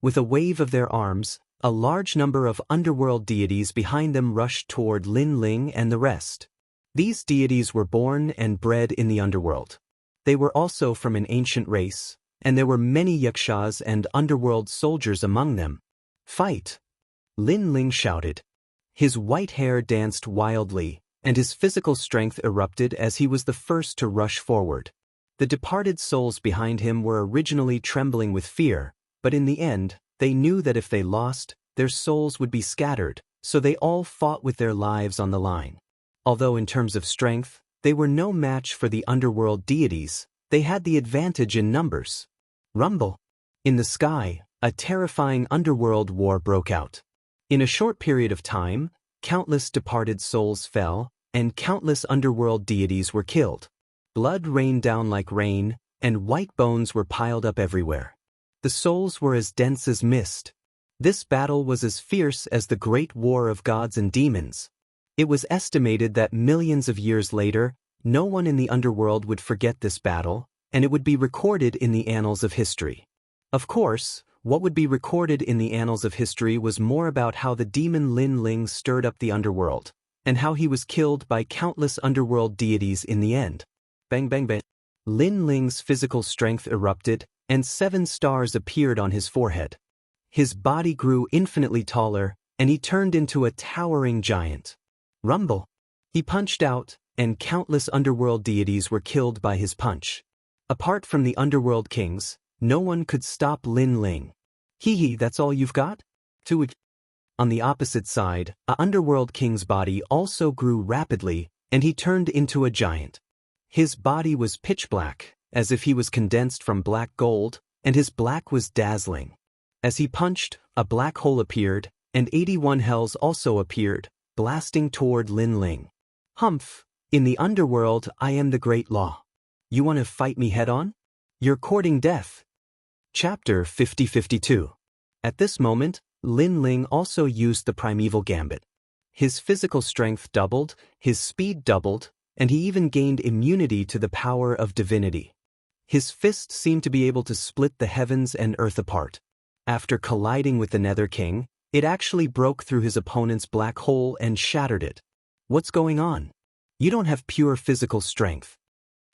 With a wave of their arms, a large number of underworld deities behind them rushed toward Lin Ling and the rest. These deities were born and bred in the underworld. They were also from an ancient race, and there were many yakshas and underworld soldiers among them. Fight! Lin Ling shouted. His white hair danced wildly, and his physical strength erupted as he was the first to rush forward. The departed souls behind him were originally trembling with fear, but in the end, they knew that if they lost, their souls would be scattered, so they all fought with their lives on the line. Although in terms of strength, they were no match for the underworld deities, they had the advantage in numbers. Rumble. In the sky, a terrifying underworld war broke out. In a short period of time, countless departed souls fell, and countless underworld deities were killed. Blood rained down like rain, and white bones were piled up everywhere. The souls were as dense as mist. This battle was as fierce as the great war of gods and demons. It was estimated that millions of years later, no one in the underworld would forget this battle, and it would be recorded in the annals of history. Of course, what would be recorded in the annals of history was more about how the demon Lin Ling stirred up the underworld, and how he was killed by countless underworld deities in the end. Bang bang bang. Lin Ling's physical strength erupted, and 7 stars appeared on his forehead. His body grew infinitely taller, and he turned into a towering giant. Rumble. He punched out, and countless underworld deities were killed by his punch. Apart from the underworld kings, no one could stop Lin Ling. Hee, that's all you've got? On the opposite side, a underworld king's body also grew rapidly, and he turned into a giant. His body was pitch black, as if he was condensed from black gold, and his black was dazzling. As he punched, a black hole appeared, and 81 hells also appeared, blasting toward Lin Ling. Humph, in the underworld I am the great law. You want to fight me head-on? You're courting death. Chapter 50-52. At this moment, Lin Ling also used the primeval gambit. His physical strength doubled, his speed doubled, and he even gained immunity to the power of divinity. His fist seemed to be able to split the heavens and earth apart. After colliding with the Nether King, it actually broke through his opponent's black hole and shattered it. What's going on? You don't have pure physical strength.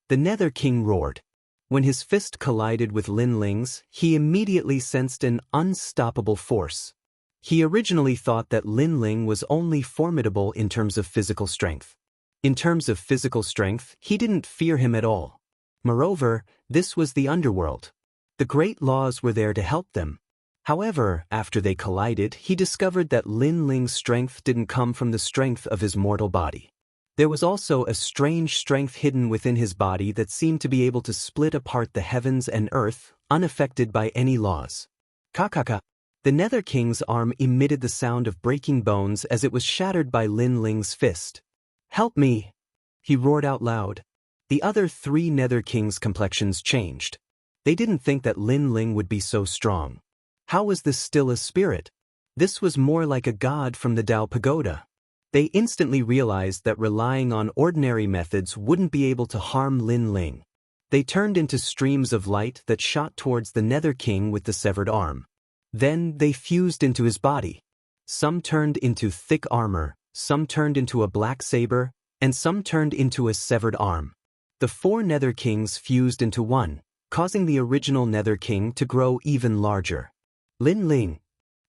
The Nether King roared. When his fist collided with Lin Ling's, he immediately sensed an unstoppable force. He originally thought that Lin Ling was only formidable in terms of physical strength. In terms of physical strength, he didn't fear him at all. Moreover, this was the underworld. The great laws were there to help them. However, after they collided, he discovered that Lin Ling's strength didn't come from the strength of his mortal body. There was also a strange strength hidden within his body that seemed to be able to split apart the heavens and earth, unaffected by any laws. Ka-ka-ka. The Nether King's arm emitted the sound of breaking bones as it was shattered by Lin Ling's fist. Help me! He roared out loud. The other 3 Nether Kings' complexions changed. They didn't think that Lin Ling would be so strong. How was this still a spirit? This was more like a god from the Dao Pagoda. They instantly realized that relying on ordinary methods wouldn't be able to harm Lin Ling. They turned into streams of light that shot towards the Nether King with the severed arm. Then they fused into his body. Some turned into thick armor, some turned into a black saber, and some turned into a severed arm. The 4 Nether Kings fused into one, causing the original Nether King to grow even larger. Lin Ling,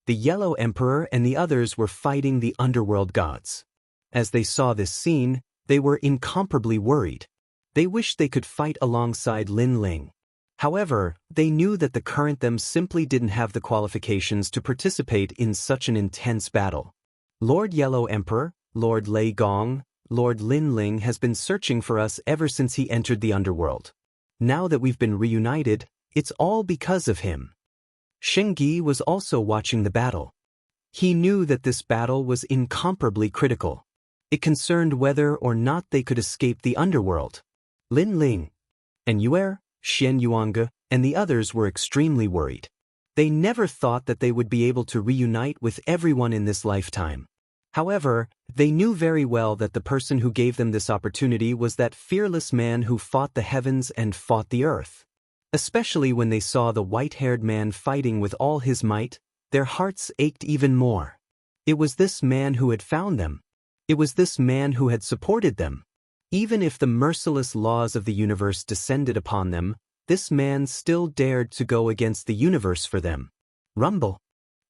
the Yellow Emperor, and the others were fighting the underworld gods. As they saw this scene, they were incomparably worried. They wished they could fight alongside Lin Ling. However, they knew that the current them simply didn't have the qualifications to participate in such an intense battle. Lord Yellow Emperor, Lord Lei Gong, Lord Lin Ling has been searching for us ever since he entered the underworld. Now that we've been reunited, it's all because of him. Shengyi was also watching the battle. He knew that this battle was incomparably critical. It concerned whether or not they could escape the underworld. Lin Ling, and Yuer, Xian Yuanga, and the others were extremely worried. They never thought that they would be able to reunite with everyone in this lifetime. However, they knew very well that the person who gave them this opportunity was that fearless man who fought the heavens and fought the earth. Especially when they saw the white-haired man fighting with all his might, their hearts ached even more. It was this man who had found them. It was this man who had supported them. Even if the merciless laws of the universe descended upon them, this man still dared to go against the universe for them. Rumble.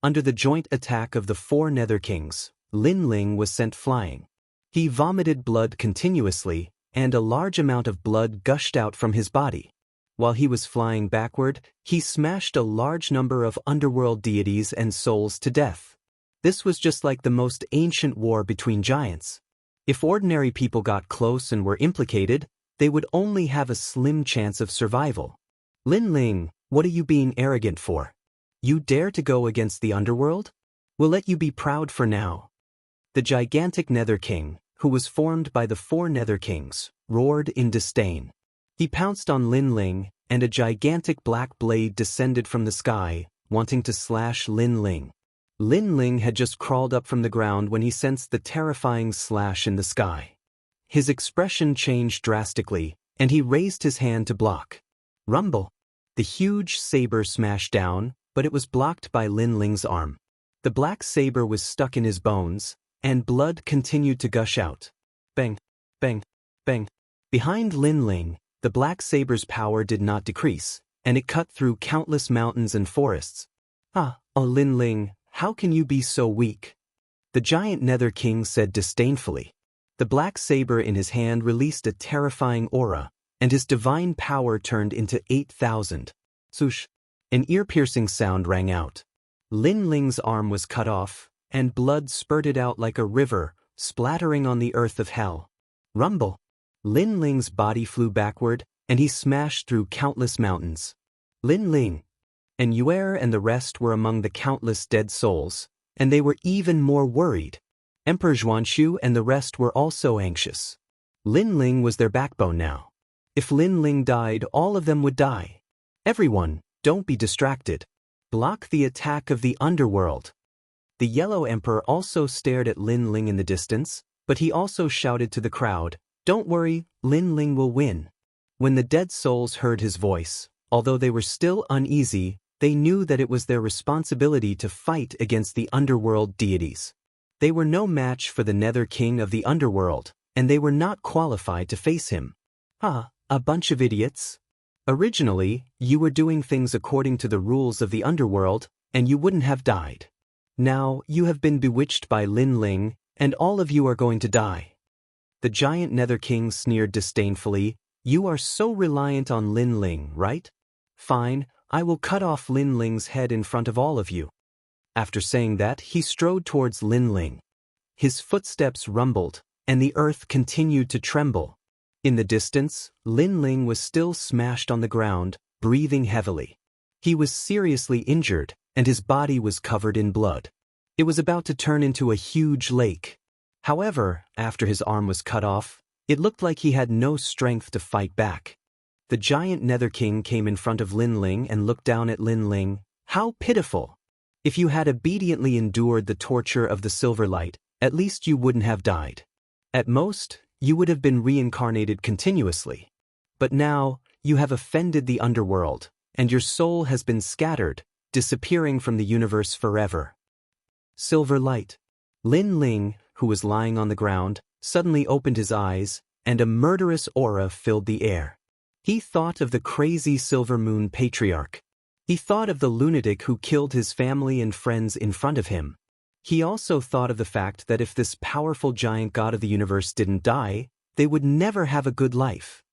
Under the joint attack of the four Nether Kings, Lin Ling was sent flying. He vomited blood continuously, and a large amount of blood gushed out from his body. While he was flying backward, he smashed a large number of underworld deities and souls to death. This was just like the most ancient war between giants. If ordinary people got close and were implicated, they would only have a slim chance of survival. Lin Ling, what are you being arrogant for? You dare to go against the underworld? We'll let you be proud for now. The gigantic Nether King, who was formed by the four Nether Kings, roared in disdain. He pounced on Lin Ling, and a gigantic black blade descended from the sky, wanting to slash Lin Ling. Lin Ling had just crawled up from the ground when he sensed the terrifying slash in the sky. His expression changed drastically, and he raised his hand to block. Rumble! The huge saber smashed down, but it was blocked by Lin Ling's arm. The black saber was stuck in his bones, and blood continued to gush out. Bang! Bang! Bang! Behind Lin Ling, the black saber's power did not decrease, and it cut through countless mountains and forests. Oh Lin Ling, how can you be so weak? The giant Nether King said disdainfully. The black saber in his hand released a terrifying aura, and his divine power turned into 8,000. Swoosh! An ear-piercing sound rang out. Lin Ling's arm was cut off, and blood spurted out like a river, splattering on the earth of hell. Rumble! Lin Ling's body flew backward, and he smashed through countless mountains. Lin Ling and Yuer and the rest were among the countless dead souls, and they were even more worried. Emperor Xuanxu and the rest were also anxious. Lin Ling was their backbone now. If Lin Ling died, all of them would die. Everyone, don't be distracted. Block the attack of the underworld. The Yellow Emperor also stared at Lin Ling in the distance, but he also shouted to the crowd, "Don't worry, Lin Ling will win." When the dead souls heard his voice, although they were still uneasy, they knew that it was their responsibility to fight against the underworld deities. They were no match for the Nether King of the underworld, and they were not qualified to face him. A bunch of idiots. Originally, you were doing things according to the rules of the underworld, and you wouldn't have died. Now, you have been bewitched by Lin Ling, and all of you are going to die. The giant Nether King sneered disdainfully. You are so reliant on Lin Ling, right? Fine, I will cut off Lin Ling's head in front of all of you. After saying that, he strode towards Lin Ling. His footsteps rumbled, and the earth continued to tremble. In the distance, Lin Ling was still smashed on the ground, breathing heavily. He was seriously injured, and his body was covered in blood. It was about to turn into a huge lake. However, after his arm was cut off, it looked like he had no strength to fight back. The giant Nether King came in front of Lin Ling and looked down at Lin Ling. How pitiful! If you had obediently endured the torture of the silver light, at least you wouldn't have died. At most, you would have been reincarnated continuously. But now, you have offended the underworld, and your soul has been scattered, disappearing from the universe forever. Silver light. Lin Ling, who was lying on the ground, suddenly opened his eyes, and a murderous aura filled the air. He thought of the crazy Silver Moon Patriarch. He thought of the lunatic who killed his family and friends in front of him. He also thought of the fact that if this powerful giant god of the universe didn't die, they would never have a good life.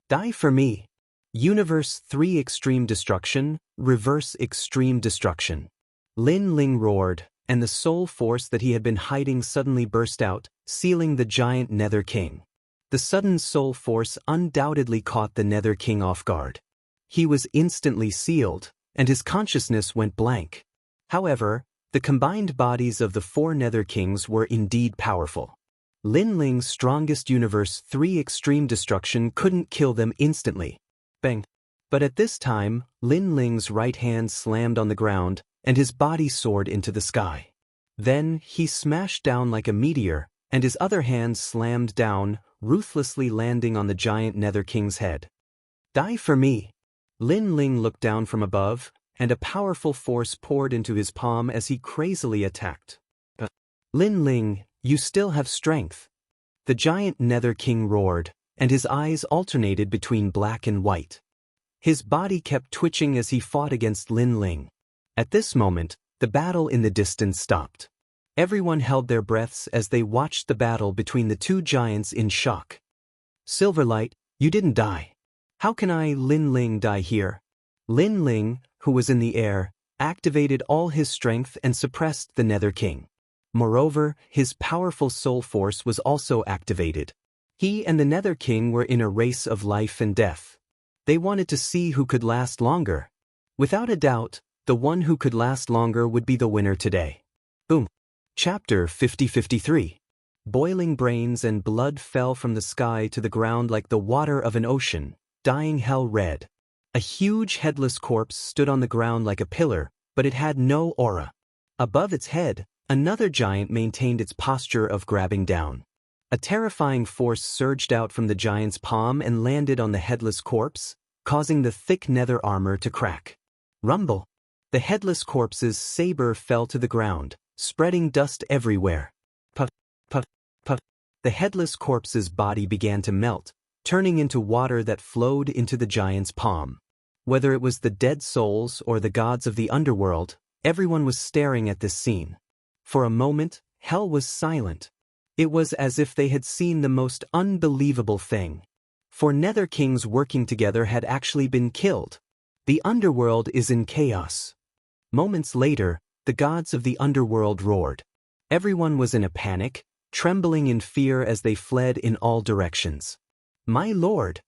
Die for me. Universe 3 Extreme Destruction, Reverse Extreme Destruction. Lin Ling roared, and the soul force that he had been hiding suddenly burst out, sealing the giant Nether King. The sudden soul force undoubtedly caught the Nether King off guard. He was instantly sealed, and his consciousness went blank. However, the combined bodies of the four Nether Kings were indeed powerful. Lin Ling's strongest Universe 3 Extreme Destruction couldn't kill them instantly. Bang! But at this time, Lin Ling's right hand slammed on the ground, and his body soared into the sky. Then, he smashed down like a meteor, and his other hand slammed down, ruthlessly landing on the giant Nether King's head. Die for me! Lin Ling looked down from above, and a powerful force poured into his palm as he crazily attacked. Lin Ling, you still have strength. The giant Nether King roared, and his eyes alternated between black and white. His body kept twitching as he fought against Lin Ling. At this moment, the battle in the distance stopped. Everyone held their breaths as they watched the battle between the two giants in shock. Silverlight, you didn't die. How can Lin Ling, die here? Lin Ling, who was in the air, activated all his strength and suppressed the Nether King. Moreover, his powerful soul force was also activated. He and the Nether King were in a race of life and death. They wanted to see who could last longer. Without a doubt, the one who could last longer would be the winner today. Boom. Chapter 50-53. Boiling brains and blood fell from the sky to the ground like the water of an ocean, dyeing hell red. A huge headless corpse stood on the ground like a pillar, but it had no aura. Above its head, another giant maintained its posture of grabbing down. A terrifying force surged out from the giant's palm and landed on the headless corpse, causing the thick nether armor to crack. Rumble! The headless corpse's saber fell to the ground, spreading dust everywhere. Puff, puff, puff. The headless corpse's body began to melt, turning into water that flowed into the giant's palm. Whether it was the dead souls or the gods of the underworld, everyone was staring at this scene. For a moment, hell was silent. It was as if they had seen the most unbelievable thing. 4 Nether Kings working together had actually been killed. The underworld is in chaos. Moments later, the gods of the underworld roared. Everyone was in a panic, trembling in fear as they fled in all directions. My lord!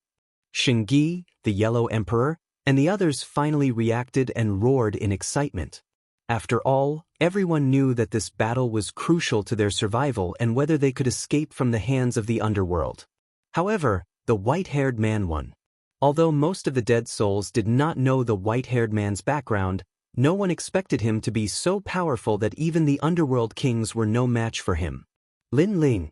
Shengyi, the Yellow Emperor, and the others finally reacted and roared in excitement. After all, everyone knew that this battle was crucial to their survival and whether they could escape from the hands of the underworld. However, the white-haired man won. Although most of the dead souls did not know the white-haired man's background, no one expected him to be so powerful that even the underworld kings were no match for him. Lin Ling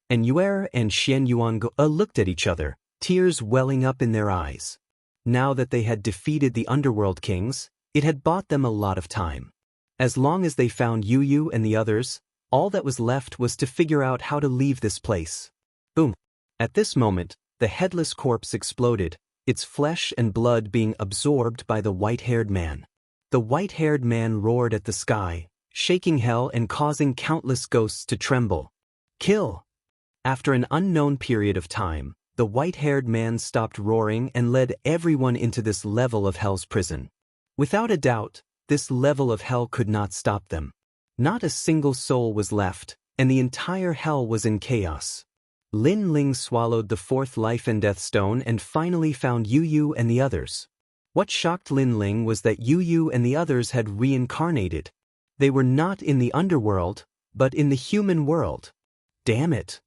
and Yuer and Xian Yuan looked at each other, tears welling up in their eyes. Now that they had defeated the underworld kings, it had bought them a lot of time. As long as they found Yu and the others, all that was left was to figure out how to leave this place. Boom! At this moment, the headless corpse exploded, its flesh and blood being absorbed by the white-haired man. The white-haired man roared at the sky, shaking hell and causing countless ghosts to tremble. Kill! After an unknown period of time, the white-haired man stopped roaring and led everyone into this level of hell's prison. Without a doubt, this level of hell could not stop them. Not a single soul was left, and the entire hell was in chaos. Lin Ling swallowed the 4th life and death stone and finally found Yu and the others. What shocked Lin Ling was that Yu and the others had reincarnated. They were not in the underworld, but in the human world. Damn it!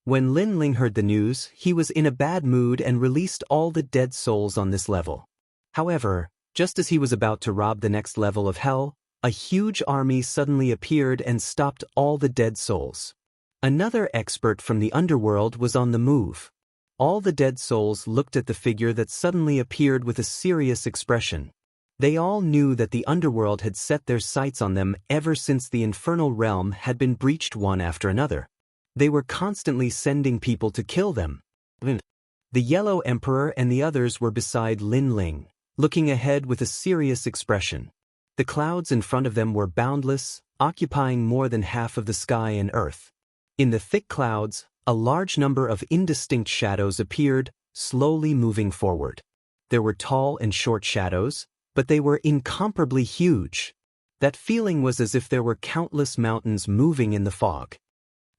When Lin Ling heard the news, he was in a bad mood and released all the dead souls on this level. However, just as he was about to rob the next level of hell, a huge army suddenly appeared and stopped all the dead souls. Another expert from the underworld was on the move. All the dead souls looked at the figure that suddenly appeared with a serious expression. They all knew that the underworld had set their sights on them ever since the infernal realm had been breached one after another. They were constantly sending people to kill them. The Yellow Emperor and the others were beside Lin Ling, looking ahead with a serious expression. The clouds in front of them were boundless, occupying more than half of the sky and earth. In the thick clouds, a large number of indistinct shadows appeared, slowly moving forward. There were tall and short shadows, but they were incomparably huge. That feeling was as if there were countless mountains moving in the fog.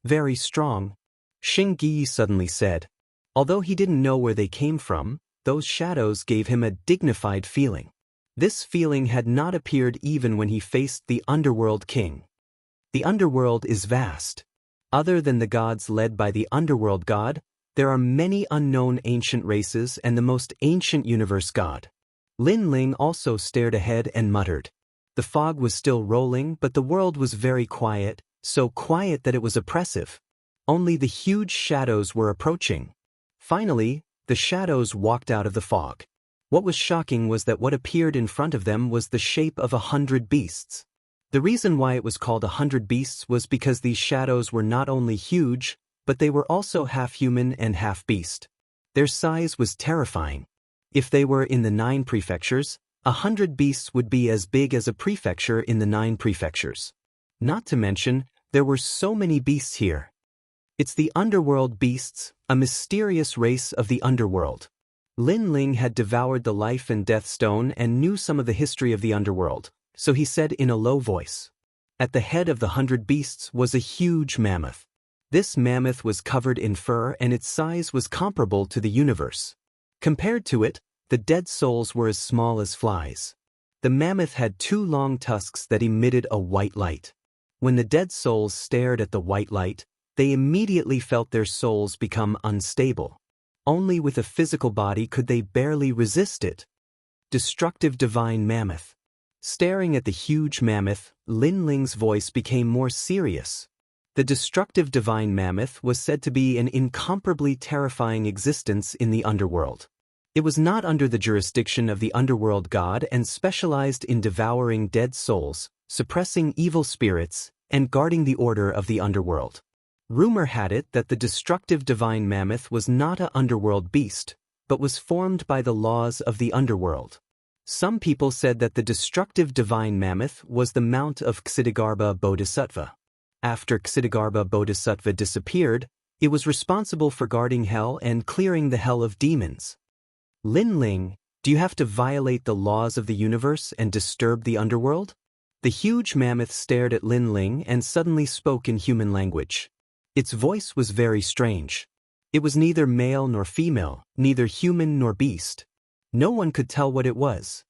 Very strong, Shengyi suddenly said. Although he didn't know where they came from, those shadows gave him a dignified feeling. This feeling had not appeared even when he faced the Underworld King. The Underworld is vast. Other than the gods led by the Underworld God, there are many unknown ancient races and the most ancient universe god. Lin Ling also stared ahead and muttered. The fog was still rolling, but the world was very quiet, so quiet that it was oppressive. Only the huge shadows were approaching. Finally, the shadows walked out of the fog. What was shocking was that what appeared in front of them was the shape of 100 beasts. The reason why it was called 100 beasts was because these shadows were not only huge, but they were also half human and half beast. Their size was terrifying. If they were in the 9 prefectures, 100 beasts would be as big as a prefecture in the 9 prefectures. Not to mention, there were so many beasts here. It's the underworld beasts, a mysterious race of the underworld. Lin Ling had devoured the life and death stone and knew some of the history of the underworld, so he said in a low voice. At the head of the 100 beasts was a huge mammoth. This mammoth was covered in fur and its size was comparable to the universe. Compared to it, the dead souls were as small as flies. The mammoth had 2 long tusks that emitted a white light. When the dead souls stared at the white light, they immediately felt their souls become unstable. Only with a physical body could they barely resist it. Destructive divine mammoth. Staring at the huge mammoth, Lin Ling's voice became more serious. The destructive divine mammoth was said to be an incomparably terrifying existence in the underworld. It was not under the jurisdiction of the underworld god and specialized in devouring dead souls, suppressing evil spirits, and guarding the order of the underworld. Rumor had it that the destructive divine mammoth was not an underworld beast, but was formed by the laws of the underworld. Some people said that the destructive divine mammoth was the mount of Ksitigarbha Bodhisattva. After Ksitigarbha Bodhisattva disappeared, it was responsible for guarding hell and clearing the hell of demons. Lin Ling, do you have to violate the laws of the universe and disturb the underworld? The huge mammoth stared at Lin Ling and suddenly spoke in human language. Its voice was very strange. It was neither male nor female, neither human nor beast. No one could tell what it was.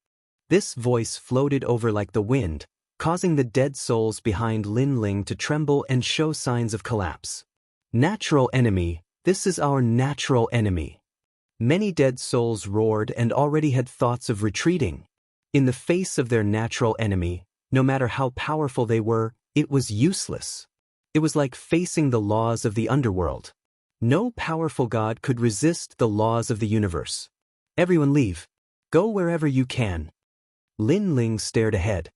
This voice floated over like the wind, causing the dead souls behind Lin Ling to tremble and show signs of collapse. Natural enemy, this is our natural enemy. Many dead souls roared and already had thoughts of retreating. In the face of their natural enemy, no matter how powerful they were, it was useless. It was like facing the laws of the underworld. No powerful god could resist the laws of the universe. Everyone leave. Go wherever you can. Lin Ling stared ahead.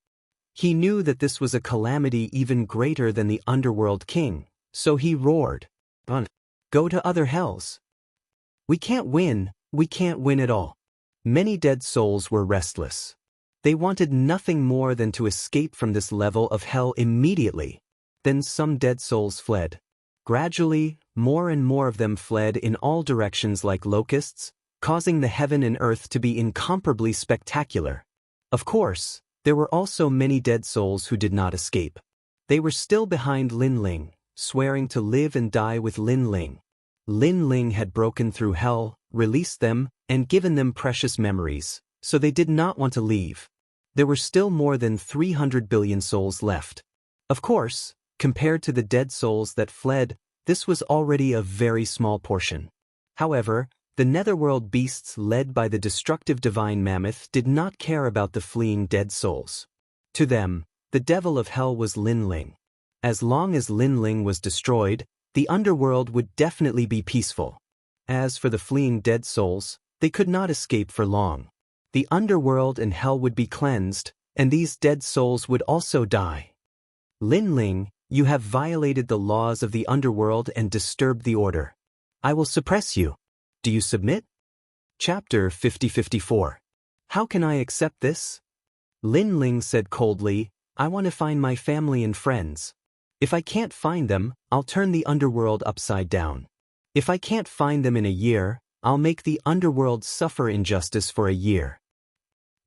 He knew that this was a calamity even greater than the underworld king, so he roared. Go to other hells. We can't win at all. Many dead souls were restless. They wanted nothing more than to escape from this level of hell immediately. Then some dead souls fled. Gradually, more and more of them fled in all directions like locusts, causing the heaven and earth to be incomparably spectacular. Of course, there were also many dead souls who did not escape. They were still behind Lin Ling, swearing to live and die with Lin Ling. Lin Ling had broken through hell, released them, and given them precious memories, so they did not want to leave. There were still more than 300 billion souls left. Of course, compared to the dead souls that fled, this was already a very small portion. However, the netherworld beasts led by the destructive divine mammoth did not care about the fleeing dead souls. To them, the devil of hell was Lin Ling. As long as Lin Ling was destroyed, the underworld would definitely be peaceful. As for the fleeing dead souls, they could not escape for long. The underworld and hell would be cleansed, and these dead souls would also die. Lin Ling, you have violated the laws of the underworld and disturbed the order. I will suppress you. Do you submit? Chapter 50-54. How can I accept this? Lin Ling said coldly, I want to find my family and friends. If I can't find them, I'll turn the underworld upside down. If I can't find them in a year, I'll make the underworld suffer injustice for a year.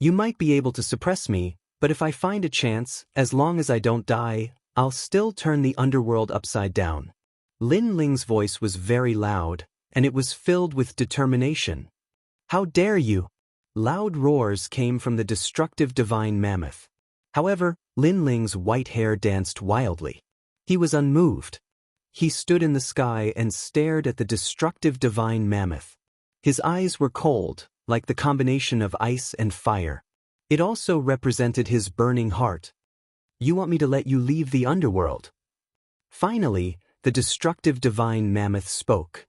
You might be able to suppress me, but if I find a chance, as long as I don't die, I'll still turn the underworld upside down. Lin Ling's voice was very loud, and it was filled with determination. How dare you? Loud roars came from the destructive divine mammoth. However, Lin Ling's white hair danced wildly. He was unmoved. He stood in the sky and stared at the destructive divine mammoth. His eyes were cold, like the combination of ice and fire. It also represented his burning heart. You want me to let you leave the underworld? Finally, the destructive divine mammoth spoke.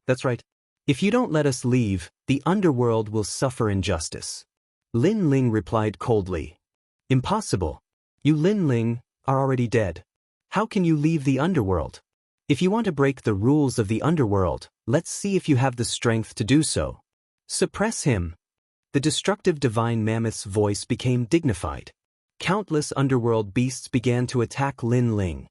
That's right. If you don't let us leave, the underworld will suffer injustice. Lin Ling replied coldly. Impossible. You Lin Ling are already dead. How can you leave the underworld? If you want to break the rules of the underworld, let's see if you have the strength to do so. Suppress him. The destructive divine mammoth's voice became dignified. Countless underworld beasts began to attack Lin Ling.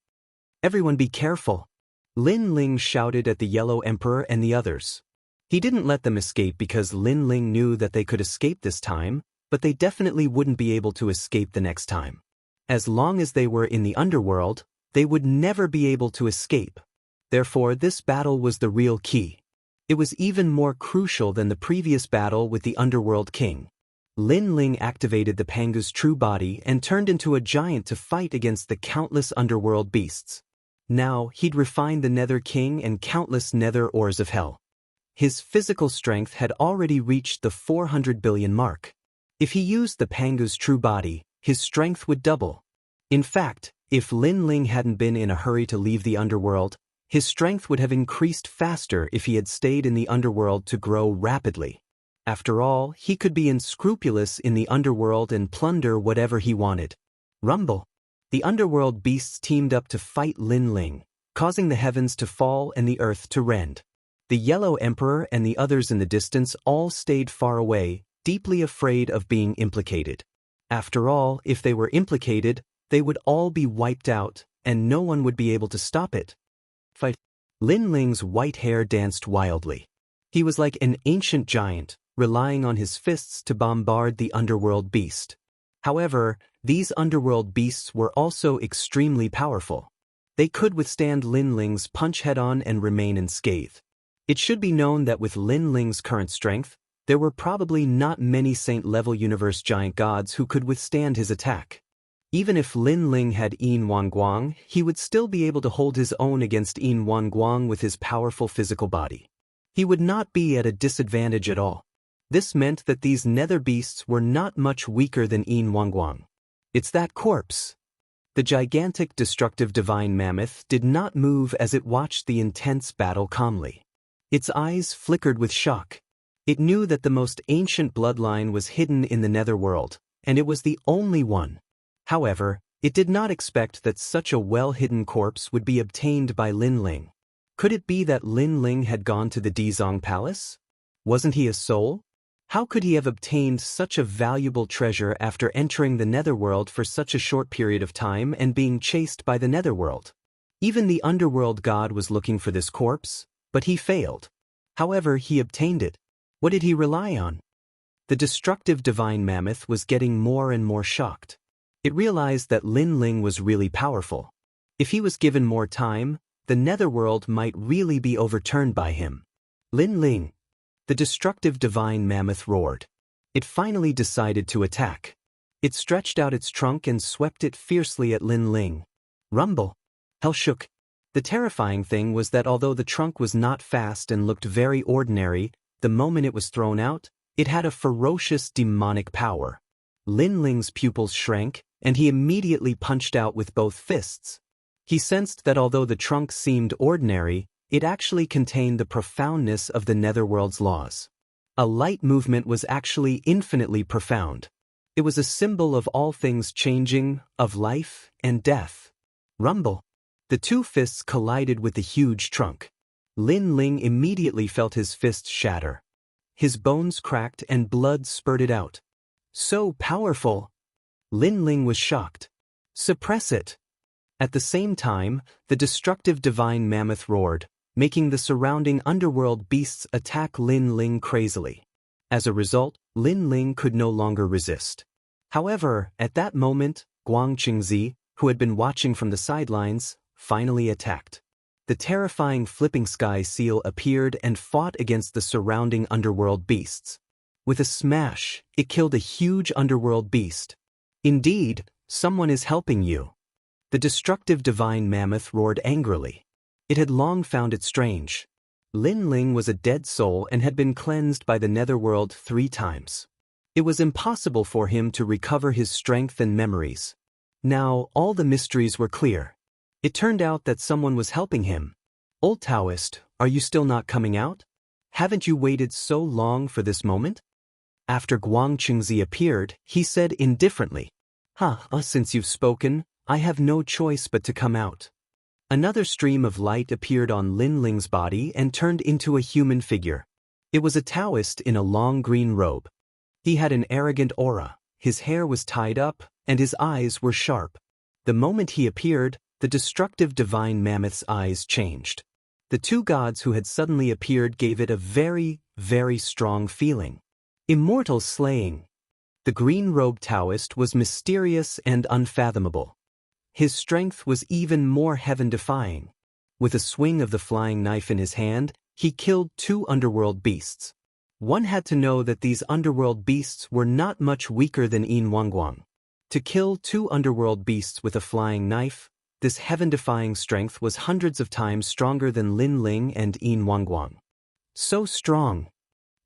"Everyone be careful!" Lin Ling shouted at the Yellow Emperor and the others. He didn't let them escape because Lin Ling knew that they could escape this time, but they definitely wouldn't be able to escape the next time. As long as they were in the underworld, they would never be able to escape. Therefore, this battle was the real key. It was even more crucial than the previous battle with the Underworld King. Lin Ling activated the Pangu's true body and turned into a giant to fight against the countless underworld beasts. Now, he'd refined the Nether King and countless nether ores of hell. His physical strength had already reached the 400 billion mark. If he used the Pangu's true body, his strength would double. In fact, if Lin Ling hadn't been in a hurry to leave the underworld, his strength would have increased faster if he had stayed in the underworld to grow rapidly. After all, he could be unscrupulous in the underworld and plunder whatever he wanted. Rumble! The underworld beasts teamed up to fight Lin Ling, causing the heavens to fall and the earth to rend. The Yellow Emperor and the others in the distance all stayed far away, deeply afraid of being implicated. After all, if they were implicated, they would all be wiped out, and no one would be able to stop it. Fight. Lin Ling's white hair danced wildly. He was like an ancient giant, relying on his fists to bombard the underworld beast. However, these underworld beasts were also extremely powerful. They could withstand Lin Ling's punch head-on and remain unscathed. It should be known that with Lin Ling's current strength, there were probably not many saint-level universe giant gods who could withstand his attack. Even if Lin Ling had Yin Wangguang, he would still be able to hold his own against Yin Wangguang with his powerful physical body. He would not be at a disadvantage at all. This meant that these nether beasts were not much weaker than Yin Wangguang. It's that corpse. The gigantic destructive divine mammoth did not move as it watched the intense battle calmly. Its eyes flickered with shock. It knew that the most ancient bloodline was hidden in the netherworld, and it was the only one. However, it did not expect that such a well-hidden corpse would be obtained by Lin Ling. Could it be that Lin Ling had gone to the Dizong Palace? Wasn't he a soul? How could he have obtained such a valuable treasure after entering the netherworld for such a short period of time and being chased by the netherworld? Even the underworld god was looking for this corpse, but he failed. However, he obtained it. What did he rely on? The destructive divine mammoth was getting more and more shocked. It realized that Lin Ling was really powerful. If he was given more time, the netherworld might really be overturned by him. Lin Ling! The destructive divine mammoth roared. It finally decided to attack. It stretched out its trunk and swept it fiercely at Lin Ling. Rumble! Hell shook. The terrifying thing was that although the trunk was not fast and looked very ordinary, the moment it was thrown out, it had a ferocious demonic power. Lin Ling's pupils shrank, and he immediately punched out with both fists. He sensed that although the trunk seemed ordinary, it actually contained the profoundness of the netherworld's laws. A light movement was actually infinitely profound. It was a symbol of all things changing, of life and death. Rumble! The two fists collided with the huge trunk. Lin Ling immediately felt his fist shatter. His bones cracked and blood spurted out. So powerful! Lin Ling was shocked. Suppress it! At the same time, the destructive divine mammoth roared, making the surrounding underworld beasts attack Lin Ling crazily. As a result, Lin Ling could no longer resist. However, at that moment, Guang Qingzi, who had been watching from the sidelines, finally attacked. The terrifying flipping sky seal appeared and fought against the surrounding underworld beasts. With a smash, it killed a huge underworld beast. Indeed, someone is helping you. The destructive divine mammoth roared angrily. It had long found it strange. Lin Ling was a dead soul and had been cleansed by the netherworld 3 times. It was impossible for him to recover his strength and memories. Now, all the mysteries were clear. It turned out that someone was helping him. Old Daoist, are you still not coming out? Haven't you waited so long for this moment? After Guang Qingzi appeared, he said indifferently, since you've spoken, I have no choice but to come out. Another stream of light appeared on Lin Ling's body and turned into a human figure. It was a Daoist in a long green robe. He had an arrogant aura, his hair was tied up, and his eyes were sharp. The moment he appeared, the destructive divine mammoth's eyes changed. The two gods who had suddenly appeared gave it a very, very strong feeling. Immortal slaying. The green-robed Daoist was mysterious and unfathomable. His strength was even more heaven-defying. With a swing of the flying knife in his hand, he killed two underworld beasts. One had to know that these underworld beasts were not much weaker than Yin Wangguang. To kill two underworld beasts with a flying knife, this heaven-defying strength was hundreds of times stronger than Lin Ling and Yin Wangguang. So strong.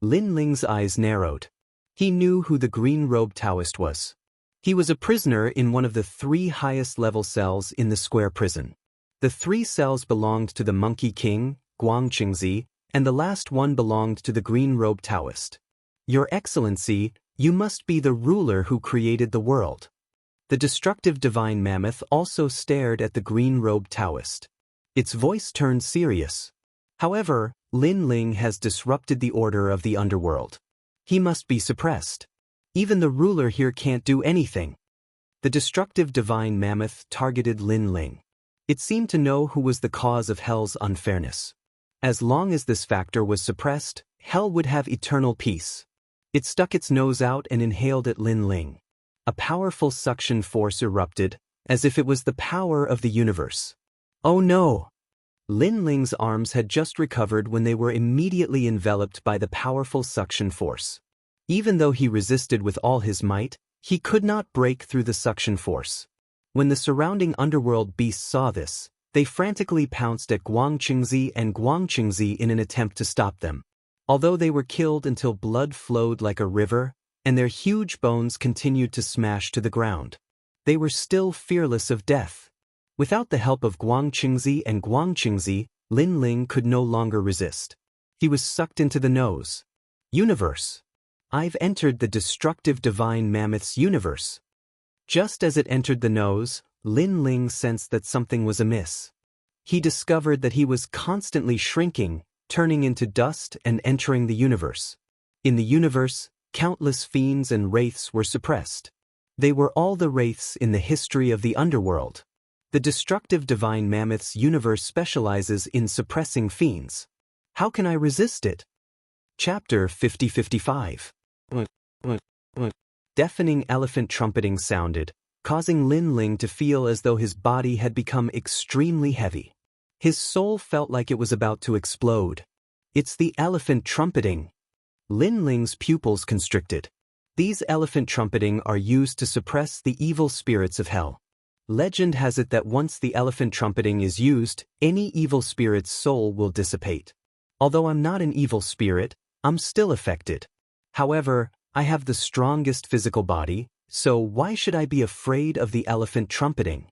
Lin Ling's eyes narrowed. He knew who the green-robed Daoist was. He was a prisoner in one of the 3 highest-level cells in the square prison. The 3 cells belonged to the Monkey King, Guangqingzi, and the last one belonged to the green-robed Daoist. Your Excellency, you must be the ruler who created the world. The destructive divine mammoth also stared at the green-robed Daoist. Its voice turned serious. However, Lin Ling has disrupted the order of the underworld. He must be suppressed. Even the ruler here can't do anything. The destructive divine mammoth targeted Lin Ling. It seemed to know who was the cause of hell's unfairness. As long as this factor was suppressed, hell would have eternal peace. It stuck its nose out and inhaled at Lin Ling. A powerful suction force erupted, as if it was the power of the universe. Oh no! Lin Ling's arms had just recovered when they were immediately enveloped by the powerful suction force. Even though he resisted with all his might, he could not break through the suction force. When the surrounding underworld beasts saw this, they frantically pounced at Guangqingzi and Guangqingzi in an attempt to stop them. Although they were killed until blood flowed like a river, and their huge bones continued to smash to the ground, they were still fearless of death. Without the help of Guangqingzi and Guangqingzi, Lin Ling could no longer resist. He was sucked into the nose. Universe. I've entered the destructive divine mammoth's universe. Just as it entered the nose, Lin Ling sensed that something was amiss. He discovered that he was constantly shrinking, turning into dust and entering the universe. In the universe, countless fiends and wraiths were suppressed. They were all the wraiths in the history of the underworld. The destructive divine mammoth's universe specializes in suppressing fiends. How can I resist it? Chapter 50-55. Deafening elephant trumpeting sounded, causing Lin Ling to feel as though his body had become extremely heavy. His soul felt like it was about to explode. It's the elephant trumpeting. Lin Ling's pupils constricted. These elephant trumpeting are used to suppress the evil spirits of hell. Legend has it that once the elephant trumpeting is used, any evil spirit's soul will dissipate. Although I'm not an evil spirit, I'm still affected. However, I have the strongest physical body, so why should I be afraid of the elephant trumpeting?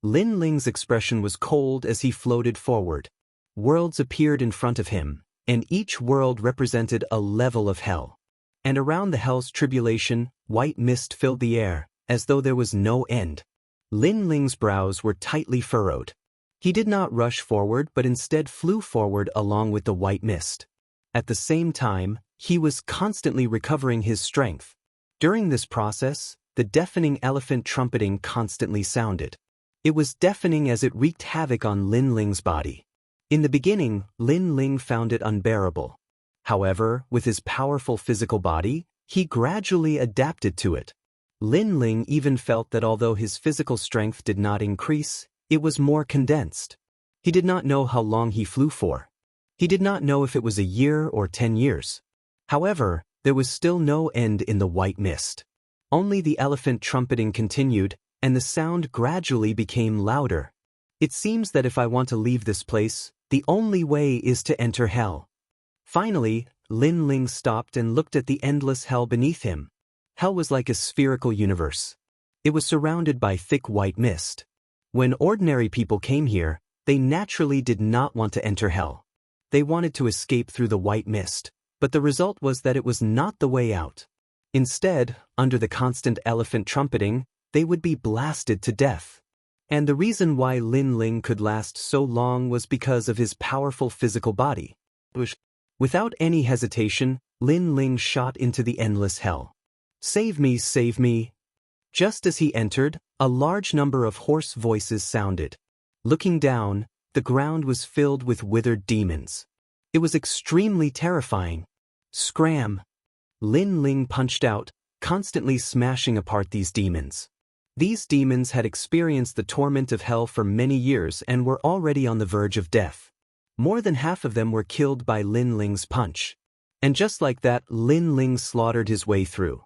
Lin Ling's expression was cold as he floated forward. Worlds appeared in front of him, and each world represented a level of hell. And around the hell's tribulation, white mist filled the air, as though there was no end. Lin Ling's brows were tightly furrowed. He did not rush forward but instead flew forward along with the white mist. At the same time, he was constantly recovering his strength. During this process, the deafening elephant trumpeting constantly sounded. It was deafening as it wreaked havoc on Lin Ling's body. In the beginning, Lin Ling found it unbearable. However, with his powerful physical body, he gradually adapted to it. Lin Ling even felt that although his physical strength did not increase, it was more condensed. He did not know how long he flew for. He did not know if it was a year or 10 years. However, there was still no end in the white mist. Only the elephant trumpeting continued, and the sound gradually became louder. It seems that if I want to leave this place, the only way is to enter hell. Finally, Lin Ling stopped and looked at the endless hell beneath him. Hell was like a spherical universe. It was surrounded by thick white mist. When ordinary people came here, they naturally did not want to enter hell. They wanted to escape through the white mist, but the result was that it was not the way out. Instead, under the constant elephant trumpeting, they would be blasted to death. And the reason why Lin Ling could last so long was because of his powerful physical body. Without any hesitation, Lin Ling shot into the endless hell. Save me, save me. Just as he entered, a large number of hoarse voices sounded. Looking down, the ground was filled with withered demons. It was extremely terrifying. Scram! Lin Ling punched out, constantly smashing apart these demons. These demons had experienced the torment of hell for many years and were already on the verge of death. More than half of them were killed by Lin Ling's punch. And just like that, Lin Ling slaughtered his way through.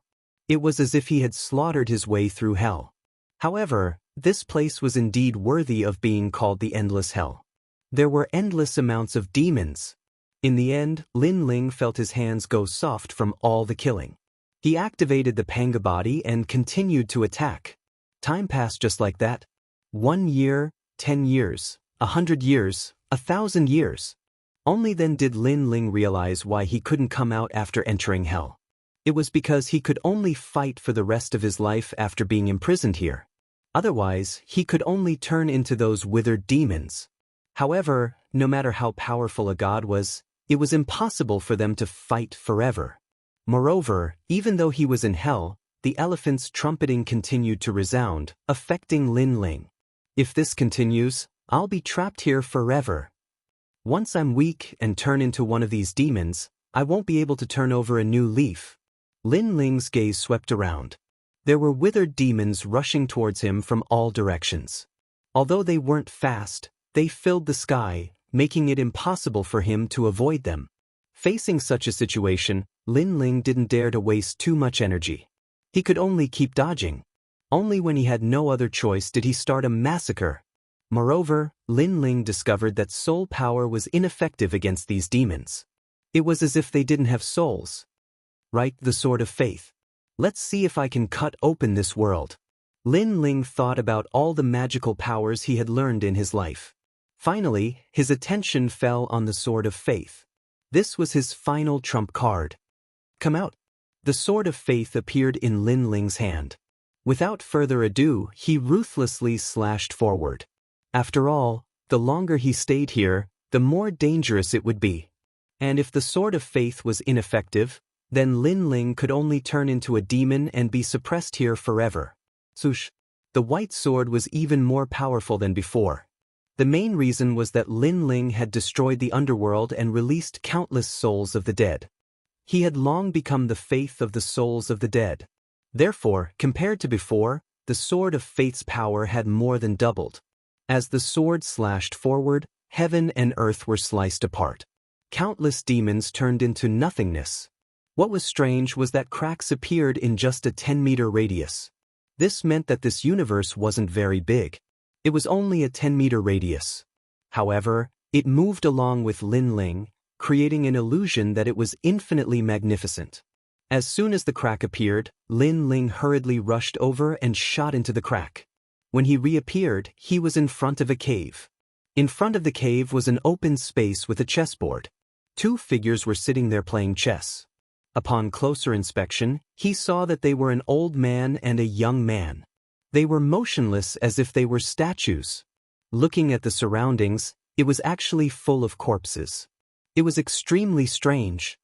It was as if he had slaughtered his way through hell. However, this place was indeed worthy of being called the Endless Hell. There were endless amounts of demons. In the end, Lin Ling felt his hands go soft from all the killing. He activated the Panga body and continued to attack. Time passed just like that. 1 year, 10 years, 100 years, 1,000 years. Only then did Lin Ling realize why he couldn't come out after entering hell. It was because he could only fight for the rest of his life after being imprisoned here. Otherwise, he could only turn into those withered demons. However, no matter how powerful a god was, it was impossible for them to fight forever. Moreover, even though he was in hell, the elephant's trumpeting continued to resound, affecting Lin Ling. If this continues, I'll be trapped here forever. Once I'm weak and turn into one of these demons, I won't be able to turn over a new leaf. Lin Ling's gaze swept around. There were withered demons rushing towards him from all directions. Although they weren't fast, they filled the sky, making it impossible for him to avoid them. Facing such a situation, Lin Ling didn't dare to waste too much energy. He could only keep dodging. Only when he had no other choice did he start a massacre. Moreover, Lin Ling discovered that soul power was ineffective against these demons. It was as if they didn't have souls. Right, the sword of faith. Let's see if I can cut open this world. Lin Ling thought about all the magical powers he had learned in his life. Finally, his attention fell on the sword of faith. This was his final trump card. Come out. The sword of faith appeared in Lin Ling's hand. Without further ado, he ruthlessly slashed forward. After all, the longer he stayed here, the more dangerous it would be. And if the sword of faith was ineffective, then Lin Ling could only turn into a demon and be suppressed here forever. Swoosh! The white sword was even more powerful than before. The main reason was that Lin Ling had destroyed the underworld and released countless souls of the dead. He had long become the faith of the souls of the dead. Therefore, compared to before, the sword of faith's power had more than doubled. As the sword slashed forward, heaven and earth were sliced apart. Countless demons turned into nothingness. What was strange was that cracks appeared in just a 10-meter radius. This meant that this universe wasn't very big. It was only a 10-meter radius. However, it moved along with Lin Ling, creating an illusion that it was infinitely magnificent. As soon as the crack appeared, Lin Ling hurriedly rushed over and shot into the crack. When he reappeared, he was in front of a cave. In front of the cave was an open space with a chessboard. 2 figures were sitting there playing chess. Upon closer inspection, he saw that they were an old man and a young man. They were motionless as if they were statues. Looking at the surroundings, it was actually full of corpses. It was extremely strange.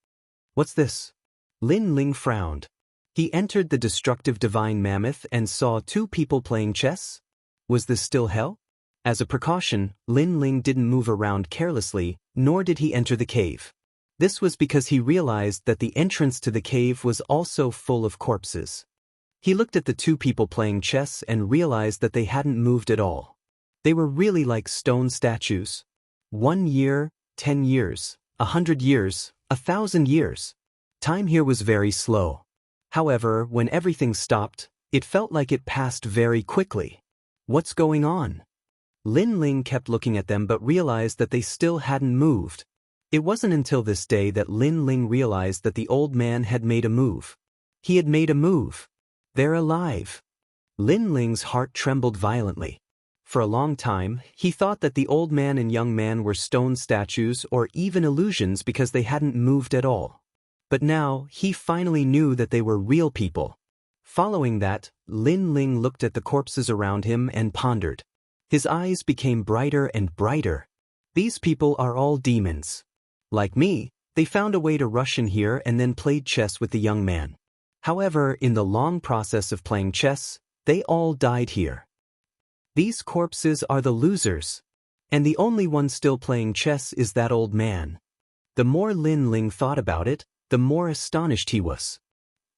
What's this? Lin Ling frowned. He entered the destructive divine mammoth and saw 2 people playing chess. Was this still hell? As a precaution, Lin Ling didn't move around carelessly, nor did he enter the cave. This was because he realized that the entrance to the cave was also full of corpses. He looked at the 2 people playing chess and realized that they hadn't moved at all. They were really like stone statues. 1 year, 10 years, 100 years, 1,000 years. Time here was very slow. However, when everything stopped, it felt like it passed very quickly. What's going on? Lin Ling kept looking at them but realized that they still hadn't moved. It wasn't until this day that Lin Ling realized that the old man had made a move. He had made a move. They're alive. Lin Ling's heart trembled violently. For a long time, he thought that the old man and young man were stone statues or even illusions because they hadn't moved at all. But now, he finally knew that they were real people. Following that, Lin Ling looked at the corpses around him and pondered. His eyes became brighter and brighter. These people are all demons. Like me, they found a way to rush in here and then played chess with the young man. However, in the long process of playing chess, they all died here. These corpses are the losers. And the only one still playing chess is that old man. The more Lin Ling thought about it, the more astonished he was.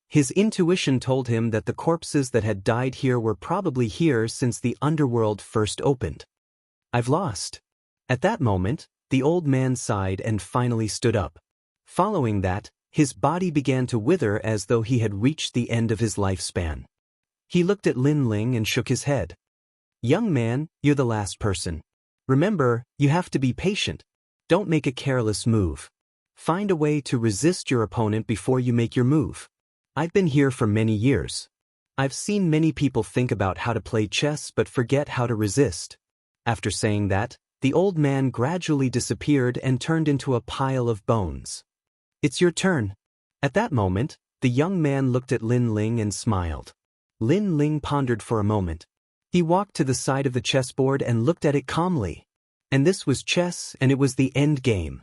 His intuition told him that the corpses that had died here were probably here since the underworld first opened. I've lost. At that moment, the old man sighed and finally stood up. Following that, his body began to wither as though he had reached the end of his lifespan. He looked at Lin Ling and shook his head. Young man, you're the last person. Remember, you have to be patient. Don't make a careless move. Find a way to resist your opponent before you make your move. I've been here for many years. I've seen many people think about how to play chess but forget how to resist. After saying that, the old man gradually disappeared and turned into a pile of bones. It's your turn. At that moment, the young man looked at Lin Ling and smiled. Lin Ling pondered for a moment. He walked to the side of the chessboard and looked at it calmly. And this was chess, and it was the end game.